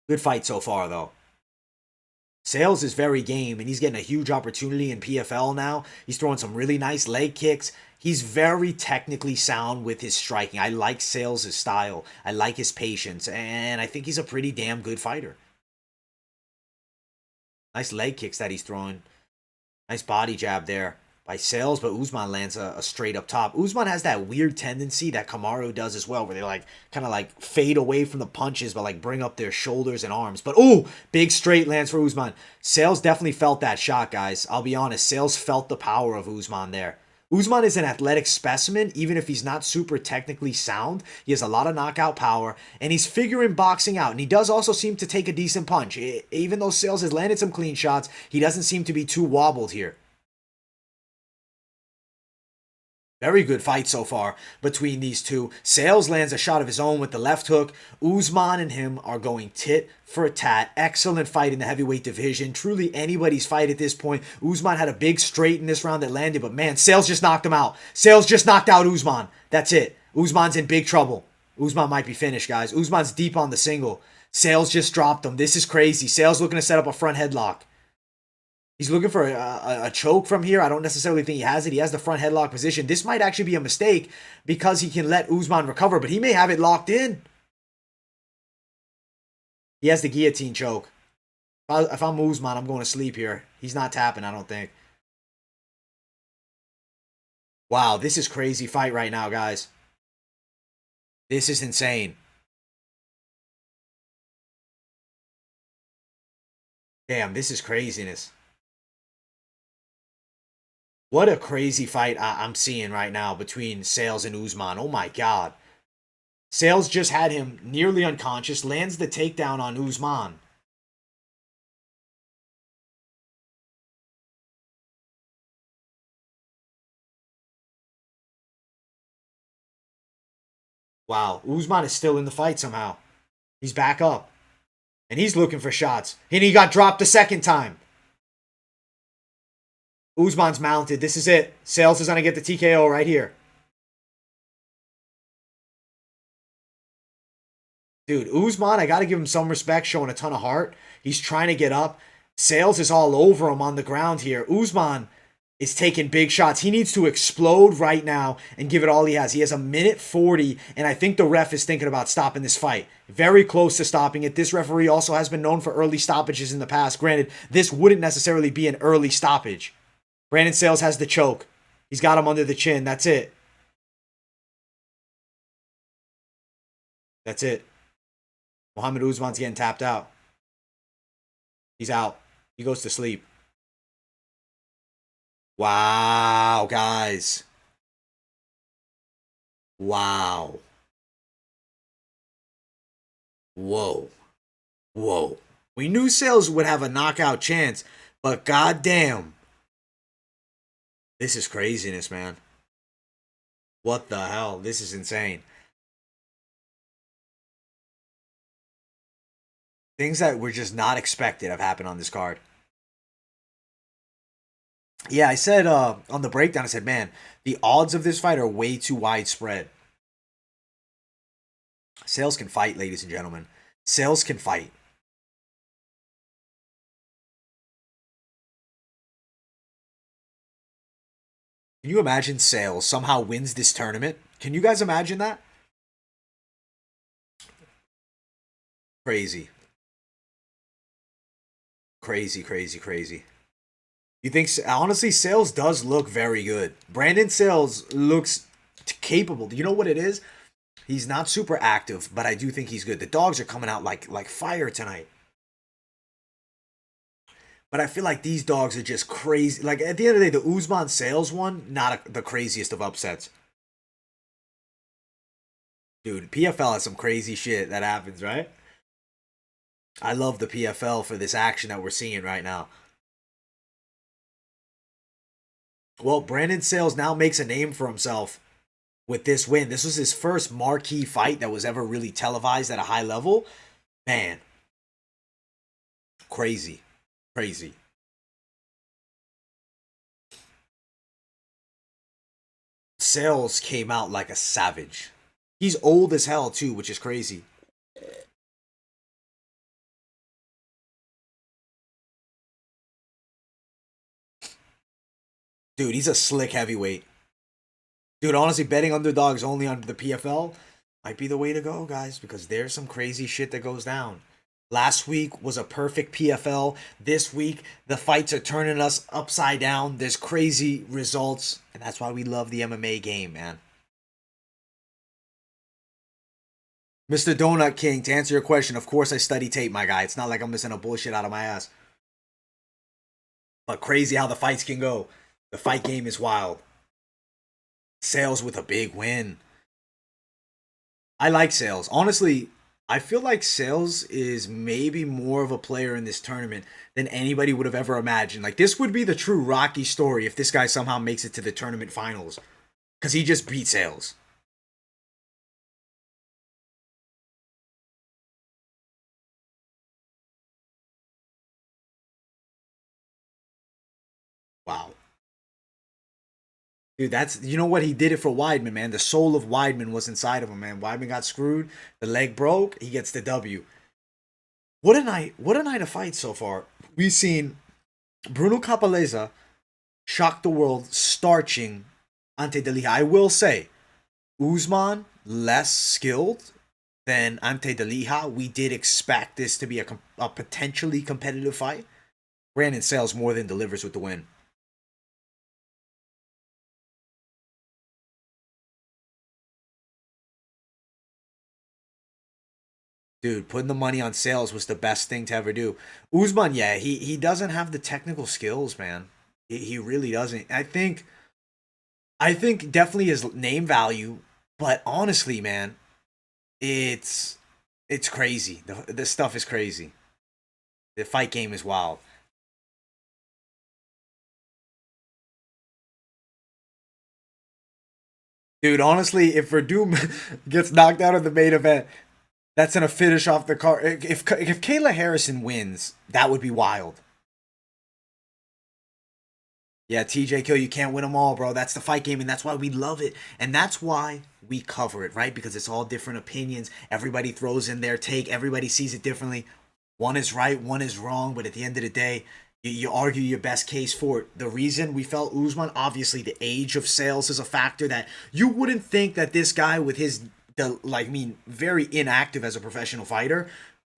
A: Good fight so far, though. Sayles is very game, and he's getting a huge opportunity in PFL now. He's throwing some really nice leg kicks. He's very technically sound with his striking. I like Sayles' style. I like his patience, and I think he's a pretty damn good fighter. Nice leg kicks that he's throwing. Nice body jab there. by Sayles, but Usman lands a straight up top. Usman has that weird tendency that Kamaru does as well, where they like kind of like fade away from the punches, but like bring up their shoulders and arms. But oh, big straight lands for Usman. Sayles definitely felt that shot, guys. I'll be honest, Sayles felt the power of Usman there. Usman is an athletic specimen, even if he's not super technically sound. He has a lot of knockout power, and he's figuring boxing out. And he does also seem to take a decent punch. Even though Sayles has landed some clean shots, he doesn't seem to be too wobbled here. Very good fight so far between these two. Sayles lands a shot of his own with the left hook. Usman and him are going tit for tat. Excellent fight in the heavyweight division. Truly anybody's fight at this point. Usman had a big straight in this round that landed, but man, Sayles just knocked him out. Sayles just knocked out Usman. That's it. Usman's in big trouble. Usman might be finished, guys. Usman's deep on the single. Sayles just dropped him. This is crazy. Sayles looking to set up a front headlock. He's looking for a choke from here. I don't necessarily think he has it. He has the front headlock position. This might actually be a mistake because he can let Usman recover, but he may have it locked in. He has the guillotine choke. If I'm Usman, I'm going to sleep here. He's not tapping, I don't think. Wow, this is crazy fight right now, guys. This is insane. Damn, this is craziness. What a crazy fight I'm seeing right now between Sayles and Usman. Oh my God. Sayles just had him nearly unconscious, lands the takedown on Usman. Wow, Usman is still in the fight somehow. He's back up. And he's looking for shots. And he got dropped the second time. Usman's mounted. This is it. Sayles is going to get the TKO right here. Dude, Usman, I got to give him some respect, showing a ton of heart. He's trying to get up. Sayles is all over him on the ground here. Usman is taking big shots. He needs to explode right now and give it all he has. He has a minute 40, and I think the ref is thinking about stopping this fight. Very close to stopping it. This referee also has been known for early stoppages in the past. Granted, this wouldn't necessarily be an early stoppage. Brandon Sayles has the choke. He's got him under the chin. That's it. That's it. Muhammad Usman's getting tapped out. He's out. He goes to sleep. Wow, guys. Wow. Whoa. Whoa. We knew Sayles would have a knockout chance, but goddamn. This is craziness, man. What the hell? This is insane. Things that were just not expected have happened on this card. Yeah, I said on the breakdown, I said, man, the odds of this fight are way too widespread. Sayles can fight, ladies and gentlemen. Sayles can fight. Can you imagine Sayles somehow wins this tournament? Can you guys imagine that? Crazy. Crazy, crazy, crazy. You think, honestly, Sayles does look very good. Brandon Sayles looks capable. You know what it is? He's not super active, but I do think he's good. The dogs are coming out like fire tonight. But I feel like these dogs are just crazy. Like, at the end of the day, the Usman Sayles one, not the craziest of upsets. Dude, PFL has some crazy shit that happens, right? I love the PFL for this action that we're seeing right now. Well, Brandon Sayles now makes a name for himself with this win. This was his first marquee fight that was ever really televised at a high level. Man. Crazy. Crazy. Sayles came out like a savage. He's old as hell too, which is crazy. Dude, he's a slick heavyweight. Dude, honestly, betting underdogs only under the PFL might be the way to go, guys, because there's some crazy shit that goes down. Last week was a perfect PFL. This week, the fights are turning us upside down. There's crazy results, and that's why we love the MMA game, man. Mr. Donut King, to answer your question, of course I study tape, my guy. It's not like I'm missing a bullshit out of my ass. But crazy how the fights can go. The fight game is wild. Sayles with a big win. I like Sayles. Honestly, I feel like Sayles is maybe more of a player in this tournament than anybody would have ever imagined. Like, this would be the true Rocky story if this guy somehow makes it to the tournament finals. Because he just beat Sayles. Wow. Dude, that's, you know what, he did it for Weidman, man. The soul of Weidman was inside of him, man. Weidman got screwed, the leg broke, he gets the W. What a night! What a night of fights so far. We've seen Bruno Capaleza shock the world, starching Ante Delija. I will say, Usman less skilled than Ante Delija. We did expect this to be a potentially competitive fight. Brandon Sayles more than delivers with the win. Dude, putting the money on Sayles was the best thing to ever do. Usman, yeah, he doesn't have the technical skills, man. He really doesn't. I think definitely his name value, but honestly, man, it's it's crazy. The stuff is crazy. The fight game is wild. Dude, honestly, if Werdum gets knocked out of the main event, that's gonna finish off the card. If Kayla Harrison wins, that would be wild. Yeah, TJ Kill, you can't win them all, bro. That's the fight game, and that's why we love it. And that's why we cover it, right? Because it's all different opinions. Everybody throws in their take, everybody sees it differently. One is right, one is wrong, but at the end of the day, you argue your best case for it. The reason we felt Usman, obviously, the age of Sayles is a factor that you wouldn't think that this guy, with his, very inactive as a professional fighter,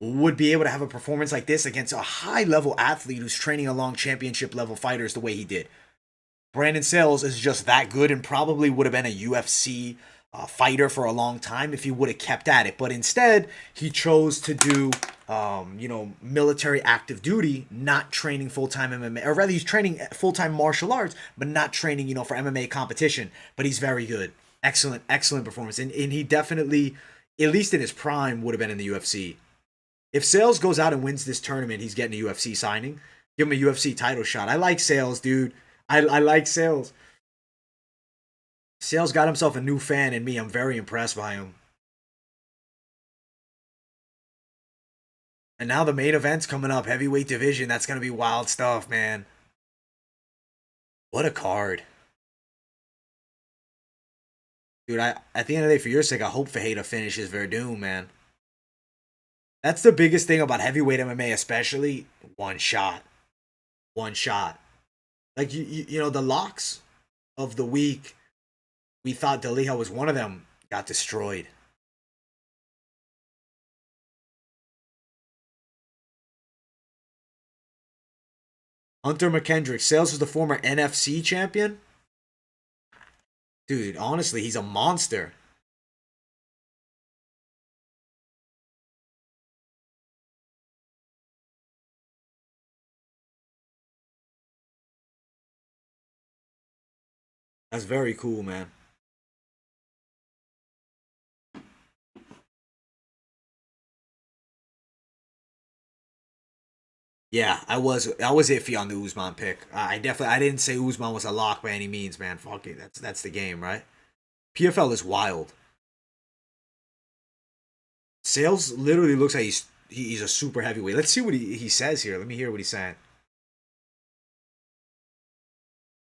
A: would be able to have a performance like this against a high level athlete who's training along championship level fighters the way he did. Brandon Sayles is just that good and probably would have been a UFC fighter for a long time if he would have kept at it. But instead, he chose to do, military active duty, not training full time MMA, or rather, he's training full time martial arts, but not training, for MMA competition. But he's very good, excellent, excellent performance, and he definitely, at least in his prime, would have been in the UFC. If Sayles goes out and wins this tournament, he's getting a UFC signing. Give him a UFC title shot. I like Sayles, dude. I like Sayles. Sayles got himself a new fan in me. I'm very impressed by him. And now the main event's coming up, heavyweight division. That's gonna be wild stuff, man. What a card, dude. At the end of the day, for your sake, I hope Ferreira finishes Werdum, man. That's the biggest thing about heavyweight MMA, especially one shot, one shot. Like the locks of the week. We thought Deliha was one of them. Got destroyed. Hunter McKendrick. Sayles was the former NFC champion. Dude, honestly, he's a monster. That's very cool, man. Yeah, I was iffy on the Usman pick. I didn't say Usman was a lock by any means, man. Fuck it, that's the game, right? PFL is wild. Sayles literally looks like he's a super heavyweight. Let's see what he says here. Let me hear what he's saying.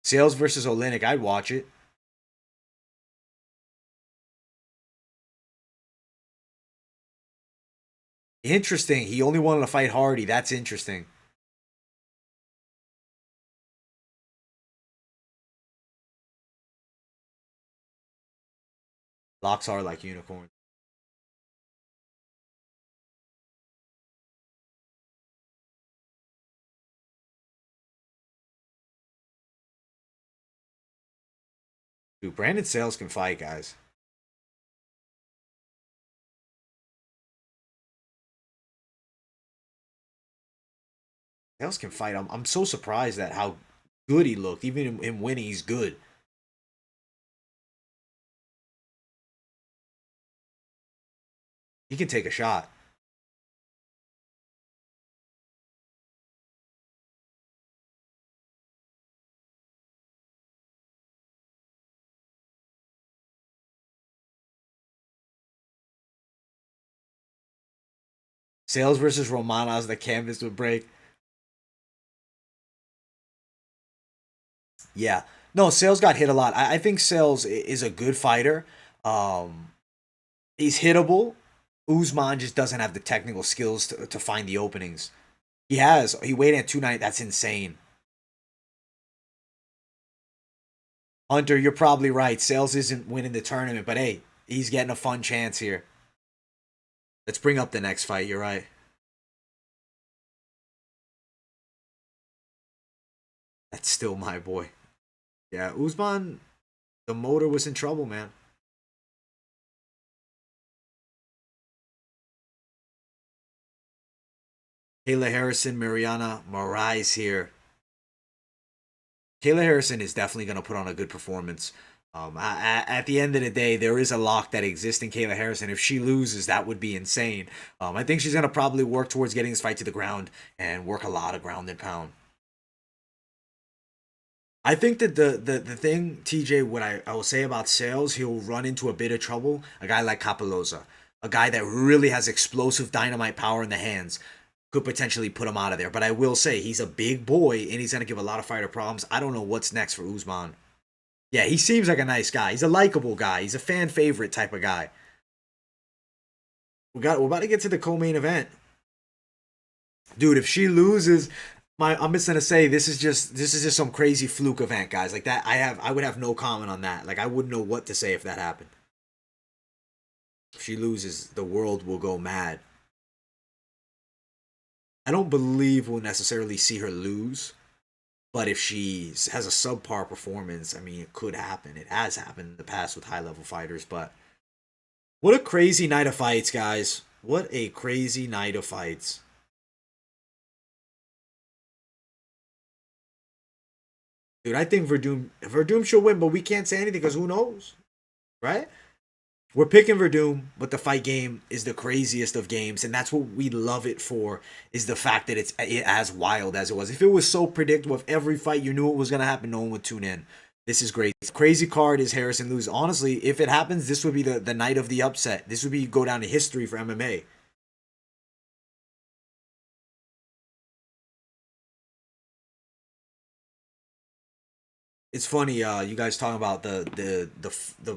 A: Sayles versus Olenek, I'd watch it. Interesting. He only wanted to fight Hardy. That's interesting. Locks are like unicorns. Dude, Brandon Sayles can fight, guys. Sayles can fight. I'm so surprised at how good he looked. Even in winning, he's good. He can take a shot. Sayles versus Romanos, the canvas would break. Yeah. No, Sayles got hit a lot. I think Sayles is a good fighter. Um, he's hittable. Usman just doesn't have the technical skills to find the openings. He has. He weighed in at 290. That's insane. Hunter, you're probably right. Sayles isn't winning the tournament, but hey, he's getting a fun chance here. Let's bring up the next fight. You're right. That's still my boy. Yeah, Usman, the motor was in trouble, man. Kayla Harrison, Mariana Morais here. Kayla Harrison is definitely going to put on a good performance. At the end of the day, there is a lock that exists in Kayla Harrison. If she loses, that would be insane. I think she's going to probably work towards getting this fight to the ground and work a lot of ground and pound. I think that the thing, TJ, what I will say about Sayles, he'll run into a bit of trouble. A guy like Capoloza, a guy that really has explosive dynamite power in the hands, could potentially put him out of there. But I will say he's a big boy and he's gonna give a lot of fighter problems. I don't know what's next for Usman. Yeah, he seems like a nice guy. He's a likable guy. He's a fan favorite type of guy. We're about to get to the co-main event. Dude, if she loses, I'm just gonna say this is just some crazy fluke event, guys. Like that, I would have no comment on that. Like I wouldn't know what to say if that happened. If she loses, the world will go mad. I don't believe we'll necessarily see her lose, but if she has a subpar performance, I mean, it could happen. It has happened in the past with high level fighters, but what a crazy night of fights, guys. What a crazy night of fights. Dude, I think Werdum should win, but we can't say anything because who knows, right? We're picking Werdum, but the fight game is the craziest of games, and that's what we love it for. Is the fact that it's as wild as it was. If it was so predictable, if every fight you knew it was gonna happen, no one would tune in. This is great. Crazy card is Harrison lose. Honestly, if it happens, this would be the night of the upset. This would be go down to history for MMA. It's funny, you guys talking about the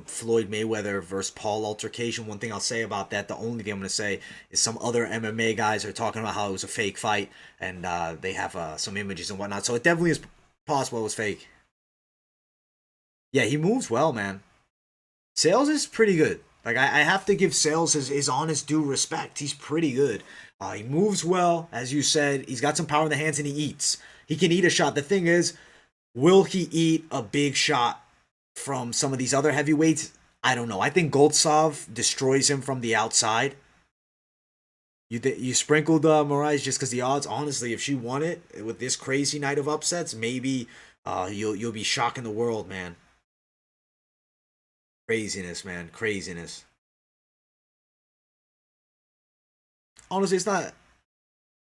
A: Floyd Mayweather versus Paul altercation. One thing I'll say about that, the only thing I'm gonna say is some other MMA guys are talking about how it was a fake fight, and they have some images and whatnot. So it definitely is possible it was fake. Yeah, he moves well, man. Sayles is pretty good. Like I have to give Sayles his honest due respect. He's pretty good. He moves well, as you said. He's got some power in the hands, and he eats. He can eat a shot. The thing is, will he eat a big shot from some of these other heavyweights? I don't know. I think Golosov destroys him from the outside. You sprinkled Morais just because the odds. Honestly, if she won it with this crazy night of upsets, maybe you'll be shocking the world, man. Craziness, man. Craziness. Honestly,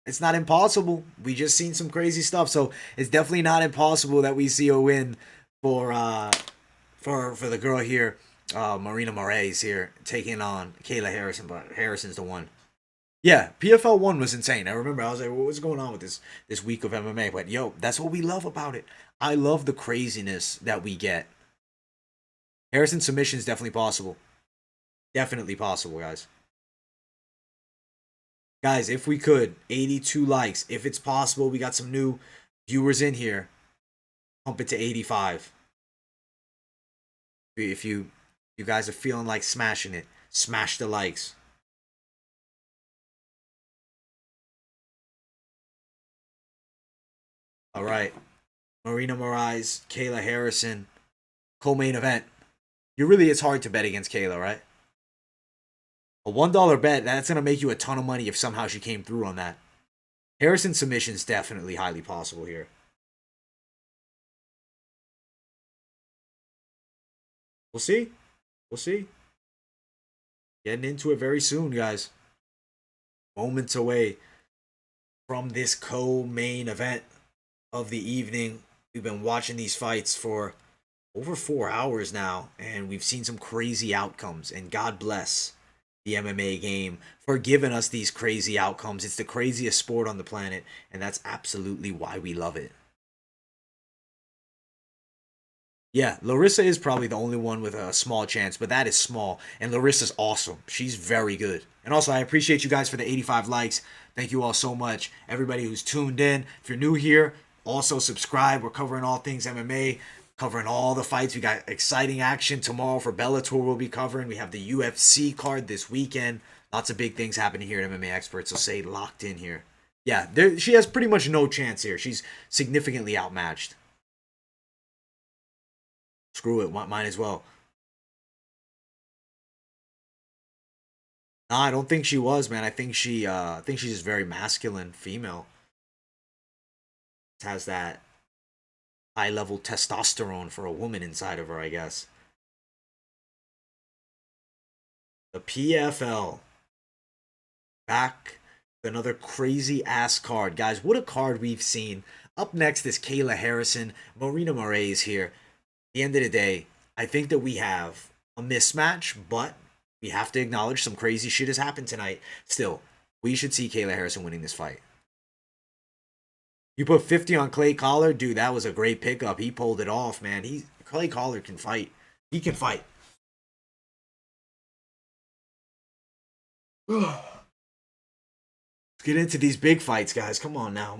A: it's not impossible. We just seen some crazy stuff, so it's definitely not impossible that we see a win for for the girl here, Marina Morais here taking on Kayla Harrison, but Harrison's the one. Yeah, PFL one was insane. I remember I was like, what's going on with this week of MMA? But yo, that's what we love about it. I love the craziness that we get. Harrison submission is definitely possible. Definitely possible, guys. Guys, if we could, 82 likes. If it's possible, we got some new viewers in here. Pump it to 85. If you guys are feeling like smashing it, smash the likes. All right. Marina Morais, Kayla Harrison, co-main event. It's hard to bet against Kayla, right? A $1 bet, that's going to make you a ton of money if somehow she came through on that. Harrison submission is definitely highly possible here. We'll see. We'll see. Getting into it very soon, guys. Moments away from this co-main event of the evening. We've been watching these fights for over 4 hours now, and we've seen some crazy outcomes. And God bless the MMA game for giving us these crazy outcomes. It's the craziest sport on the planet, and that's absolutely why we love it. Yeah, Larissa is probably the only one with a small chance, but that is small. And Larissa's awesome. She's very good. And also, I appreciate you guys for the 85 likes. Thank you all so much. Everybody who's tuned in. If you're new here, also subscribe. We're covering all things MMA, covering all the fights. We got exciting action tomorrow for Bellator we'll be covering. We have the UFC card this weekend. Lots of big things happening here at MMA Experts, so stay locked in here. Yeah, she has pretty much no chance here. She's significantly outmatched. Screw it, might as well. No, I don't think she was, man. I think she's just very masculine female. Has that high level testosterone for a woman inside of her, I guess. The PFL back with another crazy ass card, guys. What a card we've seen. Up next is Kayla Harrison, Marina Morais here. The end of the day, I think that we have a mismatch, but we have to acknowledge some crazy shit has happened tonight. Still, we should see Kayla Harrison winning this fight. You put 50 on Clay Collar, dude. That was a great pickup. He pulled it off, man. Clay Collar can fight. He can fight. Let's get into these big fights, guys. Come on now.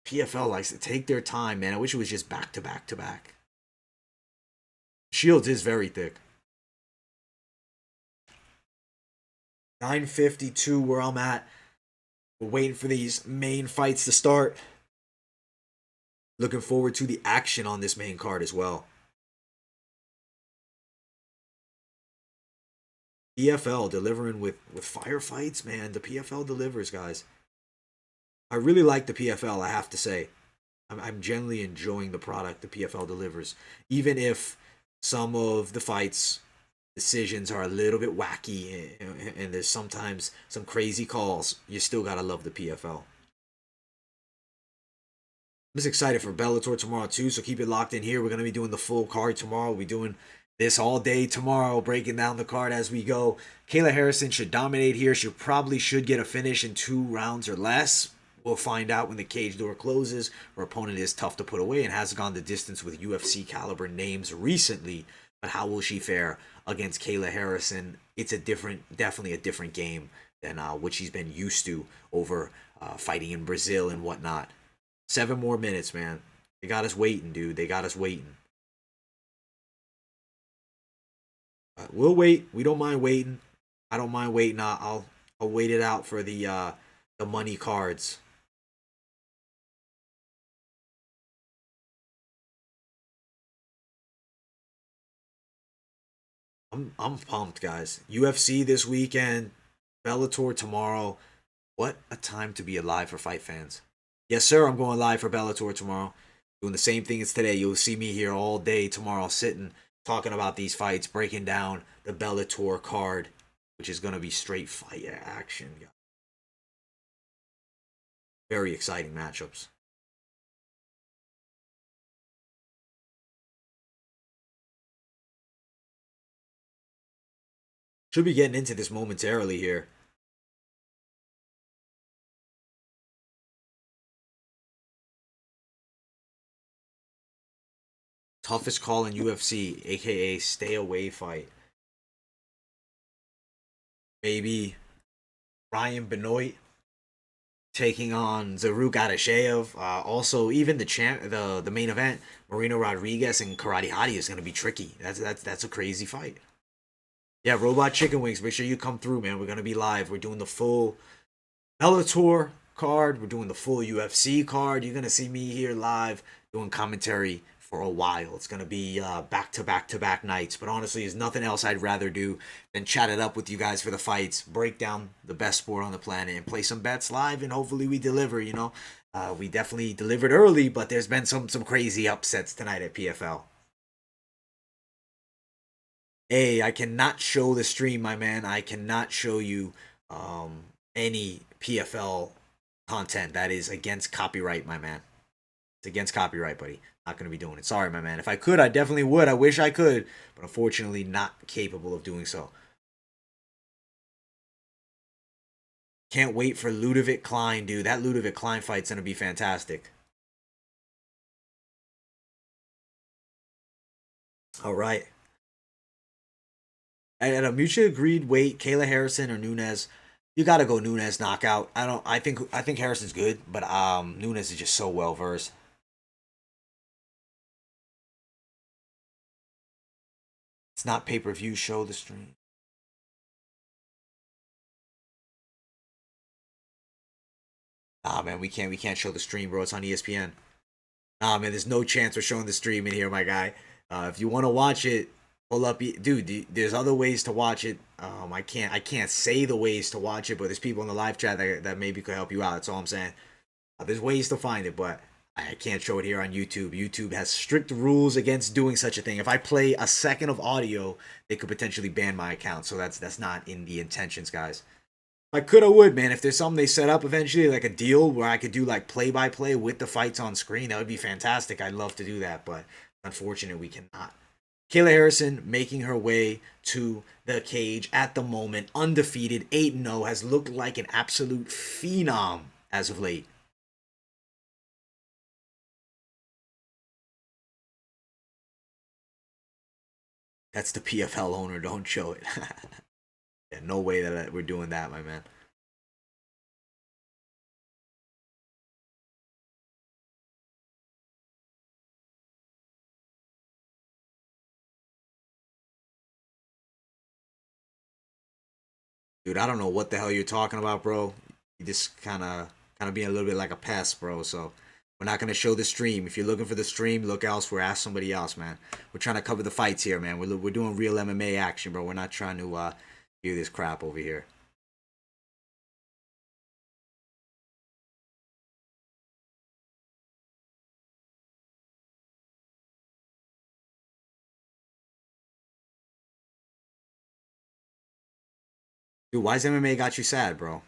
A: PFL likes to take their time, man. I wish it was just back to back to back. Shields is very thick. 9:52 where I'm at. We're waiting for these main fights to start. Looking forward to the action on this main card as well. PFL delivering with firefights, man. The PFL delivers, guys. I really like the PFL, I have to say. I'm generally enjoying the product the PFL delivers. Even if some of the fights decisions are a little bit wacky and there's sometimes some crazy calls, you still gotta love the PFL. I'm just excited for Bellator tomorrow too, so keep it locked in here. We're gonna be doing the full card tomorrow. We'll be doing this all day tomorrow, breaking down the card as we go. Kayla Harrison should dominate here. She probably should get a finish in 2 rounds or less. We'll find out when the cage door closes. Her opponent is tough to put away and has gone the distance with UFC caliber names recently. But how will she fare against Kayla Harrison? It's definitely a different game than what she's been used to over fighting in Brazil and whatnot. 7 more minutes, man. They got us waiting, dude. They got us waiting. We'll wait. We don't mind waiting. I don't mind waiting. I'll wait it out for the money cards. I'm pumped, guys. UFC this weekend, Bellator tomorrow. What a time to be alive for fight fans. Yes, sir. I'm going live for Bellator tomorrow. Doing the same thing as today. You'll see me here all day tomorrow, sitting talking about these fights, breaking down the Bellator card, which is going to be straight fight action. Very exciting matchups. Should be getting into this momentarily here. Toughest call in UFC, aka stay away fight. Maybe Ryan Benoit taking on Zaruk Adeshev. Also, even the main event, Marino Rodriguez and Karate Hottie is going to be tricky. That's a crazy fight. Yeah, Robot Chicken Wings. Make sure you come through, man. We're going to be live. We're doing the full Bellator card. We're doing the full UFC card. You're going to see me here live doing commentary for a while. It's gonna be back to back to back nights. But honestly, there's nothing else I'd rather do than chat it up with you guys for the fights, break down the best sport on the planet, and play some bets live. And hopefully we deliver. You know, we definitely delivered early, but there's been some crazy upsets tonight at PFL. Hey, I cannot show the stream, my man. I cannot show you any PFL content that is against copyright, my man. It's against copyright, buddy. Not going to be doing it. Sorry, my man. If I could, I definitely would. I wish I could, but unfortunately not capable of doing so. Can't wait for Ludovic Klein, dude. That Ludovic Klein fight's going to be fantastic. All right. At a mutually agreed weight, Kayla Harrison or Nunes, you got to go Nunes knockout. I think Harrison's good, but Nunes is just so well versed. It's not pay-per-view, show the stream. Ah man, we can't show the stream, bro. It's on ESPN. Nah man, there's no chance we're showing the stream in here, my guy. If you want to watch it, pull up, dude. There's other ways to watch it. I can't say the ways to watch it, but there's people in the live chat that maybe could help you out. That's all I'm saying. There's ways to find it, but I can't show it here on YouTube. YouTube has strict rules against doing such a thing. If I play a second of audio, they could potentially ban my account. So that's not in the intentions, guys. If I could, I would, man. If there's something they set up eventually, like a deal where I could do like play-by-play with the fights on screen, that would be fantastic. I'd love to do that, but unfortunately, we cannot. Kayla Harrison making her way to the cage at the moment, undefeated, 8-0, has looked like an absolute phenom as of late. That's the PFL owner, don't show it. Yeah, no way that we're doing that, my man. Dude, I don't know what the hell you're talking about, bro. You just kind of being a little bit like a pest, bro. So we're not gonna show the stream. If you're looking for the stream, look elsewhere. Ask somebody else, man. We're trying to cover the fights here, man. We're doing real MMA action, bro. We're not trying to do this crap over here. Dude, why's MMA got you sad, bro?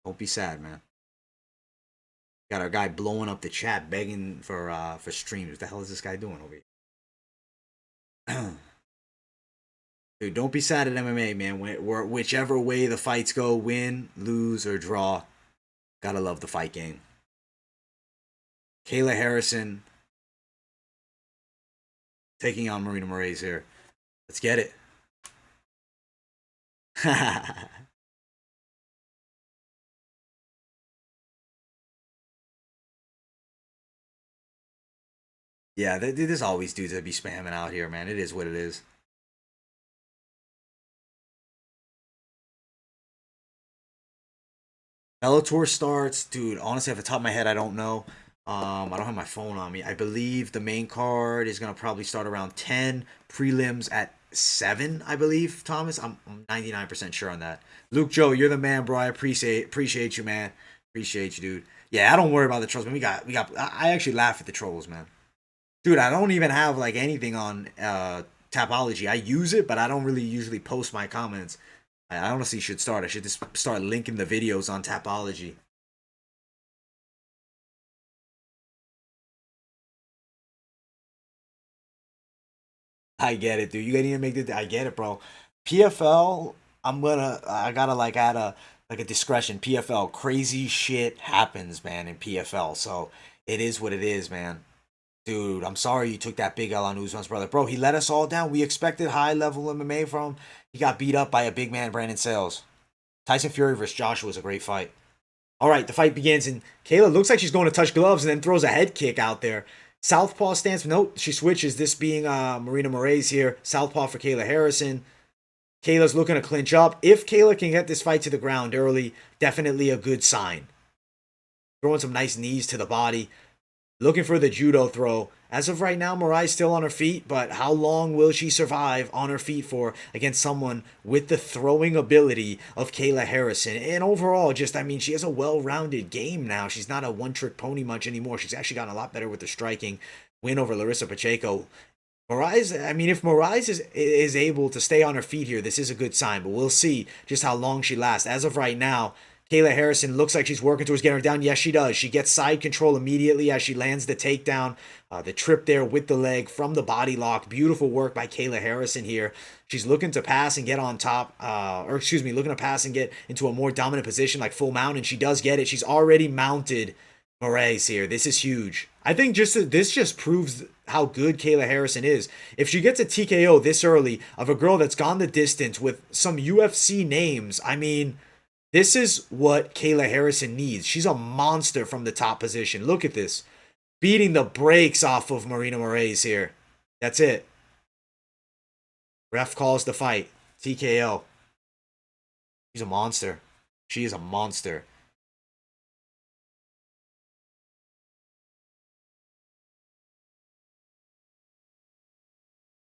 A: Don't be sad, man. Got our guy blowing up the chat, begging for streams. What the hell is this guy doing over here? Dude, don't be sad at MMA, man. Whichever way the fights go, win, lose, or draw, gotta love the fight game. Kayla Harrison taking on Marina Morais here. Let's get it. Yeah, there's always dudes that be spamming out here, man. It is what it is. Bellator starts, dude. Honestly, off the top of my head, I don't know. I don't have my phone on me. I believe the main card is gonna probably start around 10. Prelims at 7, I believe. Thomas, I'm 99% sure on that. Luke Joe, you're the man, bro. I appreciate you, man. Appreciate you, dude. Yeah, I don't worry about the trolls, man. We got. I actually laugh at the trolls, man. Dude, I don't even have like anything on Tapology. I use it, but I don't really usually post my comments. I honestly should start. I should just start linking the videos on Tapology. I get it, dude. You gotta even make the. I get it, bro. PFL. I gotta like add a like a discretion. PFL. Crazy shit happens, man, in PFL. So it is what it is, man. Dude, I'm sorry you took that big L on Usman's brother. Bro, he let us all down. We expected high level MMA from him. He got beat up by a big man, Brandon Sayles. Tyson Fury versus Joshua was a great fight. All right, the fight begins, and Kayla looks like she's going to touch gloves and then throws a head kick out there. Southpaw stance. Nope, she switches. This being Marina Morais here. Southpaw for Kayla Harrison. Kayla's looking to clinch up. If Kayla can get this fight to the ground early, definitely a good sign. throwing some nice knees to the body. Looking for the judo throw. As of right now, Morais still on her feet, but how long will she survive on her feet for against someone with the throwing ability of Kayla Harrison? And overall, just, I mean, she has a well-rounded game now. She's not a one-trick pony much anymore. She's actually gotten a lot better with the striking. Win over Larissa Pacheco. Morais, I mean, if Morais is able to stay on her feet here, this is a good sign, but we'll see just how long she lasts. As of right now, Kayla Harrison looks like she's working towards getting her down. Yes, she does. She gets side control immediately as she lands the takedown. The trip there with the leg from the body lock. Beautiful work by Kayla Harrison here. She's looking to pass and get on top. Looking to pass and get into a more dominant position like full mount, and she does get it. She's already mounted Morais here. This is huge. I think this just proves how good Kayla Harrison is. If she gets a TKO this early of a girl that's gone the distance with some UFC names, I mean, this is what Kayla Harrison needs. She's a monster from the top position. Look at this. Beating the brakes off of Marina Morais here. That's it. Ref calls the fight. TKO. She's a monster. She is a monster.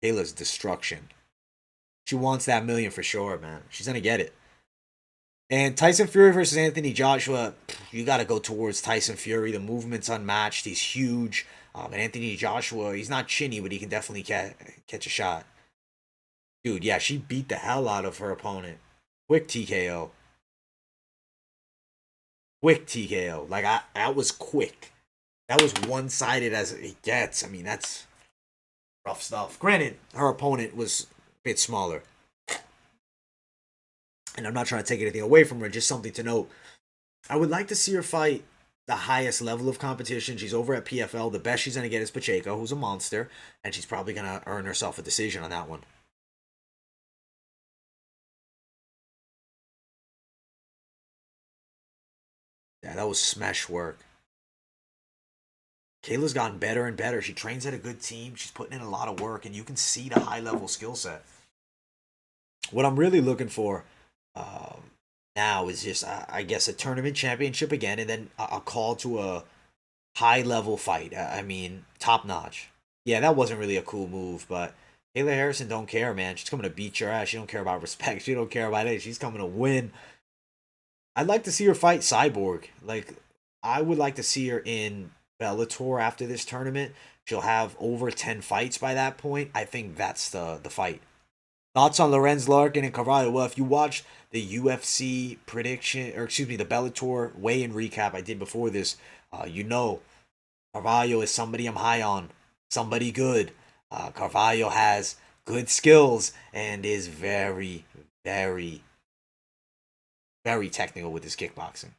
A: Kayla's destruction. She wants that million for sure, man. She's going to get it. And Tyson Fury versus Anthony Joshua, you got to go towards Tyson Fury. The movement's unmatched. He's huge. And Anthony Joshua, he's not chinny, but he can definitely catch a shot. Dude, yeah, she beat the hell out of her opponent. Quick TKO. Quick TKO. Like, that was quick. That was one-sided as it gets. I mean, that's rough stuff. Granted, her opponent was a bit smaller. And I'm not trying to take anything away from her, just something to note. I would like to see her fight the highest level of competition. She's over at PFL. The best she's going to get is Pacheco, who's a monster. And she's probably going to earn herself a decision on that one. Yeah, that was smash work. Kayla's gotten better and better. She trains at a good team. She's putting in a lot of work, and you can see the high-level skill set. What I'm really looking for now is just, I guess, a tournament championship again, and then a call to a high-level fight. I mean, top-notch. Yeah, that wasn't really a cool move, but Kayla Harrison don't care, man. She's coming to beat your ass. She don't care about respect. She don't care about it. She's coming to win. I'd like to see her fight Cyborg. Like, I would like to see her in Bellator after this tournament. She'll have over 10 fights by that point. I think that's the fight. Thoughts on Lorenz Larkin and Carvalho? Well, if you watch the UFC prediction, or excuse me, the Bellator weigh-in recap I did before this, you know Carvalho is somebody I'm high on. Somebody good. Carvalho has good skills and is very, very, very technical with his kickboxing.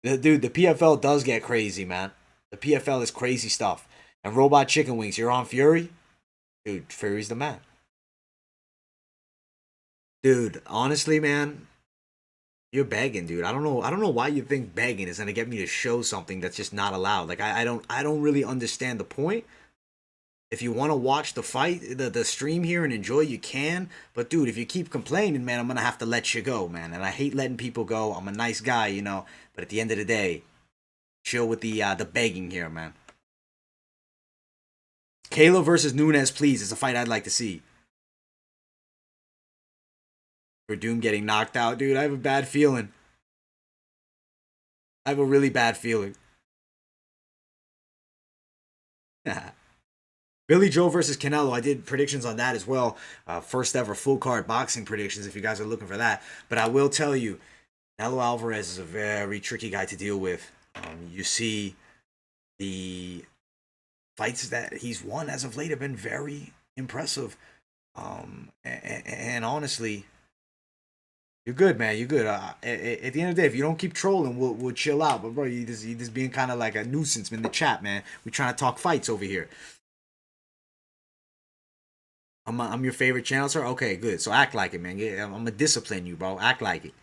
A: Dude, the PFL does get crazy, man. The PFL is crazy stuff. And Robot Chicken Wings, you're on Fury? Dude, Fury's the man. Dude, honestly, man, you're begging, dude. I don't know why you think begging is gonna get me to show something that's just not allowed. Like, I don't really understand the point. If you want to watch the fight, the stream here and enjoy, you can. But dude, if you keep complaining, man, I'm gonna have to let you go, man. And I hate letting people go. I'm a nice guy, you know. But at the end of the day, chill with the begging here, man. Kayla versus Nunes, please. It's a fight I'd like to see. Werdum getting knocked out, dude. I have a bad feeling. I have a really bad feeling. Billy Joe versus Canelo. I did predictions on that as well. First ever full card boxing predictions if you guys are looking for that. But I will tell you, Canelo Alvarez is a very tricky guy to deal with. You see the fights that he's won as of late have been very impressive. And honestly, you're good, man. You're good. At the end of the day, if you don't keep trolling, we'll chill out. But bro, you just being kind of like a nuisance in the chat, man. We're trying to talk fights over here. I'm your favorite channel, sir? Okay, good. So act like it, man. I'm going to discipline you, bro. Act like it.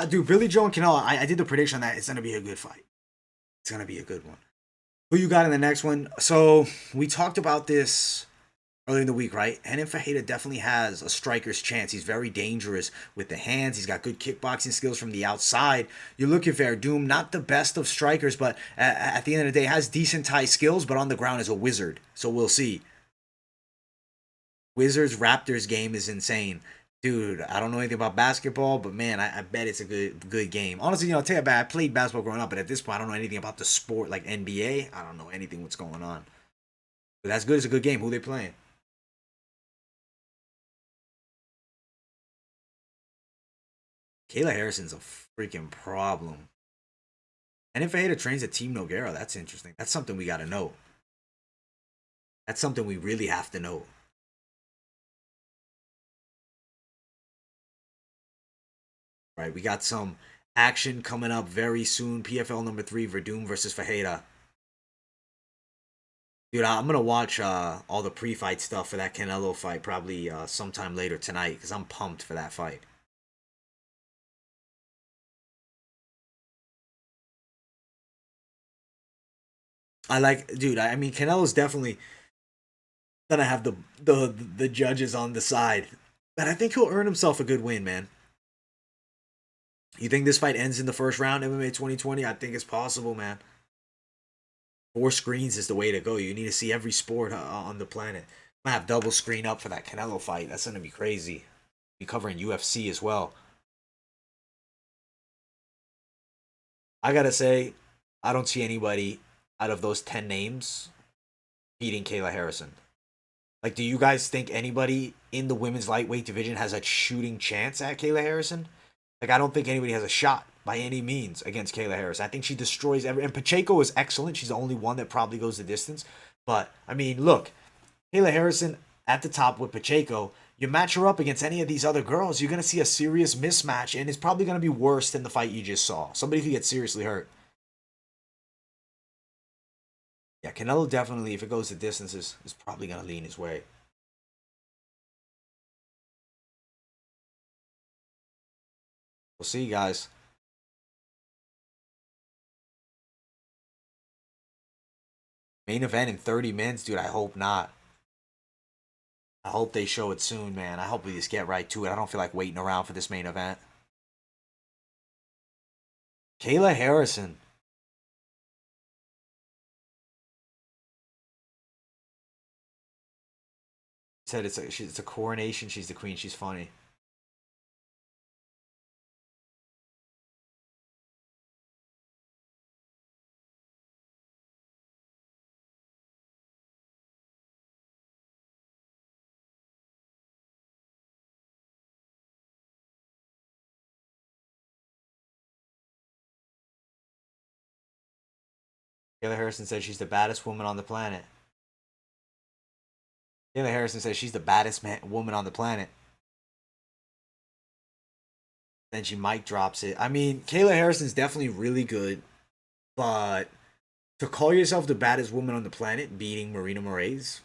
A: Dude, Billy Joe and Canelo, I did the prediction that it's going to be a good fight. It's going to be a good one. Who you got in the next one? So we talked about this early in the week, right? Renan Ferreira definitely has a striker's chance. He's very dangerous with the hands. He's got good kickboxing skills from the outside. You look at Werdum, not the best of strikers, but at the end of the day, has decent Thai skills, but on the ground is a wizard. So we'll see. Wizards Raptors game is insane. Dude, I don't know anything about basketball, but man, I bet it's a good game. Honestly, I'll tell you about I played basketball growing up, but at this point, I don't know anything about the sport like NBA. I don't know anything what's going on. But that's good. It's a good game. Who they playing? Kayla Harrison's a freaking problem. And if Fajita trains at Team Noguera, that's interesting. That's something we got to know. That's something we really have to know. Right, we got some action coming up very soon. PFL number 3, Werdum versus Fajita. Dude, I'm gonna watch all the pre-fight stuff for that Canelo fight probably sometime later tonight because I'm pumped for that fight. I like, dude. I mean, Canelo's definitely gonna have the judges on the side, but I think he'll earn himself a good win, man. You think this fight ends in the first round, MMA 2020? I think it's possible, man. 4 screens is the way to go. You need to see every sport on the planet. I have double screen up for that Canelo fight. That's gonna be crazy. Be covering UFC as well. I gotta say, I don't see anybody out of those 10 names beating Kayla Harrison. Like, do you guys think anybody in the women's lightweight division has a shooting chance at Kayla Harrison? Like, I don't think anybody has a shot by any means against Kayla Harris. I think she destroys every. And Pacheco is excellent. She's the only one that probably goes the distance. But I mean, look, Kayla Harrison at the top with Pacheco. You match her up against any of these other girls, you're gonna see a serious mismatch, and it's probably gonna be worse than the fight you just saw. Somebody could get seriously hurt. Yeah, Canelo definitely, if it goes the distance, is probably gonna lean his way. We'll see, guys. Main event in 30 minutes, dude. I hope not. I hope they show it soon, man. I hope we just get right to it. I don't feel like waiting around for this main event. Kayla Harrison said it's a coronation. She's the queen. She's funny. Kayla Harrison said she's the baddest woman on the planet. Kayla Harrison says she's the baddest woman on the planet. Then she mic drops it. I mean, Kayla Harrison's definitely really good, but to call yourself the baddest woman on the planet, beating Marina Morais,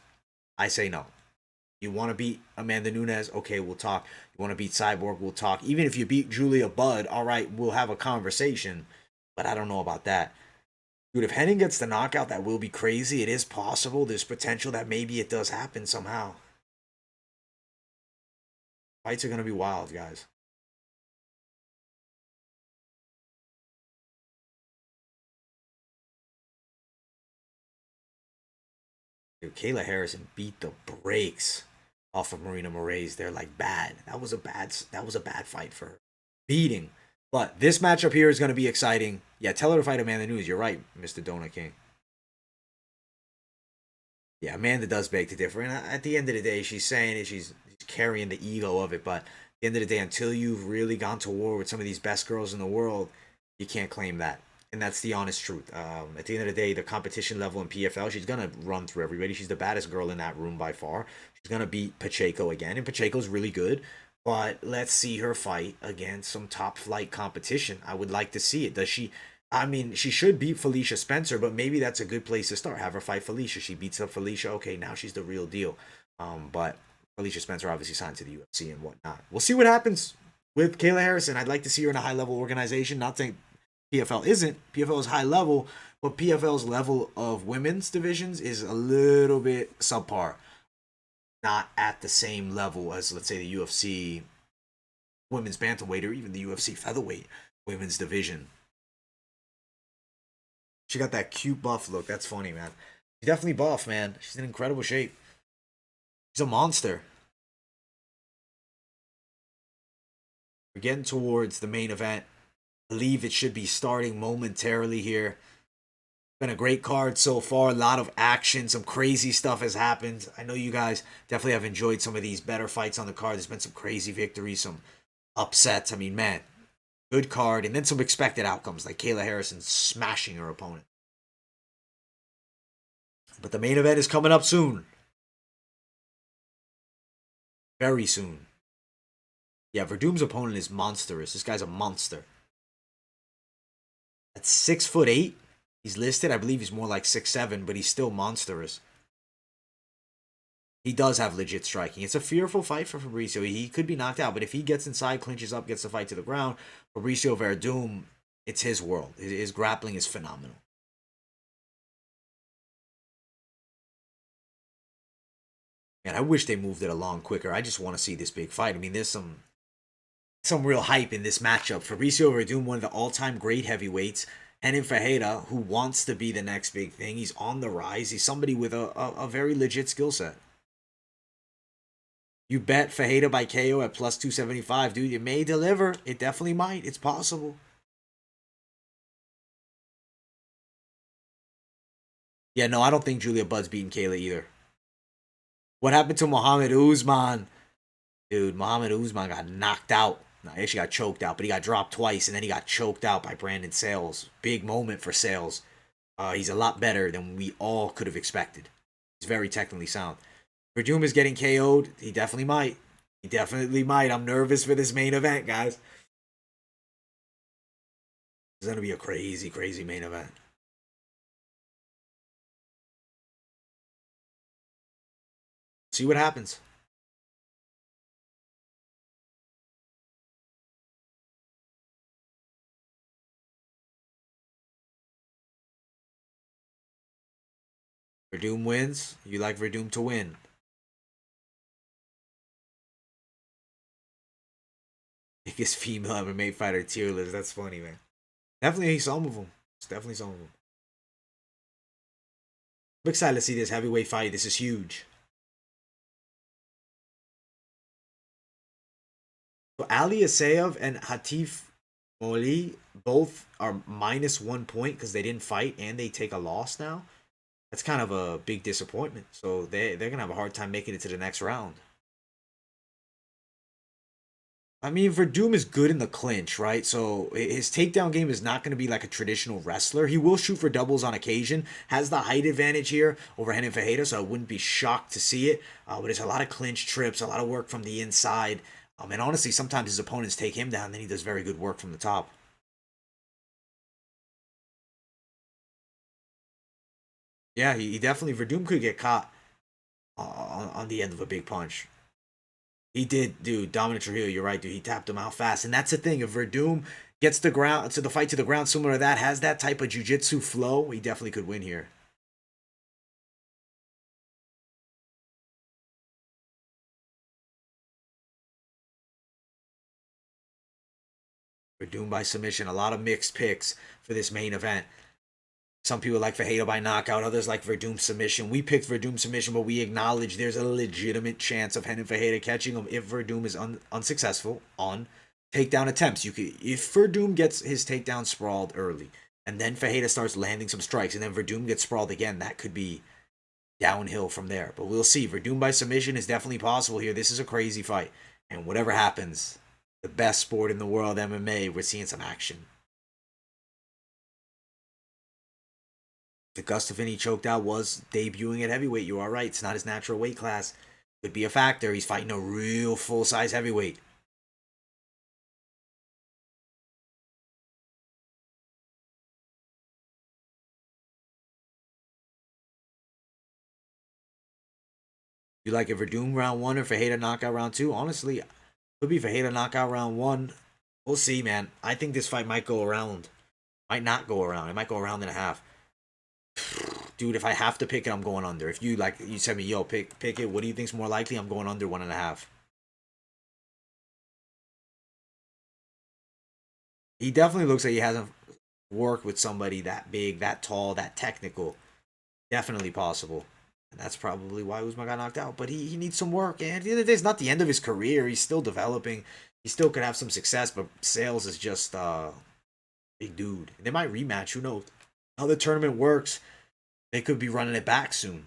A: I say no. You want to beat Amanda Nunes? Okay, we'll talk. You want to beat Cyborg? We'll talk. Even if you beat Julia Budd, all right, we'll have a conversation. But I don't know about that. Dude, if Henning gets the knockout, that will be crazy. It is possible. There's potential that maybe it does happen somehow. Fights are going to be wild, guys. Dude, Kayla Harrison beat the brakes off of Marina Morais. They're like bad. That was a bad fight for her. Beating. But this matchup here is going to be exciting. Yeah, tell her to fight Amanda Nunes. You're right, Mr. Donut King. Yeah, Amanda does beg to differ. And at the end of the day, she's saying it, she's carrying the ego of it. But at the end of the day, until you've really gone to war with some of these best girls in the world, you can't claim that. And that's the honest truth. At the end of the day, the competition level in PFL, she's going to run through everybody. She's the baddest girl in that room by far. She's going to beat Pacheco again. And Pacheco's really good. But let's see her fight against some top flight competition. I would like to see it. Does she? I mean, she should beat Felicia Spencer, but maybe that's a good place to start. Have her fight Felicia. She beats up Felicia. Okay, now she's the real deal. But Felicia Spencer obviously signed to the UFC and whatnot. We'll see what happens with Kayla Harrison. I'd like to see her in a high level organization. Not saying PFL isn't. PFL is high level, but PFL's level of women's divisions is a little bit subpar. not at the same level as, let's say, the UFC women's bantamweight or even the UFC featherweight women's division. She got that cute buff look. That's funny, man. She's definitely buff, man. She's in incredible shape. She's a monster. We're getting towards the main event. I believe it should be starting momentarily here. Been a great card so far. A lot of action. Some crazy stuff has happened. I know you guys definitely have enjoyed some of these better fights on the card. There's been some crazy victories, some upsets. I mean, man, good card. And then some expected outcomes, like Kayla Harrison smashing her opponent. But the main event is coming up soon. Very soon. Yeah, Werdum's opponent is monstrous. This guy's a monster. At 6'8", he's listed. I believe he's more like 6'7", but he's still monstrous. He does have legit striking. It's a fearful fight for Fabricio. He could be knocked out, but if he gets inside, clinches up, gets the fight to the ground, Fabricio Werdum, it's his world. His grappling is phenomenal. Man, I wish they moved it along quicker. I just want to see this big fight. I mean, there's some real hype in this matchup. Fabricio Werdum, one of the all-time great heavyweights, and in Ferreira, who wants to be the next big thing. He's on the rise. He's somebody with a very legit skill set. You bet Ferreira by KO at plus 275, dude. It may deliver. It definitely might. It's possible. Yeah, no, I don't think Julia Budd's beating Kayla either. What happened to Muhammad Usman? Dude, Muhammad Usman got knocked out. No, he actually got choked out, but he got dropped twice, and then he got choked out by Brandon Sayles. Big moment for Sayles. He's a lot better than we all could have expected. He's very technically sound. Werdum is getting KO'd. He definitely might. He definitely might. I'm nervous for this main event, guys. It's going to be a crazy, crazy main event. See what happens. Werdum wins. You like Werdum to win. Biggest female MMA fighter tier list. That's funny, man. Definitely some of them. It's definitely some of them. I'm excited to see this heavyweight fight. This is huge. So Ali Asayev and Hatif Moli both are minus 1 point because they didn't fight and they take a loss now. That's kind of a big disappointment. So they're going to have a hard time making it to the next round. I mean, Werdum is good in the clinch, right? So his takedown game is not going to be like a traditional wrestler. He will shoot for doubles on occasion. Has the height advantage here over Renan Ferreira, so I wouldn't be shocked to see it. But there's a lot of clinch trips, a lot of work from the inside. And honestly, sometimes his opponents take him down, then he does very good work from the top. Yeah, he definitely, Werdum could get caught on the end of a big punch. He did, dude. Dominic Trujillo, you're right, dude. He tapped him out fast. And that's the thing. If Werdum gets the ground to the fight to the ground similar to that, has that type of jiu-jitsu flow, he definitely could win here. Werdum by submission. A lot of mixed picks for this main event. Some people like Ferreira by knockout, others like Werdum submission. We picked Werdum submission, but we acknowledge there's a legitimate chance of Renan Ferreira catching him if Werdum is unsuccessful on takedown attempts. You could, if Werdum gets his takedown sprawled early, and then Ferreira starts landing some strikes, and then Werdum gets sprawled again, that could be downhill from there. But we'll see. Werdum by submission is definitely possible here. This is a crazy fight, and whatever happens, the best sport in the world, MMA, we're seeing some action. The Gustafini choked out was debuting at heavyweight. You are right. It's not his natural weight class. Could be a factor. He's fighting a real full-size heavyweight. You like it Werdum round 1 or Ferreira knockout round 2? Honestly, could be Ferreira knockout round 1. We'll see, man. I think this fight might go around. Might not go around. It might go around and a half. dude, if I have to pick it, I'm going under. If you like, you said me, yo, pick it. What do you think's more likely? I'm going under 1.5. He definitely looks like he hasn't worked with somebody that big, that tall, that technical. Definitely possible. And that's probably why Usman got knocked out. But he needs some work. And at the end of the day, it's not the end of his career. He's still developing. He still could have some success. But Sayles is just big dude. They might rematch. Who knows? How the tournament works, they could be running it back soon.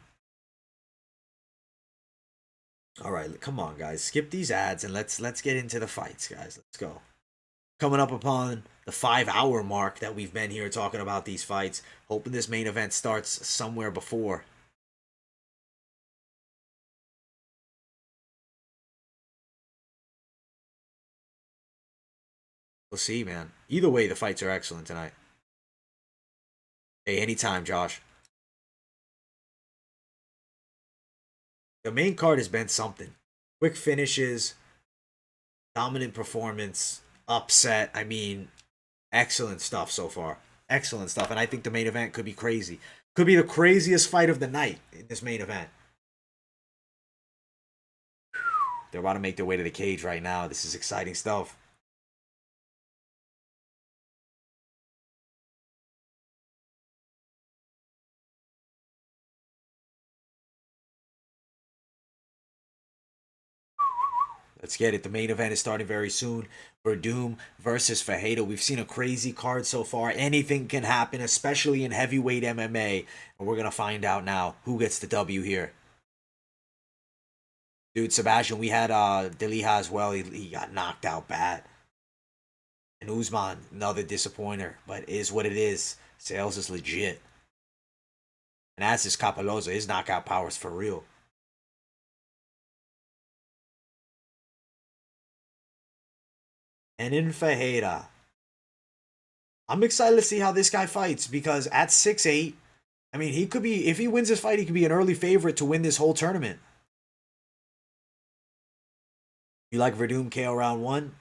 A: All right, come on, guys. Skip these ads and let's get into the fights, guys. Let's go. Coming up upon the 5-hour mark that we've been here talking about these fights. Hoping this main event starts somewhere before. We'll see, man. Either way, the fights are excellent tonight. Hey, anytime, Josh. The main card has been something. Quick finishes, dominant performance, upset. I mean, excellent stuff so far. Excellent stuff. And I think the main event could be crazy. Could be the craziest fight of the night in this main event. They're about to make their way to the cage right now. This is exciting stuff. Let's get it. The main event is starting very soon. Werdum versus Ferreira. We've seen a crazy card so far. Anything can happen, especially in heavyweight MMA. And we're going to find out now who gets the W here. Dude, Sebastian, we had Deliha as well. He got knocked out bad. And Usman, another disappointer. But it is what it is. Sayles is legit. And as is Capoloza, his knockout power is for real. And in Ferreira, I'm excited to see how this guy fights because at 6'8", I mean, he could be, if he wins this fight, he could be an early favorite to win this whole tournament. You like Werdum KO round 1?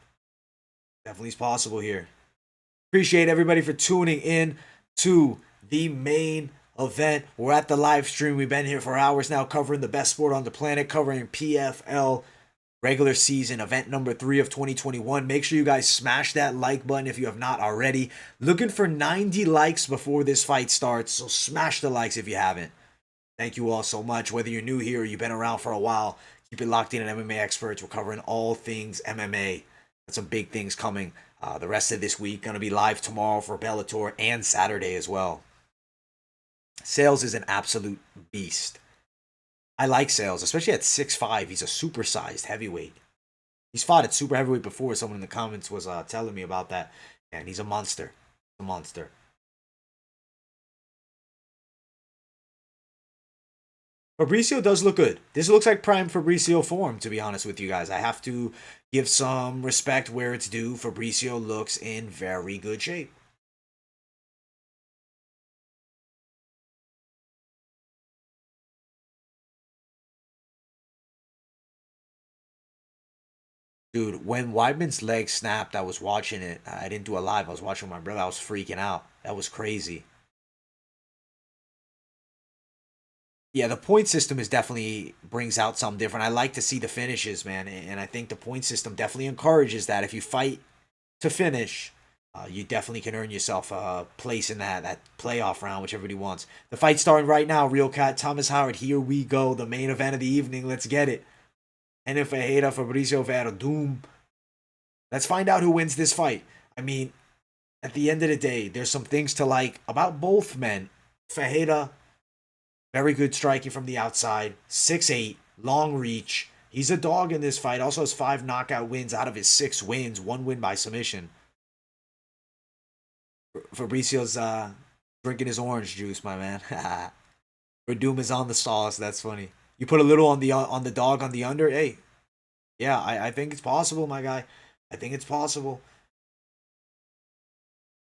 A: Definitely is possible here. Appreciate everybody for tuning in to the main event. We're at the live stream. We've been here for hours now covering the best sport on the planet, covering PFL regular season event number 3 of 2021. Make sure you guys smash that like button if you have not already. Looking for 90 likes before this fight starts, so smash the likes if you haven't. Thank you all so much. Whether you're new here or you've been around for a while, keep it locked in at MMA Experts. We're covering all things MMA. Got some big things coming the rest of this week. Going to be live tomorrow for Bellator and Saturday as well. Sayles is an absolute beast. I like Sayles, especially at 6'5". He's a supersized heavyweight. He's fought at super heavyweight before. Someone in the comments was telling me about that. And he's a monster. A monster. Fabricio does look good. This looks like prime Fabricio form, to be honest with you guys. I have to give some respect where it's due. Fabricio looks in very good shape. Dude, when Weidman's leg snapped, I was watching it. I didn't do a live. I was watching with my brother. I was freaking out. That was crazy. Yeah, the point system is definitely brings out something different. I like to see the finishes, man, and I think the point system definitely encourages that. If you fight to finish, you definitely can earn yourself a place in that playoff round, which everybody wants. The fight's starting right now. Real Cat, Thomas Howard. Here we go. The main event of the evening. Let's get it. And if Ferreira, Fabricio Werdum. Let's find out who wins this fight. I mean, at the end of the day, there's some things to like about both men. Ferreira, very good striking from the outside. 6'8", long reach. He's a dog in this fight. Also has 5 knockout wins out of his 6 wins. 1 win by submission. Fabricio's drinking his orange juice, my man. Werdum is on the sauce. That's funny. You put a little on the dog on the under. Hey, yeah, I think it's possible, my guy. I think it's possible.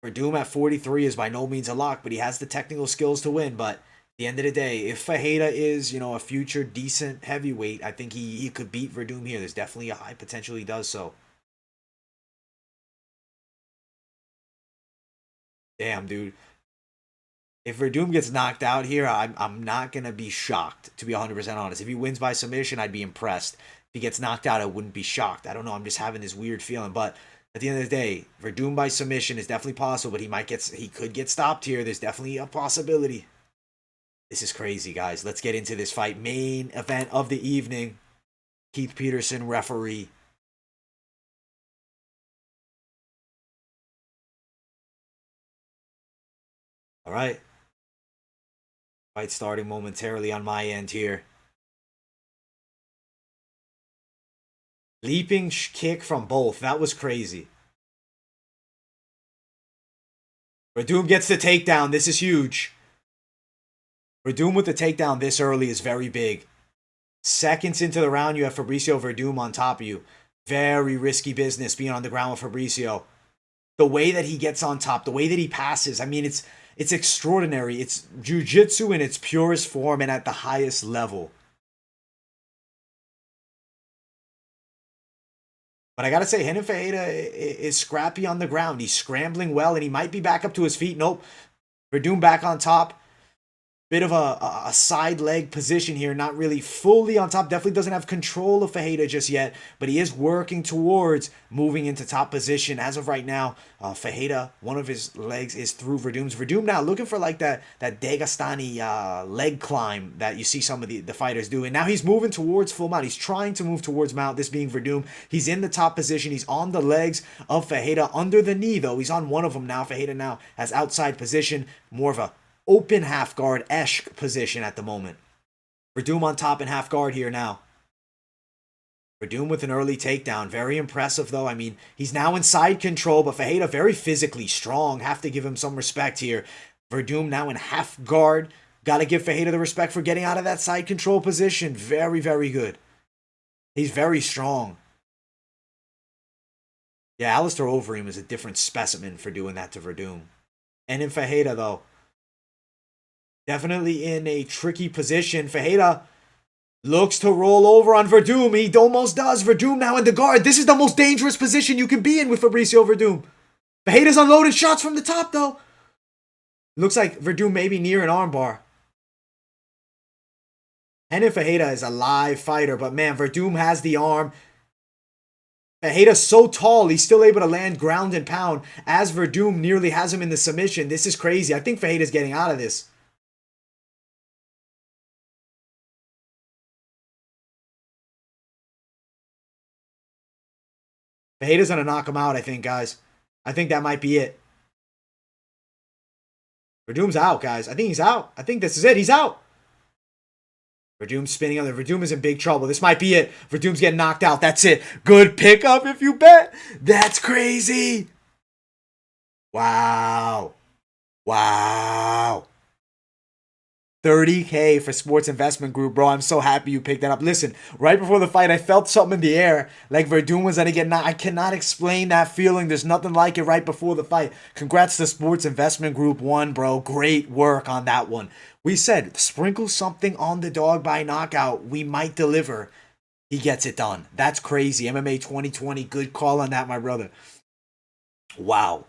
A: Werdum at 43 is by no means a lock, but he has the technical skills to win. But at the end of the day, if Ferreira is, a future decent heavyweight, I think he could beat Werdum here. There's definitely a high potential he does so. Damn, dude. If Werdum gets knocked out here, I'm not going to be shocked, to be 100% honest. If he wins by submission, I'd be impressed. If he gets knocked out, I wouldn't be shocked. I don't know. I'm just having this weird feeling. But at the end of the day, Werdum by submission is definitely possible, but he could get stopped here. There's definitely a possibility. This is crazy, guys. Let's get into this fight. Main event of the evening. Keith Peterson, referee. All right. Fight starting momentarily on my end here. Leaping kick from both. That was crazy. Werdum gets the takedown. This is huge. Werdum with the takedown this early is very big. Seconds into the round, you have Fabricio Werdum on top of you. Very risky business being on the ground with Fabricio. The way that he gets on top, the way that he passes, I mean, it's extraordinary. It's jiu-jitsu in its purest form and at the highest level. But I gotta say, Renan Ferreira is scrappy on the ground. He's scrambling well, and he might be back up to his feet. Nope. Werdum back on top. Bit of a side leg position here, not really fully on top. Definitely doesn't have control of Ferreira just yet, but he is working towards moving into top position. As of right now, Ferreira, one of his legs is through Werdum's. Werdum now looking for like that Dagestani leg climb that you see some of the fighters do. And now he's moving towards full mount. He's trying to move towards mount, this being Werdum. He's in the top position. He's on the legs of Ferreira under the knee, though. He's on one of them now. Ferreira now has outside position, more of a open half guard-esque position at the moment. Werdum on top in half guard here now. Werdum with an early takedown. Very impressive, though. I mean, he's now in side control, but Ferreira very physically strong. Have to give him some respect here. Werdum now in half guard. Got to give Ferreira the respect for getting out of that side control position. Very, very good. He's very strong. Yeah, Alistair Overeem is a different specimen for doing that to Werdum. And in Ferreira, though, definitely in a tricky position. Ferreira looks to roll over on Werdum. He almost does. Werdum now in the guard. This is the most dangerous position you can be in with Fabricio Werdum. Ferreira's unloading shots from the top, though. Looks like Werdum may be near an armbar. Renan Ferreira is a live fighter, but man, Werdum has the arm. Ferreira's so tall, he's still able to land ground and pound as Werdum nearly has him in the submission. This is crazy. I think Ferreira's getting out of this. Ferreira's going to knock him out, I think, guys. I think that might be it. Werdum's out, guys. I think he's out. I think this is it. He's out. Werdum's spinning on there. Werdum is in big trouble. This might be it. Werdum's getting knocked out. That's it. Good pickup if you bet. That's crazy. Wow. Wow. 30K for Sports Investment Group, bro. I'm so happy you picked that up. Listen, right before the fight, I felt something in the air. Like Werdum was going to get knocked. I cannot explain that feeling. There's nothing like it right before the fight. Congrats to Sports Investment Group 1, bro. Great work on that one. We said, sprinkle something on the dog by knockout. We might deliver. He gets it done. That's crazy. MMA 2020. Good call on that, my brother. Wow.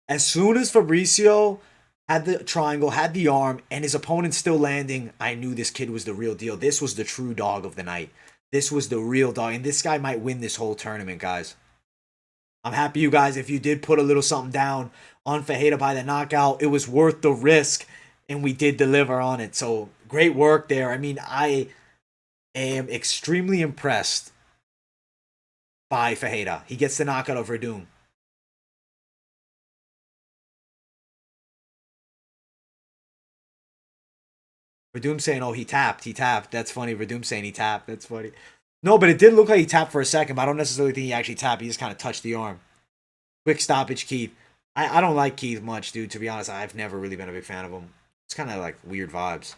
A: As soon as Fabricio had the triangle, had the arm, and his opponent still landing, I knew this kid was the real deal. This was the true dog of the night. This was the real dog, and this guy might win this whole tournament, guys. I'm happy, you guys, if you did put a little something down on Ferreira by the knockout. It was worth the risk, and we did deliver on it. So, great work there. I mean, I am extremely impressed by Ferreira. He gets the knockout of Werdum. Werdum saying, oh, he tapped. He tapped. That's funny. Werdum saying he tapped. That's funny. No, but it did look like he tapped for a second, but I don't necessarily think he actually tapped. He just kind of touched the arm. Quick stoppage, Keith. I don't like Keith much, dude. To be honest, I've never really been a big fan of him. It's kind of like weird vibes.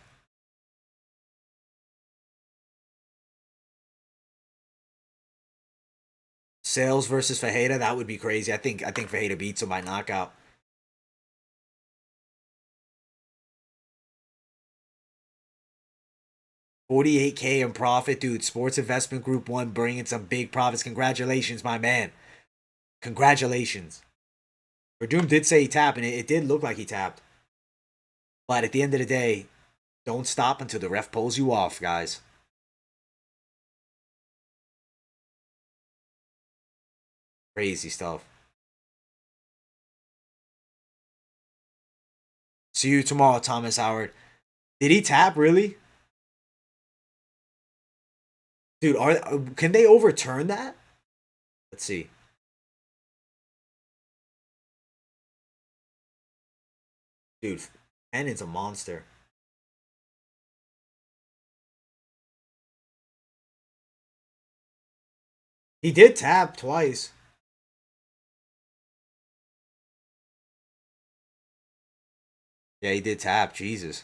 A: Sayles versus Ferreira, that would be crazy. I think Ferreira beats him by knockout. 48K in profit, dude. Sports Investment Group 1 bringing some big profits. Congratulations, my man. Congratulations. Werdum did say he tapped, and it did look like he tapped. But at the end of the day, don't stop until the ref pulls you off, guys. Crazy stuff. See you tomorrow, Thomas Howard. Did he tap, really? Dude, can they overturn that? Let's see. Dude, Hannon's a monster. He did tap twice. Yeah, he did tap. Jesus.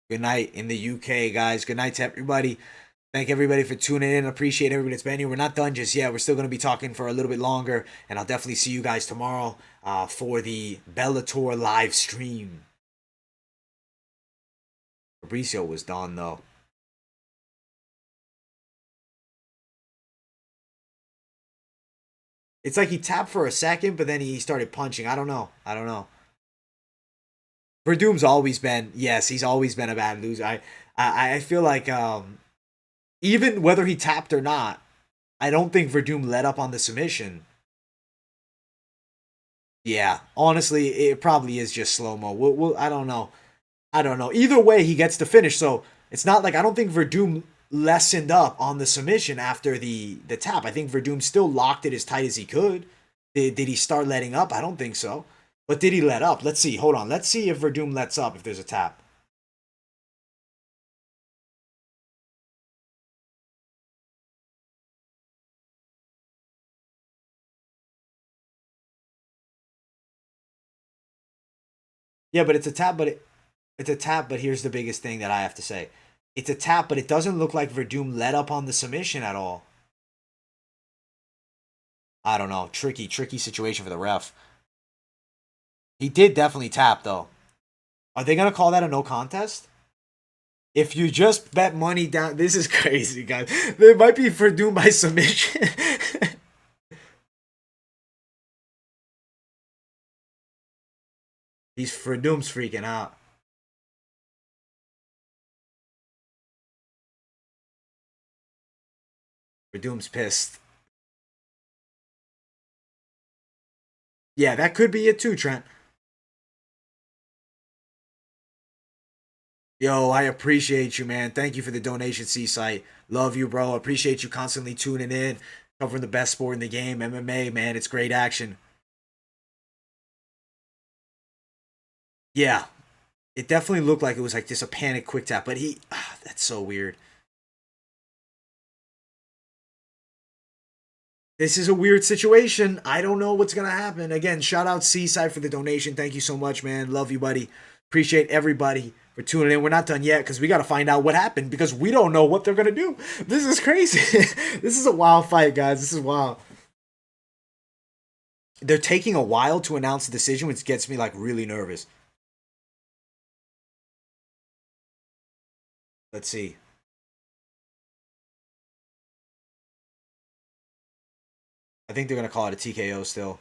A: Good night in the UK, guys. Good night to everybody. Thank everybody for tuning in. Appreciate everybody that's been here. We're not done just yet. We're still going to be talking for a little bit longer. And I'll definitely see you guys tomorrow for the Bellator live stream. Fabricio was done, though. It's like he tapped for a second, but then he started punching. I don't know. Werdum's always been, yes, he's always been a bad loser. I feel like even whether he tapped or not, I don't think Werdum let up on the submission. Yeah, honestly, it probably is just slow-mo. I don't know. Either way, he gets the finish, so it's not like I don't think Werdum lessened up on the submission after the tap. I think Werdum still locked it as tight as he could. Did he start letting up? I don't think so. But did he let up? Let's see. Hold on. Let's see if Werdum lets up if there's a tap. Yeah, but it's a tap, it's a tap, but here's the biggest thing that I have to say. It's a tap, but it doesn't look like Werdum let up on the submission at all. I don't know. Tricky situation for the ref. He did definitely tap, though. Are they going to call that a no contest? If you just bet money down, this is crazy, guys. There might be Werdum by submission. Werdum's freaking out. Werdum's pissed. Yeah, that could be it too, Trent. Yo, I appreciate you, man. Thank you for the donation, Seaside. Love you, bro. Appreciate you constantly tuning in, covering the best sport in the game, MMA, man. It's great action. Yeah, it definitely looked like it was like just a panic quick tap, but that's so weird. This is a weird situation. I don't know what's gonna happen. Again, shout out Seaside for the donation. Thank you so much, man. Love you, buddy. Appreciate everybody for tuning in. We're not done yet because we got to find out what happened because we don't know what they're gonna do. This is crazy. This is a wild fight, guys. This is wild. They're taking a while to announce the decision, which gets me like really nervous. Let's see. I think they're gonna call it a TKO still.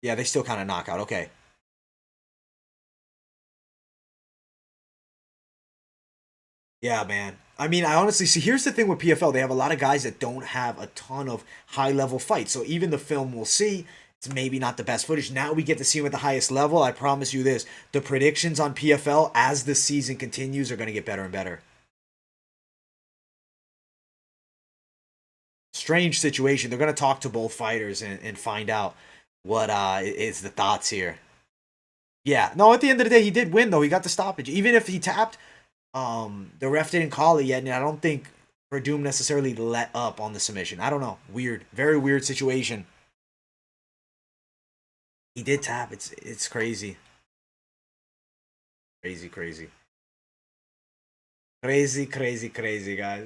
A: Yeah, they still kind of knockout. Okay. Yeah, man. I mean, I honestly see. Here's the thing with PFL: they have a lot of guys that don't have a ton of high level fights. So even the film we'll see, it's maybe not the best footage. Now we get to see him at the highest level. I promise you this: the predictions on PFL as the season continues are going to get better and better. Strange situation. They're going to talk to both fighters and find out what is the thoughts here. Yeah. No, at the end of the day, he did win though. He got the stoppage. Even if he tapped, the ref didn't call it yet, and I don't think Werdum necessarily let up on the submission. I don't know. Weird. Very weird situation. He did tap. It's crazy. Crazy, crazy. Crazy, guys.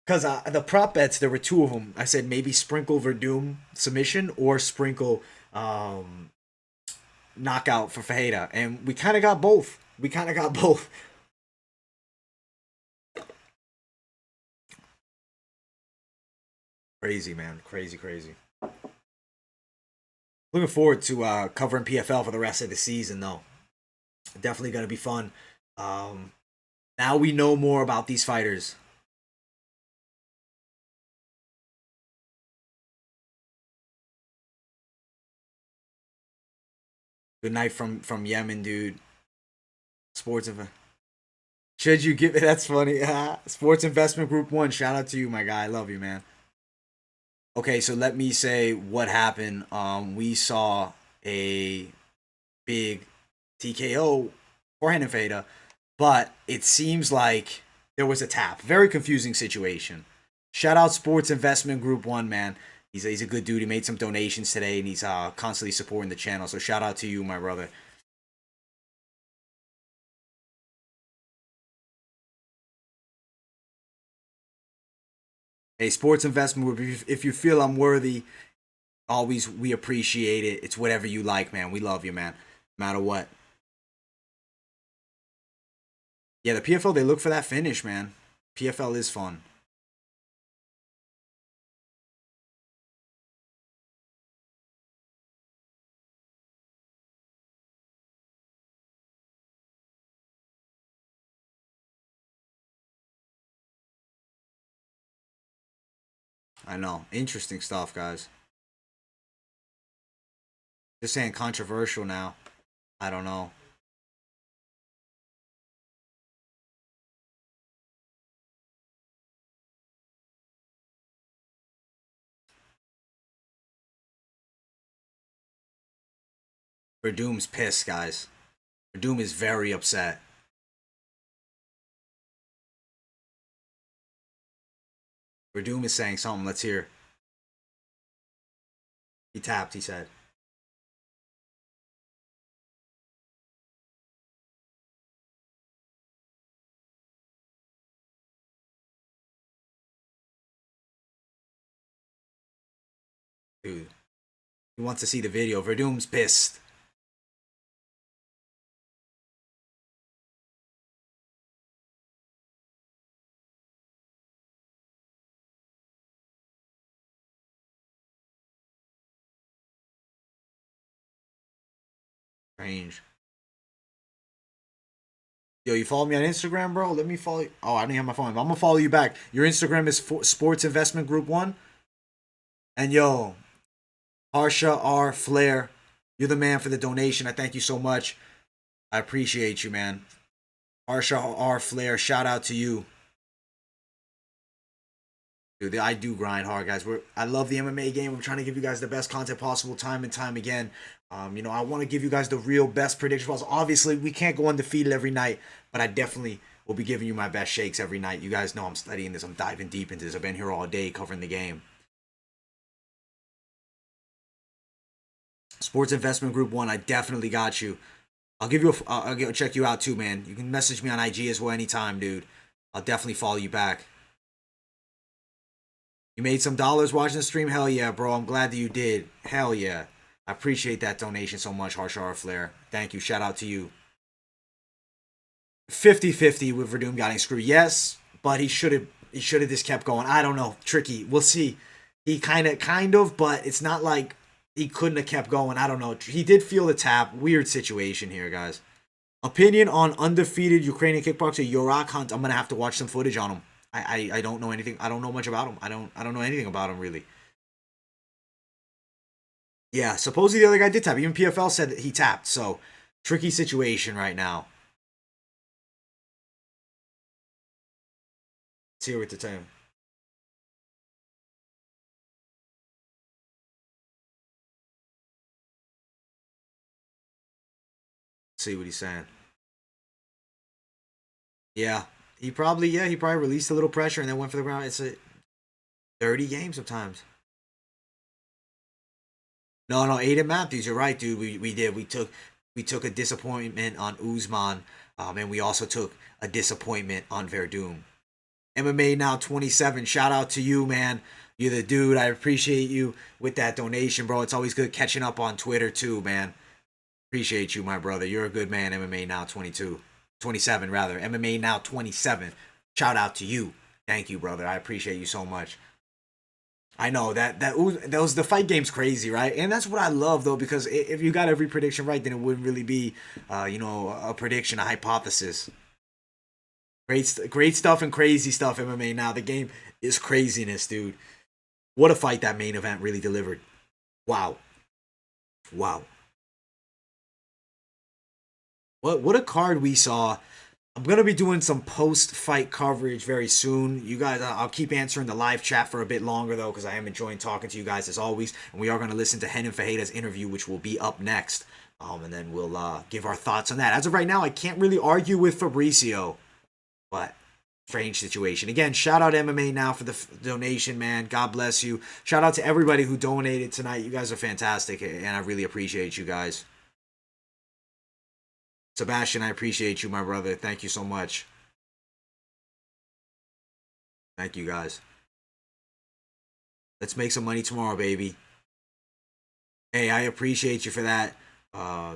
A: Because the prop bets, there were two of them. I said maybe sprinkle Werdum submission or sprinkle knockout for Ferreira. And we kind of got both. Crazy, man. Crazy. Looking forward to covering PFL for the rest of the season, though. Definitely going to be fun. Um, now we know more about these fighters. Good night from Yemen, dude. Sports event. Should you give it? That's funny. Sports Investment Group 1. Shout out to you, my guy. I love you, man. Okay, so let me say what happened. We saw a big TKO for Henifeda, but it seems like there was a tap. Very confusing situation. Shout out Sports Investment Group 1, man. He's a good dude. He made some donations today, and he's constantly supporting the channel. So shout out to you, my brother. Hey, Sports Investment Group, if you feel I'm worthy, always we appreciate it. It's whatever you like, man. We love you, man. No matter what. Yeah, the PFL, they look for that finish, man. PFL is fun. I know. Interesting stuff, guys. Just saying controversial now. I don't know. Werdum's pissed, guys. Werdum is very upset. Werdum is saying something. Let's hear. He tapped, he said. Dude, he wants to see the video. Werdum's pissed. Strange. Yo, you follow me on Instagram, bro? Let me follow you. Oh, I don't have my phone. I'm gonna follow you back. Your Instagram is Sports Investment Group 1. And yo, Harsha R. Flair, you're the man for the donation. I thank you so much. I appreciate you, man. Harsha R. Flair, shout out to you. Dude, I do grind hard, guys. I love the MMA game. I'm trying to give you guys the best content possible time and time again. I want to give you guys the real best predictions. Obviously, we can't go undefeated every night, but I definitely will be giving you my best shakes every night. You guys know I'm studying this. I'm diving deep into this. I've been here all day covering the game. Sports Investment Group 1, I definitely got you. I'll give you I'll check you out too, man. You can message me on IG as well anytime, dude. I'll definitely follow you back. You made some dollars watching the stream? Hell yeah, bro. I'm glad that you did. Hell yeah. I appreciate that donation so much, Harshar Flair. Thank you. Shout out to you. 50-50 with Werdum getting screwed. Yes, but he should have just kept going. I don't know. Tricky. We'll see. He kind of, but it's not like he couldn't have kept going. I don't know. He did feel the tap. Weird situation here, guys. Opinion on undefeated Ukrainian kickboxer Yorak Hunt. I'm gonna have to watch some footage on him. I don't know anything. I don't know much about him. I don't know anything about him really. Yeah, supposedly the other guy did tap. Even PFL said that he tapped. So tricky situation right now. Let's hear what to tell him. See what he's saying. Yeah, he probably released a little pressure and then went for the ground. It's a dirty game sometimes. No, no, Aiden Matthews, you're right, dude. We did. We took a disappointment on Usman, and we also took a disappointment on Werdum. MMA now 27. Shout out to you, man. You're the dude. I appreciate you with that donation, bro. It's always good catching up on Twitter too, man. Appreciate you, my brother. You're a good man. MMA now 22, 27 rather. MMA now 27. Shout out to you. Thank you, brother. I appreciate you so much. I know that was the fight game's crazy, right? And that's what I love though, because if you got every prediction right, then it wouldn't really be, a prediction, a hypothesis. Great stuff and crazy stuff. MMA now. The game is craziness, dude. What a fight that main event really delivered. Wow, wow. What a card we saw. I'm gonna be doing some post-fight coverage very soon. You guys, I'll keep answering the live chat for a bit longer though, because I am enjoying talking to you guys as always. And we are gonna listen to Renan Ferreira's interview, which will be up next. And then we'll give our thoughts on that. As of right now, I can't really argue with Fabricio, but strange situation. Again, shout out MMA now for the donation, man. God bless you. Shout out to everybody who donated tonight. You guys are fantastic, and I really appreciate you guys. Sebastian, I appreciate you, my brother. Thank you so much. Thank you, guys. Let's make some money tomorrow, baby. Hey, I appreciate you for that. Uh,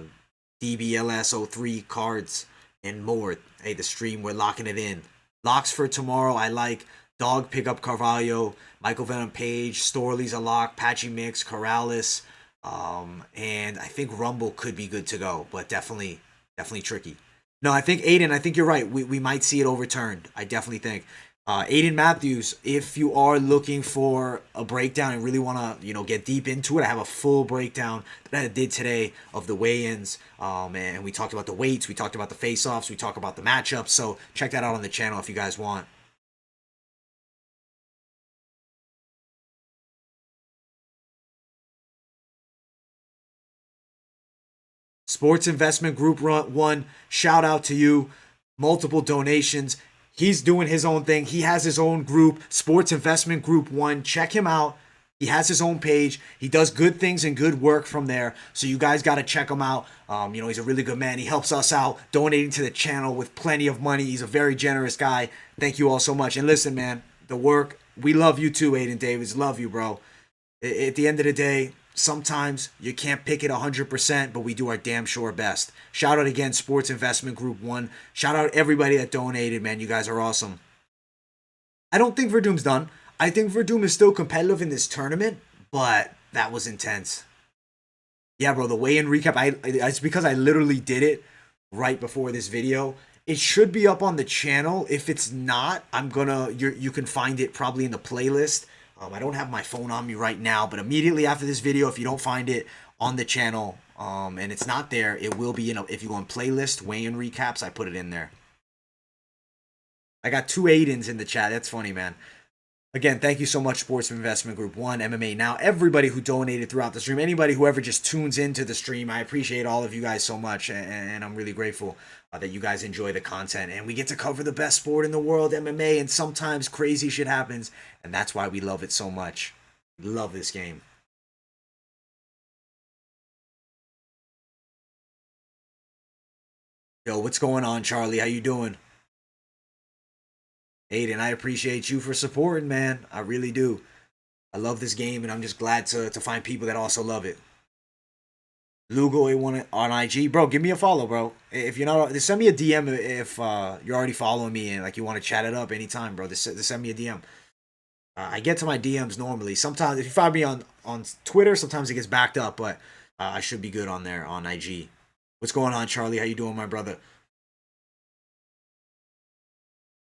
A: DBLS03 cards and more. Hey, the stream, we're locking it in. Locks for tomorrow. I like Dog Pickup Carvalho, Michael Venom Page, Storley's a lock, Patchy Mix, Corrales, and I think Rumble could be good to go, but definitely tricky. No, I think Aiden, I think you're right. We might see it overturned. I definitely think. Aiden Matthews, if you are looking for a breakdown and really want to, get deep into it, I have a full breakdown that I did today of the weigh-ins. And we talked about the weights, we talked about the face-offs, we talked about the matchups. So check that out on the channel if you guys want. Sports Investment Group 1, shout out to you. Multiple donations. He's doing his own thing. He has his own group, Sports Investment Group 1. Check him out. He has his own page. He does good things and good work from there. So you guys got to check him out. He's a really good man. He helps us out, donating to the channel with plenty of money. He's a very generous guy. Thank you all so much. And listen, man, the work, we love you too, Aiden Davis. Love you, bro. At the end of the day, sometimes you can't pick it 100%, but we do our damn sure best. Shout out again, Sports Investment Group 1. Shout out everybody that donated, man. You guys are awesome. I don't think Werdum's done. I think Werdum is still competitive in this tournament, but that was intense. Yeah, bro, the weigh-in recap, it's because I literally did it right before this video. It should be up on the channel. If it's not, you can find it probably in the playlist. I don't have my phone on me right now, but immediately after this video, if you don't find it on the channel, and it's not there, it will be if you go in playlist, weigh-in recaps, I put it in there. I got 2 Aidens in the chat. That's funny, man. Again, thank you so much, Sports Investment Group 1, MMA Now, everybody who donated throughout the stream, anybody who ever just tunes into the stream. I appreciate all of you guys so much, and I'm really grateful that you guys enjoy the content. And we get to cover the best sport in the world, MMA, and sometimes crazy shit happens, and that's why we love it so much. We love this game. Yo, what's going on, Charlie? How you doing? Aiden, I appreciate you for supporting, man. I really do. I love this game, and I'm just glad to find people that also love it. Lugo A1 on IG, bro. Give me a follow, bro. If you're not, just send me a DM if you're already following me and like you want to chat it up anytime, bro. Just send me a DM. I get to my DMs normally. Sometimes if you find me on Twitter, sometimes it gets backed up, but I should be good on there on IG. What's going on, Charlie? How you doing, my brother?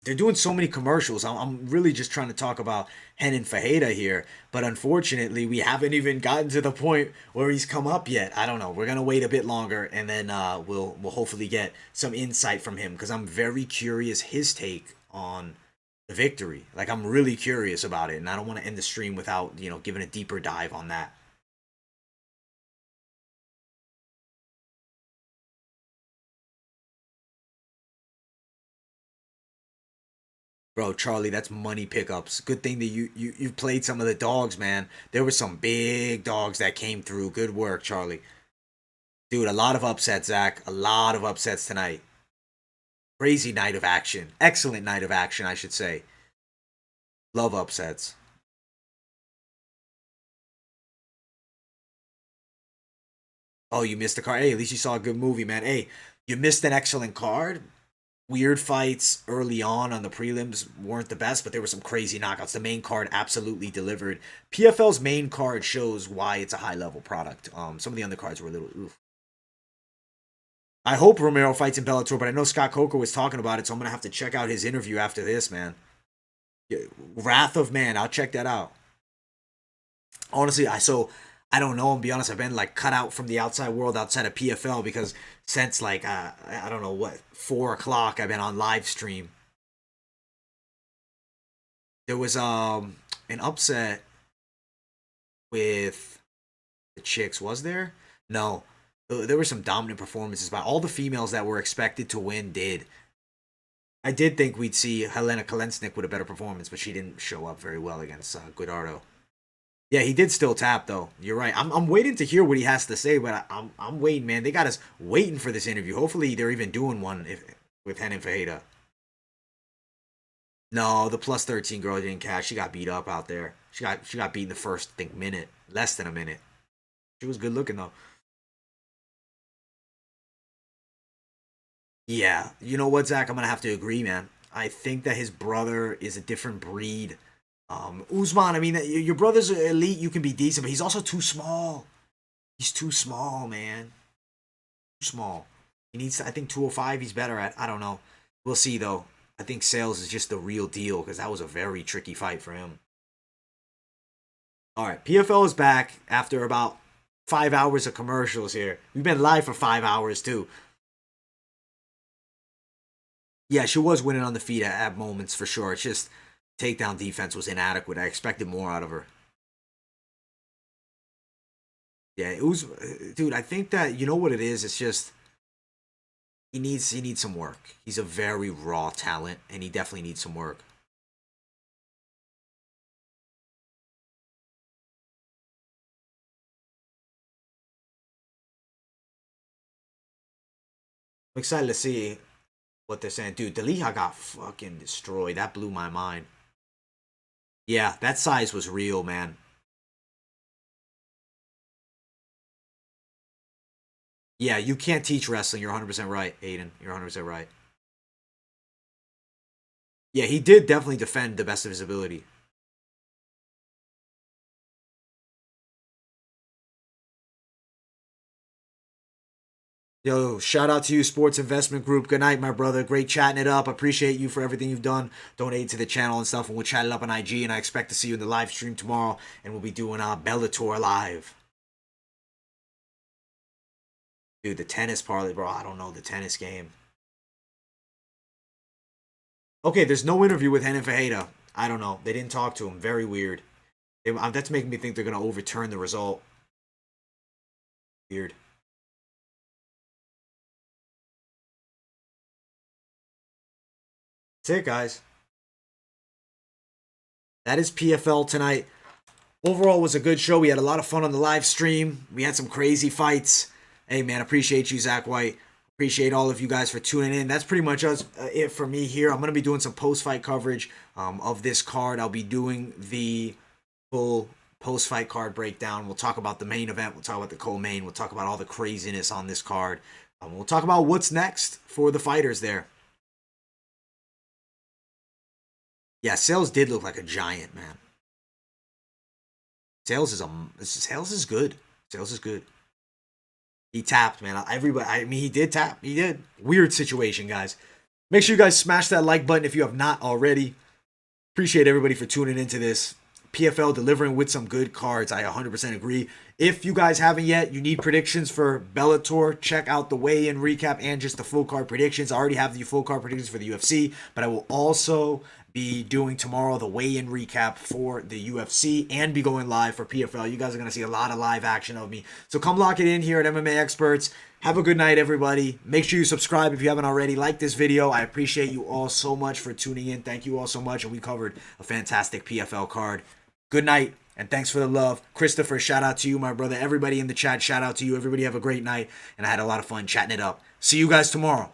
A: They're doing so many commercials. I'm really just trying to talk about Renan Ferreira here, but unfortunately, we haven't even gotten to the point where he's come up yet. I don't know. We're gonna wait a bit longer, and then we'll hopefully get some insight from him because I'm very curious his take on the victory. Like I'm really curious about it, and I don't want to end the stream without giving a deeper dive on that. Bro, Charlie, that's money pickups. Good thing that you played some of the dogs, man. There were some big dogs that came through. Good work, Charlie. Dude, a lot of upsets, Zach. A lot of upsets tonight. Crazy night of action. Excellent night of action, I should say. Love upsets. Oh, you missed the card. Hey, at least you saw a good movie, man. Hey, you missed an excellent card. weird fights early on the prelims weren't the best, but there were some crazy knockouts. The main card absolutely delivered. PFL's main card shows why it's a high level product. Some of the undercards were a little oof. I hope Romero fights in Bellator, but I know Scott Coker was talking about it, so I'm gonna have to check out his interview after this, man. Wrath of Man, I'll check that out. Honestly, I don't know. I'll be honest. I've been like cut out from the outside world outside of PFL because since like I don't know what 4 o'clock I've been on live stream. There was an upset with the chicks. Was there? No. There were some dominant performances by all the females that were expected to win. I did think we'd see Helena Kolesnyk with a better performance, but she didn't show up very well against Gardo. Yeah, he did still tap though. You're right. I'm waiting to hear what he has to say, but I'm waiting, man. They got us waiting for this interview. Hopefully, they're even doing one with Henan Ferreira. No, the plus 13 girl didn't catch. She got beat up out there. She got beat in the first, I think, minute, less than a minute. She was good looking though. Yeah, you know what, Zach? I'm gonna have to agree, man. I think that his brother is a different breed. Usman, I mean, your brother's elite. You can be decent, but he's also too small. He's too small, man. Too small. He needs. I think 205. He's better at. I don't know. We'll see though. I think Sayles is just the real deal because that was a very tricky fight for him. All right, PFL is back after about 5 hours of commercials here. We've been live for 5 hours too. Yeah, she was winning on the feet at moments for sure. It's just takedown defense was inadequate. I expected more out of her. Yeah, it was, dude. I think that you know what it is. It's just he needs some work. He's a very raw talent, and he definitely needs some work. I'm excited to see what they're saying, dude. Deliha got fucking destroyed. That blew my mind. Yeah, that size was real, man. Yeah, you can't teach wrestling. You're 100% right, Aiden. You're 100% right. Yeah, he did definitely defend the best of his ability. Yo, shout out to you, Sports Investment Group. Good night, my brother. Great chatting it up. Appreciate you for everything you've done. Donate to the channel and stuff, and we'll chat it up on IG. And I expect to see you in the live stream tomorrow. And we'll be doing Bellator live. Dude, the tennis parlay, bro. I don't know the tennis game. Okay, there's no interview with Henan Fajeda. I don't know. They didn't talk to him. Very weird. That's making me think they're going to overturn the result. Weird. That's it, guys. That is PFL tonight. Overall, was a good show. We had a lot of fun on the live stream. We had some crazy fights. Hey, man, appreciate you, Zach White. Appreciate all of you guys for tuning in. That's pretty much it for me here. I'm going to be doing some post-fight coverage of this card. I'll be doing the full post-fight card breakdown. We'll talk about the main event. We'll talk about the co-main. We'll talk about all the craziness on this card. We'll talk about what's next for the fighters there. Yeah, Sayles did look like a giant, man. Sayles is good. Sayles is good. He tapped, man. Everybody, I mean, he did tap. He did. Weird situation, guys. Make sure you guys smash that like button if you have not already. Appreciate everybody for tuning into this. PFL delivering with some good cards. I 100% agree. If you guys haven't yet, you need predictions for Bellator, check out the weigh-in recap and just the full card predictions. I already have the full card predictions for the UFC, but I will also be doing tomorrow the weigh-in recap for the UFC and be going live for PFL. You guys are going to see a lot of live action of me. So come lock it in here at MMA Experts. Have a good night, everybody. Make sure you subscribe if you haven't already. Like this video. I appreciate you all so much for tuning in. Thank you all so much. And we covered a fantastic PFL card. Good night, and thanks for the love. Christopher, shout out to you, my brother. Everybody in the chat, shout out to you. Everybody have a great night, and I had a lot of fun chatting it up. See you guys tomorrow.